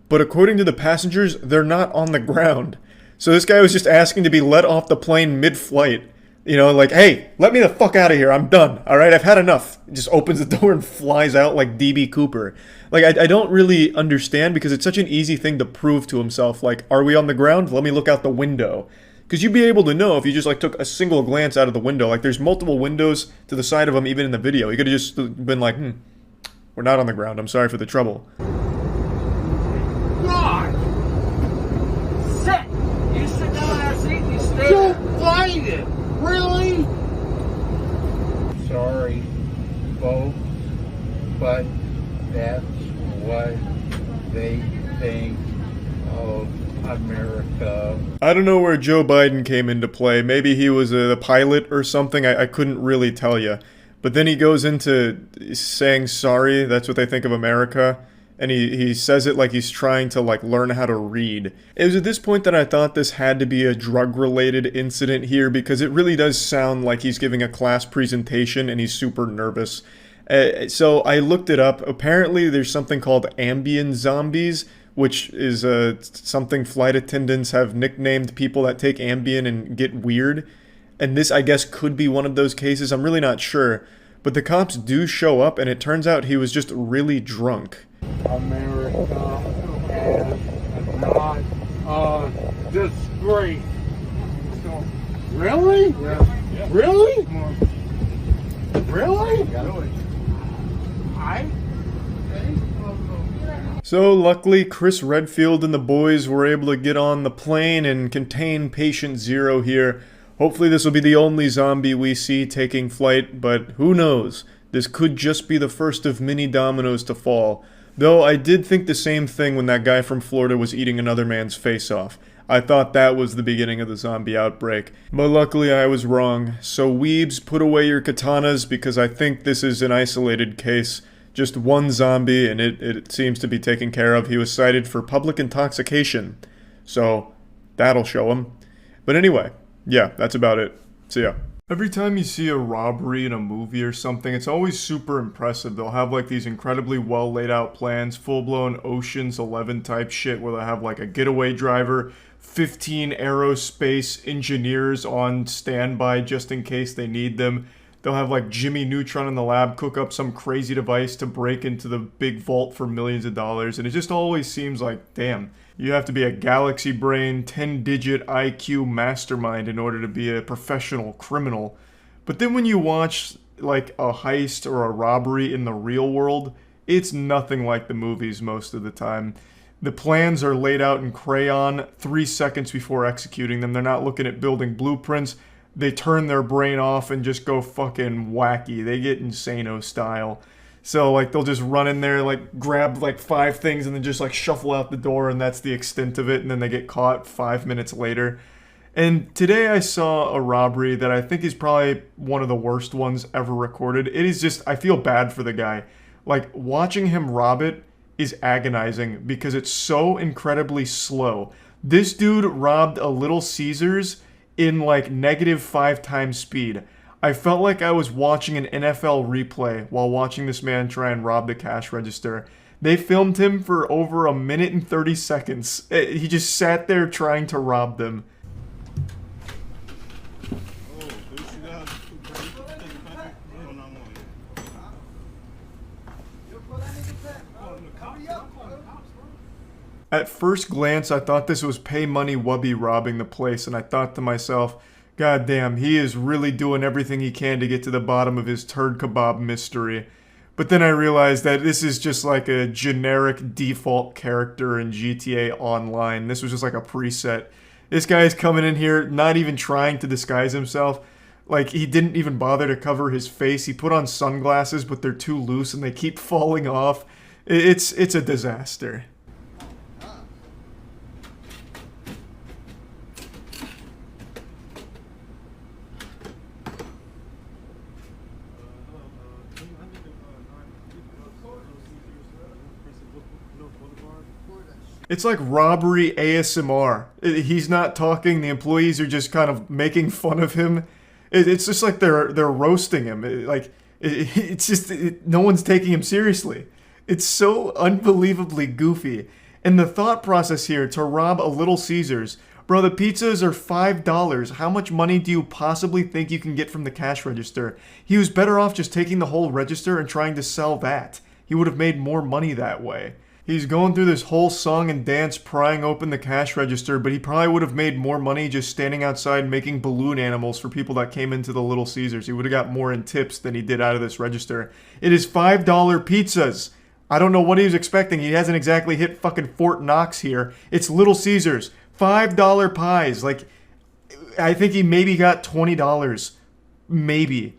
But according to the passengers, they're not on the ground. So this guy was just asking to be let off the plane mid-flight. You know, like, hey, let me the fuck out of here, I'm done. Alright, I've had enough. He just opens the door and flies out like D.B. Cooper. Like, I don't really understand because it's such an easy thing to prove to himself. Like, are we on the ground? Let me look out the window. Because you'd be able to know if you just, like, took a single glance out of the window. Like, there's multiple windows to the side of him, even in the video. You could have just been like, we're not on the ground. I'm sorry for the trouble. God! Sit! You sit down on our seat and you stay. Don't find it! Really? Sorry, folks, but that's what they think of America. I don't know where Joe Biden came into play. Maybe he was the pilot or something. I couldn't really tell you. But then he goes into saying sorry, that's what they think of America, and he says it like he's trying to like learn how to read. It was at this point that I thought this had to be a drug-related incident here, because it really does sound like he's giving a class presentation and he's super nervous. So I looked it up. Apparently there's something called ambient zombies, which is something flight attendants have nicknamed people that take Ambien and get weird. And this, I guess, could be one of those cases. I'm really not sure. But the cops do show up, and it turns out he was just really drunk. America is not a disgrace. Really? Yeah. Really? Really? So luckily, Chris Redfield and the boys were able to get on the plane and contain Patient Zero here. Hopefully this will be the only zombie we see taking flight, but who knows? This could just be the first of many dominoes to fall. Though I did think the same thing when that guy from Florida was eating another man's face off. I thought that was the beginning of the zombie outbreak. But luckily I was wrong. So weebs, put away your katanas, because I think this is an isolated case. Just one zombie, and it seems to be taken care of. He was cited for public intoxication. So that'll show him. But anyway, yeah, that's about it. See ya. Every time you see a robbery in a movie or something, it's always super impressive. They'll have like these incredibly well laid out plans, full-blown Ocean's 11 type shit, where they'll have like a getaway driver, 15 aerospace engineers on standby just in case they need them. They'll have like Jimmy Neutron in the lab cook up some crazy device to break into the big vault for millions of dollars, and it just always seems like, damn, you have to be a galaxy brain, 10-digit IQ mastermind in order to be a professional criminal. But then when you watch like a heist or a robbery in the real world, it's nothing like the movies most of the time. The plans are laid out in crayon 3 seconds before executing them. They're not looking at building blueprints. They turn their brain off and just go fucking wacky. They get Insano style. So, like, they'll just run in there, like, grab, like, 5 things and then just, like, shuffle out the door, and that's the extent of it, and then they get caught 5 minutes later. And today I saw a robbery that I think is probably one of the worst ones ever recorded. It is just, I feel bad for the guy. Like, watching him rob it is agonizing because it's so incredibly slow. This dude robbed a Little Caesars in like -5 times speed. I felt like I was watching an NFL replay while watching this man try and rob the cash register. They filmed him for over 1 minute and 30 seconds. He just sat there trying to rob them. At first glance, I thought this was Pay Money Wubby robbing the place, and I thought to myself, God damn, he is really doing everything he can to get to the bottom of his turd kebab mystery. But then I realized that this is just like a generic default character in GTA Online. This was just like a preset. This guy is coming in here, not even trying to disguise himself. Like, he didn't even bother to cover his face. He put on sunglasses, but they're too loose and they keep falling off. It's a disaster. It's like robbery ASMR. He's not talking, the employees are just kind of making fun of him. It's just like they're roasting him. No one's taking him seriously. It's so unbelievably goofy. And the thought process here to rob a Little Caesars, bro, the pizzas are $5. How much money do you possibly think you can get from the cash register? He was better off just taking the whole register and trying to sell that. He would have made more money that way. He's going through this whole song and dance prying open the cash register, but he probably would have made more money just standing outside making balloon animals for people that came into the Little Caesars. He would have got more in tips than he did out of this register. It is $5 pizzas. I don't know what he was expecting. He hasn't exactly hit fucking Fort Knox here. It's Little Caesars. $5 pies. Like, I think he maybe got $20. Maybe.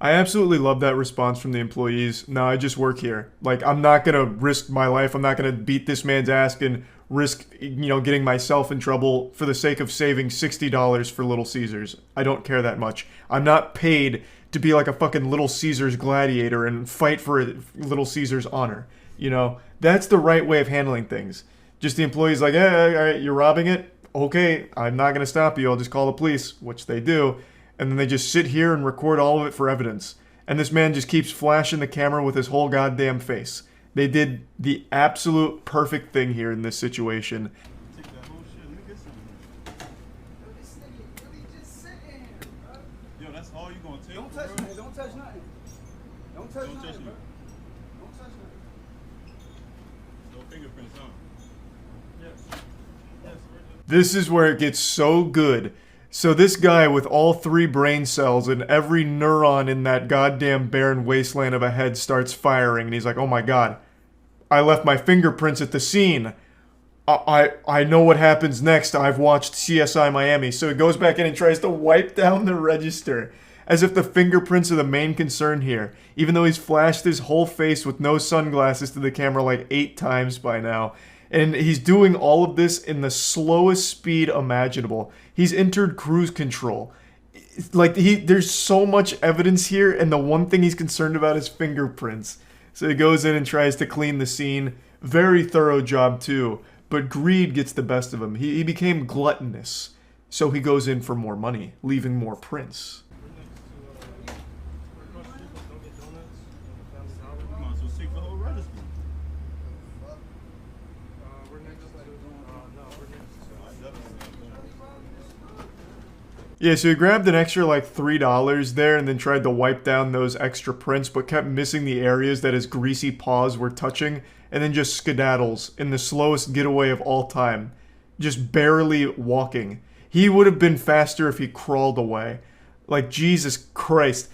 I absolutely love that response from the employees. No, I just work here. Like, I'm not gonna risk my life. I'm not gonna beat this man's ass and risk, getting myself in trouble for the sake of saving $60 for Little Caesars. I don't care that much. I'm not paid to be like a fucking Little Caesars gladiator and fight for Little Caesars honor. That's the right way of handling things. Just the employees like, hey, all right, you're robbing it? Okay, I'm not gonna stop you. I'll just call the police, which they do. And then they just sit here and record all of it for evidence. And this man just keeps flashing the camera with his whole goddamn face. They did the absolute perfect thing here in this situation. Yo, that's all you gonna take. Don't touch nothing. Don't touch nothing. Don't touch nothing, bro. Don't touch nothing. No fingerprints on. Yes. Yes. This is where it gets so good. So this guy with all 3 brain cells and every neuron in that goddamn barren wasteland of a head starts firing, and he's like, oh my god, I left my fingerprints at the scene. I know what happens next. I've watched CSI Miami. So he goes back in and tries to wipe down the register, as if the fingerprints are the main concern here, even though he's flashed his whole face with no sunglasses to the camera like 8 times by now. And he's doing all of this in the slowest speed imaginable. He's entered cruise control. Like, there's so much evidence here, and the one thing he's concerned about is fingerprints. So he goes in and tries to clean the scene. Very thorough job too, but greed gets the best of him. He became gluttonous. So he goes in for more money, leaving more prints. Yeah, so he grabbed an extra like $3 there and then tried to wipe down those extra prints, but kept missing the areas that his greasy paws were touching, and then just skedaddles in the slowest getaway of all time. Just barely walking. He would have been faster if he crawled away. Like, Jesus Christ.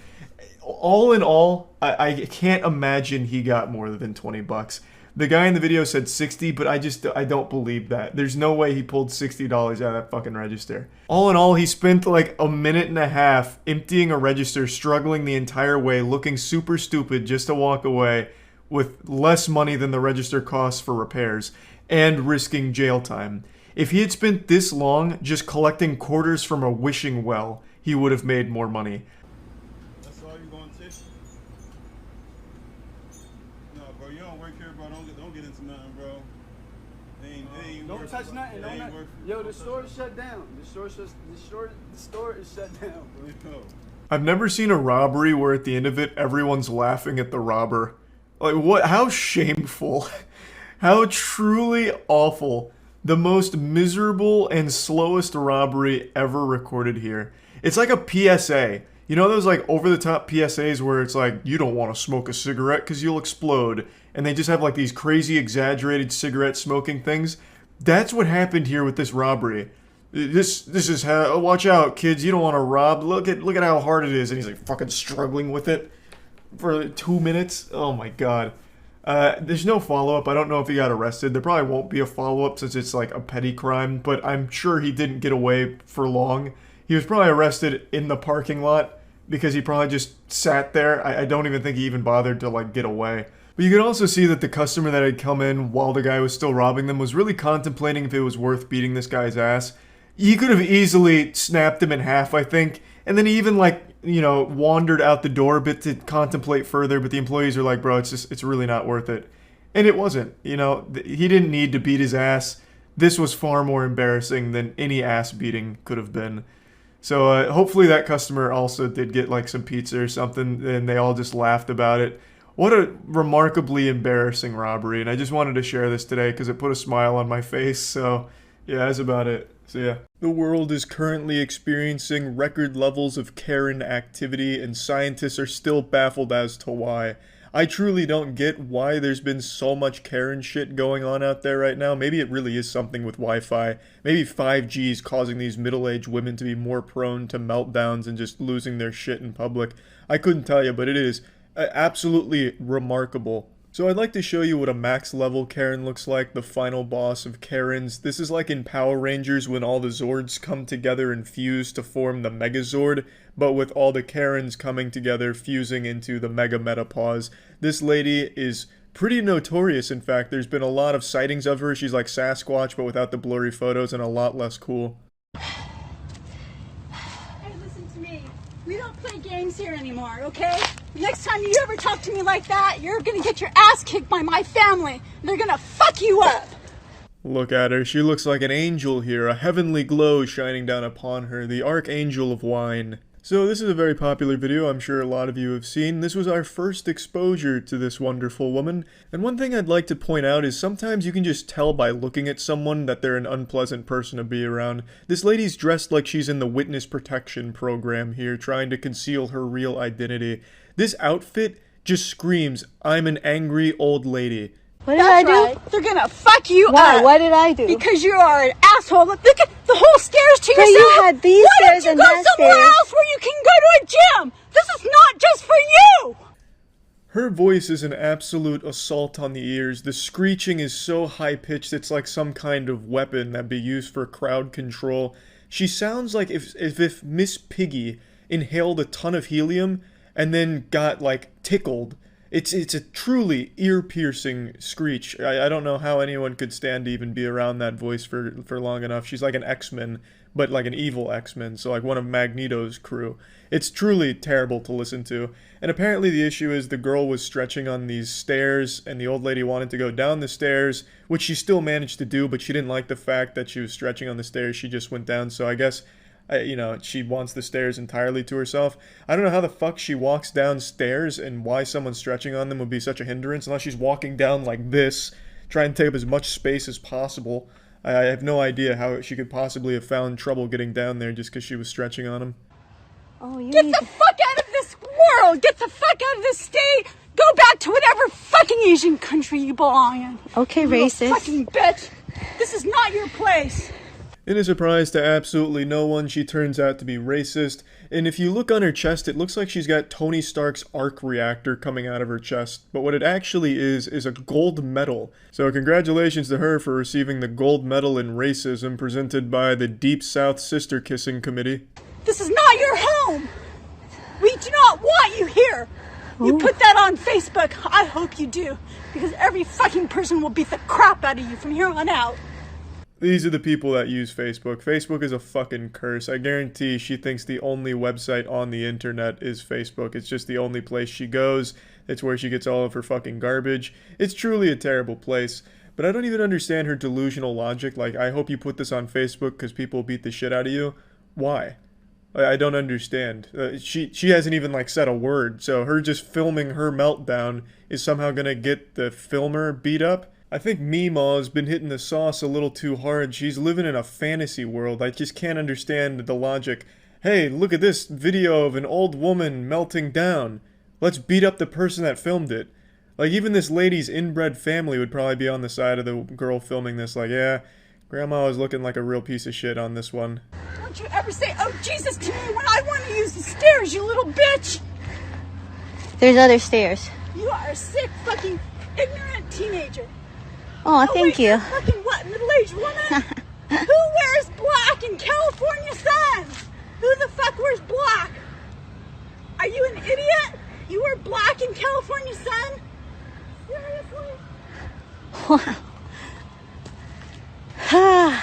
All in all, I can't imagine he got more than 20 bucks. The guy in the video said 60, but I don't believe that. There's no way he pulled $60 out of that fucking register. All in all, he spent like a minute and a half emptying a register, struggling the entire way, looking super stupid just to walk away with less money than the register costs for repairs, and risking jail time. If he had spent this long just collecting quarters from a wishing well, he would have made more money. That's all you gonna take? No, bro, you don't work here, bro. Don't get into nothing, bro. Don't touch nothing. Yo, the store is shut down. The store is shut down, bro. I've never seen a robbery where at the end of it, everyone's laughing at the robber. Like, what? How shameful. How truly awful. The most miserable and slowest robbery ever recorded here. It's like a PSA. You know those like over-the-top PSAs where it's like, you don't want to smoke a cigarette because you'll explode. And they just have like these crazy exaggerated cigarette smoking things. That's what happened here with this robbery. This is how, watch out kids, you don't want to rob. Look at how hard it is. And he's like fucking struggling with it for 2 minutes. Oh my god. There's no follow-up. I don't know if he got arrested. There probably won't be a follow-up since it's like a petty crime, but I'm sure he didn't get away for long. He was probably arrested in the parking lot because he probably just sat there. I don't even think he even bothered to like get away. But you can also see that the customer that had come in while the guy was still robbing them was really contemplating if it was worth beating this guy's ass. He could have easily snapped him in half, I think. And then he even like, wandered out the door a bit to contemplate further, but the employees are like, bro, it's really not worth it. And it wasn't, he didn't need to beat his ass. This was far more embarrassing than any ass beating could have been. So hopefully that customer also did get like some pizza or something, and they all just laughed about it. What a remarkably embarrassing robbery, and I just wanted to share this today because it put a smile on my face, so yeah, that's about it. So yeah. The world is currently experiencing record levels of Karen activity, and scientists are still baffled as to why. I truly don't get why there's been so much Karen shit going on out there right now. Maybe it really is something with Wi-Fi. Maybe 5G is causing these middle-aged women to be more prone to meltdowns and just losing their shit in public. I couldn't tell you, but it is absolutely remarkable So I'd like to show you what a max level Karen looks like, the final boss of Karens. This is like in Power Rangers when all the Zords come together and fuse to form the Megazord, but with all the Karens coming together, fusing into the Mega Metapause. This lady is pretty notorious, in fact. There's been a lot of sightings of her. She's like Sasquatch, but without the blurry photos and a lot less cool. Hey, listen to me. We don't play games here anymore, okay? Next time you ever talk to me like that, you're gonna get your ass kicked by my family. They're gonna fuck you up. Look at her. She looks like an angel here, a heavenly glow shining down upon her, the Archangel of Wine. So this is a very popular video I'm sure a lot of you have seen. This was our first exposure to this wonderful woman. And one thing I'd like to point out is sometimes you can just tell by looking at someone that they're an unpleasant person to be around. This lady's dressed like she's in the witness protection program here, trying to conceal her real identity. This outfit just screams, I'm an angry old lady. What did I do? Right. They're gonna fuck you Why? up. What did I do? Because you are an asshole. Look at the whole stairs to But yourself. you had these Why stairs don't and you that go somewhere stairs? else where you can go to a gym? This is not just for you. Her voice is an absolute assault on the ears. The screeching is so high-pitched it's like some kind of weapon that'd be used for crowd control. She sounds like if Miss Piggy inhaled a ton of helium and then got, like, tickled. It's a truly ear-piercing screech. I don't know how anyone could stand to even be around that voice for long enough. She's like an X-Men, but like an evil X-Men, so like one of Magneto's crew. It's truly terrible to listen to. And apparently the issue is the girl was stretching on these stairs, and the old lady wanted to go down the stairs, which she still managed to do, but she didn't like the fact that she was stretching on the stairs. She just went down, so I guess... you know, she wants the stairs entirely to herself. I don't know how the fuck she walks downstairs and why someone stretching on them would be such a hindrance unless she's walking down like this, trying to take up as much space as possible. I have no idea how she could possibly have found trouble getting down there just because she was stretching on them. Oh, you Get the fuck out of this world! Get the fuck out of this state! Go back to whatever fucking Asian country you belong in. Okay, you racist. Fucking bitch! This is not your place! In a surprise to absolutely no one, she turns out to be racist, and if you look on her chest, it looks like she's got Tony Stark's arc reactor coming out of her chest, but what it actually is a gold medal. So congratulations to her for receiving the gold medal in racism presented by the Deep South Sister Kissing Committee. This is not your home! We do not want you here! You put that on Facebook, I hope you do, because every fucking person will beat the crap out of you from here on out. These are the people that use Facebook. Facebook is a fucking curse. I guarantee she thinks the only website on the internet is Facebook. It's just the only place she goes. It's where she gets all of her fucking garbage. It's truly a terrible place. But I don't even understand her delusional logic. Like, I hope you put this on Facebook because people beat the shit out of you. Why? I don't understand. She hasn't even, like, said a word. So her just filming her meltdown is somehow gonna get the filmer beat up. I think Meemaw's been hitting the sauce a little too hard. She's living in a fantasy world. I just can't understand the logic. Hey, look at this video of an old woman melting down. Let's beat up the person that filmed it. Like, even this lady's inbred family would probably be on the side of the girl filming this. Like, yeah, Grandma was looking like a real piece of shit on this one. Don't you ever say, oh Jesus, to me when I want to use the stairs, you little bitch! There's other stairs. You are a sick, fucking, ignorant teenager. Oh, thank you. Fucking what, middle-aged woman? Who wears black in California sun? Who the fuck wears black? Are you an idiot? You wear black in California sun? Seriously? Wow.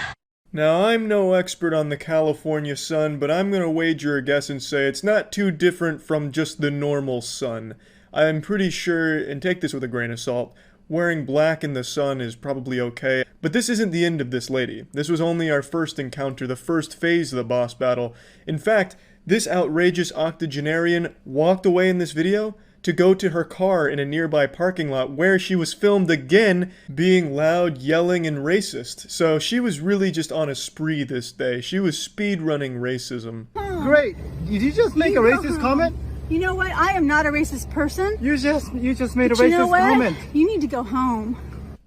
Now, I'm no expert on the California sun, but I'm gonna wager a guess and say it's not too different from just the normal sun. I'm pretty sure, and take this with a grain of salt, wearing black in the sun is probably okay. But this isn't the end of this lady. This was only our first encounter, the first phase of the boss battle. In fact, this outrageous octogenarian walked away in this video to go to her car in a nearby parking lot where she was filmed again being loud, yelling, and racist. So she was really just on a spree this day. She was speedrunning racism. Great. Did you just make a racist comment? You know what? I am not a racist person. You just made a But you know racist what? comment. You need to go home.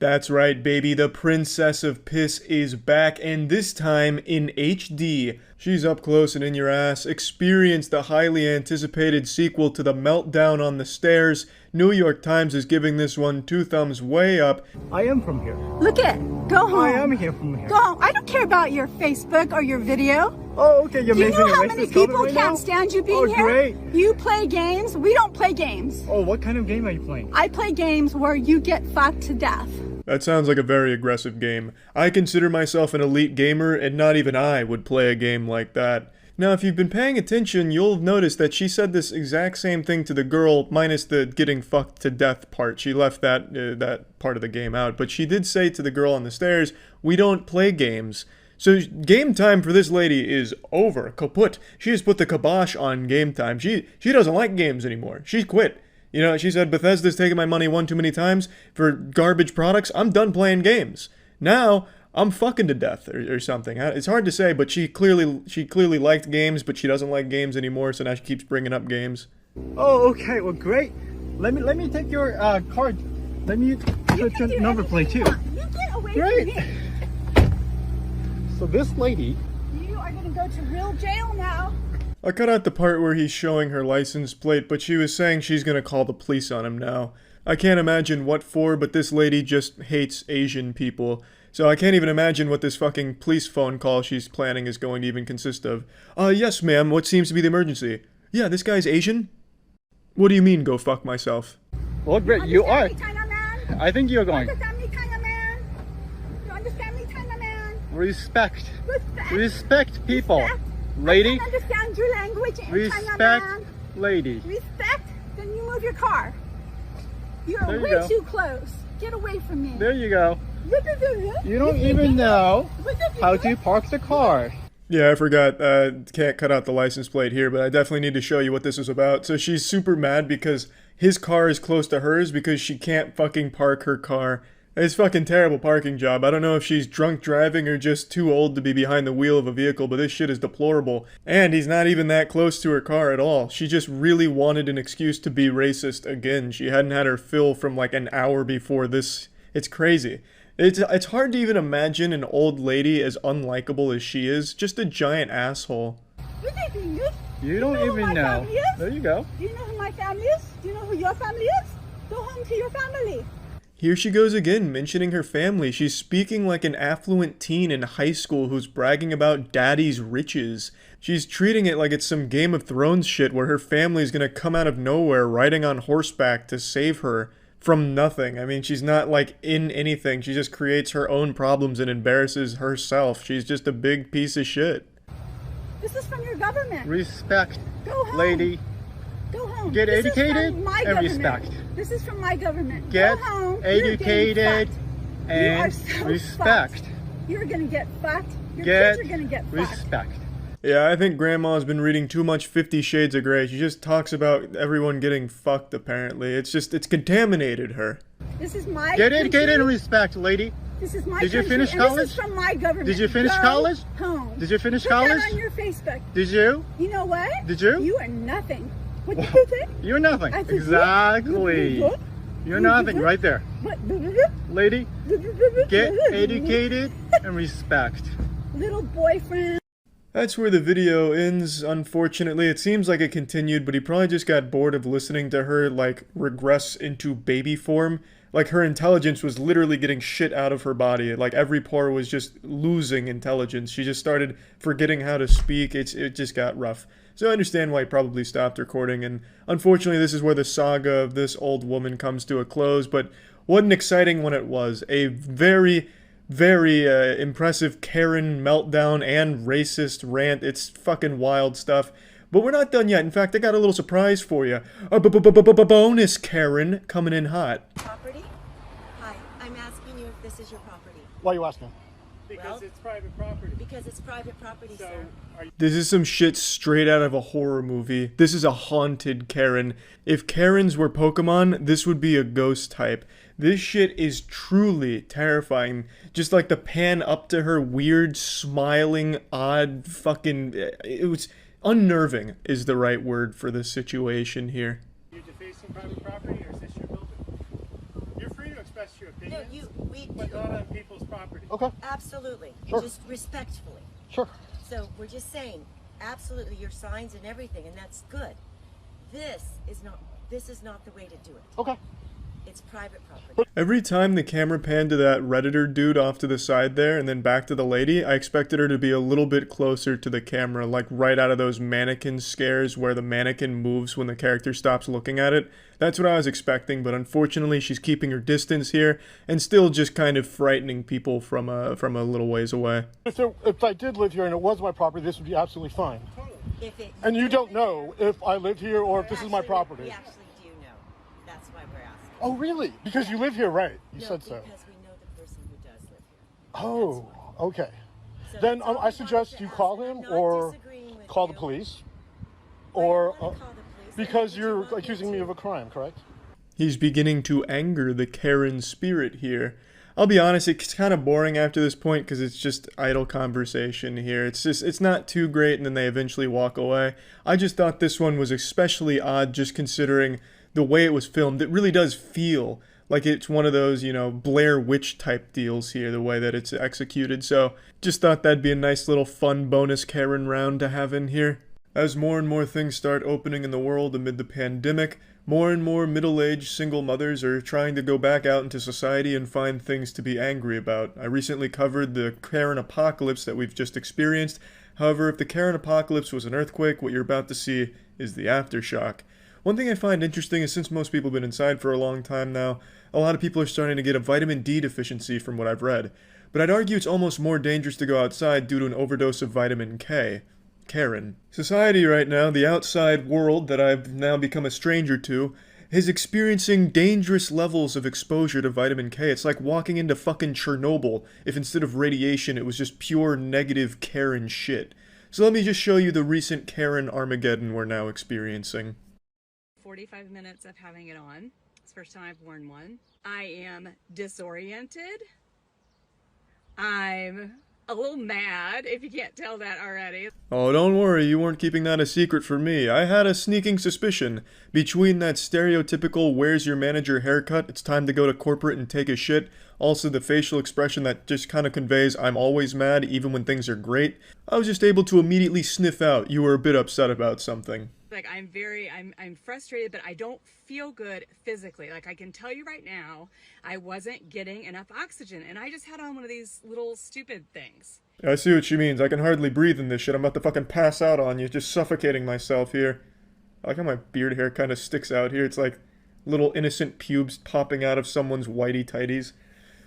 That's right, baby, the Princess of Piss is back, and this time in HD. She's up close and in your ass. Experience the highly anticipated sequel to The Meltdown on the Stairs. New York Times is giving this one 2 thumbs way up. I am from here. Look it. Go home. I am here from here. Go home. I don't care about your Facebook or your video. Oh, okay. You're Do you making know a how racist many comment people right can't now? stand you being here? Great. You play games. We don't play games. Oh, what kind of game are you playing? I play games where you get fucked to death. That sounds like a very aggressive game. I consider myself an elite gamer, and not even I would play a game like that. Now, if you've been paying attention, you'll notice that she said this exact same thing to the girl, minus the getting fucked to death part. She left that part of the game out, but she did say to the girl on the stairs, "We don't play games." So game time for this lady is over, kaput. She has put the kibosh on game time. She doesn't like games anymore. She's quit. You know, she said, "Bethesda's taken my money one too many times for garbage products. I'm done playing games. Now I'm fucking to death," or something. It's hard to say, but she clearly liked games, but she doesn't like games anymore. So now she keeps bringing up games. Oh, okay. Well, great. Let me take your card. Let me put your number plate too. You get away Great. from me. So this lady. You are gonna go to real jail now. I cut out the part where he's showing her license plate, but she was saying she's gonna call the police on him now. I can't imagine what for, but this lady just hates Asian people. So I can't even imagine what this fucking police phone call she's planning is going to even consist of. Yes, ma'am, what seems to be the emergency? Yeah, this guy's Asian? What do you mean, go fuck myself? Well, great, you are. China man? I think you're going. You understand me, China man? You understand me, China man? Respect. Respect. Respect people. Respect. Lady. I can't understand your language in China Respect, man. lady. Respect? Then you move your car. You're There you way go. too close. Get away from me. There you go. You don't even know how to park the car. Yeah, I forgot, can't cut out the license plate here, but I definitely need to show you what this is about. So she's super mad because his car is close to hers because she can't fucking park her car. It's fucking terrible parking job. I don't know if she's drunk driving or just too old to be behind the wheel of a vehicle, but this shit is deplorable. And he's not even that close to her car at all. She just really wanted an excuse to be racist again. She hadn't had her fill from like an hour before this. It's crazy. It's hard to even imagine an old lady as unlikable as she is. Just a giant asshole. You don't even know. There you go. Do you know who my family is? Do you know who your family is? Go home to your family. Here she goes again, mentioning her family. She's speaking like an affluent teen in high school who's bragging about daddy's riches. She's treating it like it's some Game of Thrones shit where her family's gonna come out of nowhere riding on horseback to save her from nothing. I mean, she's not like in anything. She just creates her own problems and embarrasses herself. She's just a big piece of shit. This is from your government. Respect, Go home. lady. Go home. Get This is educated from my and government. respect. This is from my government. Get Go home. educated You're getting fucked. You are and so respect. fucked. You're gonna get fucked. Your Get kids are gonna get fucked. respect. Yeah, I think Grandma's been reading too much 50 Shades of Grey. She just talks about everyone getting fucked, apparently. It's contaminated her. This is my Get country. educated and respect, lady. This is my Did you country, finish and college? This is from my government. Did you finish Go college? Home. Did you finish Put college? that on your Facebook. Did you? You know what? Did you? You are nothing. What did you say? You're nothing. I said, Exactly. what? You're nothing right there. What? Lady, get educated and respect. Little boyfriend. That's where the video ends, unfortunately. It seems like it continued, but he probably just got bored of listening to her, like, regress into baby form. Like, her intelligence was literally getting shit out of her body. Like, every pore was just losing intelligence. She just started forgetting how to speak. It just got rough. So I understand why he probably stopped recording, and unfortunately this is where the saga of this old woman comes to a close, but what an exciting one it was. A very impressive Karen meltdown and racist rant. It's fucking wild stuff. But we're not done yet. In fact, I got a little surprise for you. A bonus Karen coming in hot. Property? Hi, I'm asking you if this is your property. Why are you asking? Because it's private property. Because it's private property, sir. This is some shit straight out of a horror movie. This is a haunted Karen. If Karens were Pokemon, this would be a ghost type. This shit is truly terrifying. Just like the pan up to her weird, smiling, odd fucking... It was unnerving is the right word for this situation here. You're defacing private property, or is this your building? You're free to express your opinion. opinion. No, we but not on people's property. Okay. Absolutely. Sure. Just respectfully. Sure. So we're just saying, absolutely, your signs and everything, and that's good. This is not the way to do it. Okay. It's private property. Every time the camera panned to that Redditor dude off to the side there and then back to the lady, I expected her to be a little bit closer to the camera, like right out of those mannequin scares where the mannequin moves when the character stops looking at it. That's what I was expecting, but unfortunately she's keeping her distance here and still just kind of frightening people from a little ways away. If I did live here and it was my property, this would be absolutely fine. And you don't know if I live here or if this is my property. We actually do know. That's why we're asking. Oh, really? Because you live here, right? You No, said so. because we know the person who does live here. Oh, okay. So Then that's all I we suggest wanted to you ask. call I'm him not or disagreeing with call you. the police. Why do you Or wanna call the police? because Did you you're want me accusing me to? of a crime, correct? He's beginning to anger the Karen spirit here. I'll be honest, it's kind of boring after this point because it's just idle conversation here. It's not too great and then they eventually walk away. I just thought this one was especially odd just considering the way it was filmed. It really does feel like it's one of those, Blair Witch type deals here, the way that it's executed. So just thought that'd be a nice little fun bonus Karen round to have in here. As more and more things start opening in the world amid the pandemic, more and more middle-aged single mothers are trying to go back out into society and find things to be angry about. I recently covered the Karen apocalypse that we've just experienced. However, if the Karen apocalypse was an earthquake, what you're about to see is the aftershock. One thing I find interesting is since most people have been inside for a long time now, a lot of people are starting to get a vitamin D deficiency from what I've read. But I'd argue it's almost more dangerous to go outside due to an overdose of vitamin K. Karen. Society right now, the outside world that I've now become a stranger to, is experiencing dangerous levels of exposure to vitamin K. It's like walking into fucking Chernobyl if instead of radiation it was just pure negative Karen shit. So let me just show you the recent Karen Armageddon we're now experiencing. 45 minutes of having it on. It's the first time I've worn one. I am disoriented. I'm a little mad, if you can't tell that already. Oh, don't worry, you weren't keeping that a secret from me. I had a sneaking suspicion. Between that stereotypical where's your manager haircut, it's time to go to corporate and take a shit, also the facial expression that just kind of conveys I'm always mad even when things are great, I was just able to immediately sniff out you were a bit upset about something. Like I'm frustrated, but I don't feel good physically. Like I can tell you right now, I wasn't getting enough oxygen and I just had on one of these little stupid things. I see what she means. I can hardly breathe in this shit. I'm about to fucking pass out on you, just suffocating myself here. I like how my beard hair kind of sticks out here. It's like little innocent pubes popping out of someone's whitey tighties.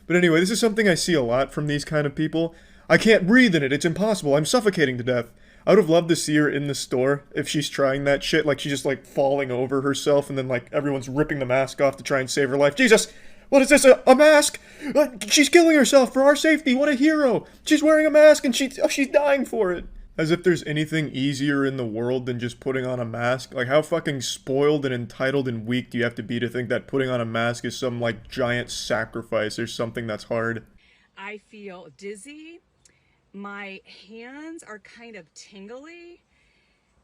But anyway, this is something I see a lot from these kind of people. I can't breathe in it. It's impossible. I'm suffocating to death. I would have loved to see her in the store if she's trying that shit, like she's just like falling over herself and then like everyone's ripping the mask off to try and save her life. Jesus! What is this, a mask? She's killing herself for our safety, what a hero! She's wearing a mask and she's dying for it! As if there's anything easier in the world than just putting on a mask. Like how fucking spoiled and entitled and weak do you have to be to think that putting on a mask is some like giant sacrifice or something that's hard? I feel dizzy. My hands are kind of tingly.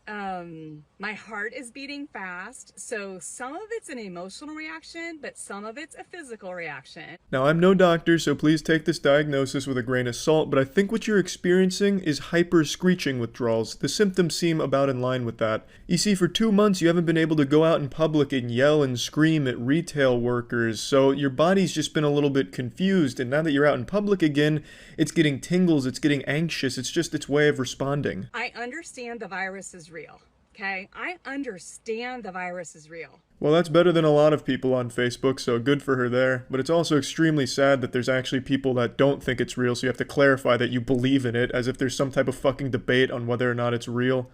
My heart is beating fast. So some of it's an emotional reaction, but some of it's a physical reaction. Now, I'm no doctor, so please take this diagnosis with a grain of salt, but I think what you're experiencing is hyper-screeching withdrawals. The symptoms seem about in line with that. You see, for 2 months, you haven't been able to go out in public and yell and scream at retail workers, so your body's just been a little bit confused, and now that you're out in public again, it's getting tingles, it's getting anxious, it's just its way of responding. I understand the virus is real, okay? I understand the virus is real. Well, that's better than a lot of people on Facebook, so good for her there. But it's also extremely sad that there's actually people that don't think it's real, so you have to clarify that you believe in it, as if there's some type of fucking debate on whether or not it's real.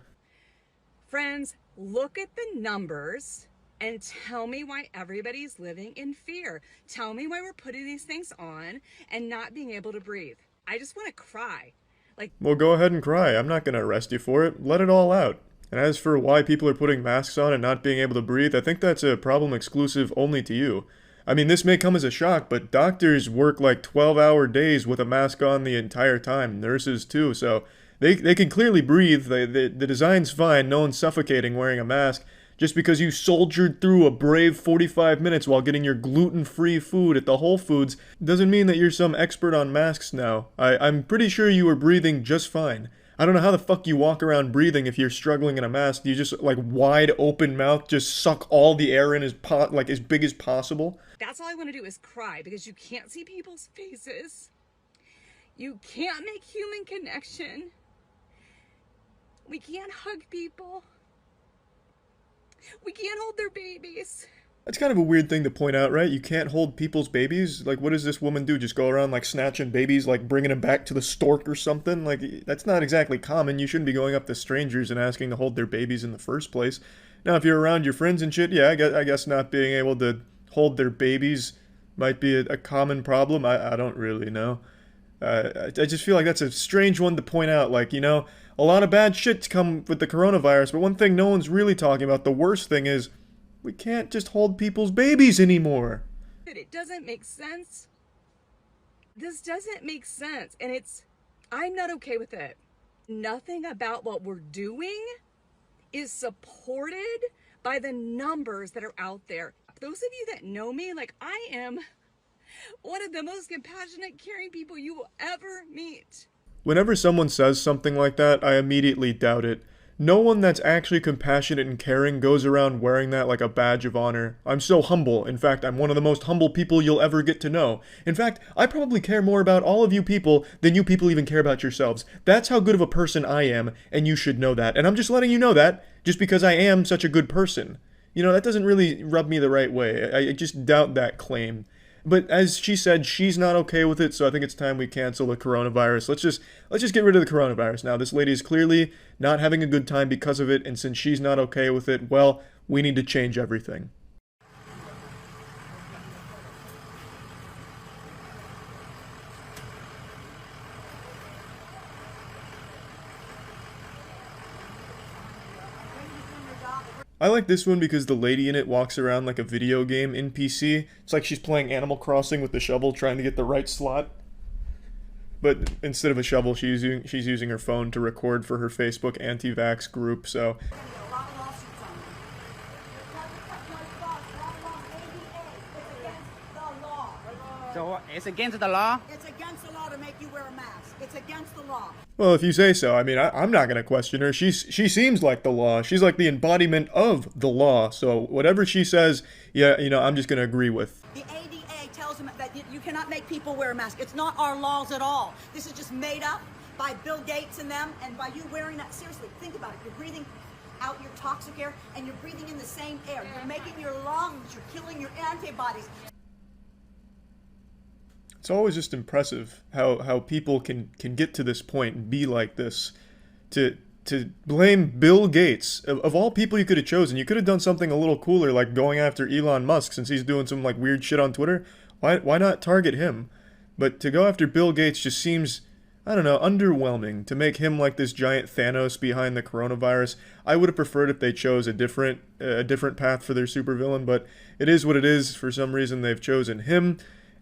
Friends, look at the numbers and tell me why everybody's living in fear. Tell me why we're putting these things on and not being able to breathe. I just want to cry. Well, go ahead and cry. I'm not gonna arrest you for it. Let it all out. And as for why people are putting masks on and not being able to breathe, I think that's a problem exclusive only to you. I mean, this may come as a shock, but doctors work like 12-hour days with a mask on the entire time. Nurses too, so they can clearly breathe. The design's fine. No one's suffocating wearing a mask. Just because you soldiered through a brave 45 minutes while getting your gluten-free food at the Whole Foods doesn't mean that you're some expert on masks now. I'm pretty sure you were breathing just fine. I don't know how the fuck you walk around breathing if you're struggling in a mask. You just, like, wide open mouth, just suck all the air in as big as possible. That's all I want to do is cry because you can't see people's faces. You can't make human connection. We can't hug people. We can't hold their babies. That's kind of a weird thing to point out, right? You can't hold people's babies? Like, what does this woman do? Just go around, like, snatching babies, like, bringing them back to the stork or something? Like, that's not exactly common. You shouldn't be going up to strangers and asking to hold their babies in the first place. Now, if you're around your friends and shit, yeah, I guess not being able to hold their babies might be a common problem. I don't really know. I just feel like that's a strange one to point out. Like, you know, a lot of bad shit's come with the coronavirus, but one thing no one's really talking about, the worst thing is, we can't just hold people's babies anymore. It doesn't make sense. This doesn't make sense, and I'm not okay with it. Nothing about what we're doing is supported by the numbers that are out there. Those of you that know me, like, I am one of the most compassionate, caring people you will ever meet. Whenever someone says something like that, I immediately doubt it. No one that's actually compassionate and caring goes around wearing that like a badge of honor. I'm so humble. In fact, I'm one of the most humble people you'll ever get to know. In fact, I probably care more about all of you people than you people even care about yourselves. That's how good of a person I am, and you should know that. And I'm just letting you know that, just because I am such a good person. You know, that doesn't really rub me the right way. I just doubt that claim. But as she said, she's not okay with it, so I think it's time we cancel the coronavirus. Let's just get rid of the coronavirus now. This lady is clearly not having a good time because of it, and since she's not okay with it, well, we need to change everything. I like this one because the lady in it walks around like a video game NPC. It's like she's playing Animal Crossing with the shovel trying to get the right slot. But instead of a shovel, she's using her phone to record for her Facebook anti-vax group, so... So it's against the law? It's against the law to make you wear a mask. It's against the law. Well, if you say so. I mean, I'm not going to question her. She seems like the law. She's like the embodiment of the law. So whatever she says, yeah, you know, I'm just going to agree with. The ADA tells them that you cannot make people wear a mask. It's not our laws at all. This is just made up by Bill Gates and them, and by you wearing that. Seriously, think about it. You're breathing out your toxic air, and you're breathing in the same air. You're making your lungs, you're killing your antibodies. It's always just impressive how people can get to this point and be like this. To blame Bill Gates, of all people you could have chosen. You could have done something a little cooler, like going after Elon Musk since he's doing some like weird shit on Twitter. Why not target him? But to go after Bill Gates just seems, I don't know, underwhelming. To make him like this giant Thanos behind the coronavirus. I would have preferred if they chose a different path for their supervillain, but it is what it is. For some reason they've chosen him.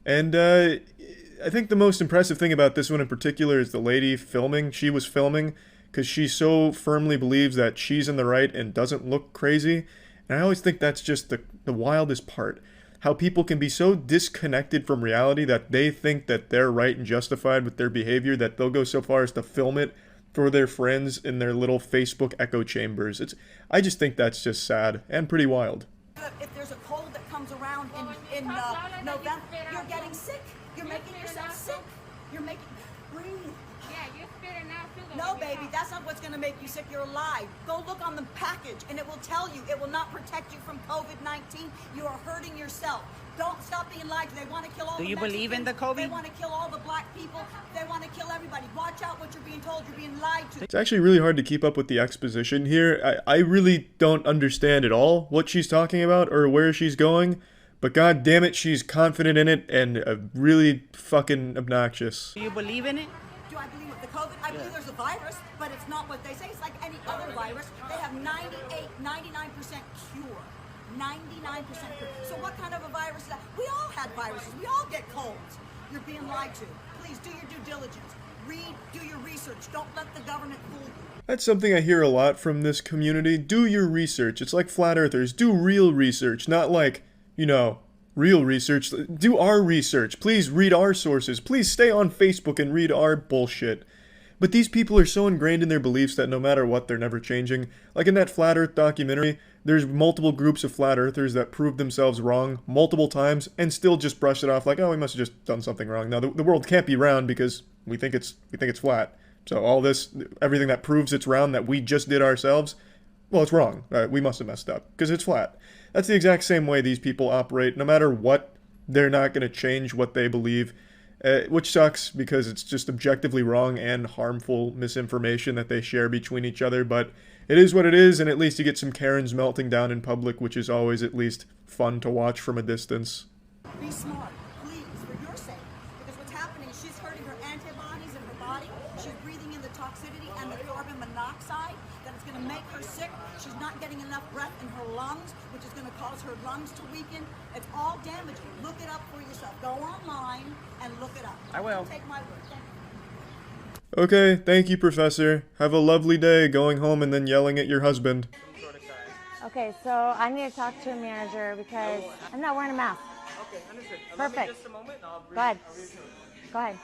And I think the most impressive thing about this one in particular is the lady filming. She was filming because she so firmly believes that she's in the right and doesn't look crazy. And I always think that's just the wildest part. How people can be so disconnected from reality that they think that they're right and justified with their behavior that they'll go so far as to film it for their friends in their little Facebook echo chambers. I just think that's just sad and pretty wild. If there's a cold that comes around in November, you're getting sick. You're making yourself sick. You're making... Breathe. Yeah, you're spitting out too. No, baby, that's not what's going to make you sick. You're alive. Go look on the package, and it will tell you. It will not protect you from COVID-19. You are hurting yourself. Don't stop being lied to. They want to kill all the Mexicans. Do you believe in the COVID? They want to kill all the black people. They want to kill everybody. Watch out what you're being told. You're being lied to. It's actually really hard to keep up with the exposition here. I really don't understand at all what she's talking about or where she's going. But god damn it, she's confident in it and really fucking obnoxious. Do you believe in it? Do I believe with the COVID? I believe there's a virus, but it's not what they say. It's like any other virus. They have 99% cure. 99% cure. So what kind of a virus is that? We all had viruses. We all get colds. You're being lied to. Please do your due diligence. Read, do your research. Don't let the government fool you. That's something I hear a lot from this community. Do your research. It's like flat earthers. Do real research, not like, you know, real research. Do our research. Please read our sources. Please stay on Facebook and read our bullshit. But these people are so ingrained in their beliefs that no matter what, they're never changing. Like in that Flat Earth documentary, there's multiple groups of flat earthers that prove themselves wrong multiple times and still just brush it off like, oh, we must have just done something wrong. Now, the world can't be round because we think it's flat. So all this, everything that proves it's round that we just did ourselves, well, it's wrong. We must have messed up because it's flat. That's the exact same way these people operate. No matter what, they're not going to change what they believe, which sucks because it's just objectively wrong and harmful misinformation that they share between each other. But it is what it is, and at least you get some Karens melting down in public, which is always at least fun to watch from a distance. Be smart, please, for your sake. Because what's happening is she's hurting her antibodies in her body. She's breathing in the toxicity and the carbon monoxide that is going to make her sick. She's not getting enough breath in her lungs, which is going to cause her lungs to weaken. It's all damaging. Look it up for yourself. Go online and look it up. I will. Take my word. Thank you. Okay, thank you, Professor. Have a lovely day going home and then yelling at your husband. Okay, so I need to talk to a manager because I'm not wearing a mask. Okay, understood. Perfect. Just a moment. Go ahead. Go ahead.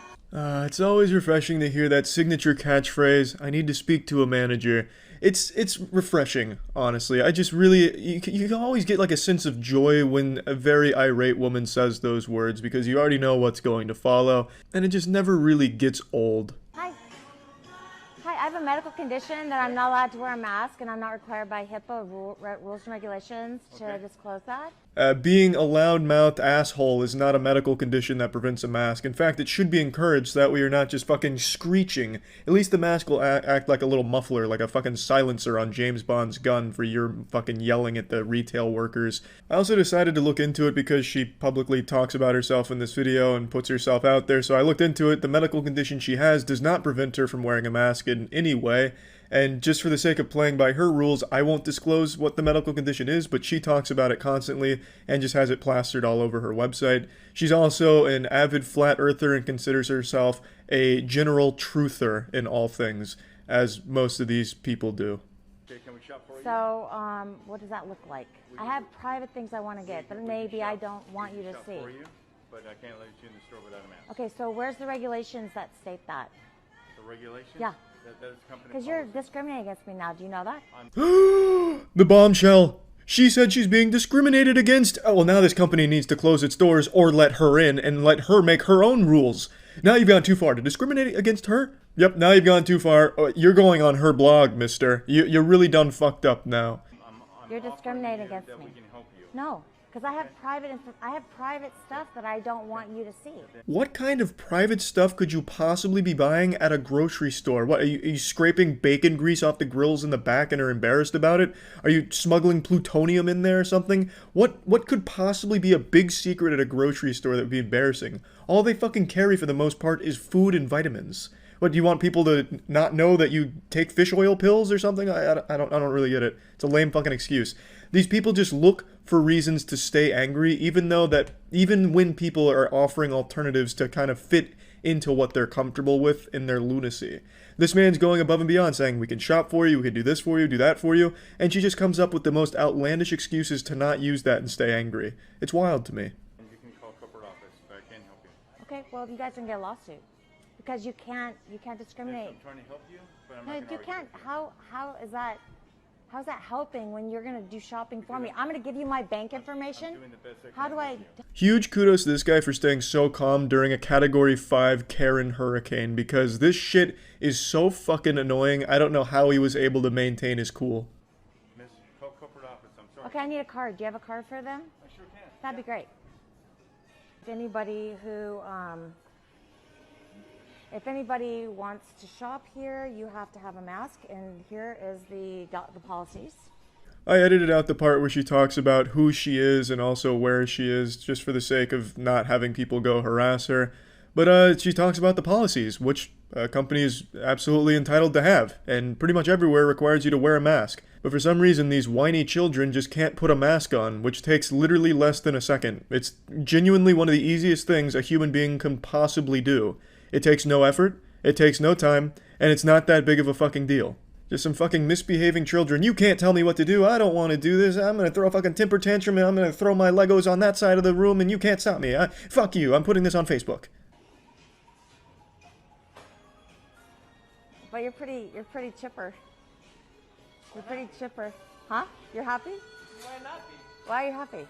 It's always refreshing to hear that signature catchphrase, I need to speak to a manager. It's refreshing, honestly. I just really, you always get like a sense of joy when a very irate woman says those words because you already know what's going to follow, and it just never really gets old. Hi, I have a medical condition that I'm not allowed to wear a mask, and I'm not required by HIPAA rules and regulations to disclose that. Being a loudmouthed asshole is not a medical condition that prevents a mask. In fact, it should be encouraged so that way you're not just fucking screeching. At least the mask will act like a little muffler, like a fucking silencer on James Bond's gun for your fucking yelling at the retail workers. I also decided to look into it because she publicly talks about herself in this video and puts herself out there, so I looked into it. The medical condition she has does not prevent her from wearing a mask in any way. And just for the sake of playing by her rules, I won't disclose what the medical condition is, but she talks about it constantly and just has it plastered all over her website. She's also an avid flat earther and considers herself a general truther in all things, as most of these people do. Okay, can we shop for you? So, what does that look like? I have private things I want to get that maybe I don't want you to see. For you, but I can't let you in the store without a mask. Okay, so where's the regulations that state that? The regulations? Yeah. That is company Because you're discriminating against me now. Do you know that? The bombshell! She said she's being discriminated against! Oh, well, now this company needs to close its doors or let her in and let her make her own rules. Now you've gone too far. To discriminate against her? Yep, now you've gone too far. You're going on her blog, mister. You're really done fucked up now. You're discriminating against me. No, because I have private stuff that I don't want you to see. What kind of private stuff could you possibly be buying at a grocery store? What, are you scraping bacon grease off the grills in the back and are embarrassed about it? Are you smuggling plutonium in there or something? What could possibly be a big secret at a grocery store that would be embarrassing? All they fucking carry for the most part is food and vitamins. What, do you want people to not know that you take fish oil pills or something? I don't really get it. It's a lame fucking excuse. These people just look for reasons to stay angry, even when people are offering alternatives to kind of fit into what they're comfortable with in their lunacy. This man's going above and beyond, saying, we can shop for you, we can do this for you, do that for you, and she just comes up with the most outlandish excuses to not use that and stay angry. It's wild to me. You can call corporate office, but I can't help you. Okay, well, you guys can get a lawsuit. Because you can't discriminate. I'm trying to help you, but I'm No, not you can't. How is that? How's that helping when you're gonna do shopping for me? I'm gonna give you my bank information. How do I? Huge kudos to this guy for staying so calm during a Category 5 Karen hurricane, because this shit is so fucking annoying. I don't know how he was able to maintain his cool. Miss, call corporate office. I'm sorry. Okay, I need a card. Do you have a card for them? I sure can. That'd be great. If anybody wants to shop here, you have to have a mask, and here is the policies. I edited out the part where she talks about who she is and also where she is, just for the sake of not having people go harass her. But she talks about the policies, which a company is absolutely entitled to have, and pretty much everywhere requires you to wear a mask. But for some reason, these whiny children just can't put a mask on, which takes literally less than a second. It's genuinely one of the easiest things a human being can possibly do. It takes no effort, it takes no time, and it's not that big of a fucking deal. Just some fucking misbehaving children. You can't tell me what to do. I don't want to do this. I'm gonna throw a fucking temper tantrum and I'm gonna throw my Legos on that side of the room and you can't stop me. Fuck you. I'm putting this on Facebook. But you're pretty chipper. You're pretty chipper. Huh? You're happy? Why not be? Why are you happy?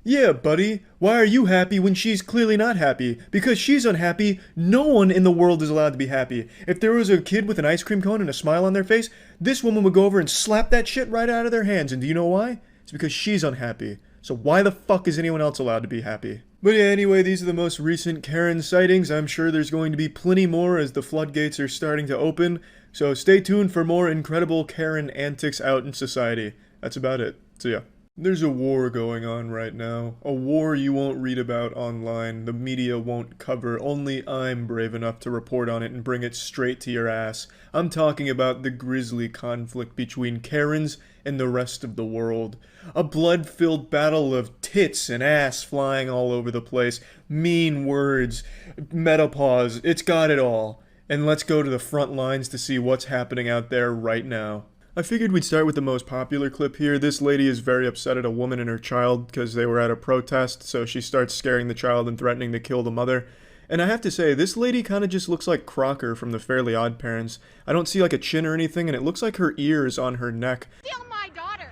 Yeah, buddy. Why are you happy when she's clearly not happy? Because she's unhappy, no one in the world is allowed to be happy. If there was a kid with an ice cream cone and a smile on their face, this woman would go over and slap that shit right out of their hands. And do you know why? It's because she's unhappy. So why the fuck is anyone else allowed to be happy? But yeah, anyway, these are the most recent Karen sightings. I'm sure there's going to be plenty more as the floodgates are starting to open. So stay tuned for more incredible Karen antics out in society. That's about it. So yeah. There's a war going on right now. A war you won't read about online, the media won't cover, only I'm brave enough to report on it and bring it straight to your ass. I'm talking about the grisly conflict between Karens and the rest of the world. A blood-filled battle of tits and ass flying all over the place, mean words, menopause, it's got it all. And let's go to the front lines to see what's happening out there right now. I figured we'd start with the most popular clip here. This lady is very upset at a woman and her child because they were at a protest, so she starts scaring the child and threatening to kill the mother. And I have to say, this lady kind of just looks like Crocker from the Fairly Odd Parents. I don't see like a chin or anything, and it looks like her ears on her neck. Steal my daughter.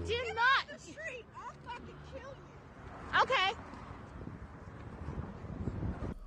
Do not. The street. I'll fucking kill you. Okay.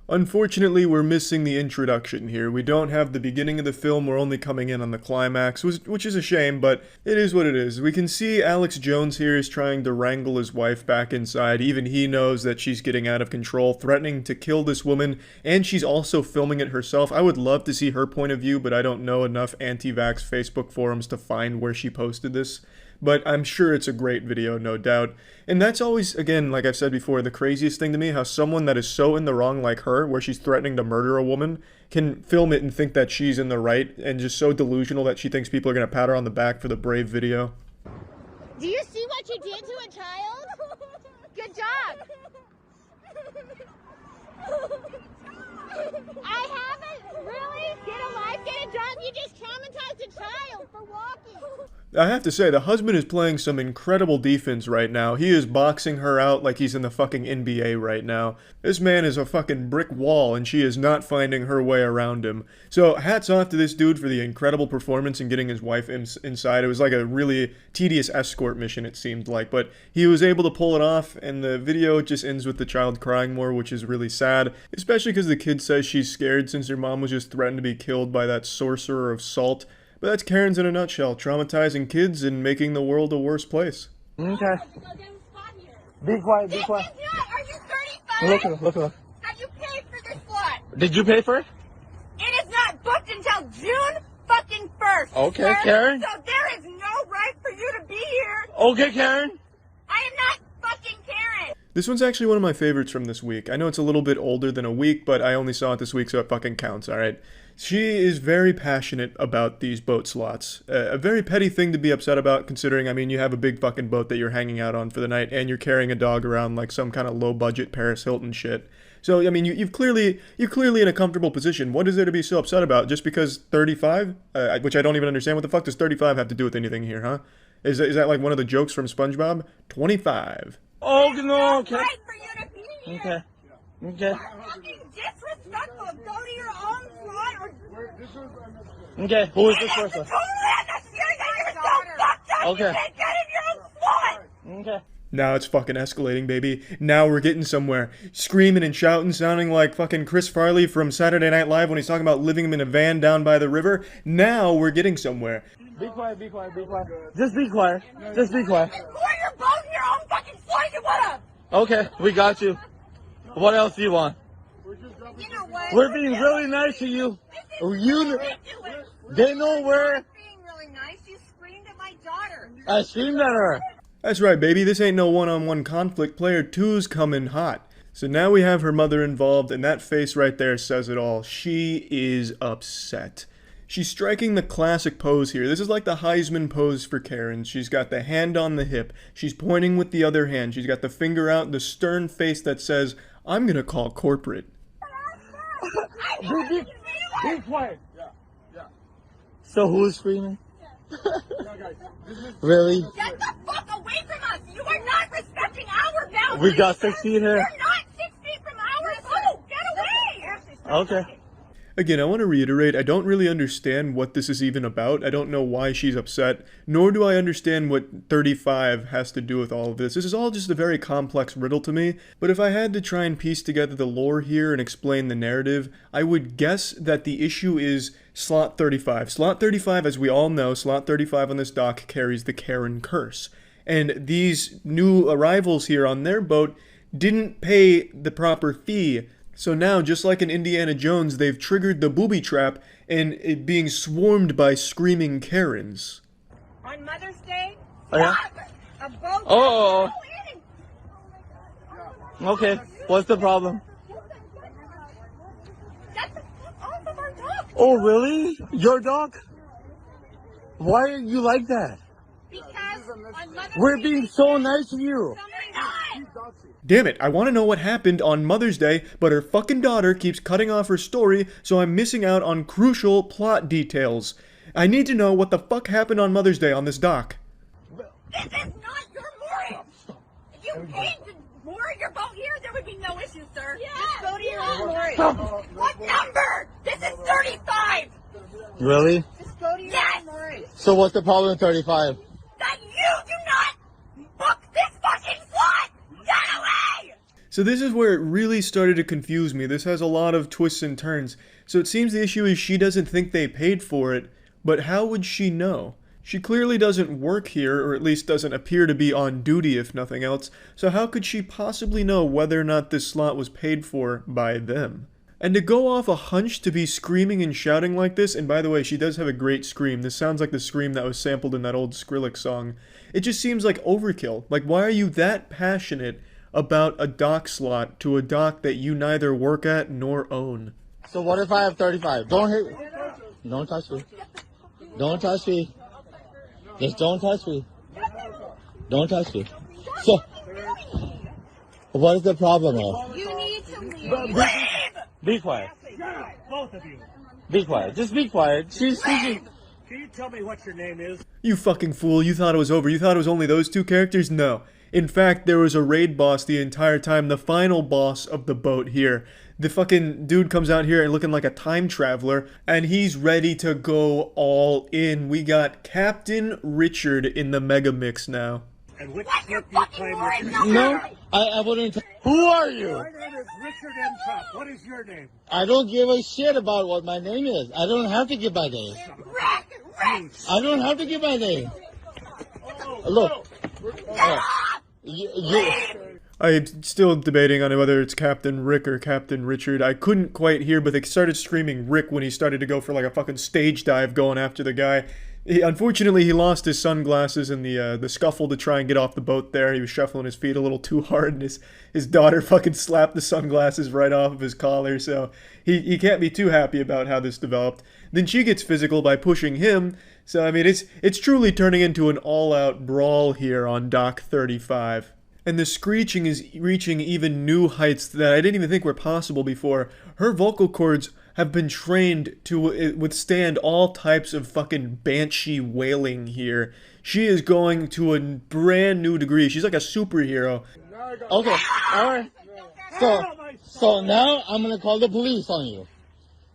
Unfortunately, we're missing the introduction here. We don't have the beginning of the film, we're only coming in on the climax, which is a shame, but it is what it is. We can see Alex Jones here is trying to wrangle his wife back inside. Even he knows that she's getting out of control, threatening to kill this woman, and she's also filming it herself. I would love to see her point of view, but I don't know enough anti-vax Facebook forums to find where she posted this. But I'm sure it's a great video, no doubt. And that's always, again, like I've said before, the craziest thing to me, how someone that is so in the wrong like her, where she's threatening to murder a woman, can film it and think that she's in the right, and just so delusional that she thinks people are going to pat her on the back for the brave video. Do you see what you did to a child? Good job. I haven't really. Get a life, get a job. You just traumatized a child for walking. I have to say, the husband is playing some incredible defense right now. He is boxing her out like he's in the fucking NBA right now. This man is a fucking brick wall, and she is not finding her way around him. So, hats off to this dude for the incredible performance in getting his wife inside. It was like a really tedious escort mission, it seemed like, but he was able to pull it off, and the video just ends with the child crying more, which is really sad, especially because the kid says she's scared since her mom was just threatened to be killed by that sorcerer of salt. But that's Karen's in a nutshell, traumatizing kids and making the world a worse place. Okay. Be quiet, be quiet. Are you 35? Look. Have you paid for this lot? Did you pay for it? It is not booked until June fucking 1st. Okay, sir. Karen. So there is no right for you to be here. Okay, Karen. I am not fucking Karen. This one's actually one of my favorites from this week. I know it's a little bit older than a week, but I only saw it this week, so it fucking counts, alright? She is very passionate about these boat slots. A very petty thing to be upset about, considering, I mean, you have a big fucking boat that you're hanging out on for the night, and you're carrying a dog around like some kind of low-budget Paris Hilton shit. So, I mean, you're clearly in a comfortable position. What is there to be so upset about? Just because 35? Which I don't even understand. What the fuck does 35 have to do with anything here, huh? Is that like one of the jokes from SpongeBob? 25. Oh, no, okay. Right for you to be here. Okay. Fucking disrespectful. Go to your own slot or... Okay, who is this person? Totally unnecessary that you're so fucked up. Okay. You can't get in your own slot. Okay. Now it's fucking escalating, baby. Now we're getting somewhere. Screaming and shouting, sounding like fucking Chris Farley from Saturday Night Live when he's talking about living in a van down by the river. Now we're getting somewhere. Be quiet, be quiet, be quiet. Just be quiet. Just be quiet. Who are your boat in your own fucking slot? You what up? Okay, we got you. What else do you want? You know what? We're being really nice to you. They know where. Being really nice. You screamed at my daughter. I screamed at her. That's right, baby. This ain't no one-on-one conflict. Player 2's coming hot. So now we have her mother involved, and that face right there says it all. She is upset. She's striking the classic pose here. This is like the Heisman pose for Karen. She's got the hand on the hip. She's pointing with the other hand. She's got the finger out, the stern face that says, I'm gonna call corporate. Be quiet. So who's screaming? Really? Get the fuck away from us! You are not respecting our boundaries! We got 6 feet here. You're not 6 feet from ours! Oh, get away! Okay. Again, I want to reiterate, I don't really understand what this is even about. I don't know why she's upset, nor do I understand what 35 has to do with all of this. This is all just a very complex riddle to me, but if I had to try and piece together the lore here and explain the narrative, I would guess that the issue is slot 35. Slot 35, as we all know, slot 35 on this dock carries the Karen curse. And these new arrivals here on their boat didn't pay the proper fee. So now, just like in Indiana Jones, they've triggered the booby trap and it being swarmed by screaming Karens. On Mother's Day, Oh, yeah? a boat. Oh. Okay. What's the problem? Get the fuck off of our dock! Oh, really? Your dog? Why are you like that? Because on Mother's We're Day, being so nice to you. Damn it, I want to know what happened on Mother's Day, but her fucking daughter keeps cutting off her story, so I'm missing out on crucial plot details. I need to know what the fuck happened on Mother's Day on this dock. This is not your moorage! If you paid to moor your boat here, there would be no issue, sir. Just go to your own moorage. What number? This is 35! Really? Just go to your own moorage. So what's the problem with 35? That you do not book this fucking slot! Get away! So this is where it really started to confuse me. This has a lot of twists and turns. So it seems the issue is she doesn't think they paid for it, but how would she know? She clearly doesn't work here, or at least doesn't appear to be on duty if nothing else, so how could she possibly know whether or not this slot was paid for by them? And to go off a hunch to be screaming and shouting like this, and by the way, she does have a great scream. This sounds like the scream that was sampled in that old Skrillex song. It just seems like overkill. Like, why are you that passionate about a dock slot to a dock that you neither work at nor own? So what if I have 35? Don't hit me. Don't touch me. Don't touch me. Just don't touch me. Don't touch me. So, what is the problem, though? You need to leave. Be quiet. Both of you. Be quiet. Just be quiet. She's speaking. Can you tell me what your name is? You fucking fool, you thought it was over. You thought it was only those two characters? No. In fact, there was a raid boss the entire time, the final boss of the boat here. The fucking dude comes out here and looking like a time traveler, and he's ready to go all in. We got Captain Richard in the mega mix now. And which slip you claim your No, I wouldn't. Who are you? My name is Richard M. Top. What is your name? I don't give a shit about what my name is. I don't have to give my name. I don't have to give my name. Look. I'm still debating on whether it's Captain Rick or Captain Richard. I couldn't quite hear, but they started screaming Rick when he started to go for like a fucking stage dive going after the guy. Unfortunately, he lost his sunglasses in the scuffle to try and get off the boat there. He was shuffling his feet a little too hard, and his daughter fucking slapped the sunglasses right off of his collar, so he can't be too happy about how this developed. Then she gets physical by pushing him, so I mean, it's truly turning into an all-out brawl here on Dock 35. And the screeching is reaching even new heights that I didn't even think were possible before. Her vocal cords have been trained to withstand all types of fucking banshee wailing here. She is going to a brand new degree. She's like a superhero. Okay, alright. So now I'm gonna call the police on you.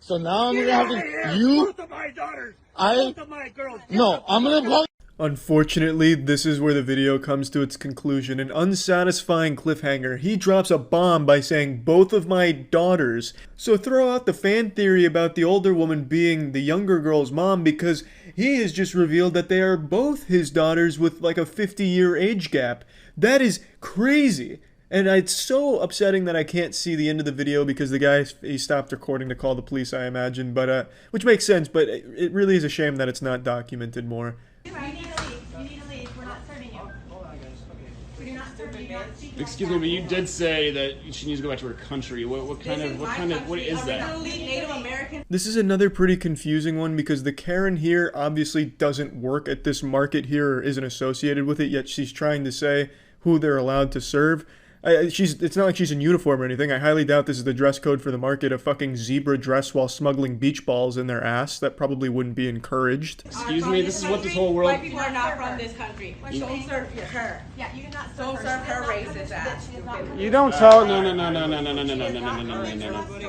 So now I'm gonna have to. Both of my daughters. Both of my girls. No, I'm gonna call. Unfortunately, this is where the video comes to its conclusion. An unsatisfying cliffhanger. He drops a bomb by saying, both of my daughters. So throw out the fan theory about the older woman being the younger girl's mom, because he has just revealed that they are both his daughters with like a 50-year age gap. That is crazy. And it's so upsetting that I can't see the end of the video because the guy, he stopped recording to call the police, I imagine. But which makes sense, but it really is a shame that it's not documented more. You need to leave. You need to leave. We're not serving you. Hold on, guys. Okay. We're not serving you. Excuse me, but you did say that she needs to go back to her country. What is that? Native American. This is another pretty confusing one because the Karen here obviously doesn't work at this market here or isn't associated with it, yet she's trying to say who they're allowed to serve. It's not like she's in uniform or anything. I highly doubt this is the dress code for the market, a fucking zebra dress while smuggling beach balls in their ass. That probably wouldn't be encouraged. Excuse me, this is what this whole world... White people are not from this country. Don't serve her. Yeah, you cannot Don't serve her racist ass. You don't tell... No.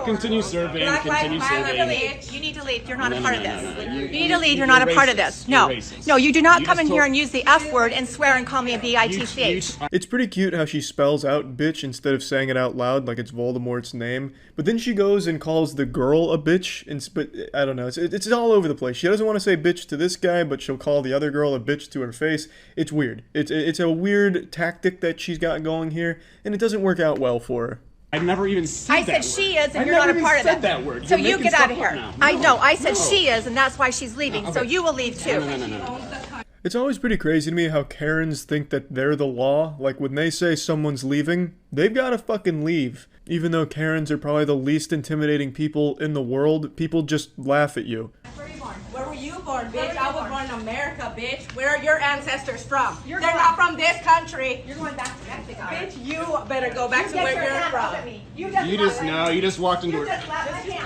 Continue serving, continue serving. You need to leave. You're not No, a no, part of no, this. no, no. You need to leave. You're not a part of this. No. You're racist. No, you do not You come just in here told- and use the F word and swear and call me a B-I-T-C-H. It's pretty cute how she spells out bitch instead of saying it out loud like it's Voldemort's name. But then she goes and calls the girl a bitch. But I don't know. It's all over the place. She doesn't want to say bitch to this guy, but she'll call the other girl a bitch to her face. It's weird. It's a weird tactic that she's got going here, and it doesn't work out well for her. I've never even said I that said word. she is, and I've you're not never a part even of said it. that word. So You're you making get out of stuff up here. now. I know. I said No. she is, and that's why she's leaving. So Okay. you will leave too. No. It's always pretty crazy to me how Karens think that they're the law. Like when they say someone's leaving, they've got to fucking leave. Even though Karens are probably the least intimidating people in the world, people just laugh at you. Where were you born, bitch? I was born in America, bitch. Where are your ancestors from? They're not from this country. You're going back to Mexico. Bitch, you better go back to where you're from. You just walked into her.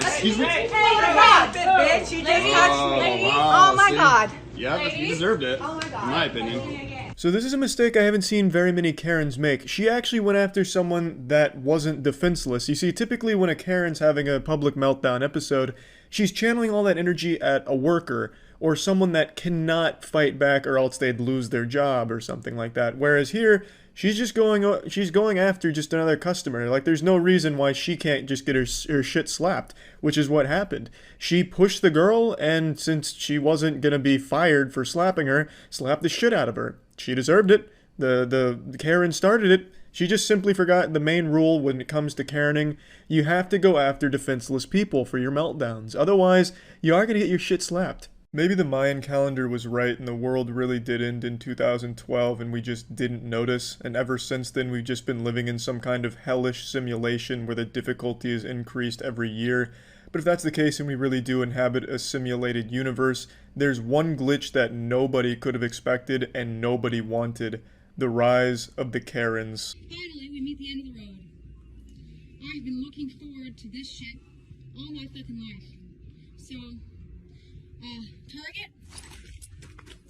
Excuse me? Hey, God, bitch, you just touched me. Wow, Oh my see? God. Yeah, you deserved it. In my opinion. So this is a mistake I haven't seen very many Karens make. She actually went after someone that wasn't defenseless. You see, typically when a Karen's having a public meltdown episode, she's channeling all that energy at a worker or someone that cannot fight back or else they'd lose their job or something like that. Whereas here, she's going after just another customer. Like there's no reason why she can't just get her shit slapped, which is what happened. She pushed the girl, and since she wasn't gonna be fired for slapping her, slapped the shit out of her. She deserved it. The Karen started it. She just simply forgot the main rule when it comes to Karening. You have to go after defenseless people for your meltdowns. Otherwise, you are gonna get your shit slapped. Maybe the Mayan calendar was right and the world really did end in 2012 and we just didn't notice, and ever since then we've just been living in some kind of hellish simulation where the difficulty is increased every year. But if that's the case and we really do inhabit a simulated universe, there's one glitch that nobody could have expected and nobody wanted: the rise of the Karens. Finally, we meet the end of the road. I've been looking forward to this shit all my fucking life. So, Target,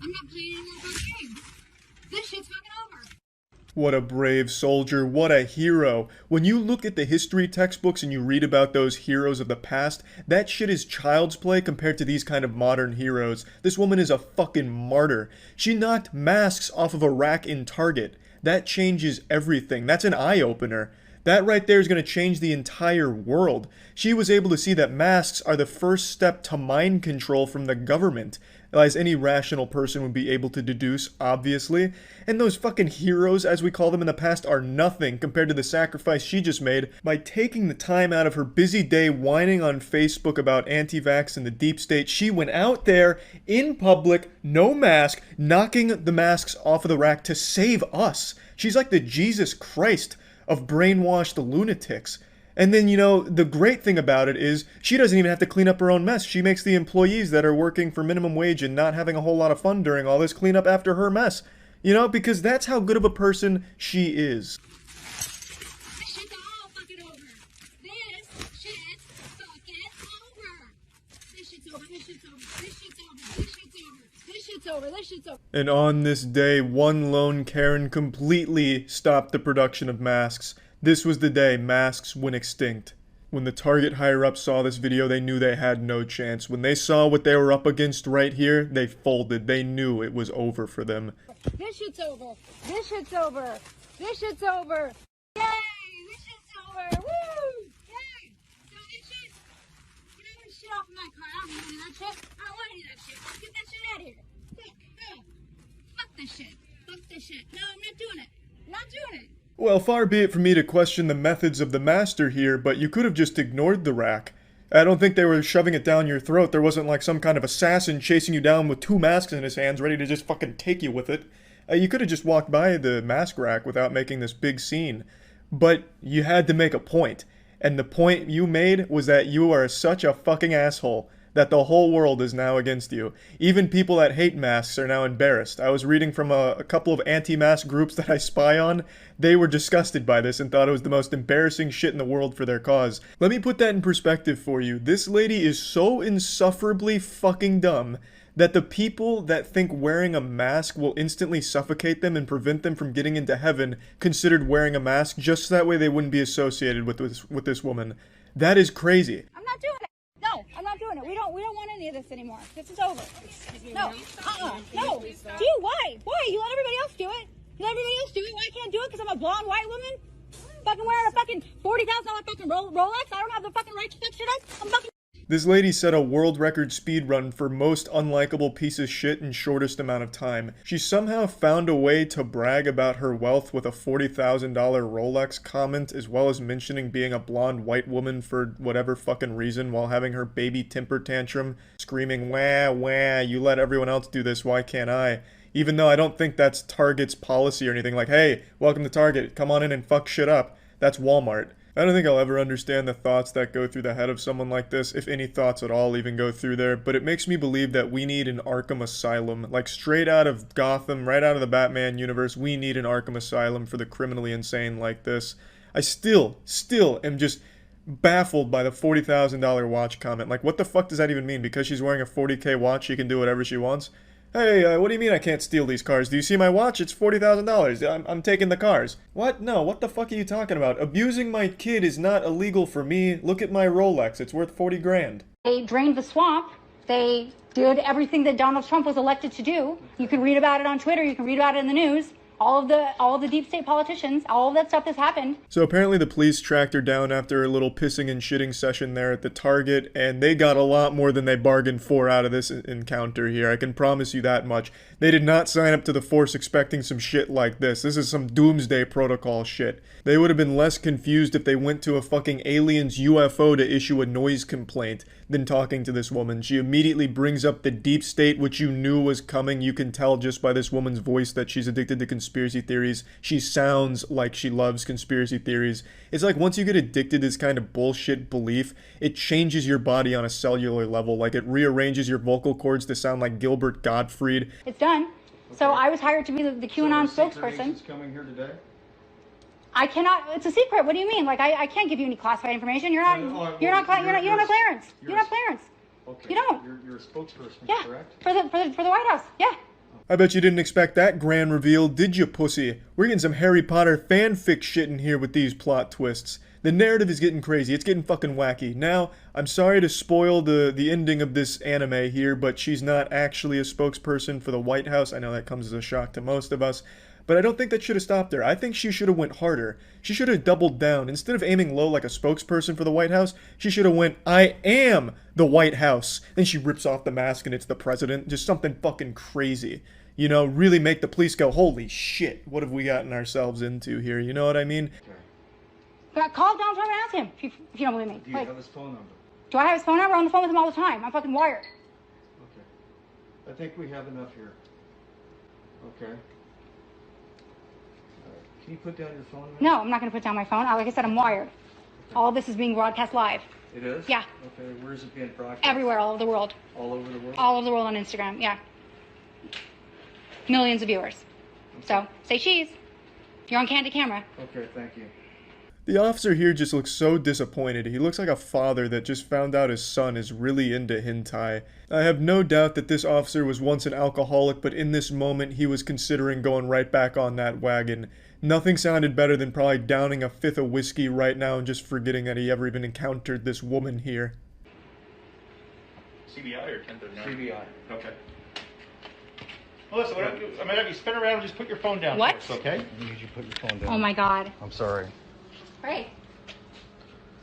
I'm not playing any more fucking games. This shit's fucking over. What a brave soldier, what a hero. When you look at the history textbooks and you read about those heroes of the past, that shit is child's play compared to these kind of modern heroes. This woman is a fucking martyr. She knocked masks off of a rack in Target. That changes everything. That's an eye-opener. That right there is going to change the entire world. She was able to see that masks are the first step to mind control from the government, as any rational person would be able to deduce, obviously. And those fucking heroes, as we call them in the past, are nothing compared to the sacrifice she just made by taking the time out of her busy day whining on Facebook about anti-vax and the deep state. She went out there in public, no mask, knocking the masks off of the rack to save us. She's like the Jesus Christ of brainwashed lunatics. And then, you know, the great thing about it is she doesn't even have to clean up her own mess. She makes the employees that are working for minimum wage and not having a whole lot of fun during all this clean up after her mess. You know, because that's how good of a person she is. This shit's all fucking over. This shit's fucking over. This shit's over. This shit's over. This shit's over. This shit's over. This shit's over. This shit's over. And on this day, one lone Karen completely stopped the production of masks. This was the day masks went extinct. When the Target higher-ups saw this video, they knew they had no chance. When they saw what they were up against right here, they folded. They knew it was over for them. This shit's over. This shit's over. This shit's over. Yay! This shit's over. Woo! Yay! So this shit, get all this shit off of my car. I don't want any of that shit. I don't want any of that shit. Get that shit out of here. Fuck this shit. Fuck this shit. No, I'm not doing it. I'm not doing it. Well, far be it from me to question the methods of the master here, but you could have just ignored the rack. I don't think they were shoving it down your throat. There wasn't like some kind of assassin chasing you down with 2 masks in his hands ready to just fucking take you with it. You could have just walked by the mask rack without making this big scene. But you had to make a point. And the point you made was that you are such a fucking asshole that the whole world is now against you. Even people that hate masks are now embarrassed. I was reading from a couple of anti-mask groups that I spy on. They were disgusted by this and thought it was the most embarrassing shit in the world for their cause. Let me put that in perspective for you. This lady is so insufferably fucking dumb that the people that think wearing a mask will instantly suffocate them and prevent them from getting into heaven considered wearing a mask just so that way they wouldn't be associated with this woman. That is crazy. I'm not doing it. No, I'm not doing it. We don't want any of this anymore. This is over. No. No. Do you? Why? Why? You let everybody else do it. You let everybody else do it. Why I can't do it? Because I'm a blonde white woman? Fucking wearing a fucking $40,000 fucking Rolex? I don't have the fucking right to fuck shit up? I'm fucking... This lady set a world record speed run for most unlikable piece of shit in shortest amount of time. She somehow found a way to brag about her wealth with a $40,000 Rolex comment, as well as mentioning being a blonde white woman for whatever fucking reason while having her baby temper tantrum, screaming, wah, wah, you let everyone else do this, why can't I? Even though I don't think that's Target's policy or anything like, hey, welcome to Target, come on in and fuck shit up. That's Walmart. I don't think I'll ever understand the thoughts that go through the head of someone like this, if any thoughts at all even go through there, but it makes me believe that we need an Arkham Asylum. Like, straight out of Gotham, right out of the Batman universe, we need an Arkham Asylum for the criminally insane like this. I still am just baffled by the $40,000 watch comment. Like, what the fuck does that even mean? Because she's wearing a $40K watch, she can do whatever she wants? Hey, what do you mean I can't steal these cars? Do you see my watch? It's $40,000. I'm taking the cars. What? No, what the fuck are you talking about? Abusing my kid is not illegal for me. Look at my Rolex. It's worth 40 grand. They drained the swamp. They did everything that Donald Trump was elected to do. You can read about it on Twitter. You can read about it in the news. All of the deep state politicians, all of that stuff has happened. So apparently the police tracked her down after a little pissing and shitting session there at the Target, and they got a lot more than they bargained for out of this encounter here. I can promise you that much. They did not sign up to the force expecting some shit like this. This is some doomsday protocol shit. They would have been less confused if they went to a fucking alien's UFO to issue a noise complaint than talking to this woman. She immediately brings up the deep state, which you knew was coming. You can tell just by this woman's voice that she's addicted to conspiracy theories. She sounds like she loves conspiracy theories. It's like once you get addicted to this kind of bullshit belief, it changes your body on a cellular level. Like it rearranges your vocal cords to sound like Gilbert Gottfried. It's done. Okay. So I was hired to be the QAnon spokesperson. Coming here today? I cannot. It's a secret. What do you mean? Like I can't give you any classified information. You don't have clearance. You don't have clearance. Okay. You don't. You're a spokesperson, yeah, correct? For the White House. Yeah. I bet you didn't expect that grand reveal, did you, pussy? We're getting some Harry Potter fanfic shit in here with these plot twists. The narrative is getting crazy. It's getting fucking wacky. Now, I'm sorry to spoil the ending of this anime here, but she's not actually a spokesperson for the White House. I know that comes as a shock to most of us. But I don't think that should have stopped her. I think she should have went harder. She should have doubled down. Instead of aiming low like a spokesperson for the White House, she should have went, I am the White House. Then she rips off the mask and it's the president. Just something fucking crazy. You know, really make the police go, holy shit, what have we gotten ourselves into here? You know what I mean? Call Donald Trump and ask him if you don't believe me. Do you have his phone number? Do I have his phone number? I'm on the phone with him all the time. I'm fucking wired. Okay. I think we have enough here. Okay. Can you put down your phone? No, I'm not going to put down my phone. Like I said, I'm wired. Okay. All of this is being broadcast live. It is? Yeah. Okay, where is it being broadcast? Everywhere, all over the world. All over the world? All over the world on Instagram, yeah. Millions of viewers. Okay. So, say cheese. You're on candid camera. Okay, thank you. The officer here just looks so disappointed. He looks like a father that just found out his son is really into hentai. I have no doubt that this officer was once an alcoholic, but in this moment he was considering going right back on that wagon. Nothing sounded better than probably downing a fifth of whiskey right now and just forgetting that he ever even encountered this woman here. CBI or 1039? CBI. Okay. Melissa, I'm gonna have you spin around and just put your phone down what? for us, okay? I need you to put your phone down. Oh my god. I'm sorry. Great.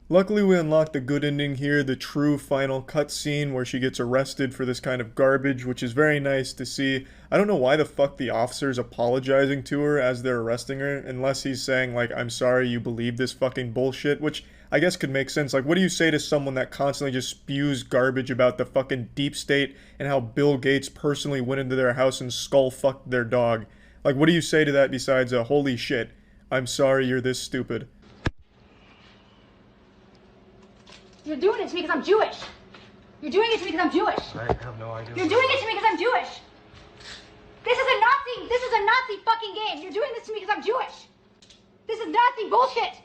Luckily we unlocked the good ending here, the true final cutscene where she gets arrested for this kind of garbage, which is very nice to see. I don't know why the fuck the officer's apologizing to her as they're arresting her, unless he's saying like, I'm sorry you believe this fucking bullshit, which I guess could make sense. Like, what do you say to someone that constantly just spews garbage about the fucking deep state and how Bill Gates personally went into their house and skull-fucked their dog? Like, what do you say to that besides a holy shit, I'm sorry you're this stupid? You're doing it to me because I'm Jewish. You're doing it to me because I'm Jewish. I have no idea. You're doing it to me because I'm Jewish. This is a Nazi fucking game. You're doing this to me because I'm Jewish. This is Nazi bullshit.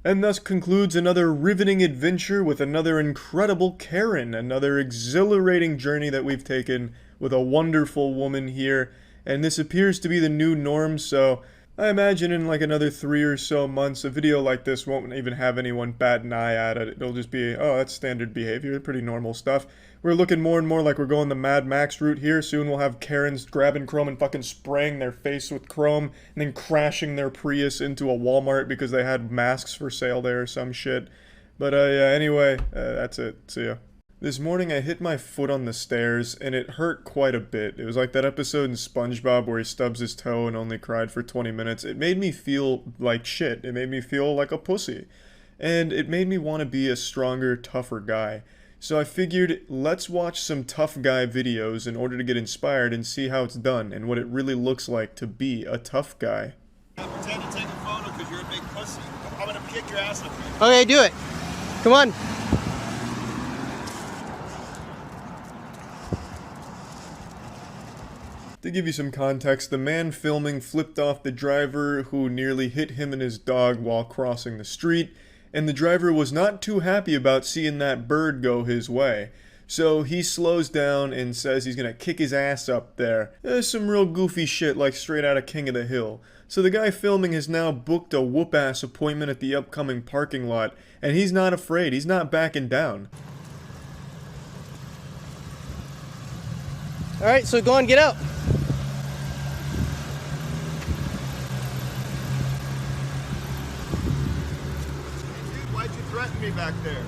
And thus concludes another riveting adventure with another incredible Karen, another exhilarating journey that we've taken with a wonderful woman here, and this appears to be the new norm, so I imagine in like another 3 or so months, a video like this won't even have anyone bat an eye at it. It'll just be, oh, that's standard behavior, pretty normal stuff. We're looking more and more like we're going the Mad Max route here. Soon we'll have Karens grabbing chrome and fucking spraying their face with chrome, and then crashing their Prius into a Walmart because they had masks for sale there or some shit. But yeah, anyway, that's it. See ya. This morning I hit my foot on the stairs, and it hurt quite a bit. It was like that episode in SpongeBob where he stubs his toe and only cried for 20 minutes. It made me feel like shit. It made me feel like a pussy. And it made me want to be a stronger, tougher guy. So I figured, let's watch some tough guy videos in order to get inspired and see how it's done and what it really looks like to be a tough guy. Pretend to take a photo because you're a big pussy. I'm gonna kick your ass up here. Okay, do it. Come on. To give you some context, the man filming flipped off the driver who nearly hit him and his dog while crossing the street, and the driver was not too happy about seeing that bird go his way. So he slows down and says he's gonna kick his ass up there. There's some real goofy shit like straight out of King of the Hill. So the guy filming has now booked a whoop-ass appointment at the upcoming parking lot, and he's not afraid, he's not backing down. Alright, so go on, get out. Why'd you threaten me back there?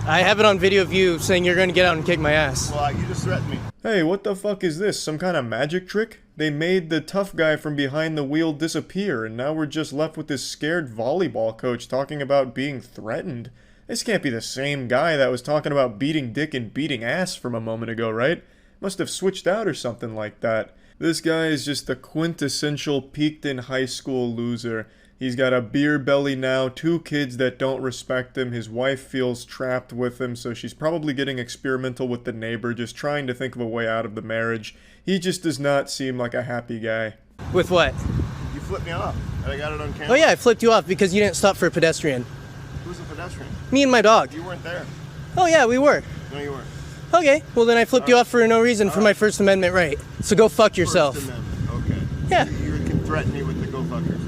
I have it on video of you saying you're gonna get out and kick my ass. Well, you just threatened me. Hey, what the fuck is this? Some kind of magic trick? They made the tough guy from behind the wheel disappear, and now we're just left with this scared volleyball coach talking about being threatened. This can't be the same guy that was talking about beating dick and beating ass from a moment ago, right? Must have switched out or something like that. This guy is just the quintessential peaked in high school loser. He's got a beer belly now, 2 kids that don't respect him, his wife feels trapped with him, so she's probably getting experimental with the neighbor, just trying to think of a way out of the marriage. He just does not seem like a happy guy. With what? You flipped me off, and I got it on camera. Oh yeah, I flipped you off because you didn't stop for a pedestrian. Who's the pedestrian? Me and my dog. You weren't there. Oh yeah, we were. No, you weren't. Okay, well then I flipped you off for no reason for my First Amendment right. So go fuck yourself. First Amendment, okay. Yeah. You can threaten me with the go fuck yourself.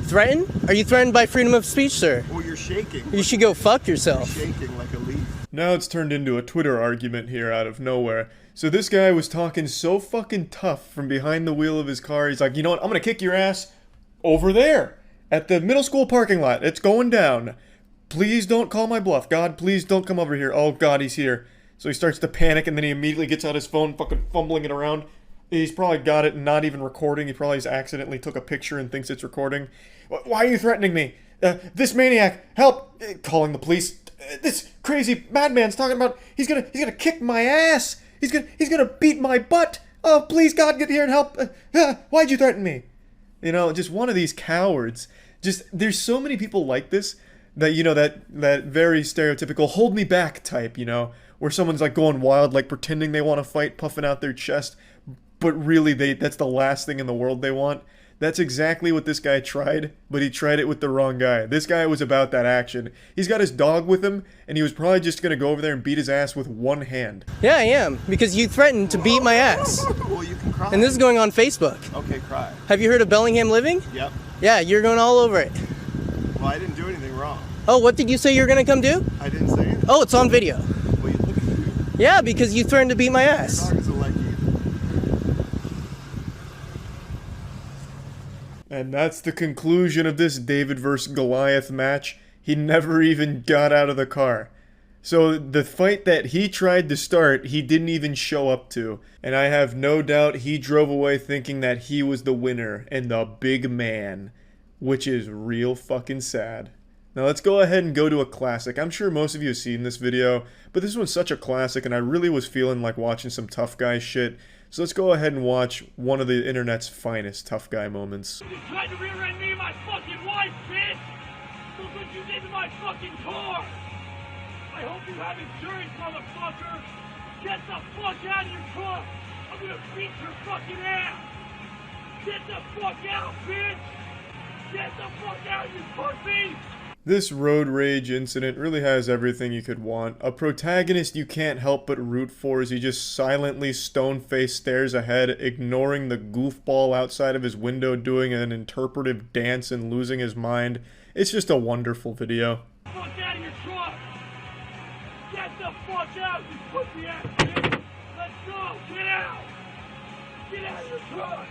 Threaten? Are you threatened by freedom of speech, sir? Well, you're shaking. You should go fuck yourself. You're shaking like a leaf. Now it's turned into a Twitter argument here out of nowhere. So this guy was talking so fucking tough from behind the wheel of his car. He's like, you know what, I'm gonna kick your ass over there at the middle school parking lot. It's going down. Please don't call my bluff. God, please don't come over here. Oh God, he's here. So he starts to panic, and then he immediately gets out his phone, fucking fumbling it around. He's probably got it and not even recording. He probably just accidentally took a picture and thinks it's recording. Why are you threatening me? This maniac, help! Calling the police. This crazy madman's talking about he's gonna kick my ass. He's gonna beat my butt. Oh, please, God, get here and help. Why'd you threaten me? You know, just one of these cowards. Just, there's so many people like this that, you know, that very stereotypical hold me back type, you know, where someone's like going wild, like pretending they want to fight, puffing out their chest, but really that's the last thing in the world they want. That's exactly what this guy tried, but he tried it with the wrong guy. This guy was about that action. He's got his dog with him, and he was probably just going to go over there and beat his ass with one hand. Yeah, I am, because you threatened to beat my ass. Well, you can cry. And this is going on Facebook. Okay, cry. Have you heard of Bellingham Living? Yep. Yeah, you're going all over it. Well, I didn't do anything wrong. Oh, what did you say you were going to come do? I didn't say anything. Oh, it's on video. Well, you look at you. Yeah, because you threatened to beat my ass. Your dog isn't like you. And that's the conclusion of this David vs. Goliath match. He never even got out of the car. So the fight that he tried to start, he didn't even show up to. And I have no doubt he drove away thinking that he was the winner and the big man. Which is real fucking sad. Now let's go ahead and go to a classic. I'm sure most of you have seen this video, but this one's such a classic and I really was feeling like watching some tough guy shit. So let's go ahead and watch one of the internet's finest tough guy moments. You tried to rear-end me and my fucking wife, bitch! Look what you did to my fucking car! I hope you have insurance, motherfucker. Get the fuck out of your truck. I'm gonna beat your fucking ass. Get the fuck out, bitch. Get the fuck out, you pussy. This road rage incident really has everything you could want. A protagonist you can't help but root for as he just silently stone-faced stares ahead, ignoring the goofball outside of his window doing an interpretive dance and losing his mind. It's just a wonderful video. Fuck out of your truck. Get the fuck out, you pussy ass bitch. Let's go. Get out. Get out of your truck.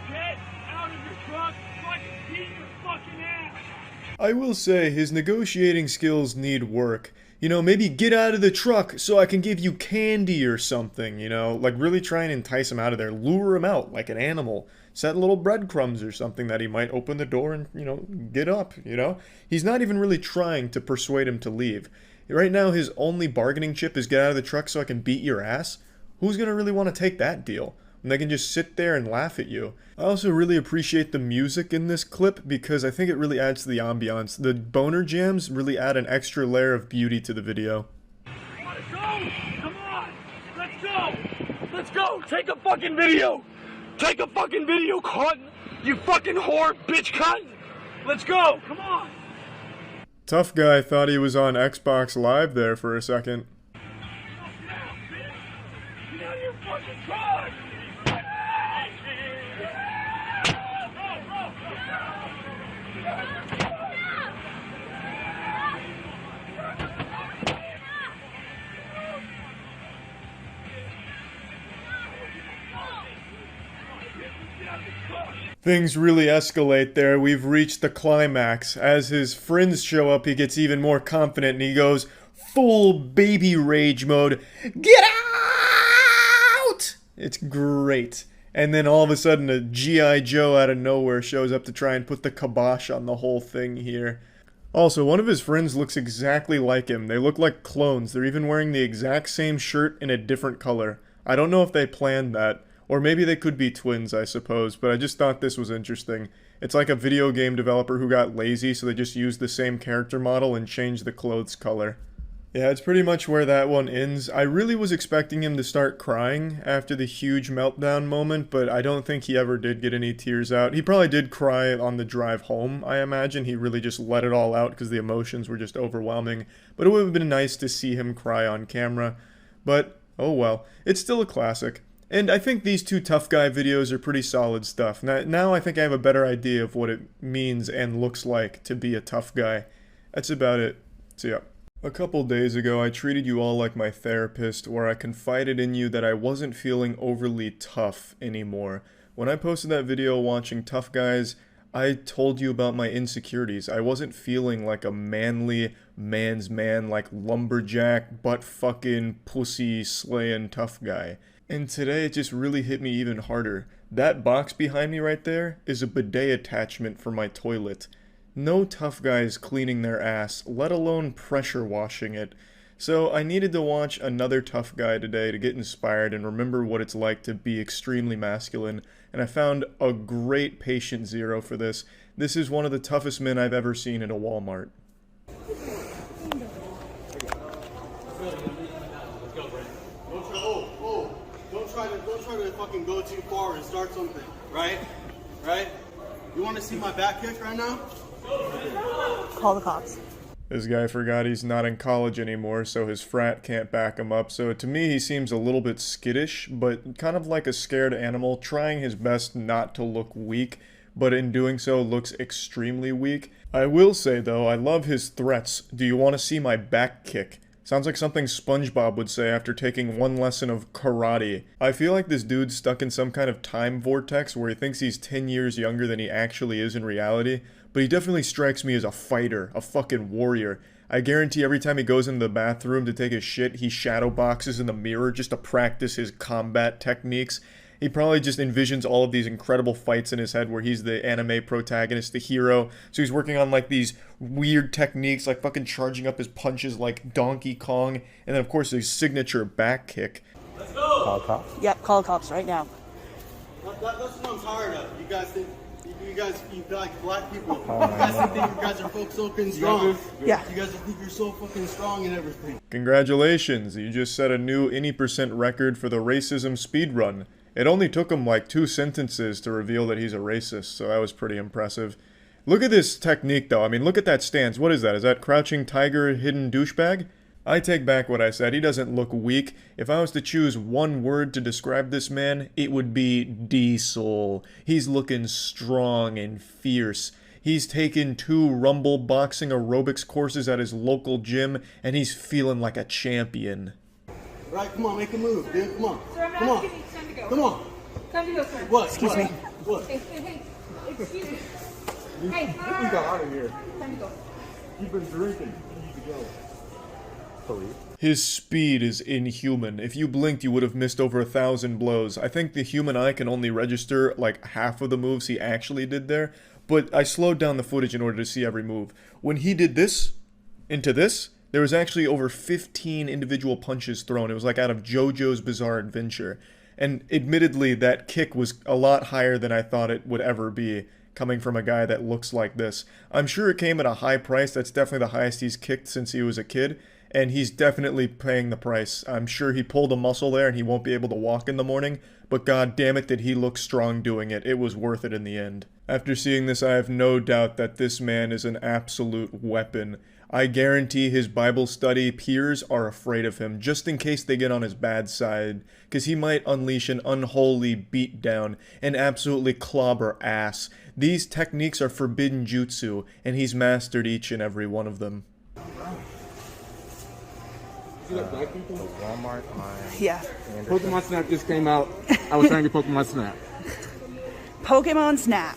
Get out of your truck so I can beat your fucking ass. I will say, his negotiating skills need work. You know, maybe get out of the truck so I can give you candy or something, you know? Like, really try and entice him out of there. Lure him out like an animal. Set little breadcrumbs or something that he might open the door and, you know, get up, you know? He's not even really trying to persuade him to leave. Right now, his only bargaining chip is get out of the truck so I can beat your ass. Who's gonna really want to take that deal? And they can just sit there and laugh at you. I also really appreciate the music in this clip because I think it really adds to the ambiance. The boner jams really add an extra layer of beauty to the video. Wanna go? Come on! Let's go! Let's go! Take a fucking video! Take a fucking video, cunt! You fucking whore, bitch cunt! Let's go! Come on! Tough guy thought he was on Xbox Live there for a second. Get out of your fucking truck! Things really escalate there. We've reached the climax. As his friends show up, he gets even more confident and he goes full baby rage mode. Get out! It's great. And then all of a sudden a G.I. Joe out of nowhere shows up to try and put the kibosh on the whole thing here. Also, one of his friends looks exactly like him. They look like clones. They're even wearing the exact same shirt in a different color. I don't know if they planned that. Or maybe they could be twins, I suppose, but I just thought this was interesting. It's like a video game developer who got lazy, so they just used the same character model and changed the clothes color. Yeah, it's pretty much where that one ends. I really was expecting him to start crying after the huge meltdown moment, but I don't think he ever did get any tears out. He probably did cry on the drive home, I imagine. He really just let it all out because the emotions were just overwhelming. But it would have been nice to see him cry on camera. But, oh well. It's still a classic. And I think these two tough guy videos are pretty solid stuff. Now I think I have a better idea of what it means and looks like to be a tough guy. That's about it. So yeah. A couple days ago, I treated you all like my therapist, where I confided in you that I wasn't feeling overly tough anymore. When I posted that video watching Tough Guys, I told you about my insecurities. I wasn't feeling like a manly man's man, like lumberjack, butt-fucking, pussy-slaying tough guy. And today it just really hit me even harder. That box behind me right there is a bidet attachment for my toilet. No tough guys cleaning their ass, let alone pressure washing it. So I needed to watch another tough guy today to get inspired and remember what it's like to be extremely masculine. And I found a great patient zero for this. This is one of the toughest men I've ever seen at a Walmart. Don't try to fucking go too far and start something, right? Right? You want to see my back kick right now? Call the cops. This guy forgot he's not in college anymore, so his frat can't back him up. So to me, he seems a little bit skittish, but kind of like a scared animal, trying his best not to look weak, but in doing so looks extremely weak. I will say, though, I love his threats. Do you want to see my back kick? Sounds like something SpongeBob would say after taking one lesson of karate. I feel like this dude's stuck in some kind of time vortex where he thinks he's 10 years younger than he actually is in reality, but he definitely strikes me as a fighter, a fucking warrior. I guarantee every time he goes into the bathroom to take his shit, he shadow boxes in the mirror just to practice his combat techniques. He probably just envisions all of these incredible fights in his head where he's the anime protagonist, the hero. So he's working on like these weird techniques, like fucking charging up his punches like Donkey Kong. And then of course his signature back kick. Let's go! Call cops? Yep, call cops right now. That's what I'm tired of. You guys think You guys, you like black people. You guys think you guys are so fucking strong. Yeah. You guys think you're so fucking strong and everything. Congratulations, you just set a new any % record for the racism speedrun. It only took him like 2 sentences to reveal that he's a racist, so that was pretty impressive. Look at this technique though, I mean look at that stance, what is that? Is that crouching tiger hidden douchebag? I take back what I said, he doesn't look weak. If I was to choose one word to describe this man, it would be diesel. He's looking strong and fierce. He's taken 2 Rumble boxing aerobics courses at his local gym, and he's feeling like a champion. Right, come on, make a move, dude, come on. Sir, I'm Come on. asking you, it's time to go. Come on. Time to go, sir. What? Excuse me. What? Hey, excuse me. Hey, Get this guy out of here. time to go. You've been drinking. You need to go. His speed is inhuman. If you blinked, you would have missed over 1,000 blows. I think the human eye can only register like half of the moves he actually did there, but I slowed down the footage in order to see every move. When he did this, into this, there was actually over 15 individual punches thrown. It was like out of JoJo's Bizarre Adventure. And admittedly, that kick was a lot higher than I thought it would ever be, coming from a guy that looks like this. I'm sure it came at a high price. That's definitely the highest he's kicked since he was a kid. And he's definitely paying the price. I'm sure he pulled a muscle there and he won't be able to walk in the morning, but god damn it did he look strong doing it. It was worth it in the end. After seeing this, I have no doubt that this man is an absolute weapon. I guarantee his Bible study peers are afraid of him, just in case they get on his bad side, because he might unleash an unholy beatdown and absolutely clobber ass. These techniques are forbidden jutsu, and he's mastered each and every one of them. The Walmart line. Yeah. Pokemon Snap just came out. I was trying to get Pokemon Snap. Pokemon Snap.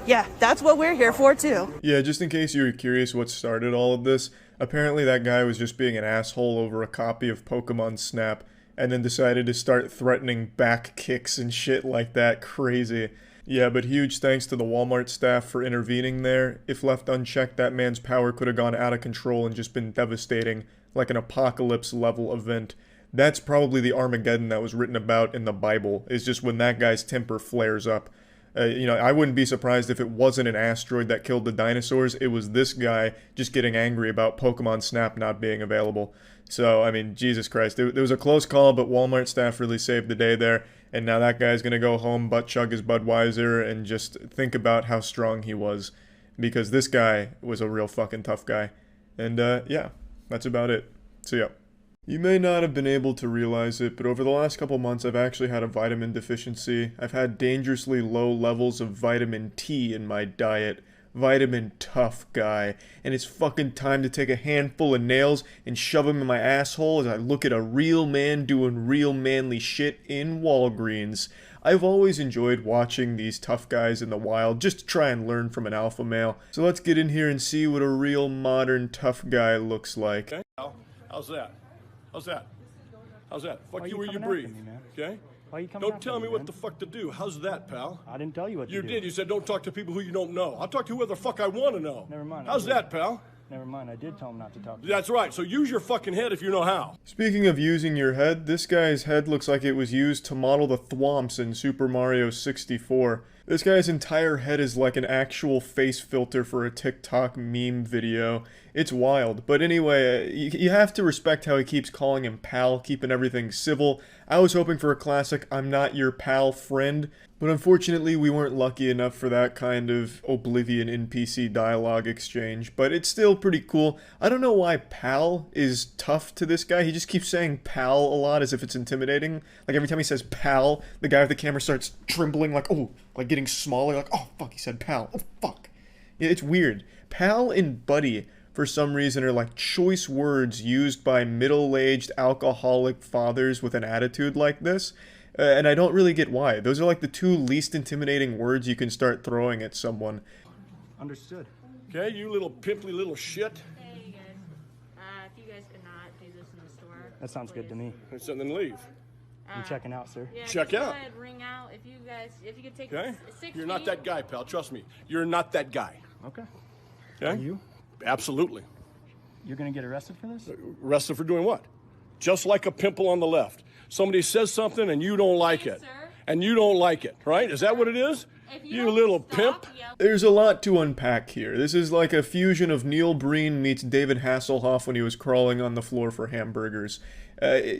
Yeah, that's what we're here for too. Yeah, just in case you were curious what started all of this, apparently that guy was just being an asshole over a copy of Pokemon Snap, and then decided to start threatening back kicks and shit like that. Crazy. Yeah, but huge thanks to the Walmart staff for intervening there. If left unchecked, that man's power could have gone out of control and just been devastating, like an apocalypse-level event. That's probably the Armageddon that was written about in the Bible, is just when that guy's temper flares up. You know, I wouldn't be surprised if it wasn't an asteroid that killed the dinosaurs, it was this guy just getting angry about Pokemon Snap not being available. So, I mean, Jesus Christ, it was a close call, but Walmart staff really saved the day there, and now that guy's gonna go home, butt chug his Budweiser, and just think about how strong he was, because this guy was a real fucking tough guy. And, yeah, that's about it. So, yeah. You may not have been able to realize it, but over the last couple months I've actually had a vitamin deficiency. I've had dangerously low levels of vitamin T in my diet. Vitamin tough guy. And it's fucking time to take a handful of nails and shove them in my asshole as I look at a real man doing real manly shit in Walgreens. I've always enjoyed watching these tough guys in the wild just to try and learn from an alpha male. So let's get in here and see what a real modern tough guy looks like. Okay. How's that? How's that? How's that? Fuck you where you coming breathe. after me, man? Okay? Why are you coming Don't after tell me, me what man? the fuck to do. How's that, pal? I didn't tell you what to You do. did. You said don't talk to people who you don't know. I'll talk to whoever the fuck I want to know. Never mind. How's that, pal? Never mind. I did tell him not to talk to That's right. So use your fucking head if you know how. Speaking of using your head, this guy's head looks like it was used to model the thwomps in Super Mario 64. This guy's entire head is like an actual face filter for a TikTok meme video. It's wild. But anyway, you have to respect how he keeps calling him pal, keeping everything civil. I was hoping for a classic I'm not your pal friend, but unfortunately we weren't lucky enough for that kind of Oblivion NPC dialogue exchange, but it's still pretty cool. I don't know why pal is tough to this guy. He just keeps saying pal a lot as if it's intimidating. Like every time he says pal, the guy with the camera starts trembling like, oh, like getting smaller, like, oh fuck, he said pal, oh fuck. Yeah, it's weird. Pal and buddy, for some reason, are like choice words used by middle-aged alcoholic fathers with an attitude like this. And I don't really get why. Those are like the two least intimidating words you can start throwing at someone. Understood. Okay, you little pimply little shit. Hey, you guys. If you guys could not do this in the store. That sounds good to me. So then leave. I'm checking out, sir. Yeah, Check just out. Go ahead, ring out. If you could take Okay? 6 You're not feet. that guy, pal. Trust me. You're not that guy. Okay. Okay? Are you? Absolutely. You're gonna get arrested for this? Arrested for doing what? Just like a pimple on the left. Somebody says something and you don't like it. Sir? And you don't like it, right? Is that what it is? You little pimp. There's a lot to unpack here. This is like a fusion of Neil Breen meets David Hasselhoff when he was crawling on the floor for hamburgers.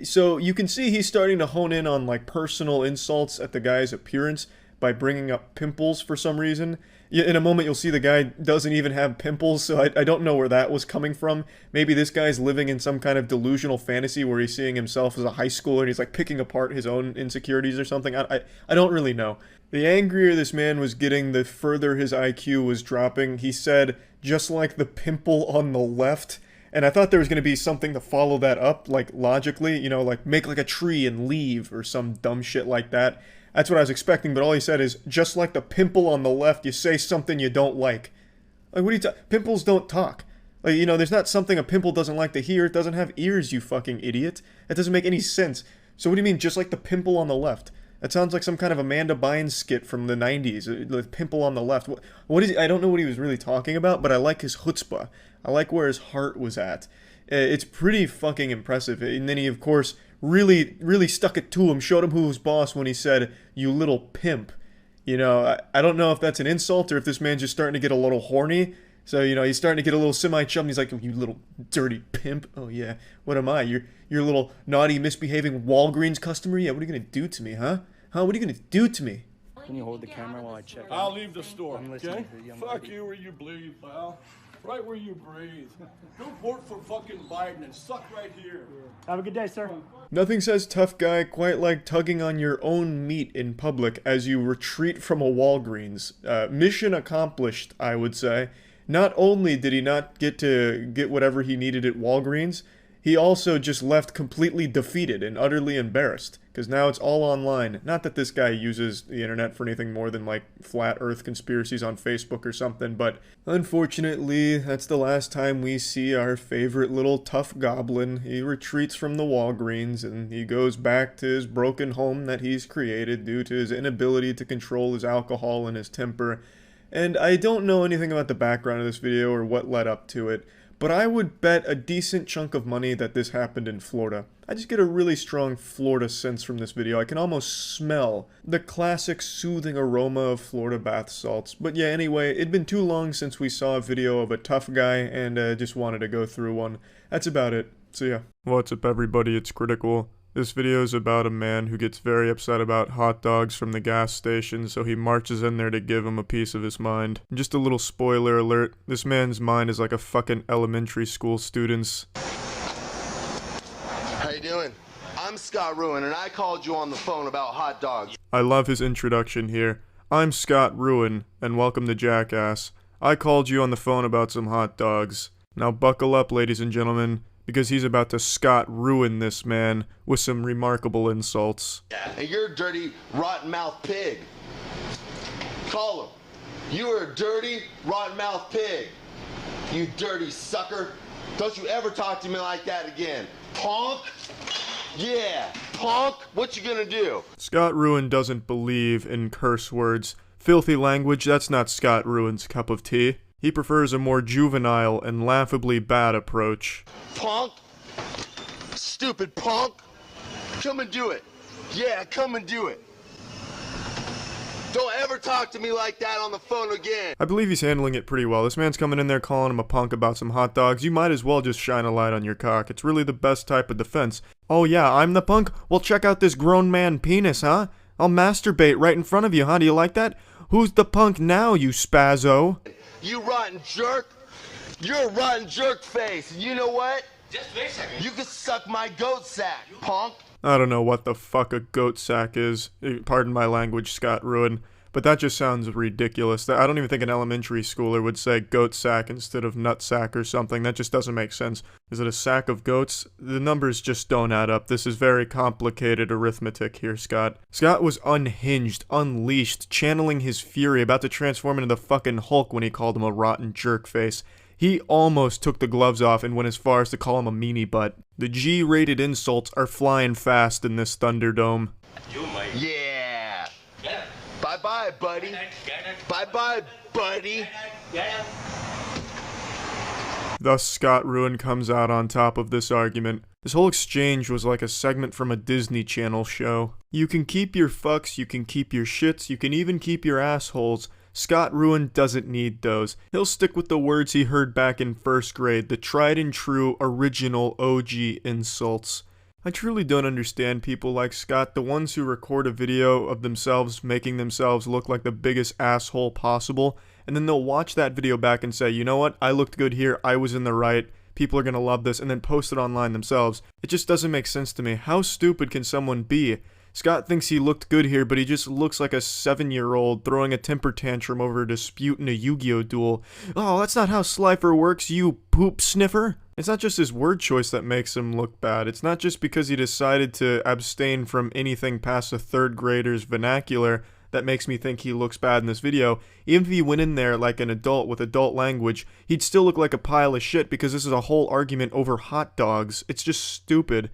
So you can see he's starting to hone in on like personal insults at the guy's appearance by bringing up pimples for some reason. In a moment you'll see the guy doesn't even have pimples, so I don't know where that was coming from. Maybe this guy's living in some kind of delusional fantasy where he's seeing himself as a high schooler and he's like picking apart his own insecurities or something. I don't really know. The angrier this man was getting, the further his IQ was dropping. He said, just like the pimple on the left. And I thought there was going to be something to follow that up, like logically, you know, like make like a tree and leave or some dumb shit like that. That's what I was expecting, but all he said is, just like the pimple on the left, you say something you don't like. Like, what are you pimples don't talk. Like, you know, there's not something a pimple doesn't like to hear. It doesn't have ears, you fucking idiot. That doesn't make any sense. So what do you mean, just like the pimple on the left? That sounds like some kind of Amanda Bynes skit from the 90s. The pimple on the left. What is he? I don't know what he was really talking about, but I like his chutzpah. I like where his heart was at. It's pretty fucking impressive. And then he, of course, really stuck it to him, showed him who was boss when he said, you little pimp. You know, I don't know if that's an insult or if this man's just starting to get a little horny. So, you know, he's starting to get a little semi-chum. He's like, you little dirty pimp. Oh, yeah. What am I? You're a little naughty, misbehaving Walgreens customer? Yeah, what are you going to do to me, huh? Huh? What are you going to do to me? Can you hold the camera while I check? I'll leave the store, okay? Fuck you where you bleed, pal. Right where you breathe. Go vote for fucking Biden and suck right here. Have a good day, sir. Nothing says tough guy quite like tugging on your own meat in public as you retreat from a Walgreens. Mission accomplished, I would say. Not only did he not get whatever he needed at Walgreens, he also just left completely defeated and utterly embarrassed, because now it's all online. Not that this guy uses the internet for anything more than like flat earth conspiracies on Facebook or something, but unfortunately, that's the last time we see our favorite little tough goblin. He retreats from the Walgreens and he goes back to his broken home that he's created due to his inability to control his alcohol and his temper. And I don't know anything about the background of this video or what led up to it, but I would bet a decent chunk of money that this happened in Florida. I just get a really strong Florida sense from this video. I can almost smell the classic soothing aroma of Florida bath salts. But yeah, anyway, it'd been too long since we saw a video of a tough guy, and just wanted to go through one. That's about it. So yeah. What's up everybody, it's Critical. This video is about a man who gets very upset about hot dogs from the gas station, so he marches in there to give him a piece of his mind. Just a little spoiler alert, this man's mind is like a fucking elementary school student's. How you doing? I'm Scott Ruin, and I called you on the phone about hot dogs. I love his introduction here. I'm Scott Ruin, and welcome to Jackass. I called you on the phone about some hot dogs. Now buckle up, ladies and gentlemen, because he's about to Scott ruin this man with some remarkable insults. And you're a dirty, rotten-mouthed pig. Call him. You are a dirty, rotten-mouthed pig. You dirty sucker. Don't you ever talk to me like that again. Punk? Yeah, punk. What you gonna do? Scott Ruin doesn't believe in curse words. Filthy language, that's not Scott Ruin's cup of tea. He prefers a more juvenile and laughably bad approach. Punk? Stupid punk? Come and do it. Yeah, come and do it. Don't ever talk to me like that on the phone again. I believe he's handling it pretty well. This man's coming in there calling him a punk about some hot dogs. You might as well just shine a light on your cock. It's really the best type of defense. Oh yeah, I'm the punk? Well, check out this grown man penis, huh? I'll masturbate right in front of you, huh? Do you like that? Who's the punk now, you spazzo? You rotten jerk. You're a rotten jerk face. You know what? Just wait a second. You can suck my goat sack, punk. I don't know what the fuck a goat sack is. Pardon my language, Scott Ruin. But that just sounds ridiculous. I don't even think an elementary schooler would say goat sack instead of nut sack or something. That just doesn't make sense. Is it a sack of goats? The numbers just don't add up. This is very complicated arithmetic here, Scott. Scott was unhinged, unleashed, channeling his fury, about to transform into the fucking Hulk when he called him a rotten jerk face. He almost took the gloves off and went as far as to call him a meanie butt. The G-rated insults are flying fast in this Thunderdome. Yeah. Bye-bye, buddy. Bye-bye, buddy. Thus, Scott Ruin comes out on top of this argument. This whole exchange was like a segment from a Disney Channel show. You can keep your fucks, you can keep your shits, you can even keep your assholes. Scott Ruin doesn't need those. He'll stick with the words he heard back in first grade, the tried and true original OG insults. I truly don't understand people like Scott, the ones who record a video of themselves making themselves look like the biggest asshole possible, and then they'll watch that video back and say, you know what, I looked good here, I was in the right, people are gonna love this, and then post it online themselves. It just doesn't make sense to me. How stupid can someone be? Scott thinks he looked good here, but he just looks like a 7-year-old throwing a temper tantrum over a dispute in a Yu-Gi-Oh duel. Oh, that's not how Slifer works, you poop sniffer. It's not just his word choice that makes him look bad. It's not just because he decided to abstain from anything past a 3rd grader's vernacular that makes me think he looks bad in this video. Even if he went in there like an adult with adult language, he'd still look like a pile of shit because this is a whole argument over hot dogs. It's just stupid.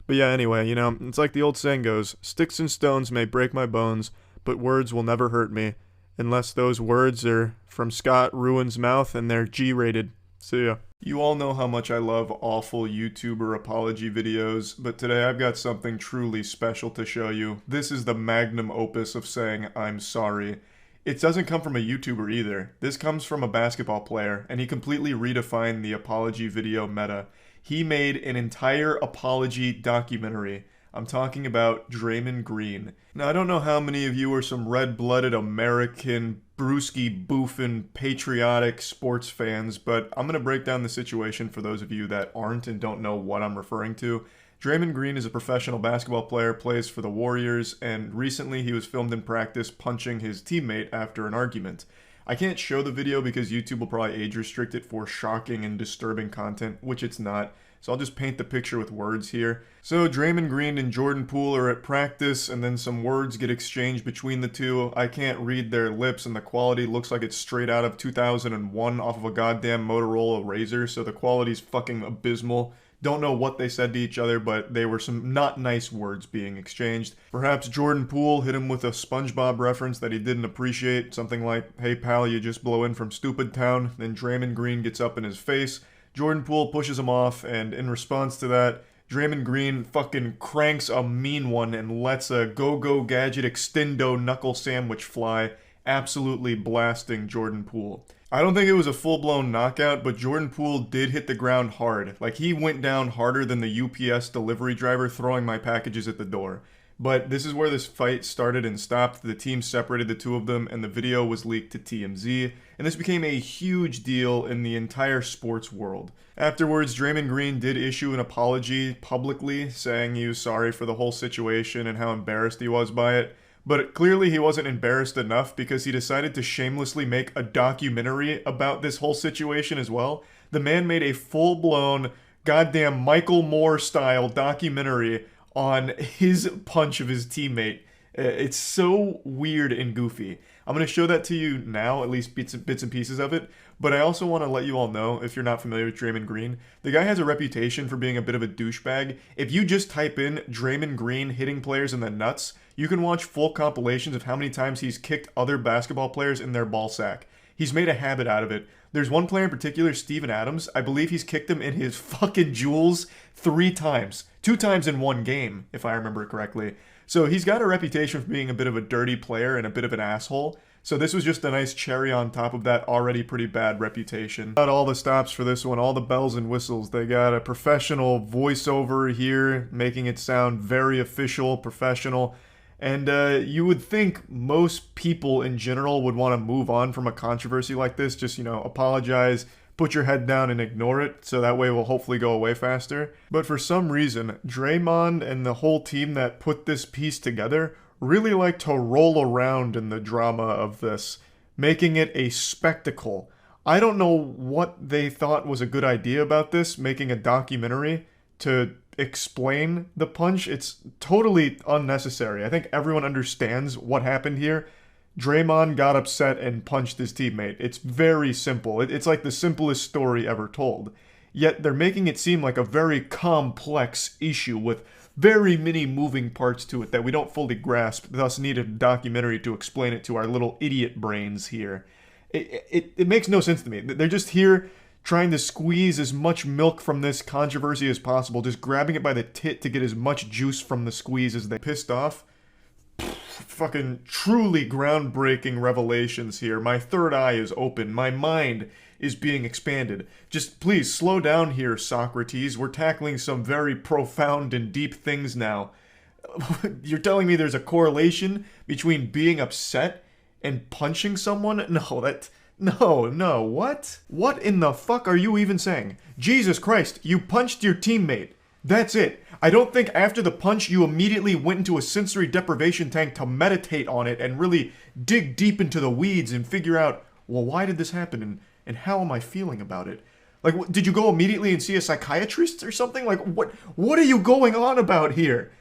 But yeah, anyway, you know, it's like the old saying goes, sticks and stones may break my bones, but words will never hurt me. Unless those words are from Scott Ruin's mouth and they're G-rated. See ya. You all know how much I love awful YouTuber apology videos, but today I've got something truly special to show you. This is the magnum opus of saying I'm sorry. It doesn't come from a YouTuber either. This comes from a basketball player, and he completely redefined the apology video meta. He made an entire apology documentary. I'm talking about Draymond Green. Now, I don't know how many of you are some red-blooded American, brewski boofing, patriotic sports fans, but I'm going to break down the situation for those of you that aren't and don't know what I'm referring to. Draymond Green is a professional basketball player, plays for the Warriors, and recently he was filmed in practice punching his teammate after an argument. I can't show the video because YouTube will probably age restrict it for shocking and disturbing content, which it's not. So I'll just paint the picture with words here. So Draymond Green and Jordan Poole are at practice, and then some words get exchanged between the two. I can't read their lips, and the quality looks like it's straight out of 2001 off of a goddamn Motorola Razr, so the quality's fucking abysmal. Don't know what they said to each other, but they were some not nice words being exchanged. Perhaps Jordan Poole hit him with a SpongeBob reference that he didn't appreciate, something like, hey pal, you just blow in from Stupid Town. Then Draymond Green gets up in his face. Jordan Poole pushes him off, and in response to that, Draymond Green fucking cranks a mean one and lets a Go-Go Gadget Extendo knuckle sandwich fly, absolutely blasting Jordan Poole. I don't think it was a full-blown knockout, but Jordan Poole did hit the ground hard. Like, he went down harder than the UPS delivery driver throwing my packages at the door. But this is where this fight started and stopped. The team separated the two of them, and the video was leaked to TMZ, and this became a huge deal in the entire sports world. Afterwards, Draymond Green did issue an apology publicly, saying he was sorry for the whole situation and how embarrassed he was by it. But clearly he wasn't embarrassed enough because he decided to shamelessly make a documentary about this whole situation as well. The man made a full-blown, goddamn Michael Moore-style documentary on his punch of his teammate. It's so weird and goofy. I'm going to show that to you now, at least bits and pieces of it, but I also want to let you all know, if you're not familiar with Draymond Green, the guy has a reputation for being a bit of a douchebag. If you just type in Draymond Green hitting players in the nuts, you can watch full compilations of how many times he's kicked other basketball players in their ball sack. He's made a habit out of it. There's one player in particular, Steven Adams. I believe he's kicked him in his fucking jewels 3 times. 2 times in one game, if I remember correctly. So he's got a reputation for being a bit of a dirty player and a bit of an asshole. So this was just a nice cherry on top of that already pretty bad reputation. Got all the stops for this one, all the bells and whistles. They got a professional voiceover here, making it sound very official, professional. And you would think most people in general would want to move on from a controversy like this. Just, you know, apologize, put your head down and ignore it, so that way it will hopefully go away faster. But for some reason, Draymond and the whole team that put this piece together really like to roll around in the drama of this, making it a spectacle. I don't know what they thought was a good idea about this, making a documentary to explain the punch. It's totally unnecessary. I think everyone understands what happened here. Draymond got upset and punched his teammate. It's very simple. It's like the simplest story ever told. Yet they're making it seem like a very complex issue with very many moving parts to it that we don't fully grasp, thus need a documentary to explain it to our little idiot brains here. It makes no sense to me. They're just here trying to squeeze as much milk from this controversy as possible, just grabbing it by the tit to get as much juice from the squeeze as they pissed off. Fucking truly groundbreaking revelations here. My third eye is open. My mind is being expanded. Just please slow down here, Socrates. We're tackling some very profound and deep things now. You're telling me there's a correlation between being upset and punching someone? No, what? What in the fuck are you even saying? Jesus Christ, you punched your teammate. That's it. I don't think after the punch you immediately went into a sensory deprivation tank to meditate on it and really dig deep into the weeds and figure out, well, why did this happen and how am I feeling about it? Like, did you go immediately and see a psychiatrist or something? Like, what are you going on about here?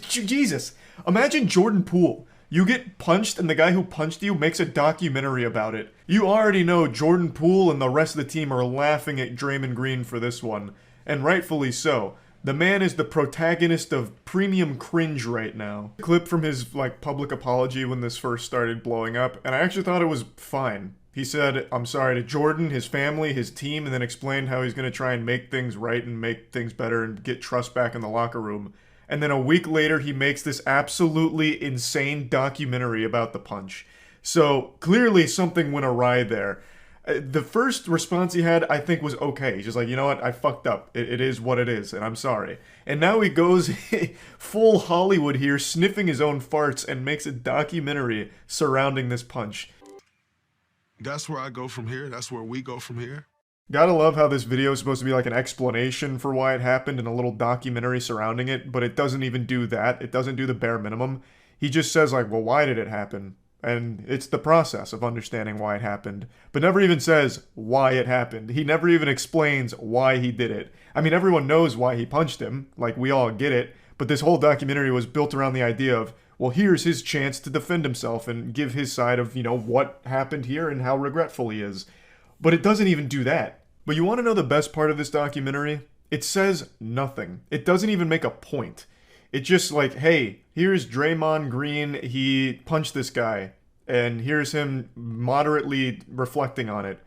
Jesus. Imagine Jordan Poole. You get punched and the guy who punched you makes a documentary about it. You already know Jordan Poole and the rest of the team are laughing at Draymond Green for this one. And rightfully so. The man is the protagonist of premium cringe right now. A clip from his, public apology when this first started blowing up, and I actually thought it was fine. He said, I'm sorry to Jordan, his family, his team, and then explained how he's going to try and make things right and make things better and get trust back in the locker room. And then a week later, he makes this absolutely insane documentary about the punch. So, clearly something went awry there. The first response he had, I think, was okay. He's just like, you know what, I fucked up. It is what it is, and I'm sorry. And now he goes full Hollywood here, sniffing his own farts, and makes a documentary surrounding this punch. That's where I go from here. That's where we go from here. Gotta love how this video is supposed to be like an explanation for why it happened and a little documentary surrounding it, but it doesn't even do that. It doesn't do the bare minimum. He just says, like, well, why did it happen? And it's the process of understanding why it happened, but never even says why it happened. He never even explains why he did it. I mean, everyone knows why he punched him, like, we all get it, but this whole documentary was built around the idea of, well, here's his chance to defend himself and give his side of, what happened here and how regretful he is. But it doesn't even do that. But you want to know the best part of this documentary? It says nothing. It doesn't even make a point. It's just like, hey, here's Draymond Green, he punched this guy, and here's him moderately reflecting on it.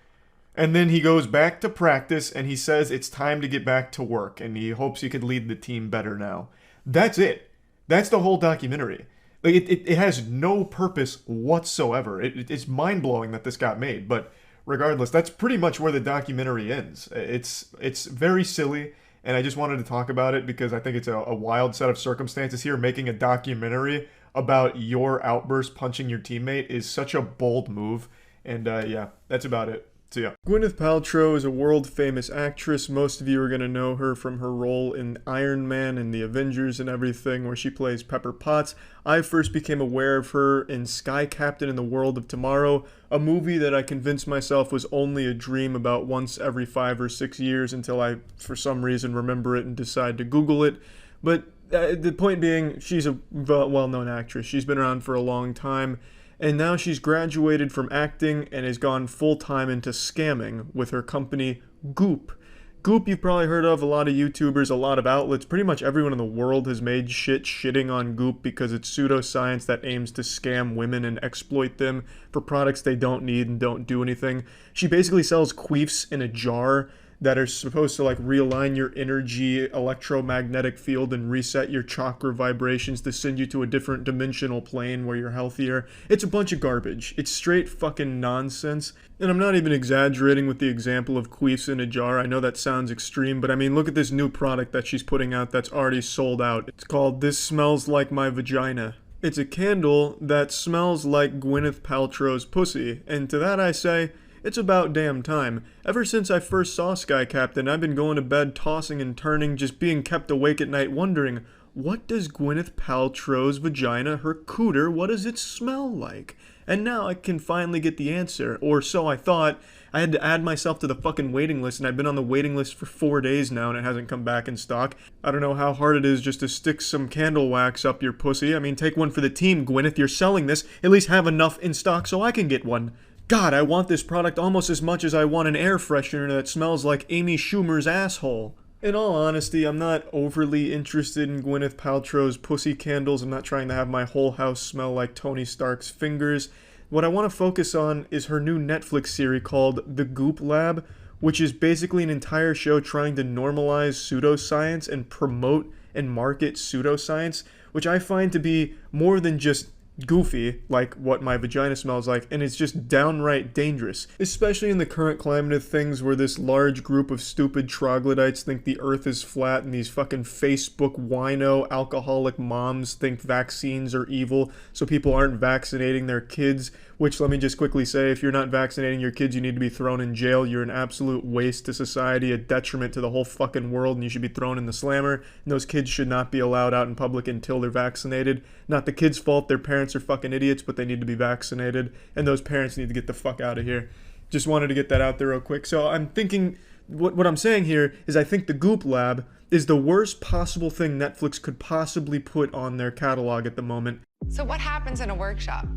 And then he goes back to practice, and he says it's time to get back to work, and he hopes he could lead the team better now. That's it. That's the whole documentary. Like, it has no purpose whatsoever. It's mind-blowing that this got made, but regardless, that's pretty much where the documentary ends. It's very silly, and I just wanted to talk about it because I think it's a wild set of circumstances here. Making a documentary about your outburst punching your teammate is such a bold move, and yeah, that's about it. So yeah. Gwyneth Paltrow is a world-famous actress. Most of you are going to know her from her role in Iron Man and the Avengers and everything, where she plays Pepper Potts. I first became aware of her in Sky Captain and the World of Tomorrow, a movie that I convinced myself was only a dream about once every 5 or 6 years until I, for some reason, remember it and decide to Google it. But the point being, she's a well-known actress. She's been around for a long time. And now she's graduated from acting and has gone full-time into scamming with her company, Goop. Goop you've probably heard of, a lot of YouTubers, a lot of outlets, pretty much everyone in the world has made shitting on Goop because it's pseudoscience that aims to scam women and exploit them for products they don't need and don't do anything. She basically sells queefs in a jar that are supposed to realign your energy electromagnetic field and reset your chakra vibrations to send you to a different dimensional plane where you're healthier. It's a bunch of garbage. It's straight fucking nonsense. And I'm not even exaggerating with the example of queefs in a jar. I know that sounds extreme, but I mean, look at this new product that she's putting out that's already sold out. It's called This Smells Like My Vagina. It's a candle that smells like Gwyneth Paltrow's pussy, and to that I say, it's about damn time. Ever since I first saw Sky Captain, I've been going to bed tossing and turning, just being kept awake at night wondering, what does Gwyneth Paltrow's vagina, her cooter, what does it smell like? And now I can finally get the answer, or so I thought. I had to add myself to the fucking waiting list, and I've been on the waiting list for 4 days now, and it hasn't come back in stock. I don't know how hard it is just to stick some candle wax up your pussy. I mean, take one for the team, Gwyneth. You're selling this. At least have enough in stock so I can get one. God, I want this product almost as much as I want an air freshener that smells like Amy Schumer's asshole. In all honesty, I'm not overly interested in Gwyneth Paltrow's pussy candles. I'm not trying to have my whole house smell like Tony Stark's fingers. What I want to focus on is her new Netflix series called The Goop Lab, which is basically an entire show trying to normalize pseudoscience and promote and market pseudoscience, which I find to be more than just goofy, like what my vagina smells like, and it's just downright dangerous, especially in the current climate of things where this large group of stupid troglodytes think the earth is flat, and these fucking Facebook wino alcoholic moms think vaccines are evil, so people aren't vaccinating their kids, which, let me just quickly say, if you're not vaccinating your kids, you need to be thrown in jail. You're an absolute waste to society, a detriment to the whole fucking world, and you should be thrown in the slammer, and those kids should not be allowed out in public until they're vaccinated. Not the kids' fault, their parents are fucking idiots, but they need to be vaccinated, and those parents need to get the fuck out of here. Just wanted to get that out there real quick. So I'm thinking, what I'm saying here is I think the Goop Lab is the worst possible thing Netflix could possibly put on their catalog at the moment. So what happens in a workshop?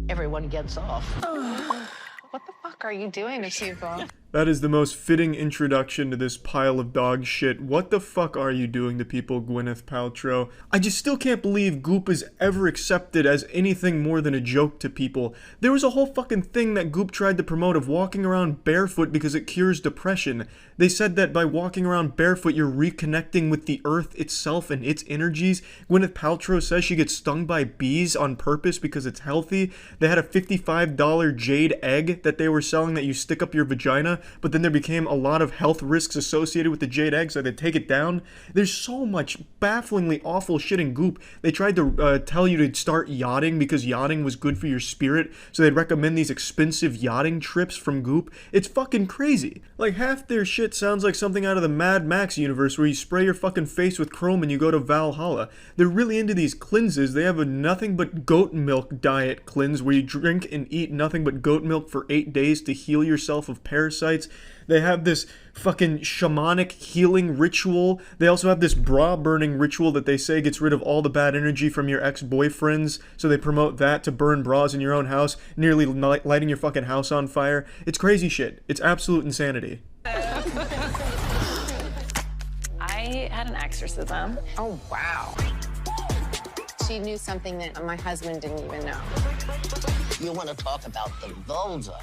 Everyone gets off. What the fuck are you doing to people? That is the most fitting introduction to this pile of dog shit. What the fuck are you doing to people, Gwyneth Paltrow? I just still can't believe Goop is ever accepted as anything more than a joke to people. There was a whole fucking thing that Goop tried to promote of walking around barefoot because it cures depression. They said that by walking around barefoot, you're reconnecting with the earth itself and its energies. Gwyneth Paltrow says she gets stung by bees on purpose because it's healthy. They had a $55 jade egg that they were selling that you stick up your vagina, but then there became a lot of health risks associated with the jade egg, so they take it down. There's so much bafflingly awful shit in Goop. They tried to tell you to start yachting because yachting was good for your spirit, so they'd recommend these expensive yachting trips from Goop. It's fucking crazy. Like, half their shit sounds like something out of the Mad Max universe where you spray your fucking face with chrome and you go to Valhalla. They're really into these cleanses. They have a nothing but goat milk diet cleanse where you drink and eat nothing but goat milk for 8 days to heal yourself of parasites. They have this fucking shamanic healing ritual. They also have this bra burning ritual that they say gets rid of all the bad energy from your ex-boyfriends. So they promote that to burn bras in your own house, nearly lighting your fucking house on fire. It's crazy shit. It's absolute insanity. I had an exorcism. Oh, wow. She knew something that my husband didn't even know. You want to talk about the vulva?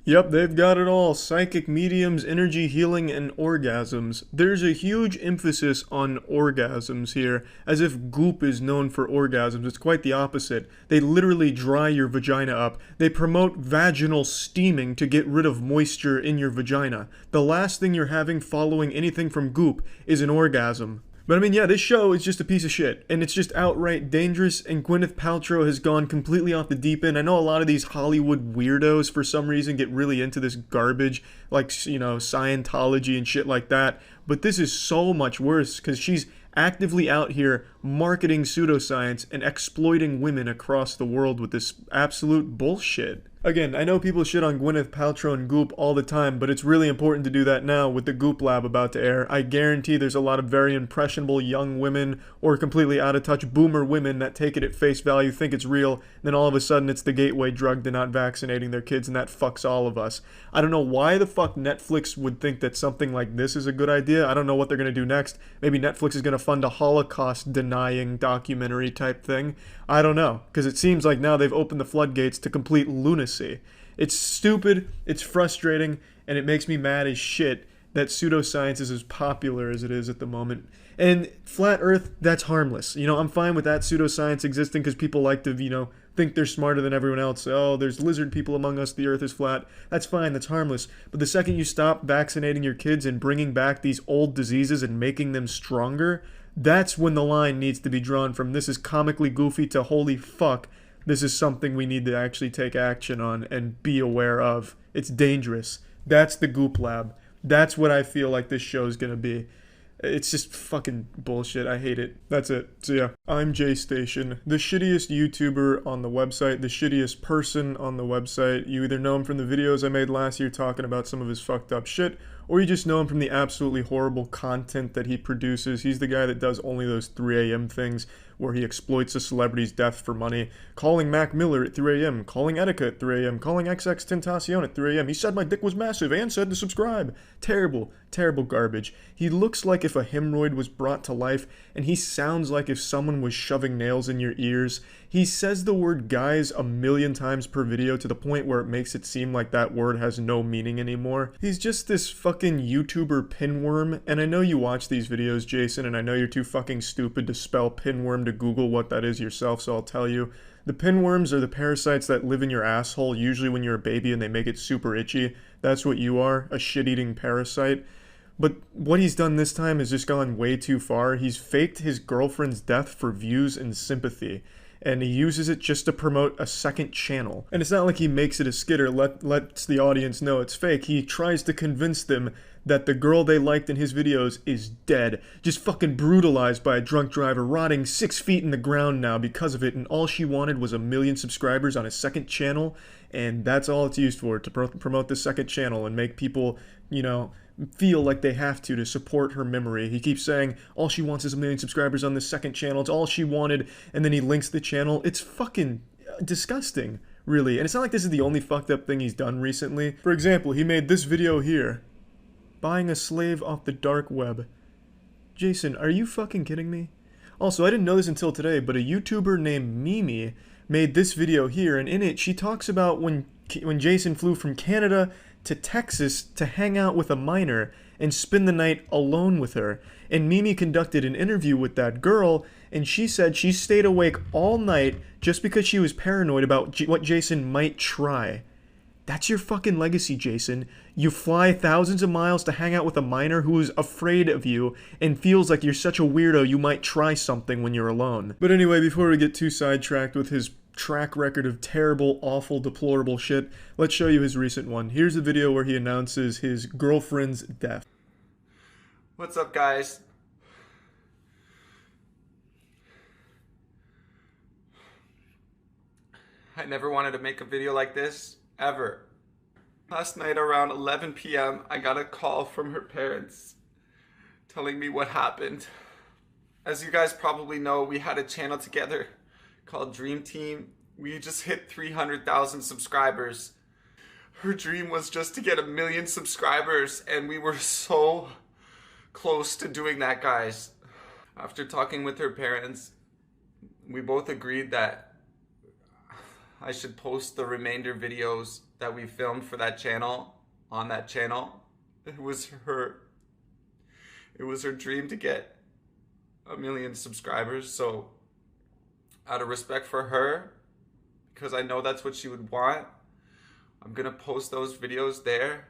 Yep, they've got it all. Psychic mediums, energy healing, and orgasms. There's a huge emphasis on orgasms here, as if Goop is known for orgasms. It's quite the opposite. They literally dry your vagina up. They promote vaginal steaming to get rid of moisture in your vagina. The last thing you're having following anything from Goop is an orgasm. But I mean, yeah, this show is just a piece of shit, and it's just outright dangerous, and Gwyneth Paltrow has gone completely off the deep end. I know a lot of these Hollywood weirdos, for some reason, get really into this garbage, like, you know, Scientology and shit like that, but this is so much worse, because she's actively out here marketing pseudoscience and exploiting women across the world with this absolute bullshit. Again, I know people shit on Gwyneth Paltrow and Goop all the time, but it's really important to do that now with the Goop Lab about to air. I guarantee there's a lot of very impressionable young women or completely out of touch boomer women that take it at face value, think it's real, and then all of a sudden it's the gateway drug to not vaccinating their kids, and that fucks all of us. I don't know why the fuck Netflix would think that something like this is a good idea. I don't know what they're going to do next. Maybe Netflix is going to fund a Holocaust-denying documentary type thing. I don't know, because it seems like now they've opened the floodgates to complete lunacy. It's stupid, it's frustrating, and it makes me mad as shit that pseudoscience is as popular as it is at the moment. And flat earth, that's harmless. You know, I'm fine with that pseudoscience existing because people like to, you know, think they're smarter than everyone else. Oh, there's lizard people among us, the earth is flat. That's fine, that's harmless. But the second you stop vaccinating your kids and bringing back these old diseases and making them stronger, that's when the line needs to be drawn from this is comically goofy to holy fuck, this is something we need to actually take action on and be aware of. It's dangerous. That's the Goop Lab. That's what I feel like this show is going to be. It's just fucking bullshit. I hate it. That's it. So yeah, I'm Jay Station, the shittiest YouTuber on the website, the shittiest person on the website. You either know him from the videos I made last year talking about some of his fucked up shit, or you just know him from the absolutely horrible content that he produces. He's the guy that does only those 3 a.m. things where he exploits a celebrity's death for money, calling Mac Miller at 3 a.m., calling Etika at 3 a.m., calling XXXTentacion at 3 a.m. He said my dick was massive and said to subscribe. Terrible, terrible garbage. He looks like if a hemorrhoid was brought to life, and he sounds like if someone was shoving nails in your ears. He says the word guys 1,000,000 times per video to the point where it makes it seem like that word has no meaning anymore. He's just this fucking fucking YouTuber pinworm, and I know you watch these videos, Jason, and I know you're too fucking stupid to spell pinworm to Google what that is yourself, so I'll tell you. The pinworms are the parasites that live in your asshole, usually when you're a baby and they make it super itchy. That's what you are, a shit-eating parasite. But what he's done this time has just gone way too far. He's faked his girlfriend's death for views and sympathy, and he uses it just to promote a second channel. And it's not like he makes it a skit or lets the audience know it's fake. He tries to convince them that the girl they liked in his videos is dead, just fucking brutalized by a drunk driver, rotting 6 feet in the ground now because of it, and all she wanted was 1 million subscribers on a second channel, and that's all it's used for, to promote the second channel and make people, you know, feel like they have to support her memory. He keeps saying all she wants is 1 million subscribers on this second channel. It's all she wanted, and then he links the channel. It's fucking disgusting, really. And it's not like this is the only fucked up thing he's done recently. For example, he made this video here, buying a slave off the dark web. Jason, are you fucking kidding me? Also, I didn't know this until today, but a YouTuber named Mimi made this video here, and in it she talks about when Jason flew from Canada to Texas to hang out with a minor and spend the night alone with her. And Mimi conducted an interview with that girl, and she said she stayed awake all night just because she was paranoid about what Jason might try. That's your fucking legacy, Jason. You fly thousands of miles to hang out with a minor who is afraid of you and feels like you're such a weirdo you might try something when you're alone. But anyway, before we get too sidetracked with his track record of terrible, awful, deplorable shit, let's show you his recent one. Here's the video where he announces his girlfriend's death. What's up, guys? I never wanted to make a video like this, ever. Last night around 11 p.m., I got a call from her parents telling me what happened. As you guys probably know, we had a channel together called Dream Team. We just hit 300,000 subscribers. Her dream was just to get 1 million subscribers, and we were so close to doing that, guys. After talking with her parents, we both agreed that I should post the remainder videos that we filmed for that channel on that channel. It was her dream to get 1 million subscribers, so out of respect for her, because I know that's what she would want, I'm gonna post those videos there.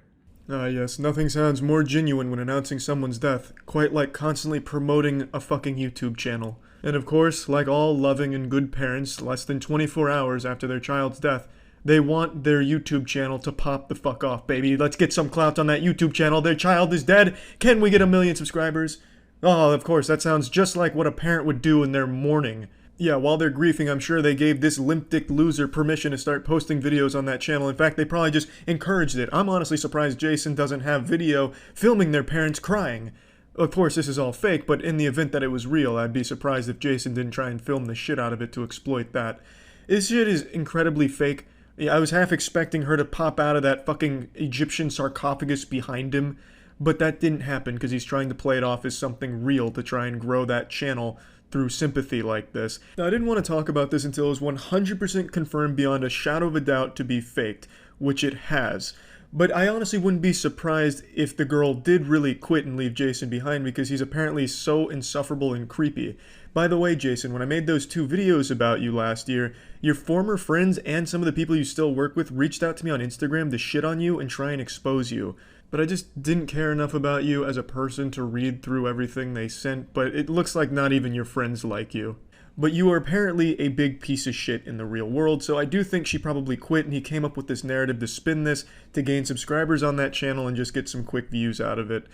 Ah yes, nothing sounds more genuine when announcing someone's death, quite like constantly promoting a fucking YouTube channel. And of course, like all loving and good parents, less than 24 hours after their child's death, they want their YouTube channel to pop the fuck off, baby. Let's get some clout on that YouTube channel. Their child is dead. Can we get 1 million subscribers? Oh, of course, that sounds just like what a parent would do in their mourning. Yeah, while they're griefing, I'm sure they gave this limp-dicked loser permission to start posting videos on that channel. In fact, they probably just encouraged it. I'm honestly surprised Jason doesn't have video filming their parents crying. Of course, this is all fake, but in the event that it was real, I'd be surprised if Jason didn't try and film the shit out of it to exploit that. This shit is incredibly fake. Yeah, I was half expecting her to pop out of that fucking Egyptian sarcophagus behind him, but that didn't happen because he's trying to play it off as something real to try and grow that channel through sympathy like this. Now, I didn't want to talk about this until it was 100% confirmed beyond a shadow of a doubt to be faked, which it has. But I honestly wouldn't be surprised if the girl did really quit and leave Jason behind, because he's apparently so insufferable and creepy. By the way, Jason, when I made those 2 videos about you last year, your former friends and some of the people you still work with reached out to me on Instagram to shit on you and try and expose you. But I just didn't care enough about you as a person to read through everything they sent, but it looks like not even your friends like you. But you are apparently a big piece of shit in the real world, so I do think she probably quit and he came up with this narrative to spin this, to gain subscribers on that channel and just get some quick views out of it.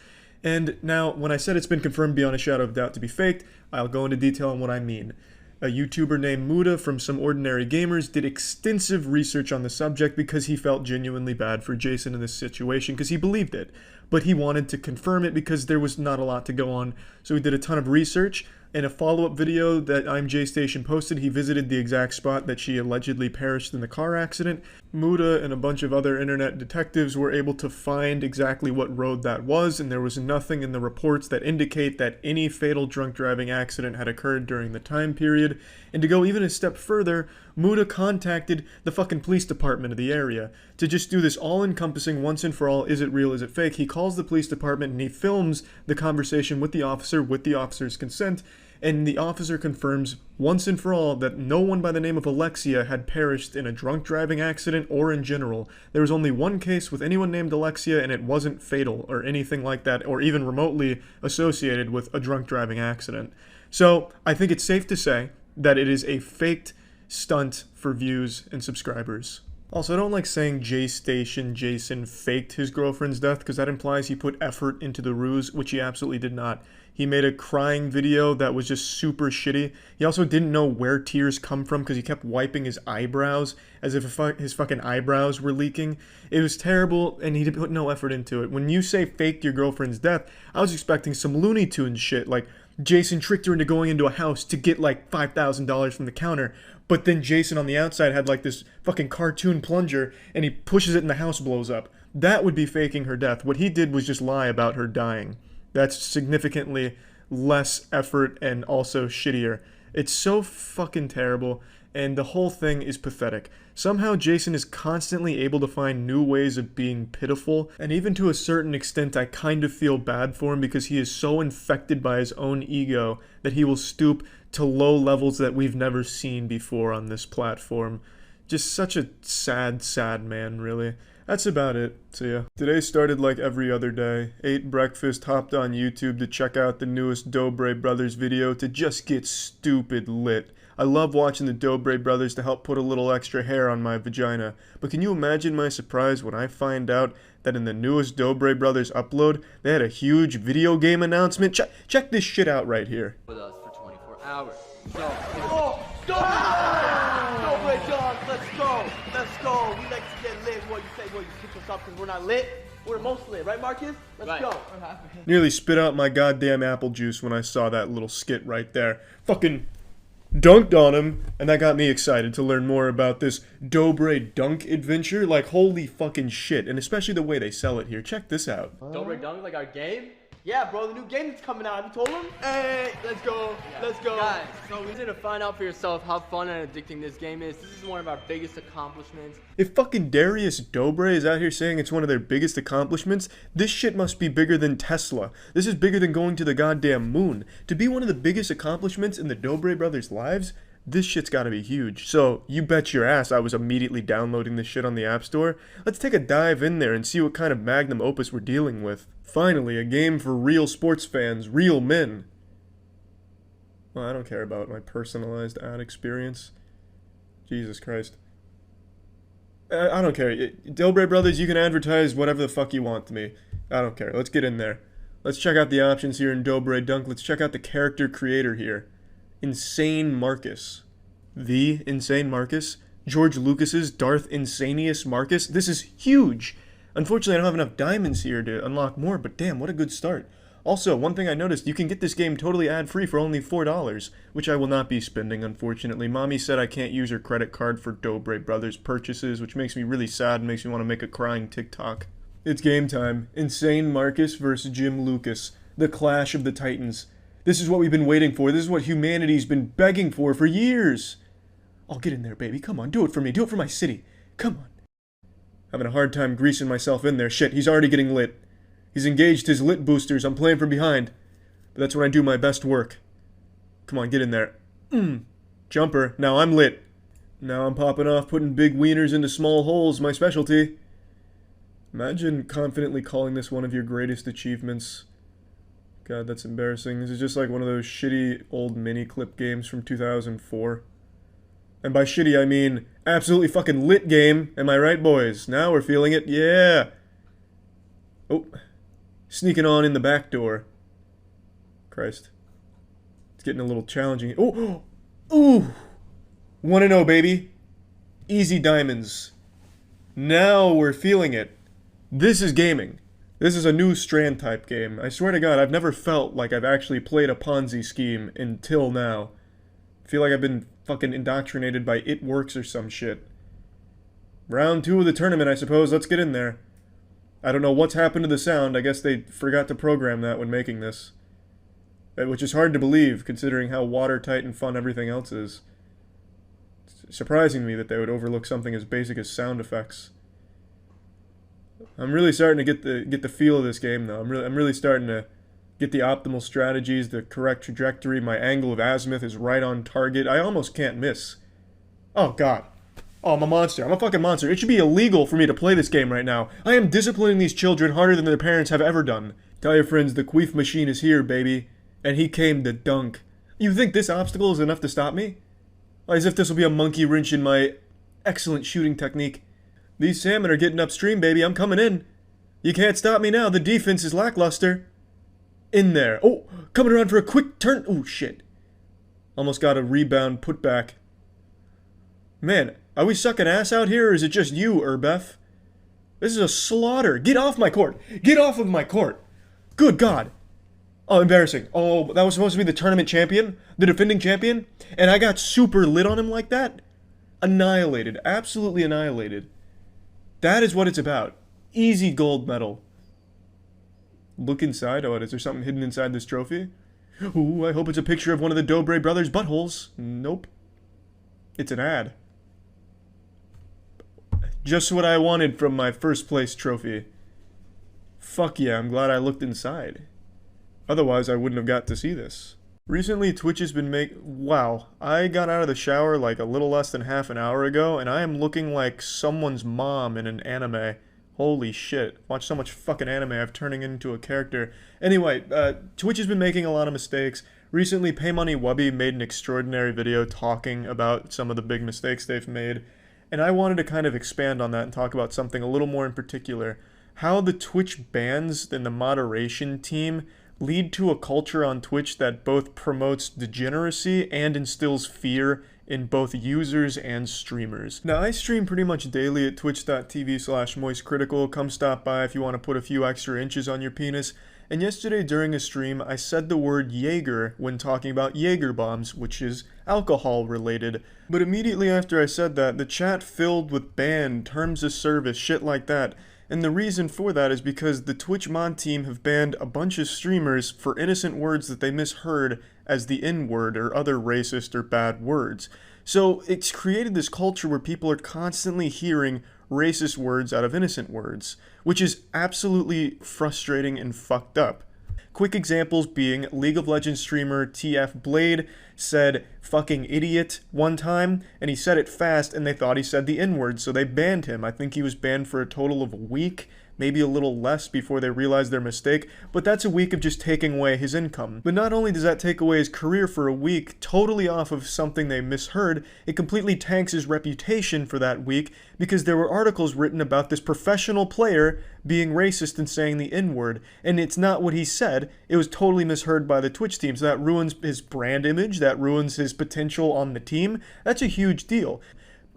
And now, when I said it's been confirmed beyond a shadow of doubt to be faked, I'll go into detail on what I mean. A YouTuber named Muda from Some Ordinary Gamers did extensive research on the subject because he felt genuinely bad for Jason in this situation because he believed it. But he wanted to confirm it because there was not a lot to go on, so he did a ton of research. In a follow-up video that I'm J Station posted, he visited the exact spot that she allegedly perished in the car accident. Muda and a bunch of other internet detectives were able to find exactly what road that was, and there was nothing in the reports that indicate that any fatal drunk driving accident had occurred during the time period. And to go even a step further, Muda contacted the fucking police department of the area to just do this all-encompassing, once and for all, is it real, is it fake? He calls the police department and he films the conversation with the officer's consent, and the officer confirms once and for all that no one by the name of Alexia had perished in a drunk driving accident or in general. There was only one case with anyone named Alexia, and it wasn't fatal or anything like that, or even remotely associated with a drunk driving accident. So I think it's safe to say that it is a faked stunt for views and subscribers. Also, I don't like saying J Station Jason faked his girlfriend's death, because that implies he put effort into the ruse, which he absolutely did not. He made a crying video that was just super shitty. He also didn't know where tears come from because he kept wiping his eyebrows as if his fucking eyebrows were leaking. It was terrible, and he put no effort into it. When you say faked your girlfriend's death, I was expecting some Looney Tunes shit, like Jason tricked her into going into a house to get like $5,000 from the counter, but then Jason on the outside had like this fucking cartoon plunger, and he pushes it and the house blows up. That would be faking her death. What he did was just lie about her dying. That's significantly less effort and also shittier. It's so fucking terrible, and the whole thing is pathetic. Somehow Jason is constantly able to find new ways of being pitiful, and even to a certain extent I kind of feel bad for him because he is so infected by his own ego that he will stoop to low levels that we've never seen before on this platform. Just such a sad, sad man, really. That's about it. See ya. Today started like every other day. Ate breakfast, hopped on YouTube to check out the newest Dobre Brothers video to just get stupid lit. I love watching the Dobre Brothers to help put a little extra hair on my vagina. But can you imagine my surprise when I find out that in the newest Dobre Brothers upload, they had a huge video game announcement? Check this shit out right here. With us for 24 hours. So, Dobre John, let's go. Let's go. We like to get lit. What you say? What you kick us up because we're not lit? We're the most lit, right, Marcus? Let's go. Nearly spit out my goddamn apple juice when I saw that little skit right there. Fucking dunked on him, and that got me excited to learn more about this Dobre Dunk adventure. Like, holy fucking shit, and especially the way they sell it here. Check this out. Dobre Dunk, like our game? Yeah, bro, the new game that's coming out. Have you told him? Hey, let's go. Let's go. Guys, so we're gonna find out for yourself how fun and addicting this game is. This is one of our biggest accomplishments. If fucking Darius Dobre is out here saying it's one of their biggest accomplishments, this shit must be bigger than Tesla. This is bigger than going to the goddamn moon. To be one of the biggest accomplishments in the Dobre brothers' lives, this shit's gotta be huge. So, you bet your ass I was immediately downloading this shit on the App Store. Let's take a dive in there and see what kind of magnum opus we're dealing with. Finally, a game for real sports fans, real men. Well, I don't care about my personalized ad experience. Jesus Christ. I don't care. Dobre Brothers, you can advertise whatever the fuck you want to me. I don't care. Let's get in there. Let's check out the options here in Dobre Dunk. Let's check out the character creator here. Insane Marcus. The Insane Marcus? George Lucas's Darth Insanius Marcus? This is huge! Unfortunately, I don't have enough diamonds here to unlock more, but damn, what a good start. Also, one thing I noticed, you can get this game totally ad-free for only $4, which I will not be spending, unfortunately. Mommy said I can't use her credit card for Dobre Brothers purchases, which makes me really sad and makes me want to make a crying TikTok. It's game time. Insane Marcus versus Jim Lucas. The Clash of the Titans. This is what we've been waiting for. This is what humanity's been begging for years. I'll get in there, baby. Come on, do it for me. Do it for my city. Come on. Having a hard time greasing myself in there. Shit, he's already getting lit. He's engaged his lit boosters. I'm playing from behind. But that's when I do my best work. Come on, get in there. Jumper. Now I'm lit. Now I'm popping off, putting big wieners into small holes. My specialty. Imagine confidently calling this one of your greatest achievements. God, that's embarrassing. This is just like one of those shitty old mini-clip games from 2004. And by shitty, I mean absolutely fucking lit game. Am I right, boys? Now we're feeling it. Yeah. Oh. Sneaking on in the back door. Christ. It's getting a little challenging. Oh. Ooh. 1-0, baby. Easy diamonds. Now we're feeling it. This is gaming. This is a new Strand type game. I swear to God, I've never felt like I've actually played a Ponzi scheme until now. I feel like I've been fucking indoctrinated by It Works or some shit. Round 2 of the tournament, I suppose. Let's get in there. I don't know what's happened to the sound. I guess they forgot to program that when making this. Which is hard to believe, considering how watertight and fun everything else is. It's surprising to me that they would overlook something as basic as sound effects. I'm really starting to get the feel of this game, though. I'm really starting to get the optimal strategies, the correct trajectory. My angle of azimuth is right on target. I almost can't miss. Oh, God. Oh, I'm a monster. I'm a fucking monster. It should be illegal for me to play this game right now. I am disciplining these children harder than their parents have ever done. Tell your friends the queef machine is here, baby. And he came to dunk. You think this obstacle is enough to stop me? As if this will be a monkey wrench in my excellent shooting technique. These salmon are getting upstream, baby. I'm coming in. You can't stop me now. The defense is lackluster. In there. Oh, coming around for a quick turn. Oh, shit. Almost got a rebound put back. Man, are we sucking ass out here, or is it just you, Urbeth? This is a slaughter. Get off my court. Get off of my court. Good God. Oh, embarrassing. Oh, that was supposed to be the tournament champion? The defending champion? And I got super lit on him like that? Annihilated. Absolutely annihilated. That is what it's about. Easy gold medal. Look inside. Oh, is there something hidden inside this trophy? Ooh, I hope it's a picture of one of the Dobre brothers' buttholes. Nope. It's an ad. Just what I wanted from my first place trophy. Fuck yeah, I'm glad I looked inside. Otherwise, I wouldn't have got to see this. Recently, Twitch has been wow, I got out of the shower like a little less than half an hour ago, and I am looking like someone's mom in an anime. Holy shit. Watch so much fucking anime, I'm turning into a character. Anyway, Twitch has been making a lot of mistakes. Recently, Paymoney Wubby made an extraordinary video talking about some of the big mistakes they've made, and I wanted to kind of expand on that and talk about something a little more in particular. How the Twitch bans and the moderation team lead to a culture on Twitch that both promotes degeneracy and instills fear in both users and streamers. Now, I stream pretty much daily at twitch.tv/moistcritical. Come stop by if you want to put a few extra inches on your penis. And yesterday during a stream, I said the word Jaeger when talking about Jaeger bombs, which is alcohol related. But immediately after I said that, the chat filled with ban, terms of service, shit like that. And the reason for that is because the Twitch mod team have banned a bunch of streamers for innocent words that they misheard as the N-word or other racist or bad words. So it's created this culture where people are constantly hearing racist words out of innocent words, which is absolutely frustrating and fucked up. Quick examples being League of Legends streamer TF Blade said fucking idiot one time, and he said it fast and they thought he said the N-word, so they banned him. I think he was banned for a total of a week, maybe a little less before they realized their mistake, but that's a week of just taking away his income. But not only does that take away his career for a week, totally off of something they misheard, it completely tanks his reputation for that week because there were articles written about this professional player being racist and saying the N-word, and it's not what he said. It was totally misheard by the Twitch team, so that ruins his brand image, that ruins his potential on the team. That's a huge deal.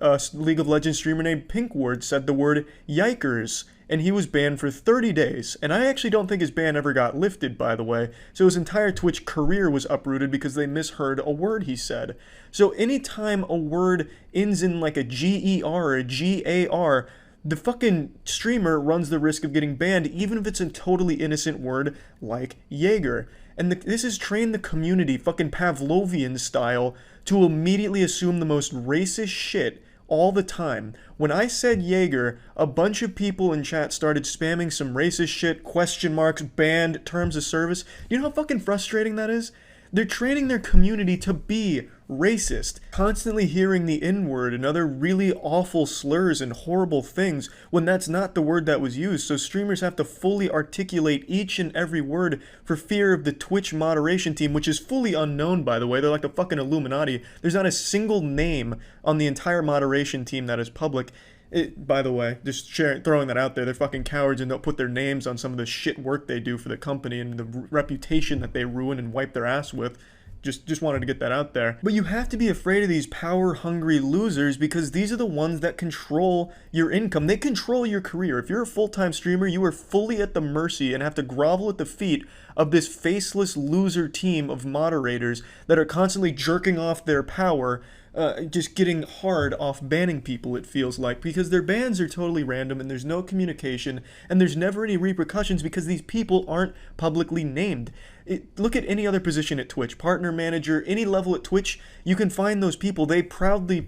A League of Legends streamer named penguinz0 said the word yikers, and he was banned for 30 days. And I actually don't think his ban ever got lifted, by the way. So his entire Twitch career was uprooted because they misheard a word he said. So anytime a word ends in like a G-E-R or a G-A-R, the fucking streamer runs the risk of getting banned, even if it's a totally innocent word like Jaeger. And this has trained the community, fucking Pavlovian style, to immediately assume the most racist shit all the time. When I said Jaeger, a bunch of people in chat started spamming some racist shit, question marks, banned, terms of service. You know how fucking frustrating that is? They're training their community to be racist, constantly hearing the N-word and other really awful slurs and horrible things when that's not the word that was used. So streamers have to fully articulate each and every word for fear of the Twitch moderation team, which is fully unknown, by the way. They're like the fucking Illuminati. There's not a single name on the entire moderation team that is public. By the way, just throwing that out there, they're fucking cowards and don't put their names on some of the shit work they do for the company and the reputation that they ruin and wipe their ass with. Just wanted to get that out there. But you have to be afraid of these power-hungry losers because these are the ones that control your income. They control your career. If you're a full-time streamer, you are fully at the mercy and have to grovel at the feet of this faceless loser team of moderators that are constantly jerking off their power, just getting hard off banning people, it feels like, because their bans are totally random and there's no communication and there's never any repercussions because these people aren't publicly named. Look at any other position at Twitch, partner manager, any level at Twitch, you can find those people. They proudly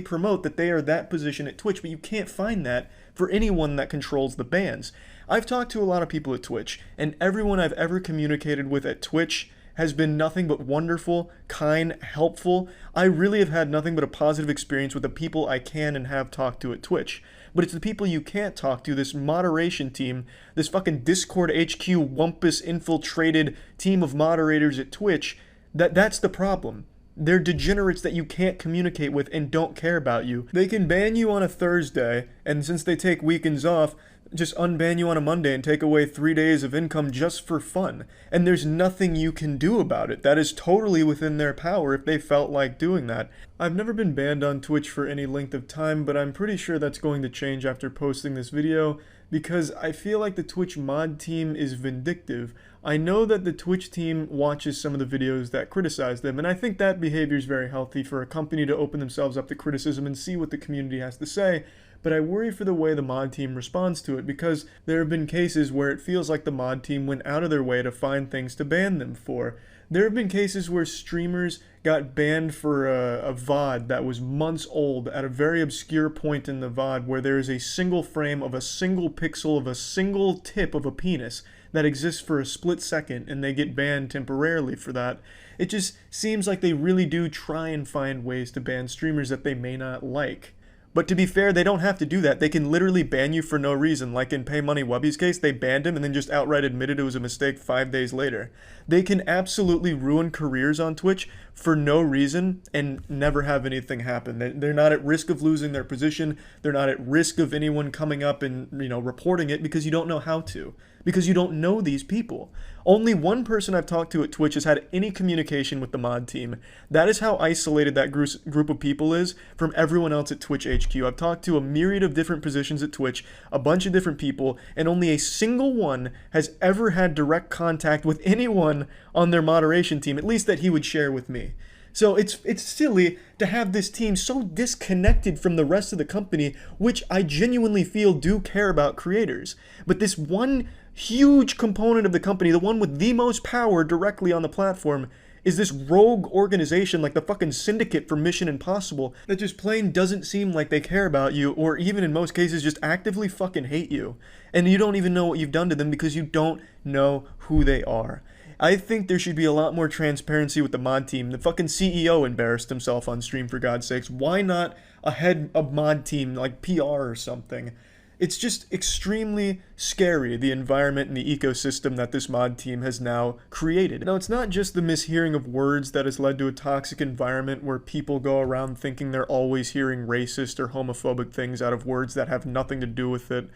promote that they are that position at Twitch, but you can't find that for anyone that controls the bans. I've talked to a lot of people at Twitch, and everyone I've ever communicated with at Twitch has been nothing but wonderful, kind, helpful. I really have had nothing but a positive experience with the people I can and have talked to at Twitch. But it's the people you can't talk to, this moderation team, this fucking Discord HQ wumpus infiltrated team of moderators at Twitch, that's the problem. They're degenerates that you can't communicate with and don't care about you. They can ban you on a Thursday, and since they take weekends off, just unban you on a Monday and take away 3 days of income just for fun. And there's nothing you can do about it. That is totally within their power if they felt like doing that. I've never been banned on Twitch for any length of time, but I'm pretty sure that's going to change after posting this video, because I feel like the Twitch mod team is vindictive. I know that the Twitch team watches some of the videos that criticize them, and I think that behavior is very healthy for a company to open themselves up to criticism and see what the community has to say. But I worry for the way the mod team responds to it, because there have been cases where it feels like the mod team went out of their way to find things to ban them for. There have been cases where streamers got banned for a VOD that was months old at a very obscure point in the VOD where there is a single frame of a single pixel of a single tip of a penis that exists for a split second, and they get banned temporarily for that. It just seems like they really do try and find ways to ban streamers that they may not like. But to be fair, they don't have to do that. They can literally ban you for no reason. Like in Pay Money Wubby's case, they banned him and then just outright admitted it was a mistake 5 days later. They can absolutely ruin careers on Twitch for no reason and never have anything happen. They're not at risk of losing their position. They're not at risk of anyone coming up and, reporting it because you don't know how to. Because you don't know these people. Only one person I've talked to at Twitch has had any communication with the mod team. That is how isolated that group of people is from everyone else at Twitch HQ. I've talked to a myriad of different positions at Twitch, a bunch of different people, and only a single one has ever had direct contact with anyone on their moderation team, at least that he would share with me. So it's silly to have this team so disconnected from the rest of the company, which I genuinely feel do care about creators. But this one huge component of the company, the one with the most power directly on the platform, is this rogue organization like the fucking Syndicate from Mission Impossible that just plain doesn't seem like they care about you, or even in most cases just actively fucking hate you. And you don't even know what you've done to them because you don't know who they are. I think there should be a lot more transparency with the mod team. The fucking CEO embarrassed himself on stream, for God's sakes. Why not a head of mod team, like PR or something? It's just extremely scary, the environment and the ecosystem that this mod team has now created. Now, it's not just the mishearing of words that has led to a toxic environment where people go around thinking they're always hearing racist or homophobic things out of words that have nothing to do with it.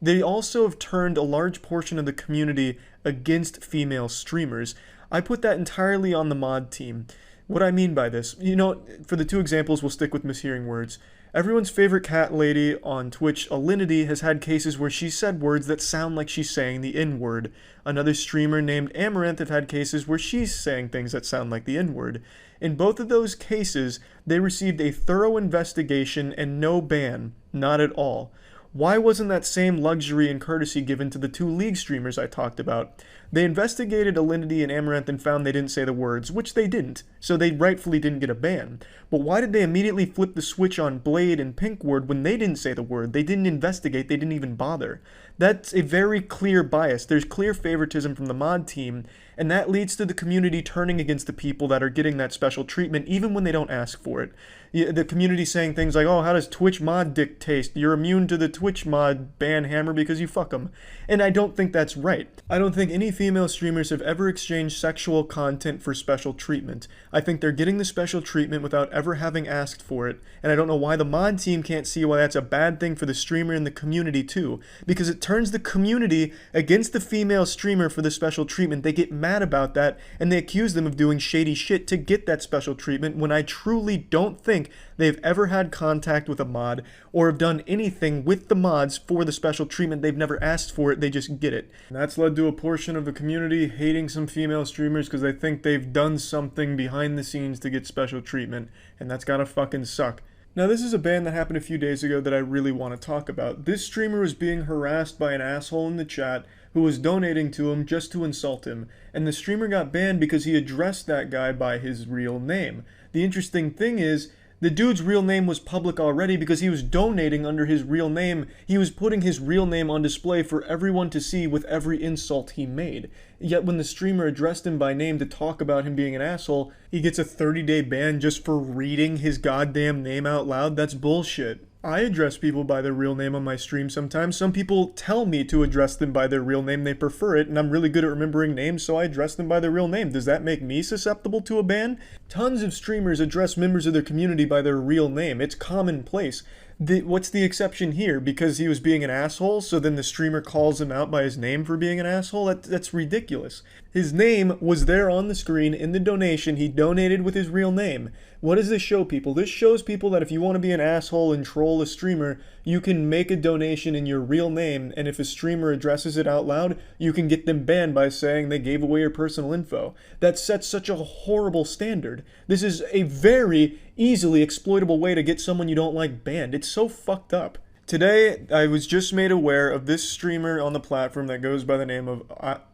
They also have turned a large portion of the community against female streamers. I put that entirely on the mod team. What I mean by this, for the two examples, we'll stick with mishearing words. Everyone's favorite cat lady on Twitch, Alinity, has had cases where she said words that sound like she's saying the N-word. Another streamer named Amaranth have had cases where she's saying things that sound like the N-word. In both of those cases, they received a thorough investigation and no ban, not at all. Why wasn't that same luxury and courtesy given to the two League streamers I talked about? They investigated Alinity and Amaranth and found they didn't say the words, which they didn't, so they rightfully didn't get a ban. But why did they immediately flip the switch on Blade and Pinkward when they didn't say the word? They didn't investigate, they didn't even bother. That's a very clear bias. There's clear favoritism from the mod team, and that leads to the community turning against the people that are getting that special treatment, even when they don't ask for it. The community saying things like, oh, how does Twitch mod dick taste? You're immune to the Twitch mod ban hammer because you fuck them. And I don't think that's right. I don't think any female streamers have ever exchanged sexual content for special treatment. I think they're getting the special treatment without ever having asked for it, and I don't know why the mod team can't see why that's a bad thing for the streamer and the community too, because it turns the community against the female streamer for the special treatment. They get mad about that, and they accuse them of doing shady shit to get that special treatment, when I truly don't think they've ever had contact with a mod or have done anything with the mods for the special treatment. They've never asked for it, they just get it. And that's led to a portion of the community hating some female streamers because they think they've done something behind the scenes to get special treatment, and that's gotta fucking suck. Now, this is a ban that happened a few days ago that I really want to talk about. This streamer was being harassed by an asshole in the chat who was donating to him just to insult him, and the streamer got banned because he addressed that guy by his real name. The interesting thing is, the dude's real name was public already because he was donating under his real name. He was putting his real name on display for everyone to see with every insult he made. Yet when the streamer addressed him by name to talk about him being an asshole, he gets a 30-day ban just for reading his goddamn name out loud? That's bullshit. I address people by their real name on my stream sometimes. Some people tell me to address them by their real name. They prefer it, and I'm really good at remembering names, so I address them by their real name. Does that make me susceptible to a ban? Tons of streamers address members of their community by their real name. It's commonplace. What's the exception here? Because he was being an asshole, so then the streamer calls him out by his name for being an asshole? That's ridiculous. His name was there on the screen in the donation. He donated with his real name. What does this show people? This shows people that if you want to be an asshole and troll a streamer, you can make a donation in your real name, and if a streamer addresses it out loud, you can get them banned by saying they gave away your personal info. That sets such a horrible standard. This is a very easily exploitable way to get someone you don't like banned. It's so fucked up. Today, I was just made aware of this streamer on the platform that goes by the name of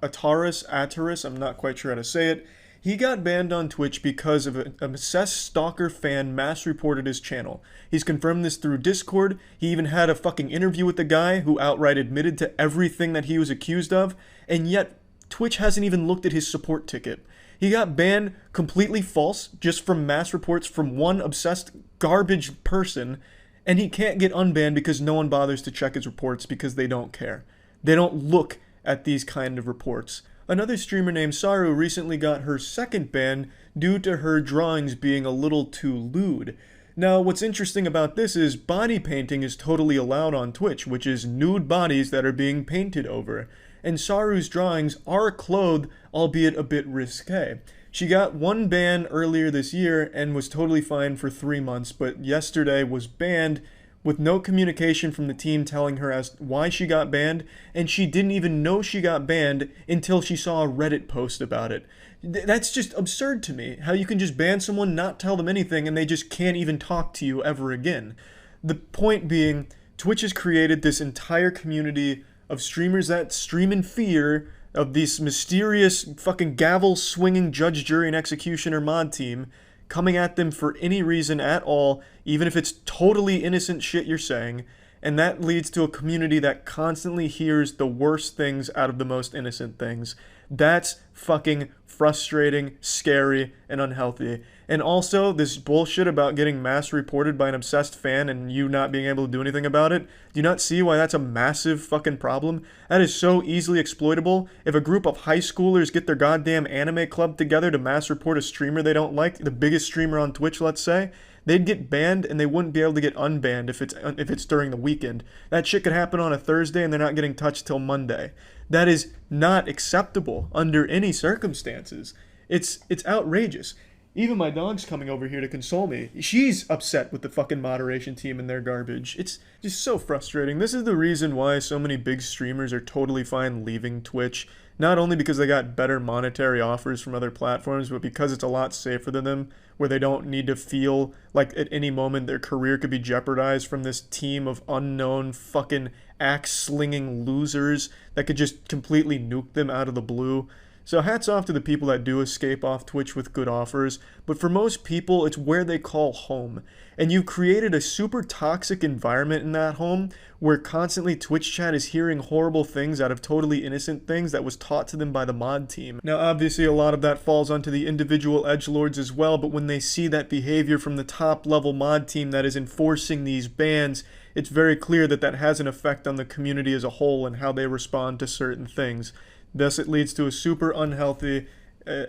Ataris, I'm not quite sure how to say it. He got banned on Twitch because of an obsessed stalker fan mass reported his channel. He's confirmed this through Discord. He even had a fucking interview with the guy who outright admitted to everything that he was accused of, and yet Twitch hasn't even looked at his support ticket. He got banned completely false, just from mass reports from one obsessed garbage person, and he can't get unbanned because no one bothers to check his reports because they don't care. They don't look at these kind of reports. Another streamer named Saru recently got her second ban due to her drawings being a little too lewd. Now, what's interesting about this is body painting is totally allowed on Twitch, which is nude bodies that are being painted over. And Saru's drawings are clothed, albeit a bit risque. She got one ban earlier this year and was totally fine for 3 months, but yesterday was banned with no communication from the team telling her as why she got banned, and she didn't even know she got banned until she saw a Reddit post about it. That's just absurd to me, how you can just ban someone, not tell them anything, and they just can't even talk to you ever again. The point being, Twitch has created this entire community of streamers that stream in fear of this mysterious fucking gavel-swinging judge, jury, and executioner mod team coming at them for any reason at all, even if it's totally innocent shit you're saying, and that leads to a community that constantly hears the worst things out of the most innocent things. That's fucking frustrating, scary, and unhealthy. And also, this bullshit about getting mass reported by an obsessed fan and you not being able to do anything about it, do you not see why that's a massive fucking problem? That is so easily exploitable. If a group of high schoolers get their goddamn anime club together to mass report a streamer they don't like, the biggest streamer on Twitch, let's say, they'd get banned and they wouldn't be able to get unbanned if it's during the weekend. That shit could happen on a Thursday and they're not getting touched till Monday. That is not acceptable under any circumstances. It's outrageous. Even my dog's coming over here to console me. She's upset with the fucking moderation team and their garbage. It's just so frustrating. This is the reason why so many big streamers are totally fine leaving Twitch. Not only because they got better monetary offers from other platforms, but because it's a lot safer than them, where they don't need to feel like at any moment their career could be jeopardized from this team of unknown fucking axe-slinging losers that could just completely nuke them out of the blue. So hats off to the people that do escape off Twitch with good offers, but for most people, it's where they call home. And you've created a super toxic environment in that home where constantly Twitch chat is hearing horrible things out of totally innocent things that was taught to them by the mod team. Now, obviously, a lot of that falls onto the individual edgelords as well, but when they see that behavior from the top-level mod team that is enforcing these bans, it's very clear that that has an effect on the community as a whole and how they respond to certain things. Thus, it leads to a super unhealthy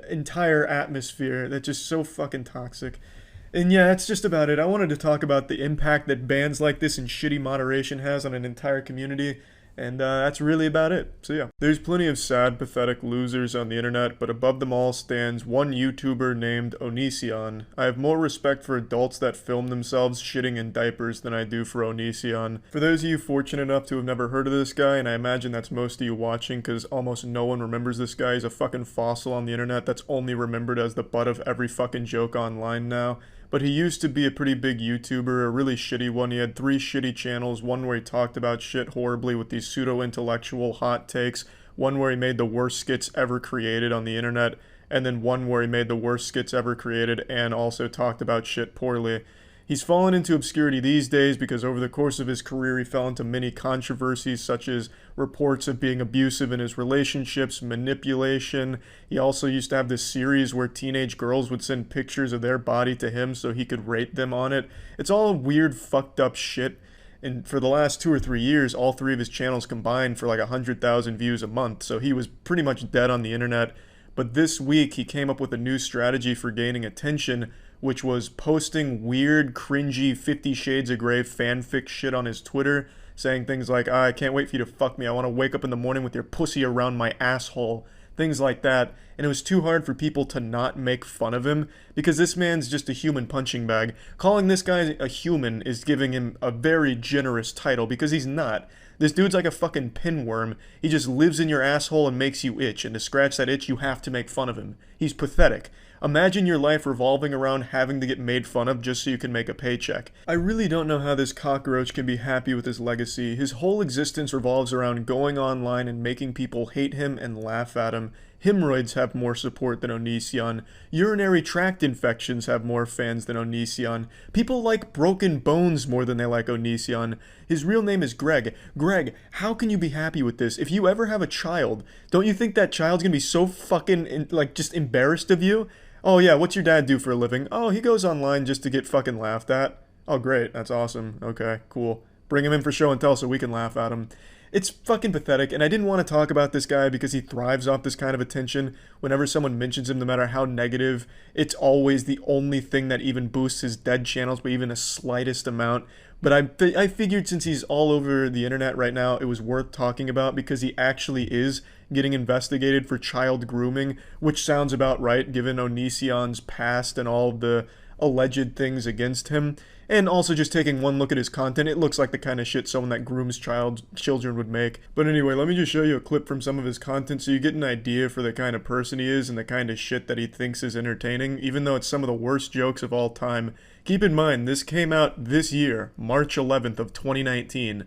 entire atmosphere that's just so fucking toxic. And yeah, that's just about it. I wanted to talk about the impact that bans like this and shitty moderation has on an entire community. And that's really about it. So yeah, there's plenty of sad, pathetic losers on the internet, but above them all stands one YouTuber named Onision. I have more respect for adults that film themselves shitting in diapers than I do for Onision. For those of you fortunate enough to have never heard of this guy, and I imagine that's most of you watching because almost no one remembers this guy, he's a fucking fossil on the internet that's only remembered as the butt of every fucking joke online now. But he used to be a pretty big YouTuber, a really shitty one. He had 3 shitty channels, one where he talked about shit horribly with these pseudo-intellectual hot takes, one where he made the worst skits ever created on the internet, and then one where he made the worst skits ever created and also talked about shit poorly. He's fallen into obscurity these days because over the course of his career he fell into many controversies such as reports of being abusive in his relationships, manipulation. He also used to have this series where teenage girls would send pictures of their body to him so he could rate them on it. It's all weird, fucked up shit. And for the last 2 or 3 years, all 3 of his channels combined for like 100,000 views a month, so he was pretty much dead on the internet. But this week he came up with a new strategy for gaining attention, which was posting weird, cringy 50 Shades of Grey fanfic shit on his Twitter, saying things like, I can't wait for you to fuck me, I want to wake up in the morning with your pussy around my asshole, things like that. And it was too hard for people to not make fun of him, because this man's just a human punching bag. Calling this guy a human is giving him a very generous title, because he's not. This dude's like a fucking pinworm. He just lives in your asshole and makes you itch, and to scratch that itch you have to make fun of him. He's pathetic. Imagine your life revolving around having to get made fun of just so you can make a paycheck. I really don't know how this cockroach can be happy with his legacy. His whole existence revolves around going online and making people hate him and laugh at him. Hemorrhoids have more support than Onision. Urinary tract infections have more fans than Onision. People like broken bones more than they like Onision. His real name is Greg. Greg, how can you be happy with this? If you ever have a child, don't you think that child's gonna be so fucking, just embarrassed of you? Oh yeah, what's your dad do for a living? Oh, he goes online just to get fucking laughed at. Oh great, that's awesome. Okay, cool. Bring him in for show and tell so we can laugh at him. It's fucking pathetic, and I didn't want to talk about this guy because he thrives off this kind of attention. Whenever someone mentions him, no matter how negative, it's always the only thing that even boosts his dead channels by even the slightest amount. But I figured since he's all over the internet right now, it was worth talking about because he actually is getting investigated for child grooming, which sounds about right given Onision's past and all of the alleged things against him. And also just taking one look at his content, it looks like the kind of shit someone that grooms children would make. But anyway, let me just show you a clip from some of his content so you get an idea for the kind of person he is and the kind of shit that he thinks is entertaining, even though it's some of the worst jokes of all time. Keep in mind, this came out this year, March 11th of 2019.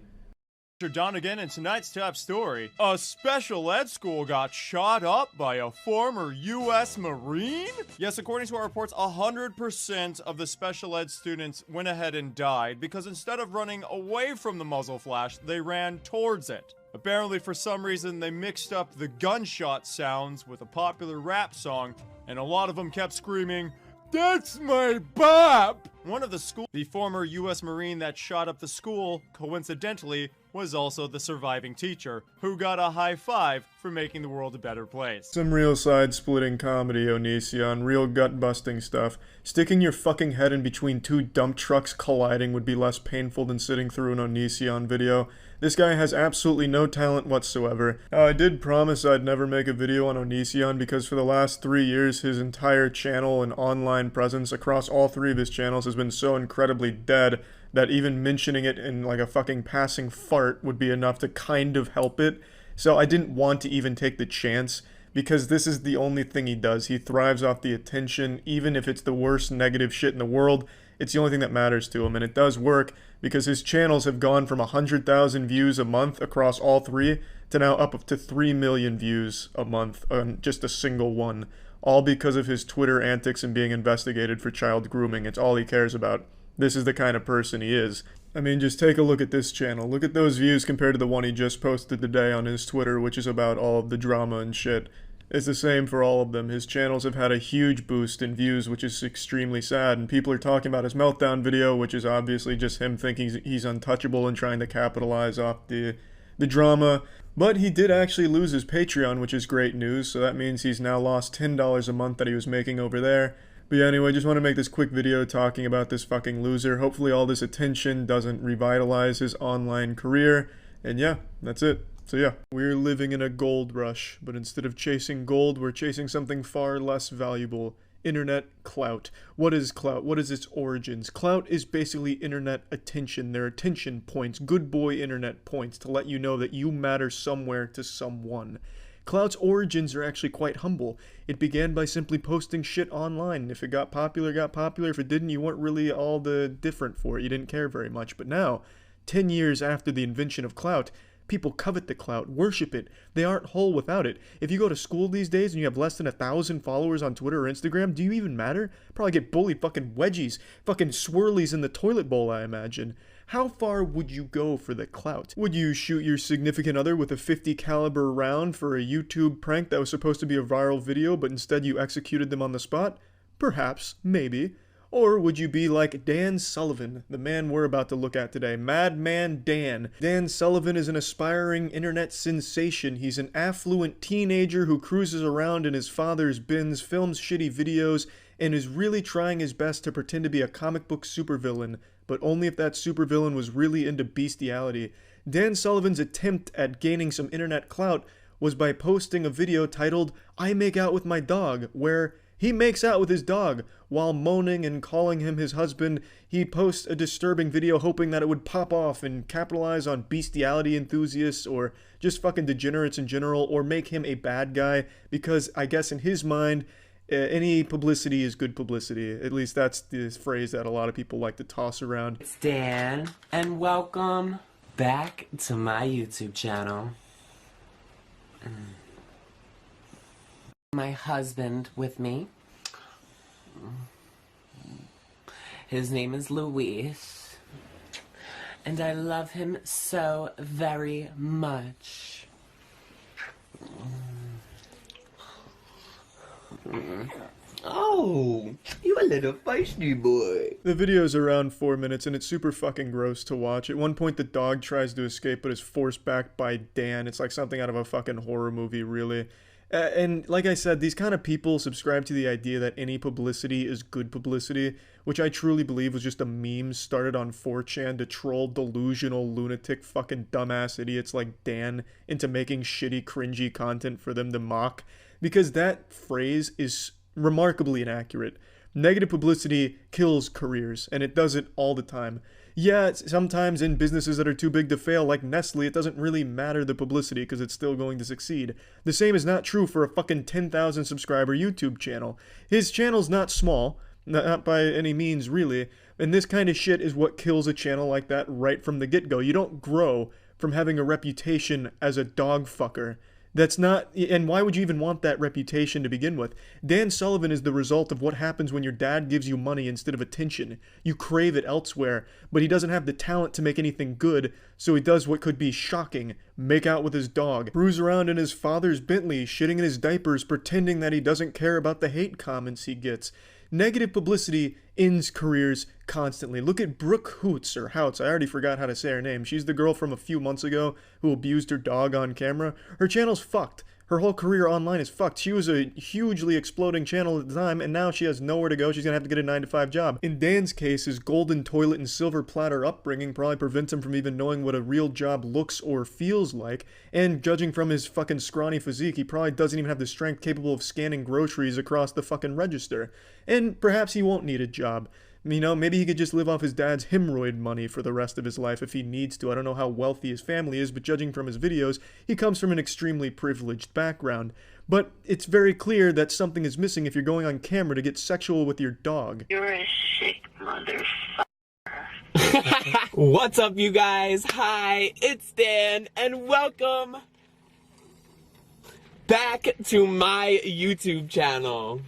Donegan, in tonight's top story, a special ed school got shot up by a former U.S. Marine? Yes, according to our reports, 100% of the special ed students went ahead and died because instead of running away from the muzzle flash, they ran towards it. Apparently, for some reason, they mixed up the gunshot sounds with a popular rap song, and a lot of them kept screaming, "That's my bop!" One of the former U.S. Marine that shot up the school, coincidentally, was also the surviving teacher, who got a high five for making the world a better place. Some real side-splitting comedy, Onision, real gut-busting stuff. Sticking your fucking head in between 2 dump trucks colliding would be less painful than sitting through an Onision video. This guy has absolutely no talent whatsoever. Now, I did promise I'd never make a video on Onision because for the last 3 years his entire channel and online presence across all 3 of his channels has been so incredibly dead that even mentioning it in like a fucking passing fart would be enough to kind of help it. So I didn't want to even take the chance because this is the only thing he does. He thrives off the attention, even if it's the worst negative shit in the world. It's the only thing that matters to him, and it does work because his channels have gone from 100,000 views a month across all 3 to now up to 3 million views a month on just a single one, all because of his Twitter antics and being investigated for child grooming. It's all he cares about. This is the kind of person he is. I mean, just take a look at this channel. Look at those views compared to the one he just posted today on his Twitter, which is about all of the drama and shit. It's the same for all of them. His channels have had a huge boost in views, which is extremely sad, and people are talking about his meltdown video, which is obviously just him thinking he's untouchable and trying to capitalize off the drama. But he did actually lose his Patreon, which is great news, so that means he's now lost $10 a month that he was making over there. But yeah, anyway, just want to make this quick video talking about this fucking loser. Hopefully all this attention doesn't revitalize his online career. And yeah, that's it. So yeah, we're living in a gold rush, but instead of chasing gold, we're chasing something far less valuable. Internet clout. What is clout? What is its origins? Clout is basically internet attention. They're attention points, good boy internet points to let you know that you matter somewhere to someone. Clout's origins are actually quite humble. It began by simply posting shit online. If it got popular, it got popular. If it didn't, you weren't really all the different for it. You didn't care very much. But now, 10 years after the invention of clout, people covet the clout, worship it. They aren't whole without it. If you go to school these days and you have less than 1,000 followers on Twitter or Instagram, do you even matter? Probably get bullied fucking wedgies, fucking swirlies in the toilet bowl, I imagine. How far would you go for the clout? Would you shoot your significant other with a .50 caliber round for a YouTube prank that was supposed to be a viral video, but instead you executed them on the spot? Perhaps, maybe. Or would you be like Dan Sullivan, the man we're about to look at today? Madman Dan. Dan Sullivan is an aspiring internet sensation. He's an affluent teenager who cruises around in his father's Benz, films shitty videos, and is really trying his best to pretend to be a comic book supervillain, but only if that supervillain was really into bestiality. Dan Sullivan's attempt at gaining some internet clout was by posting a video titled, "I Make Out With My Dog," where he makes out with his dog while moaning and calling him his husband. He posts a disturbing video hoping that it would pop off and capitalize on bestiality enthusiasts or just fucking degenerates in general, or make him a bad guy, because I guess in his mind, any publicity is good publicity. At least that's the phrase that a lot of people like to toss around. It's Dan, and welcome back to my YouTube channel. My husband with me. His name is Luis, and I love him so very much. Oh, you a little feisty boy. The video's around 4 minutes and it's super fucking gross to watch. At one point the dog tries to escape but is forced back by Dan. It's like something out of a fucking horror movie, really. And like I said, these kind of people subscribe to the idea that any publicity is good publicity, which I truly believe was just a meme started on 4chan to troll delusional, lunatic, fucking dumbass idiots like Dan into making shitty, cringy content for them to mock. Because that phrase is remarkably inaccurate. Negative publicity kills careers, and it does it all the time. Yeah, sometimes in businesses that are too big to fail, like Nestle, it doesn't really matter the publicity because it's still going to succeed. The same is not true for a fucking 10,000 subscriber YouTube channel. His channel's not small, not by any means really, and this kind of shit is what kills a channel like that right from the get-go. You don't grow from having a reputation as a dog fucker. That's not, and why would you even want that reputation to begin with? Dan Sullivan is the result of what happens when your dad gives you money instead of attention. You crave it elsewhere, but he doesn't have the talent to make anything good, so he does what could be shocking: make out with his dog, cruise around in his father's Bentley, shitting in his diapers, pretending that he doesn't care about the hate comments he gets. Negative publicity ends careers constantly. Look at Brooke Hoots, or Houts, I already forgot how to say her name. She's the girl from a few months ago who abused her dog on camera. Her channel's fucked. Her whole career online is fucked. She was a hugely exploding channel at the time, and now she has nowhere to go. She's gonna have to get a 9-to-5 job. In Dan's case, his golden toilet and silver platter upbringing probably prevents him from even knowing what a real job looks or feels like, and judging from his fucking scrawny physique, he probably doesn't even have the strength capable of scanning groceries across the fucking register. And perhaps he won't need a job. You know, maybe he could just live off his dad's hemorrhoid money for the rest of his life if he needs to. I don't know how wealthy his family is, but judging from his videos, he comes from an extremely privileged background. But it's very clear that something is missing if you're going on camera to get sexual with your dog. You're a sick motherfucker. What's up, you guys? Hi, it's Dan, and welcome back to my YouTube channel.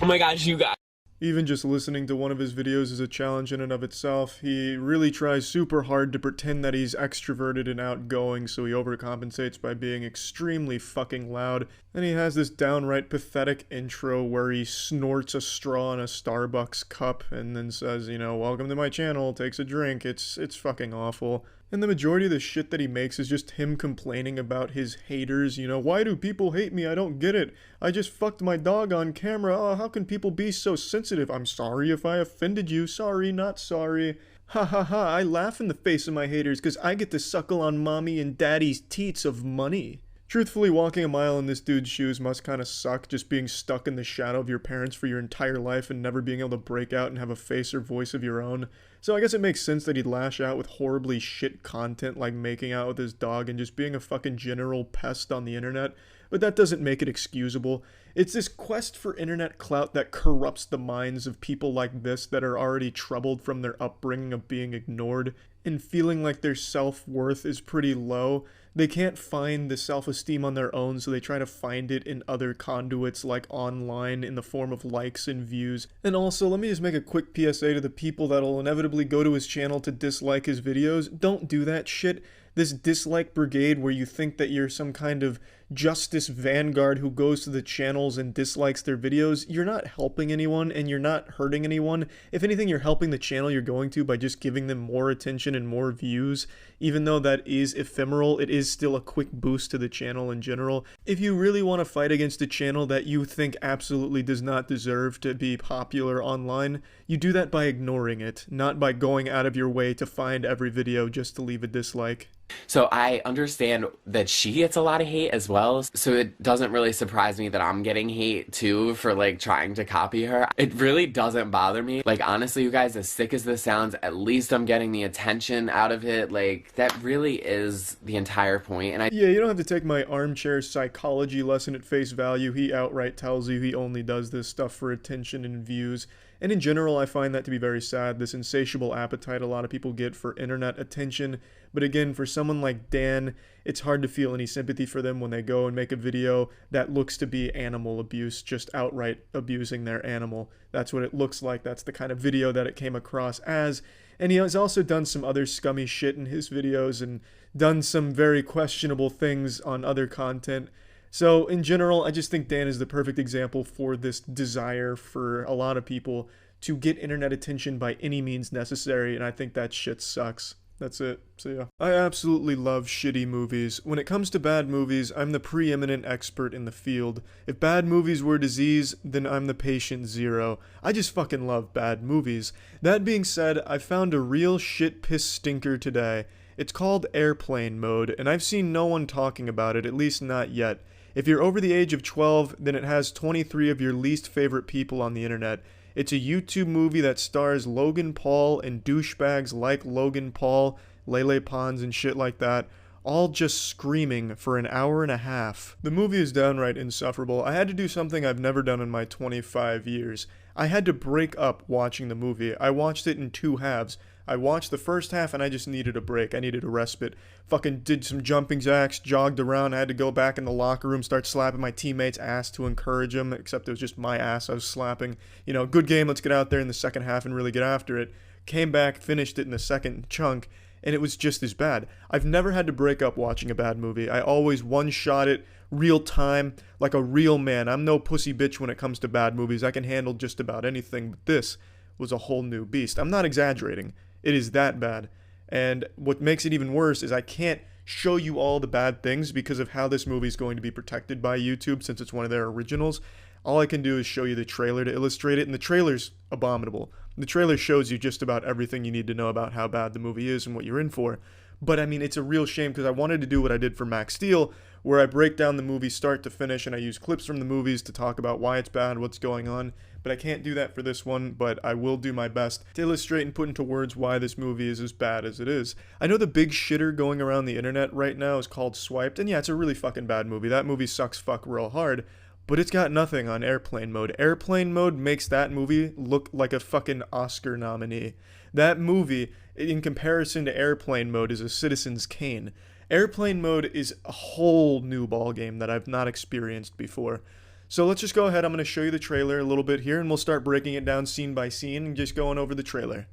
Oh my gosh, you guys. Even just listening to one of his videos is a challenge in and of itself. He really tries super hard to pretend that he's extroverted and outgoing, so he overcompensates by being extremely fucking loud. And he has this downright pathetic intro where he snorts a straw in a Starbucks cup and then says, you know, welcome to my channel, takes a drink. It's fucking awful. And the majority of the shit that he makes is just him complaining about his haters. You know, why do people hate me? I don't get it. I just fucked my dog on camera. Oh, how can people be so sensitive? I'm sorry if I offended you. Sorry, not sorry. Ha ha ha, I laugh in the face of my haters because I get to suckle on mommy and daddy's teats of money. Truthfully, walking a mile in this dude's shoes must kind of suck, just being stuck in the shadow of your parents for your entire life and never being able to break out and have a face or voice of your own. So I guess it makes sense that he'd lash out with horribly shit content like making out with his dog and just being a fucking general pest on the internet, but that doesn't make it excusable. It's this quest for internet clout that corrupts the minds of people like this that are already troubled from their upbringing of being ignored and feeling like their self-worth is pretty low. They can't find the self-esteem on their own, so they try to find it in other conduits like online in the form of likes and views. And also, let me just make a quick PSA to the people that'll inevitably go to his channel to dislike his videos. Don't do that shit. This dislike brigade where you think that you're some kind of justice vanguard who goes to the channels and dislikes their videos, you're not helping anyone and you're not hurting anyone. If anything, you're helping the channel you're going to by just giving them more attention and more views. Even though that is ephemeral, it is still a quick boost to the channel in general. If you really want to fight against a channel that you think absolutely does not deserve to be popular online, you do that by ignoring it, not by going out of your way to find every video just to leave a dislike. So I understand that she gets a lot of hate as well, so it doesn't really surprise me that I'm getting hate too for like trying to copy her. It really doesn't bother me. Like honestly, you guys, as sick as this sounds, at least I'm getting the attention out of it. Like that really is the entire point. And Yeah, you don't have to take my armchair psychology lesson at face value. He outright tells you he only does this stuff for attention and views. And in general, I find that to be very sad, this insatiable appetite a lot of people get for internet attention. But again, for someone like Dan, it's hard to feel any sympathy for them when they go and make a video that looks to be animal abuse, just outright abusing their animal. That's what it looks like. That's the kind of video that it came across as. And he has also done some other scummy shit in his videos and done some very questionable things on other content. So in general, I just think Dan is the perfect example for this desire for a lot of people to get internet attention by any means necessary, and I think that shit sucks. That's it. So yeah. I absolutely love shitty movies. When it comes to bad movies, I'm the preeminent expert in the field. If bad movies were disease, then I'm the patient zero. I just fucking love bad movies. That being said, I found a real shit piss stinker today. It's called Airplane Mode, and I've seen no one talking about it, at least not yet. If you're over the age of 12, then it has 23 of your least favorite people on the internet. It's a YouTube movie that stars Logan Paul and douchebags like Logan Paul, Lele Pons and shit like that, all just screaming for an hour and a half. The movie is downright insufferable. I had to do something I've never done in my 25 years. I had to break up watching the movie. I watched it in 2 halves. I watched the first half and I just needed a break. I needed a respite. Fucking did some jumping jacks, jogged around. I had to go back in the locker room, start slapping my teammates' ass to encourage them, except it was just my ass I was slapping. You know, good game, let's get out there in the second half and really get after it. Came back, finished it in the second chunk, and it was just as bad. I've never had to break up watching a bad movie. I always one-shot it, real time, like a real man. I'm no pussy bitch when it comes to bad movies. I can handle just about anything, but this was a whole new beast. I'm not exaggerating. It is that bad. And what makes it even worse is I can't show you all the bad things because of how this movie is going to be protected by YouTube since it's one of their originals. All I can do is show you the trailer to illustrate it, and the trailer's abominable. The trailer shows you just about everything you need to know about how bad the movie is and what you're in for. But I mean, it's a real shame because I wanted to do what I did for Max Steel, where I break down the movie start to finish and I use clips from the movies to talk about why it's bad, what's going on. But I can't do that for this one, but I will do my best to illustrate and put into words why this movie is as bad as it is. I know the big shitter going around the internet right now is called Swiped, and yeah, it's a really fucking bad movie. That movie sucks fuck real hard, but it's got nothing on Airplane Mode. Airplane Mode makes that movie look like a fucking Oscar nominee. That movie, in comparison to Airplane Mode, is a Citizen's Kane. Airplane Mode is a whole new ballgame that I've not experienced before. So let's just go ahead, I'm going to show you the trailer a little bit here, and we'll start breaking it down scene by scene and just going over the trailer.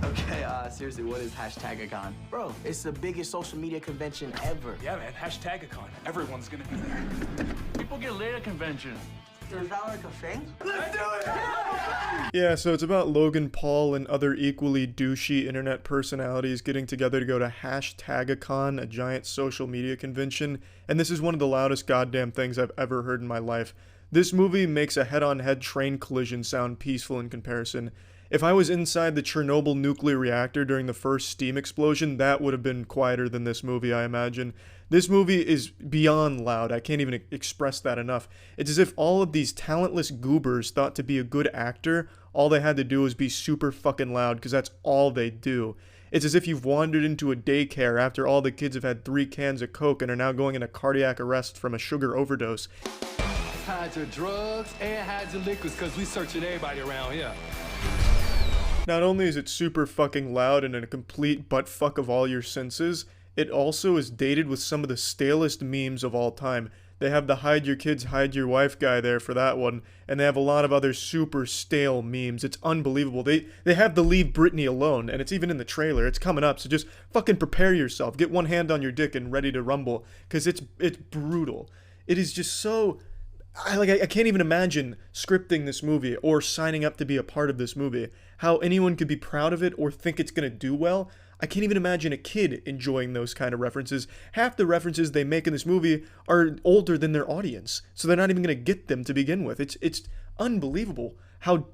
Okay, seriously, what is #Icon? Bro, it's the biggest social media convention ever. Yeah, man, #Icon. Everyone's gonna be there. People get lit at conventions. Is that like a thing? Let's do it! Yeah, so it's about Logan Paul and other equally douchey internet personalities getting together to go to #Icon, a giant social media convention, and this is one of the loudest goddamn things I've ever heard in my life. This movie makes a head-on-head train collision sound peaceful in comparison. If I was inside the Chernobyl nuclear reactor during the first steam explosion, that would have been quieter than this movie, I imagine. This movie is beyond loud. I can't even express that enough. It's as if all of these talentless goobers thought to be a good actor, all they had to do was be super fucking loud, because that's all they do. It's as if you've wandered into a daycare after all the kids have had 3 cans of Coke and are now going into cardiac arrest from a sugar overdose. Hide your drugs and hide your liquids, because we searching everybody around here. Not only is it super fucking loud and a complete buttfuck of all your senses, it also is dated with some of the stalest memes of all time. They have the hide your kids, hide your wife guy there for that one, and they have a lot of other super stale memes. It's unbelievable. They have the leave Britney alone, and it's even in the trailer. It's coming up, so just fucking prepare yourself. Get one hand on your dick and ready to rumble, because it's brutal. It is just so... I can't even imagine scripting this movie or signing up to be a part of this movie. How anyone could be proud of it or think it's going to do well. I can't even imagine a kid enjoying those kind of references. Half the references they make in this movie are older than their audience, so they're not even going to get them to begin with. It's unbelievable how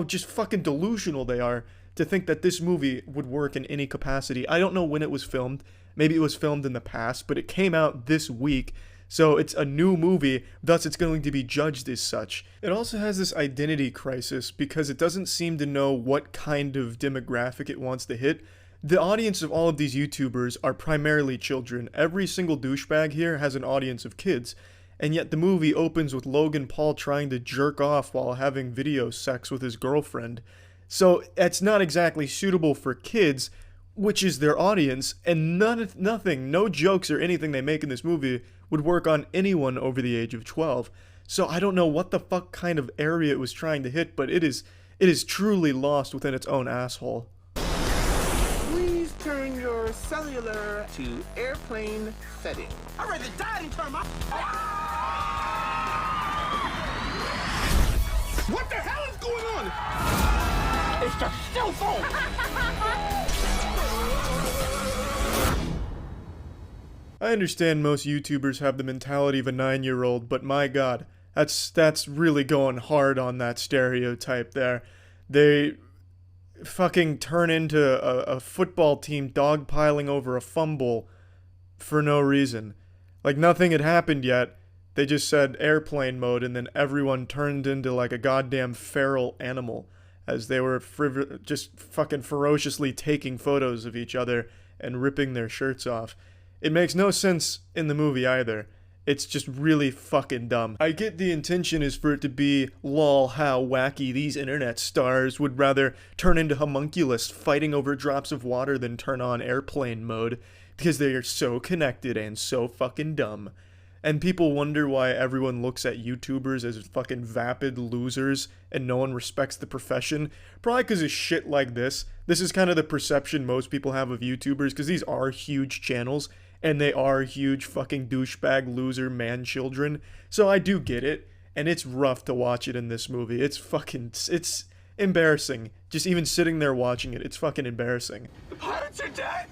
just fucking delusional they are to think that this movie would work in any capacity. I don't know when it was filmed. Maybe it was filmed in the past, but it came out this week. So it's a new movie, thus it's going to be judged as such. It also has this identity crisis because it doesn't seem to know what kind of demographic it wants to hit. The audience of all of these YouTubers are primarily children. Every single douchebag here has an audience of kids. And yet the movie opens with Logan Paul trying to jerk off while having video sex with his girlfriend. So it's not exactly suitable for kids, which is their audience, and nothing, no jokes or anything they make in this movie would work on anyone over the age of 12. So I don't know what the fuck kind of area it was trying to hit, but it is truly lost within its own asshole. Please turn your cellular to airplane setting. I'd rather die than turn my... What the hell is going on? It's the cell phone! I understand most YouTubers have the mentality of a 9-year-old, but my god, that's really going hard on that stereotype there. They fucking turn into a football team dogpiling over a fumble for no reason. Like nothing had happened yet. They just said airplane mode and then everyone turned into like a goddamn feral animal as they were just fucking ferociously taking photos of each other and ripping their shirts off. It makes no sense in the movie either. It's just really fucking dumb. I get the intention is for it to be, lol, how wacky these internet stars would rather turn into homunculus fighting over drops of water than turn on airplane mode, because they are so connected and so fucking dumb. And people wonder why everyone looks at YouTubers as fucking vapid losers and no one respects the profession. Probably because of shit like this. This is kind of the perception most people have of YouTubers, because these are huge channels. And they are huge fucking douchebag loser man children. So I do get it. And it's rough to watch it in this movie. It's embarrassing. Just even sitting there watching it, it's fucking embarrassing. The pirates are dead!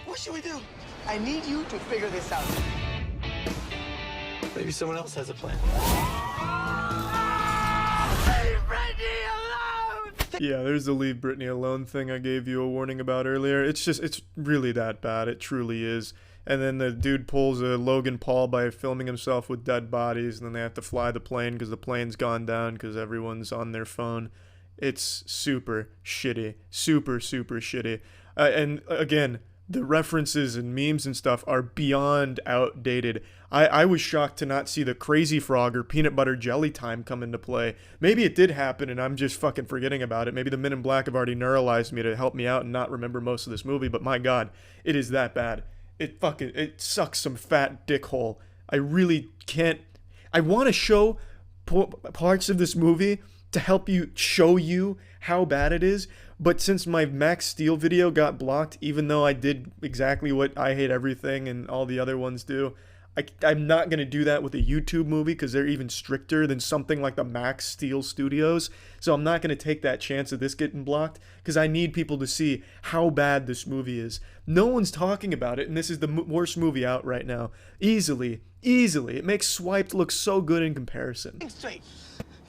What should we do? I need you to figure this out. Maybe someone else has a plan. Leave Britney alone! Yeah, there's the leave Britney alone thing I gave you a warning about earlier. It's really that bad. It truly is. And then the dude pulls a Logan Paul by filming himself with dead bodies, and then they have to fly the plane because the plane's gone down because everyone's on their phone. It's super shitty. Super, super shitty. And again, the references and memes and stuff are beyond outdated. I was shocked to not see the Crazy Frog or Peanut Butter Jelly Time come into play. Maybe it did happen and I'm just fucking forgetting about it. Maybe the Men in Black have already neuralized me to help me out and not remember most of this movie, but my god, it is that bad. It sucks some fat dickhole. I really can't... I want to show parts of this movie to help show you how bad it is, but since my Max Steel video got blocked, even though I did exactly what I Hate Everything and all the other ones do, I'm not going to do that with a YouTube movie because they're even stricter than something like the Max Steel Studios. So I'm not going to take that chance of this getting blocked because I need people to see how bad this movie is. No one's talking about it, and this is the worst movie out right now. Easily. It makes Swiped look so good in comparison. Straight.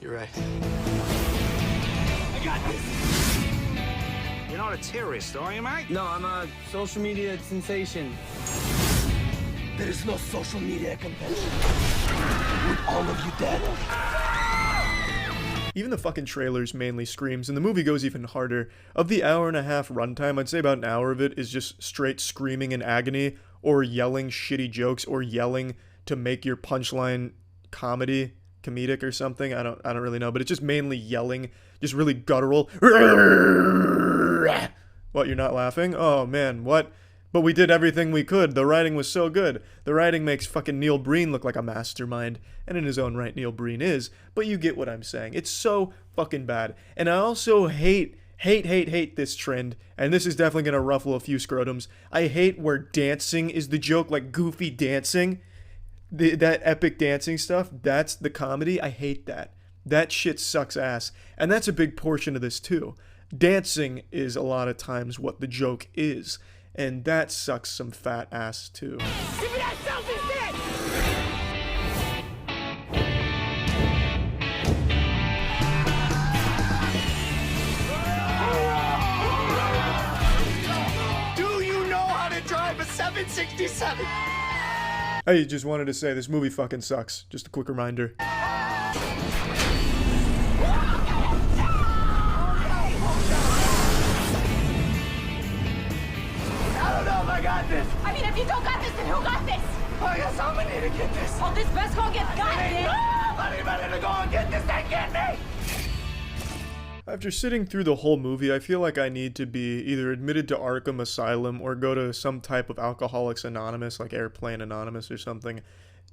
You're right. I got this. You're not a terrorist, are you, mate? No, I'm a social media sensation. There is no social media convention. With all of you dead. Even the fucking trailers mainly screams, and the movie goes even harder. Of the hour and a half runtime, I'd say about an hour of it is just straight screaming in agony, or yelling shitty jokes, or yelling to make your punchline comedic or something. I don't really know, but it's just mainly yelling, just really guttural. What, you're not laughing? Oh man, what? But we did everything we could. The writing was so good. The writing makes fucking Neil Breen look like a mastermind. And in his own right, Neil Breen is. But you get what I'm saying. It's so fucking bad. And I also hate this trend. And this is definitely going to ruffle a few scrotums. I hate where dancing is the joke, like goofy dancing. That epic dancing stuff, that's the comedy. I hate that. That shit sucks ass. And that's a big portion of this too. Dancing is a lot of times what the joke is. And that sucks some fat ass too. Give me that selfie stick! Do you know how to drive a 767? I just wanted to say this movie fucking sucks. Just a quick reminder. I got this. I mean, if you don't got this, then who got this? I guess I'm gonna need to get this. Oh, this best gonna get got, Ain't man. nobody better to go and get this than get me. After sitting through the whole movie, I feel like I need to be either admitted to Arkham Asylum or go to some type of Alcoholics Anonymous, like Airplane Anonymous or something.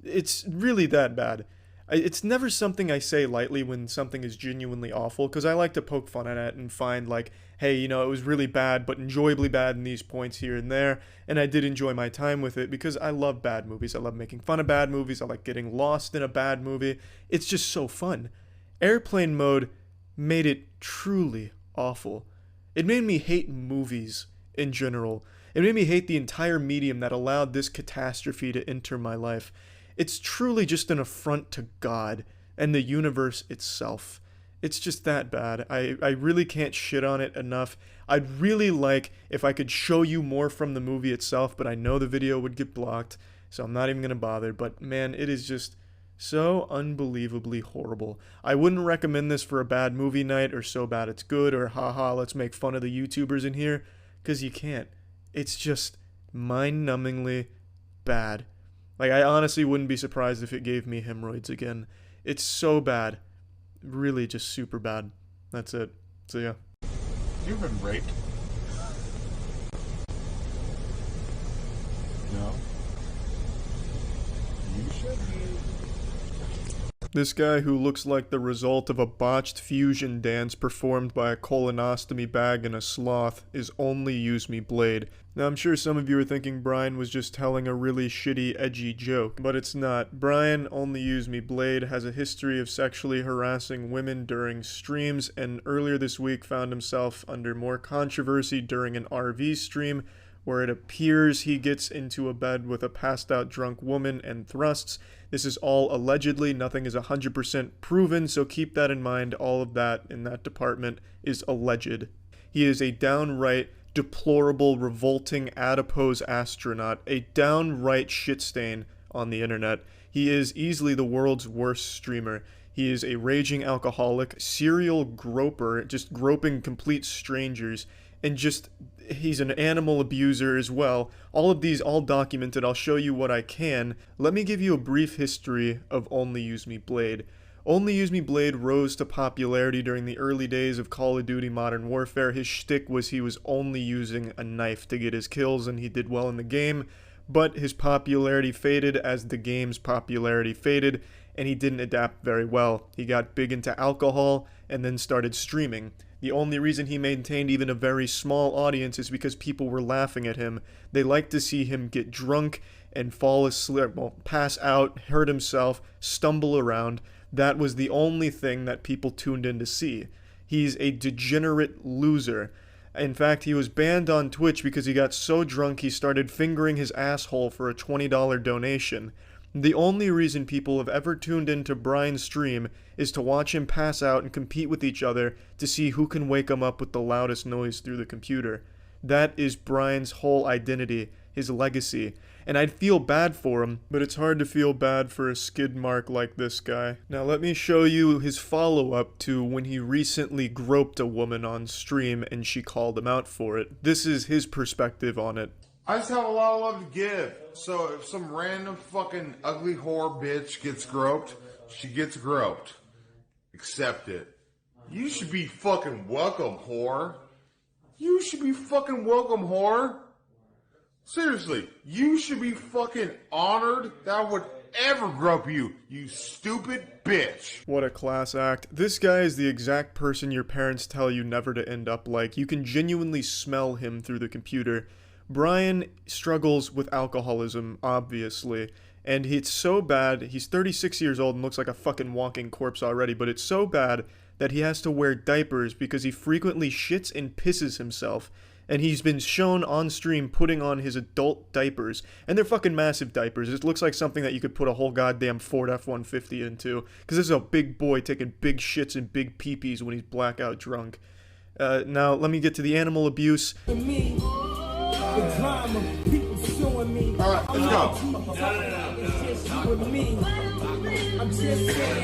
It's really that bad. It's never something I say lightly when something is genuinely awful, because I like to poke fun at it and find like, hey, you know, it was really bad, but enjoyably bad in these points here and there, and I did enjoy my time with it because I love bad movies. I love making fun of bad movies. I like getting lost in a bad movie. It's just so fun. Airplane Mode made it truly awful. It made me hate movies in general. It made me hate the entire medium that allowed this catastrophe to enter my life. It's truly just an affront to God and the universe itself. It's just that bad. I really can't shit on it enough. I'd really like if I could show you more from the movie itself, but I know the video would get blocked, so I'm not even going to bother. But man, it is just so unbelievably horrible. I wouldn't recommend this for a bad movie night or so bad it's good or haha, let's make fun of the YouTubers in here, because you can't. It's just mind-numbingly bad. Like, I honestly wouldn't be surprised if it gave me hemorrhoids again. It's so bad. Really just super bad. That's it. So yeah. You've been raped? No. You should be. This guy who looks like the result of a botched fusion dance performed by a colonostomy bag and a sloth is Only Use Me Blade. Now I'm sure some of you are thinking Brian was just telling a really shitty, edgy joke, but it's not. Brian, Only Use Me Blade, has a history of sexually harassing women during streams, and earlier this week found himself under more controversy during an RV stream where it appears he gets into a bed with a passed out drunk woman and thrusts. This is all allegedly, nothing is 100% proven, so keep that in mind. All of that in that department is alleged. He is a downright deplorable, revolting, adipose astronaut, a downright shit stain on the internet. He is easily the world's worst streamer. He is a raging alcoholic, serial groper, just groping complete strangers, and just, he's an animal abuser as well. All of these, all documented. I'll show you what I can. Let me give you a brief history of Only Use Me Blade. Only Use Me Blade rose to popularity during the early days of Call of Duty Modern Warfare. His shtick was he was only using a knife to get his kills, and he did well in the game, but his popularity faded as the game's popularity faded, and he didn't adapt very well. He got big into alcohol, and then started streaming. The only reason he maintained even a very small audience is because people were laughing at him. They liked to see him get drunk and fall asleep, well, pass out, hurt himself, stumble around. That was the only thing that people tuned in to see. He's a degenerate loser. In fact, he was banned on Twitch because he got so drunk he started fingering his asshole for a $20 donation. The only reason people have ever tuned into Brian's stream is to watch him pass out and compete with each other to see who can wake him up with the loudest noise through the computer. That is Brian's whole identity, his legacy. And I'd feel bad for him, but it's hard to feel bad for a skid mark like this guy. Now let me show you his follow-up to when he recently groped a woman on stream and she called him out for it. This is his perspective on it. I just have a lot of love to give. So if some random fucking ugly whore bitch gets groped, she gets groped. Accept it. You should be fucking welcome, whore. You should be fucking welcome, whore. Seriously, you should be fucking honored that I would ever grope you, you stupid bitch. What a class act. This guy is the exact person your parents tell you never to end up like. You can genuinely smell him through the computer. Brian struggles with alcoholism, obviously, and it's so bad. He's 36 years old and looks like a fucking walking corpse already, but it's so bad that he has to wear diapers because he frequently shits and pisses himself. And he's been shown on stream putting on his adult diapers. And they're fucking massive diapers. It looks like something that you could put a whole goddamn Ford F-150 into. Because this is a big boy taking big shits and big peepees when he's blackout drunk. Now, let me get to the animal abuse. Alright, let's go.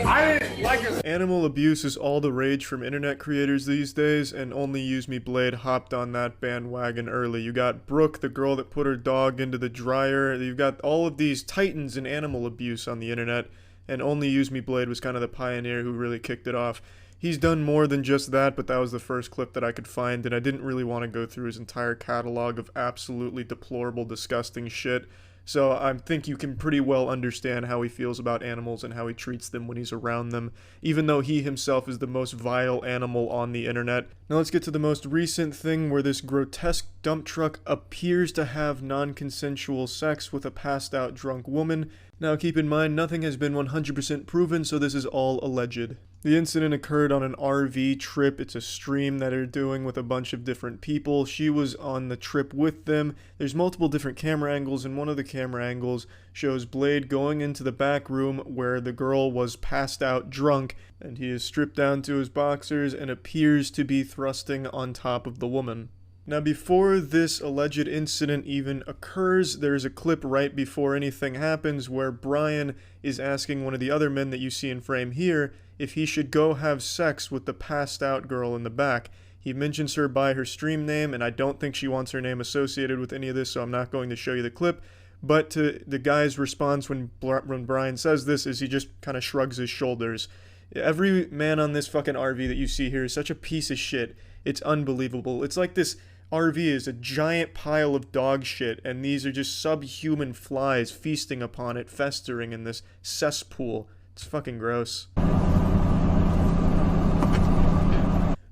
I didn't like it. Animal abuse is all the rage from internet creators these days, and Only Use Me Blade hopped on that bandwagon early. You got Brooke, the girl that put her dog into the dryer. You've got all of these titans in animal abuse on the internet, and Only Use Me Blade was kind of the pioneer who really kicked it off. He's done more than just that, but that was the first clip that I could find, and I didn't really want to go through his entire catalog of absolutely deplorable, disgusting shit. So I think you can pretty well understand how he feels about animals and how he treats them when he's around them, even though he himself is the most vile animal on the internet. Now let's get to the most recent thing where this grotesque dump truck appears to have non-consensual sex with a passed out drunk woman. Now keep in mind, nothing has been 100% proven, so this is all alleged. The incident occurred on an RV trip. It's a stream that they're doing with a bunch of different people. She was on the trip with them. There's multiple different camera angles, and one of the camera angles shows Blade going into the back room where the girl was passed out drunk, and he is stripped down to his boxers and appears to be thrusting on top of the woman. Now, before this alleged incident even occurs, there's a clip right before anything happens where Brian is asking one of the other men that you see in frame here if he should go have sex with the passed out girl in the back. He mentions her by her stream name, and I don't think she wants her name associated with any of this, so I'm not going to show you the clip. But to the guy's response when Brian says this is he just kind of shrugs his shoulders. Every man on this fucking RV that you see here is such a piece of shit. It's unbelievable. It's like this RV is a giant pile of dog shit, and these are just subhuman flies feasting upon it, festering in this cesspool. It's fucking gross.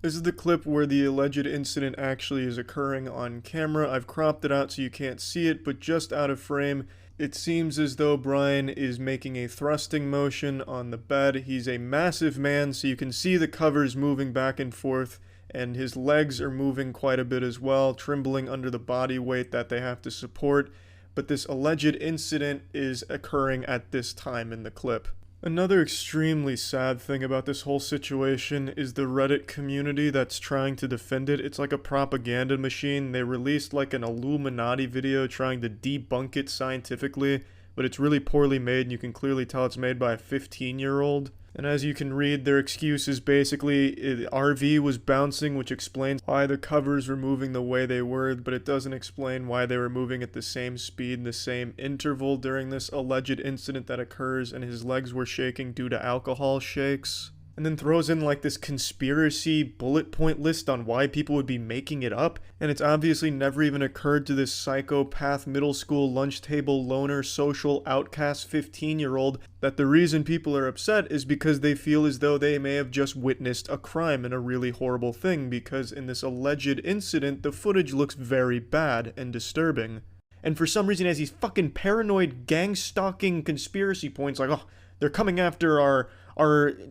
This is the clip where the alleged incident actually is occurring on camera. I've cropped it out so you can't see it, but just out of frame, it seems as though Brian is making a thrusting motion on the bed. He's a massive man, so you can see the covers moving back and forth, and his legs are moving quite a bit as well, trembling under the body weight that they have to support. But this alleged incident is occurring at this time in the clip. Another extremely sad thing about this whole situation is the Reddit community that's trying to defend it. It's like a propaganda machine. They released like an Illuminati video trying to debunk it scientifically, but it's really poorly made, and you can clearly tell it's made by a 15-year-old. And as you can read, their excuse is basically the RV was bouncing, which explains why the covers were moving the way they were, but it doesn't explain why they were moving at the same speed, the same interval during this alleged incident that occurs, and his legs were shaking due to alcohol shakes. and then throws in like this conspiracy bullet point list on why people would be making it up, and it's obviously never even occurred to this psychopath middle school lunch table loner social outcast 15-year-old that the reason people are upset is because they feel as though they may have just witnessed a crime and a really horrible thing, because in this alleged incident the footage looks very bad and disturbing. And for some reason, has these fucking paranoid gang-stalking conspiracy points like, oh, they're coming after our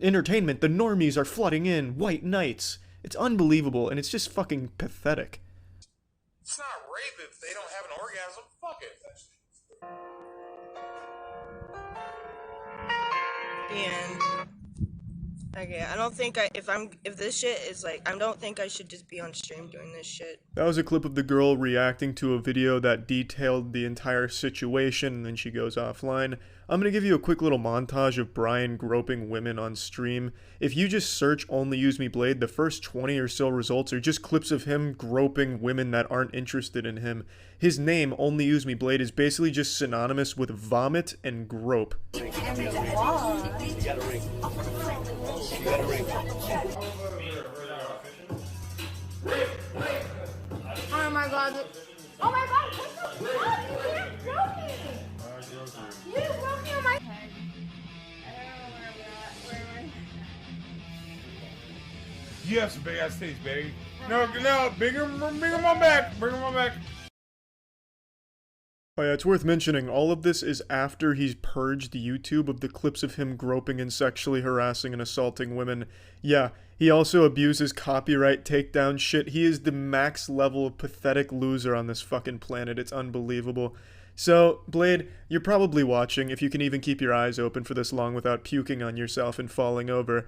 entertainment, the normies are flooding in, white knights. It's unbelievable, and it's just fucking pathetic. It's not rape if they don't have an orgasm. Fuck it. And okay, I don't think if this shit is like, I don't think I should just be on stream doing this shit. That was a clip of the girl reacting to a video that detailed the entire situation, and then she goes offline. I'm gonna give you a quick little montage of Brian groping women on stream. If you just search Only Use Me Blade, the first 20 or so results are just clips of him groping women that aren't interested in him. His name, Only Use Me Blade, is basically just synonymous with vomit and grope. You got a ring. You got a ring. Oh my god. Oh my god, what the fuck? You can't grope me! You broke me on my head. I don't know where I'm at. You have some big ass titties, baby. No, bring him on back. Bring him on back. Oh yeah, it's worth mentioning, all of this is after he's purged YouTube of the clips of him groping and sexually harassing and assaulting women. Yeah, he also abuses copyright takedown shit. He is the max level of pathetic loser on this fucking planet. It's unbelievable. So, Blade, you're probably watching, if you can even keep your eyes open for this long without puking on yourself and falling over.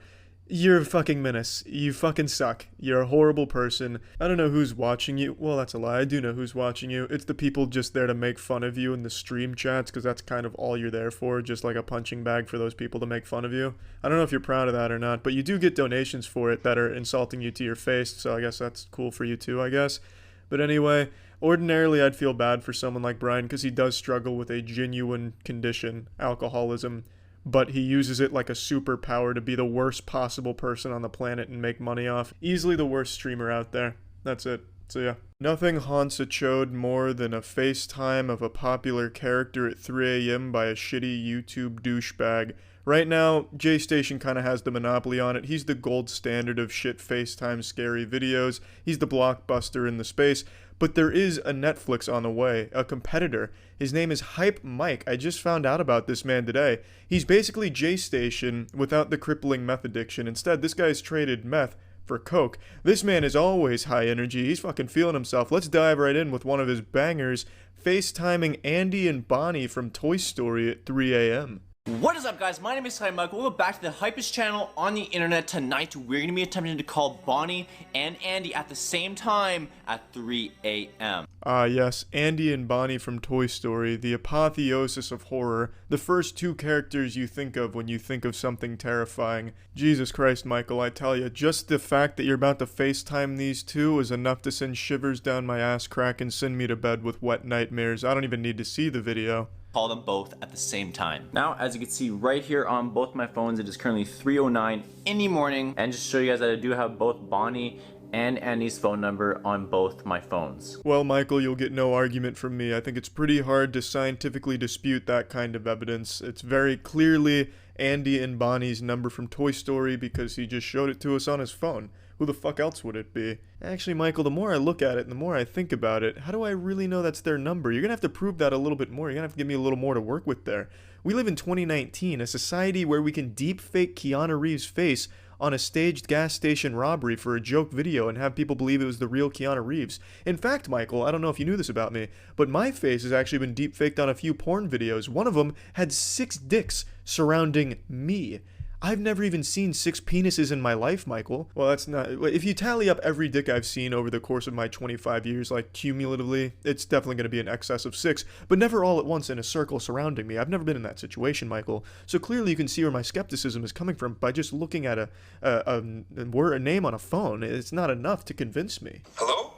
You're a fucking menace. You fucking suck. You're a horrible person. I don't know who's watching you. Well, that's a lie. I do know who's watching you. It's the people just there to make fun of you in the stream chats, because that's kind of all you're there for, just like a punching bag for those people to make fun of you. I don't know if you're proud of that or not, but you do get donations for it that are insulting you to your face, so I guess that's cool for you too, I guess. But anyway, ordinarily I'd feel bad for someone like Brian because he does struggle with a genuine condition, alcoholism. But he uses it like a superpower to be the worst possible person on the planet and make money off. Easily the worst streamer out there. That's it. So yeah. Nothing haunts a chode more than a FaceTime of a popular character at 3 a.m. by a shitty YouTube douchebag. Right now, JStation kind of has the monopoly on it. He's the gold standard of shit FaceTime scary videos. He's the blockbuster in the space. But there is a Netflix on the way, a competitor. His name is Hype Mike. I just found out about this man today. He's basically JStation without the crippling meth addiction. Instead, this guy's traded meth for coke. This man is always high energy. He's fucking feeling himself. Let's dive right in with one of his bangers, FaceTiming Andy and Bonnie from Toy Story at 3 a.m. What is up, guys? My name is Hype Mike. Welcome back to the hypest channel on the internet. Tonight, we're going to be attempting to call Bonnie and Andy at the same time at 3 a.m. Ah, yes, Andy and Bonnie from Toy Story, the apotheosis of horror, the first two characters you think of when you think of something terrifying. Jesus Christ, Michael, I tell you, just the fact that you're about to FaceTime these two is enough to send shivers down my ass crack and send me to bed with wet nightmares. I don't even need to see the video. Call them both at the same time. Now, as you can see right here on both my phones, it is currently 3:09 in the morning. And just to show you guys that I do have both Bonnie and Andy's phone number on both my phones. Well, Michael, you'll get no argument from me. I think it's pretty hard to scientifically dispute that kind of evidence. It's very clearly Andy and Bonnie's number from Toy Story because he just showed it to us on his phone. Who the fuck else would it be? Actually, Michael, the more I look at it and the more I think about it, how do I really know that's their number? You're gonna have to prove that a little bit more. You're gonna have to give me a little more to work with there. We live in 2019, a society where we can deep fake Keanu Reeves' face on a staged gas station robbery for a joke video and have people believe it was the real Keanu Reeves. In fact, Michael, I don't know if you knew this about me, but my face has actually been deep faked on a few porn videos. One of them had 6 dicks surrounding me. I've never even seen 6 penises in my life, Michael. Well, that's not... If you tally up every dick I've seen over the course of my 25 years, like, cumulatively, it's definitely going to be in excess of 6, but never all at once in a circle surrounding me. I've never been in that situation, Michael. So clearly you can see where my skepticism is coming from by just looking at a name on a phone. It's not enough to convince me. Hello?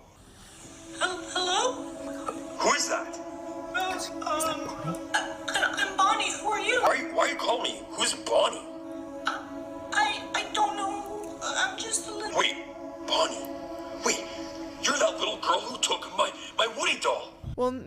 Hello? Who is that? I'm Bonnie. Who are you? Why are you calling me? Who's Bonnie? I don't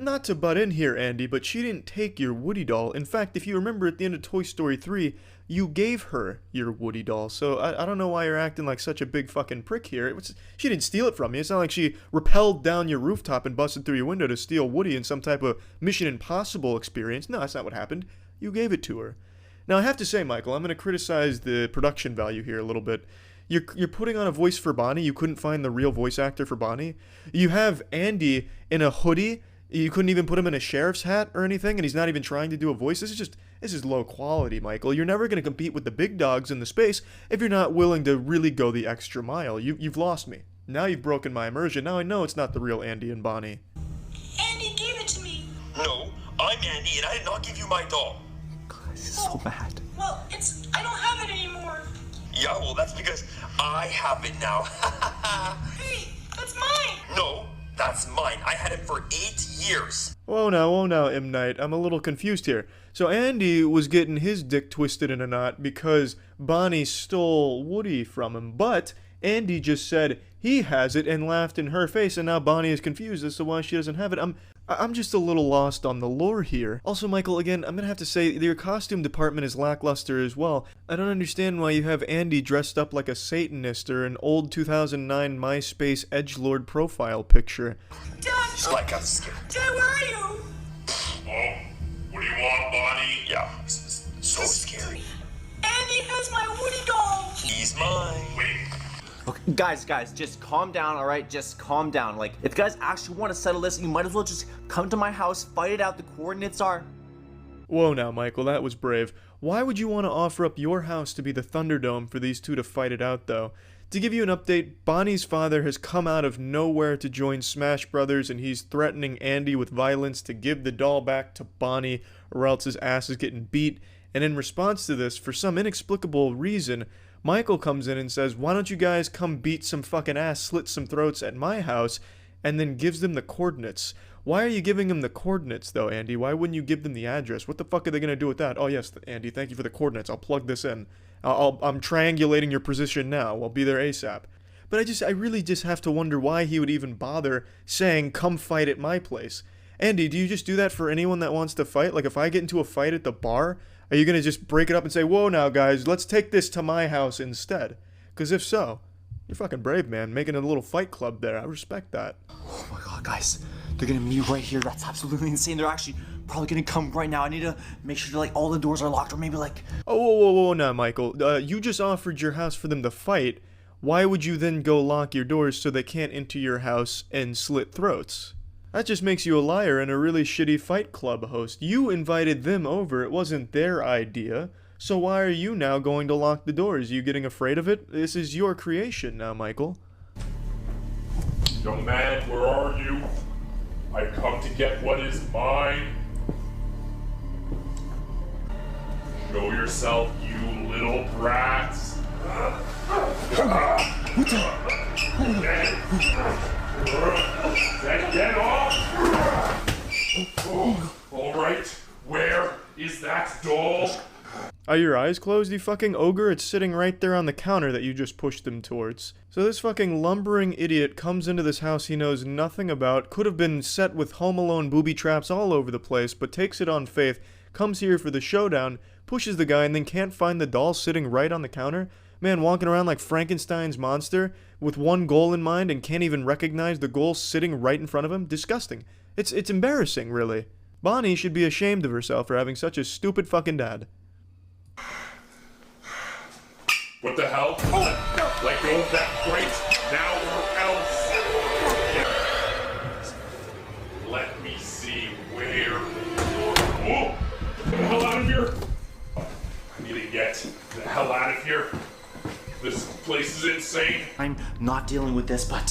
not to butt in here, Andy, but she didn't take your Woody doll. In fact, if you remember at the end of Toy Story 3, you gave her your Woody doll. So I don't know why you're acting like such a big fucking prick here. She didn't steal it from you. It's not like she rappelled down your rooftop and busted through your window to steal Woody in some type of Mission Impossible experience. No, that's not what happened. You gave it to her. Now, I have to say, Michael, I'm going to criticize the production value here a little bit. You're putting on a voice for Bonnie. You couldn't find the real voice actor for Bonnie. You have Andy in a hoodie. You couldn't even put him in a sheriff's hat or anything, and he's not even trying to do a voice. This is low quality, Michael. You're never going to compete with the big dogs in the space if you're not willing to really go the extra mile. You've lost me. Now you've broken my immersion. Now I know it's not the real Andy and Bonnie. Andy gave it to me. No, I'm Andy, and I did not give you my doll. This is so bad. Well, I don't have it anymore. Yeah, well, that's because I have it now. Hey, that's mine. No, that's mine. I had it for 8 years. Whoa now, M. Night. I'm a little confused here. So Andy was getting his dick twisted in a knot because Bonnie stole Woody from him, but Andy just said he has it and laughed in her face, and now Bonnie is confused as to why she doesn't have it. I'm just a little lost on the lore here. Also, Michael, again, I'm gonna have to say, your costume department is lackluster as well. I don't understand why you have Andy dressed up like a Satanist or an old 2009 MySpace edgelord profile picture. Dad! It's like I'm scared. Dad, where are you? Oh, what do you want, Bonnie? Yeah, so scary. Andy has my Woody doll. He's mine. Wait. Okay, guys, just calm down, alright? Just calm down. Like, if you guys actually want to settle this, you might as well just come to my house, fight it out. The coordinates are... Whoa now, Michael, that was brave. Why would you want to offer up your house to be the Thunderdome for these two to fight it out, though? To give you an update, Bonnie's father has come out of nowhere to join Smash Brothers, and he's threatening Andy with violence to give the doll back to Bonnie, or else his ass is getting beat. And in response to this, for some inexplicable reason, Michael comes in and says, why don't you guys come beat some fucking ass, slit some throats at my house, and then gives them the coordinates. Why are you giving them the coordinates, though, Andy? Why wouldn't you give them the address? What the fuck are they going to do with that? Oh, yes, Andy, thank you for the coordinates. I'll plug this in. I'm triangulating your position now. I'll be there ASAP. But I really just have to wonder why he would even bother saying, come fight at my place. Andy, do you just do that for anyone that wants to fight? Like, if I get into a fight at the bar, are you going to just break it up and say, whoa now, guys, let's take this to my house instead? Because if so, you're fucking brave, man. Making a little fight club there. I respect that. Oh my god, guys. They're gonna meet right here. That's absolutely insane. They're actually probably gonna come right now. I need to make sure like all the doors are locked, or maybe like... Oh, whoa now, Michael. You just offered your house for them to fight. Why would you then go lock your doors so they can't enter your house and slit throats? That just makes you a liar and a really shitty fight club host. You invited them over. It wasn't their idea. So why are you now going to lock the doors? You getting afraid of it? This is your creation now, Michael. Young man, where are you? I've come to get what is mine. Show yourself, you little brats. What the? Get off! Oh, all right, where is that doll? Are your eyes closed, you fucking ogre? It's sitting right there on the counter that you just pushed them towards. So this fucking lumbering idiot comes into this house he knows nothing about, could have been set with Home Alone booby traps all over the place, but takes it on faith, comes here for the showdown, pushes the guy, and then can't find the doll sitting right on the counter? Man, walking around like Frankenstein's monster, with one goal in mind and can't even recognize the goal sitting right in front of him? Disgusting. It's embarrassing, really. Bonnie should be ashamed of herself for having such a stupid fucking dad. What the hell? Oh, no. Let go of that crate now or else. Let me see where. Whoa! Get the hell out of here! I need to get the hell out of here. This place is insane. I'm not dealing with this, but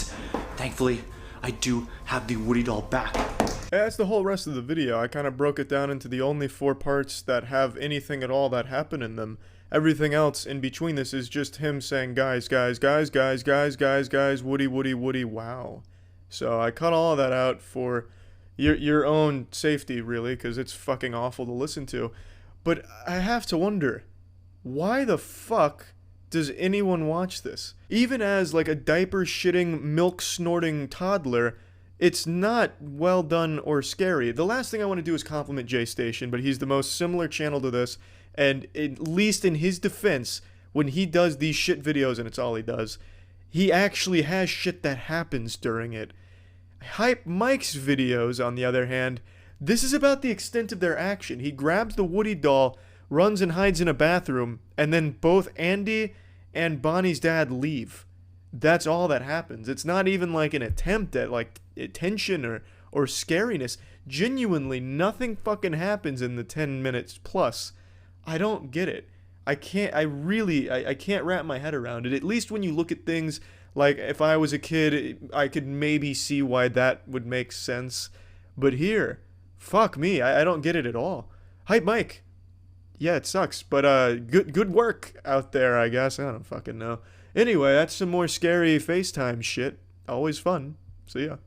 thankfully I do have the Woody doll back. Yeah, that's the whole rest of the video. I kind of broke it down into the only 4 parts that have anything at all that happen in them. Everything else in between this is just him saying, guys, Woody, wow. So I cut all of that out for your own safety, really, because it's fucking awful to listen to. But I have to wonder, why the fuck does anyone watch this? Even as, like, a diaper-shitting, milk-snorting toddler, it's not well done or scary. The last thing I want to do is compliment J Station, but he's the most similar channel to this, and at least in his defense, when he does these shit videos, and it's all he does, he actually has shit that happens during it. Hype Mike's videos, on the other hand, this is about the extent of their action. He grabs the Woody doll, runs and hides in a bathroom, and then both Andy and Bonnie's dad leave. That's all that happens. It's not even like an attempt at like tension or scariness. Genuinely, nothing fucking happens in the 10 minutes plus. I don't get it. I can't wrap my head around it. At least when you look at things like if I was a kid, I could maybe see why that would make sense. But here, fuck me, I don't get it at all. Hype Mike. Yeah, it sucks, but good work out there, I guess. I don't fucking know. Anyway, that's some more scary FaceTime shit. Always fun. See ya.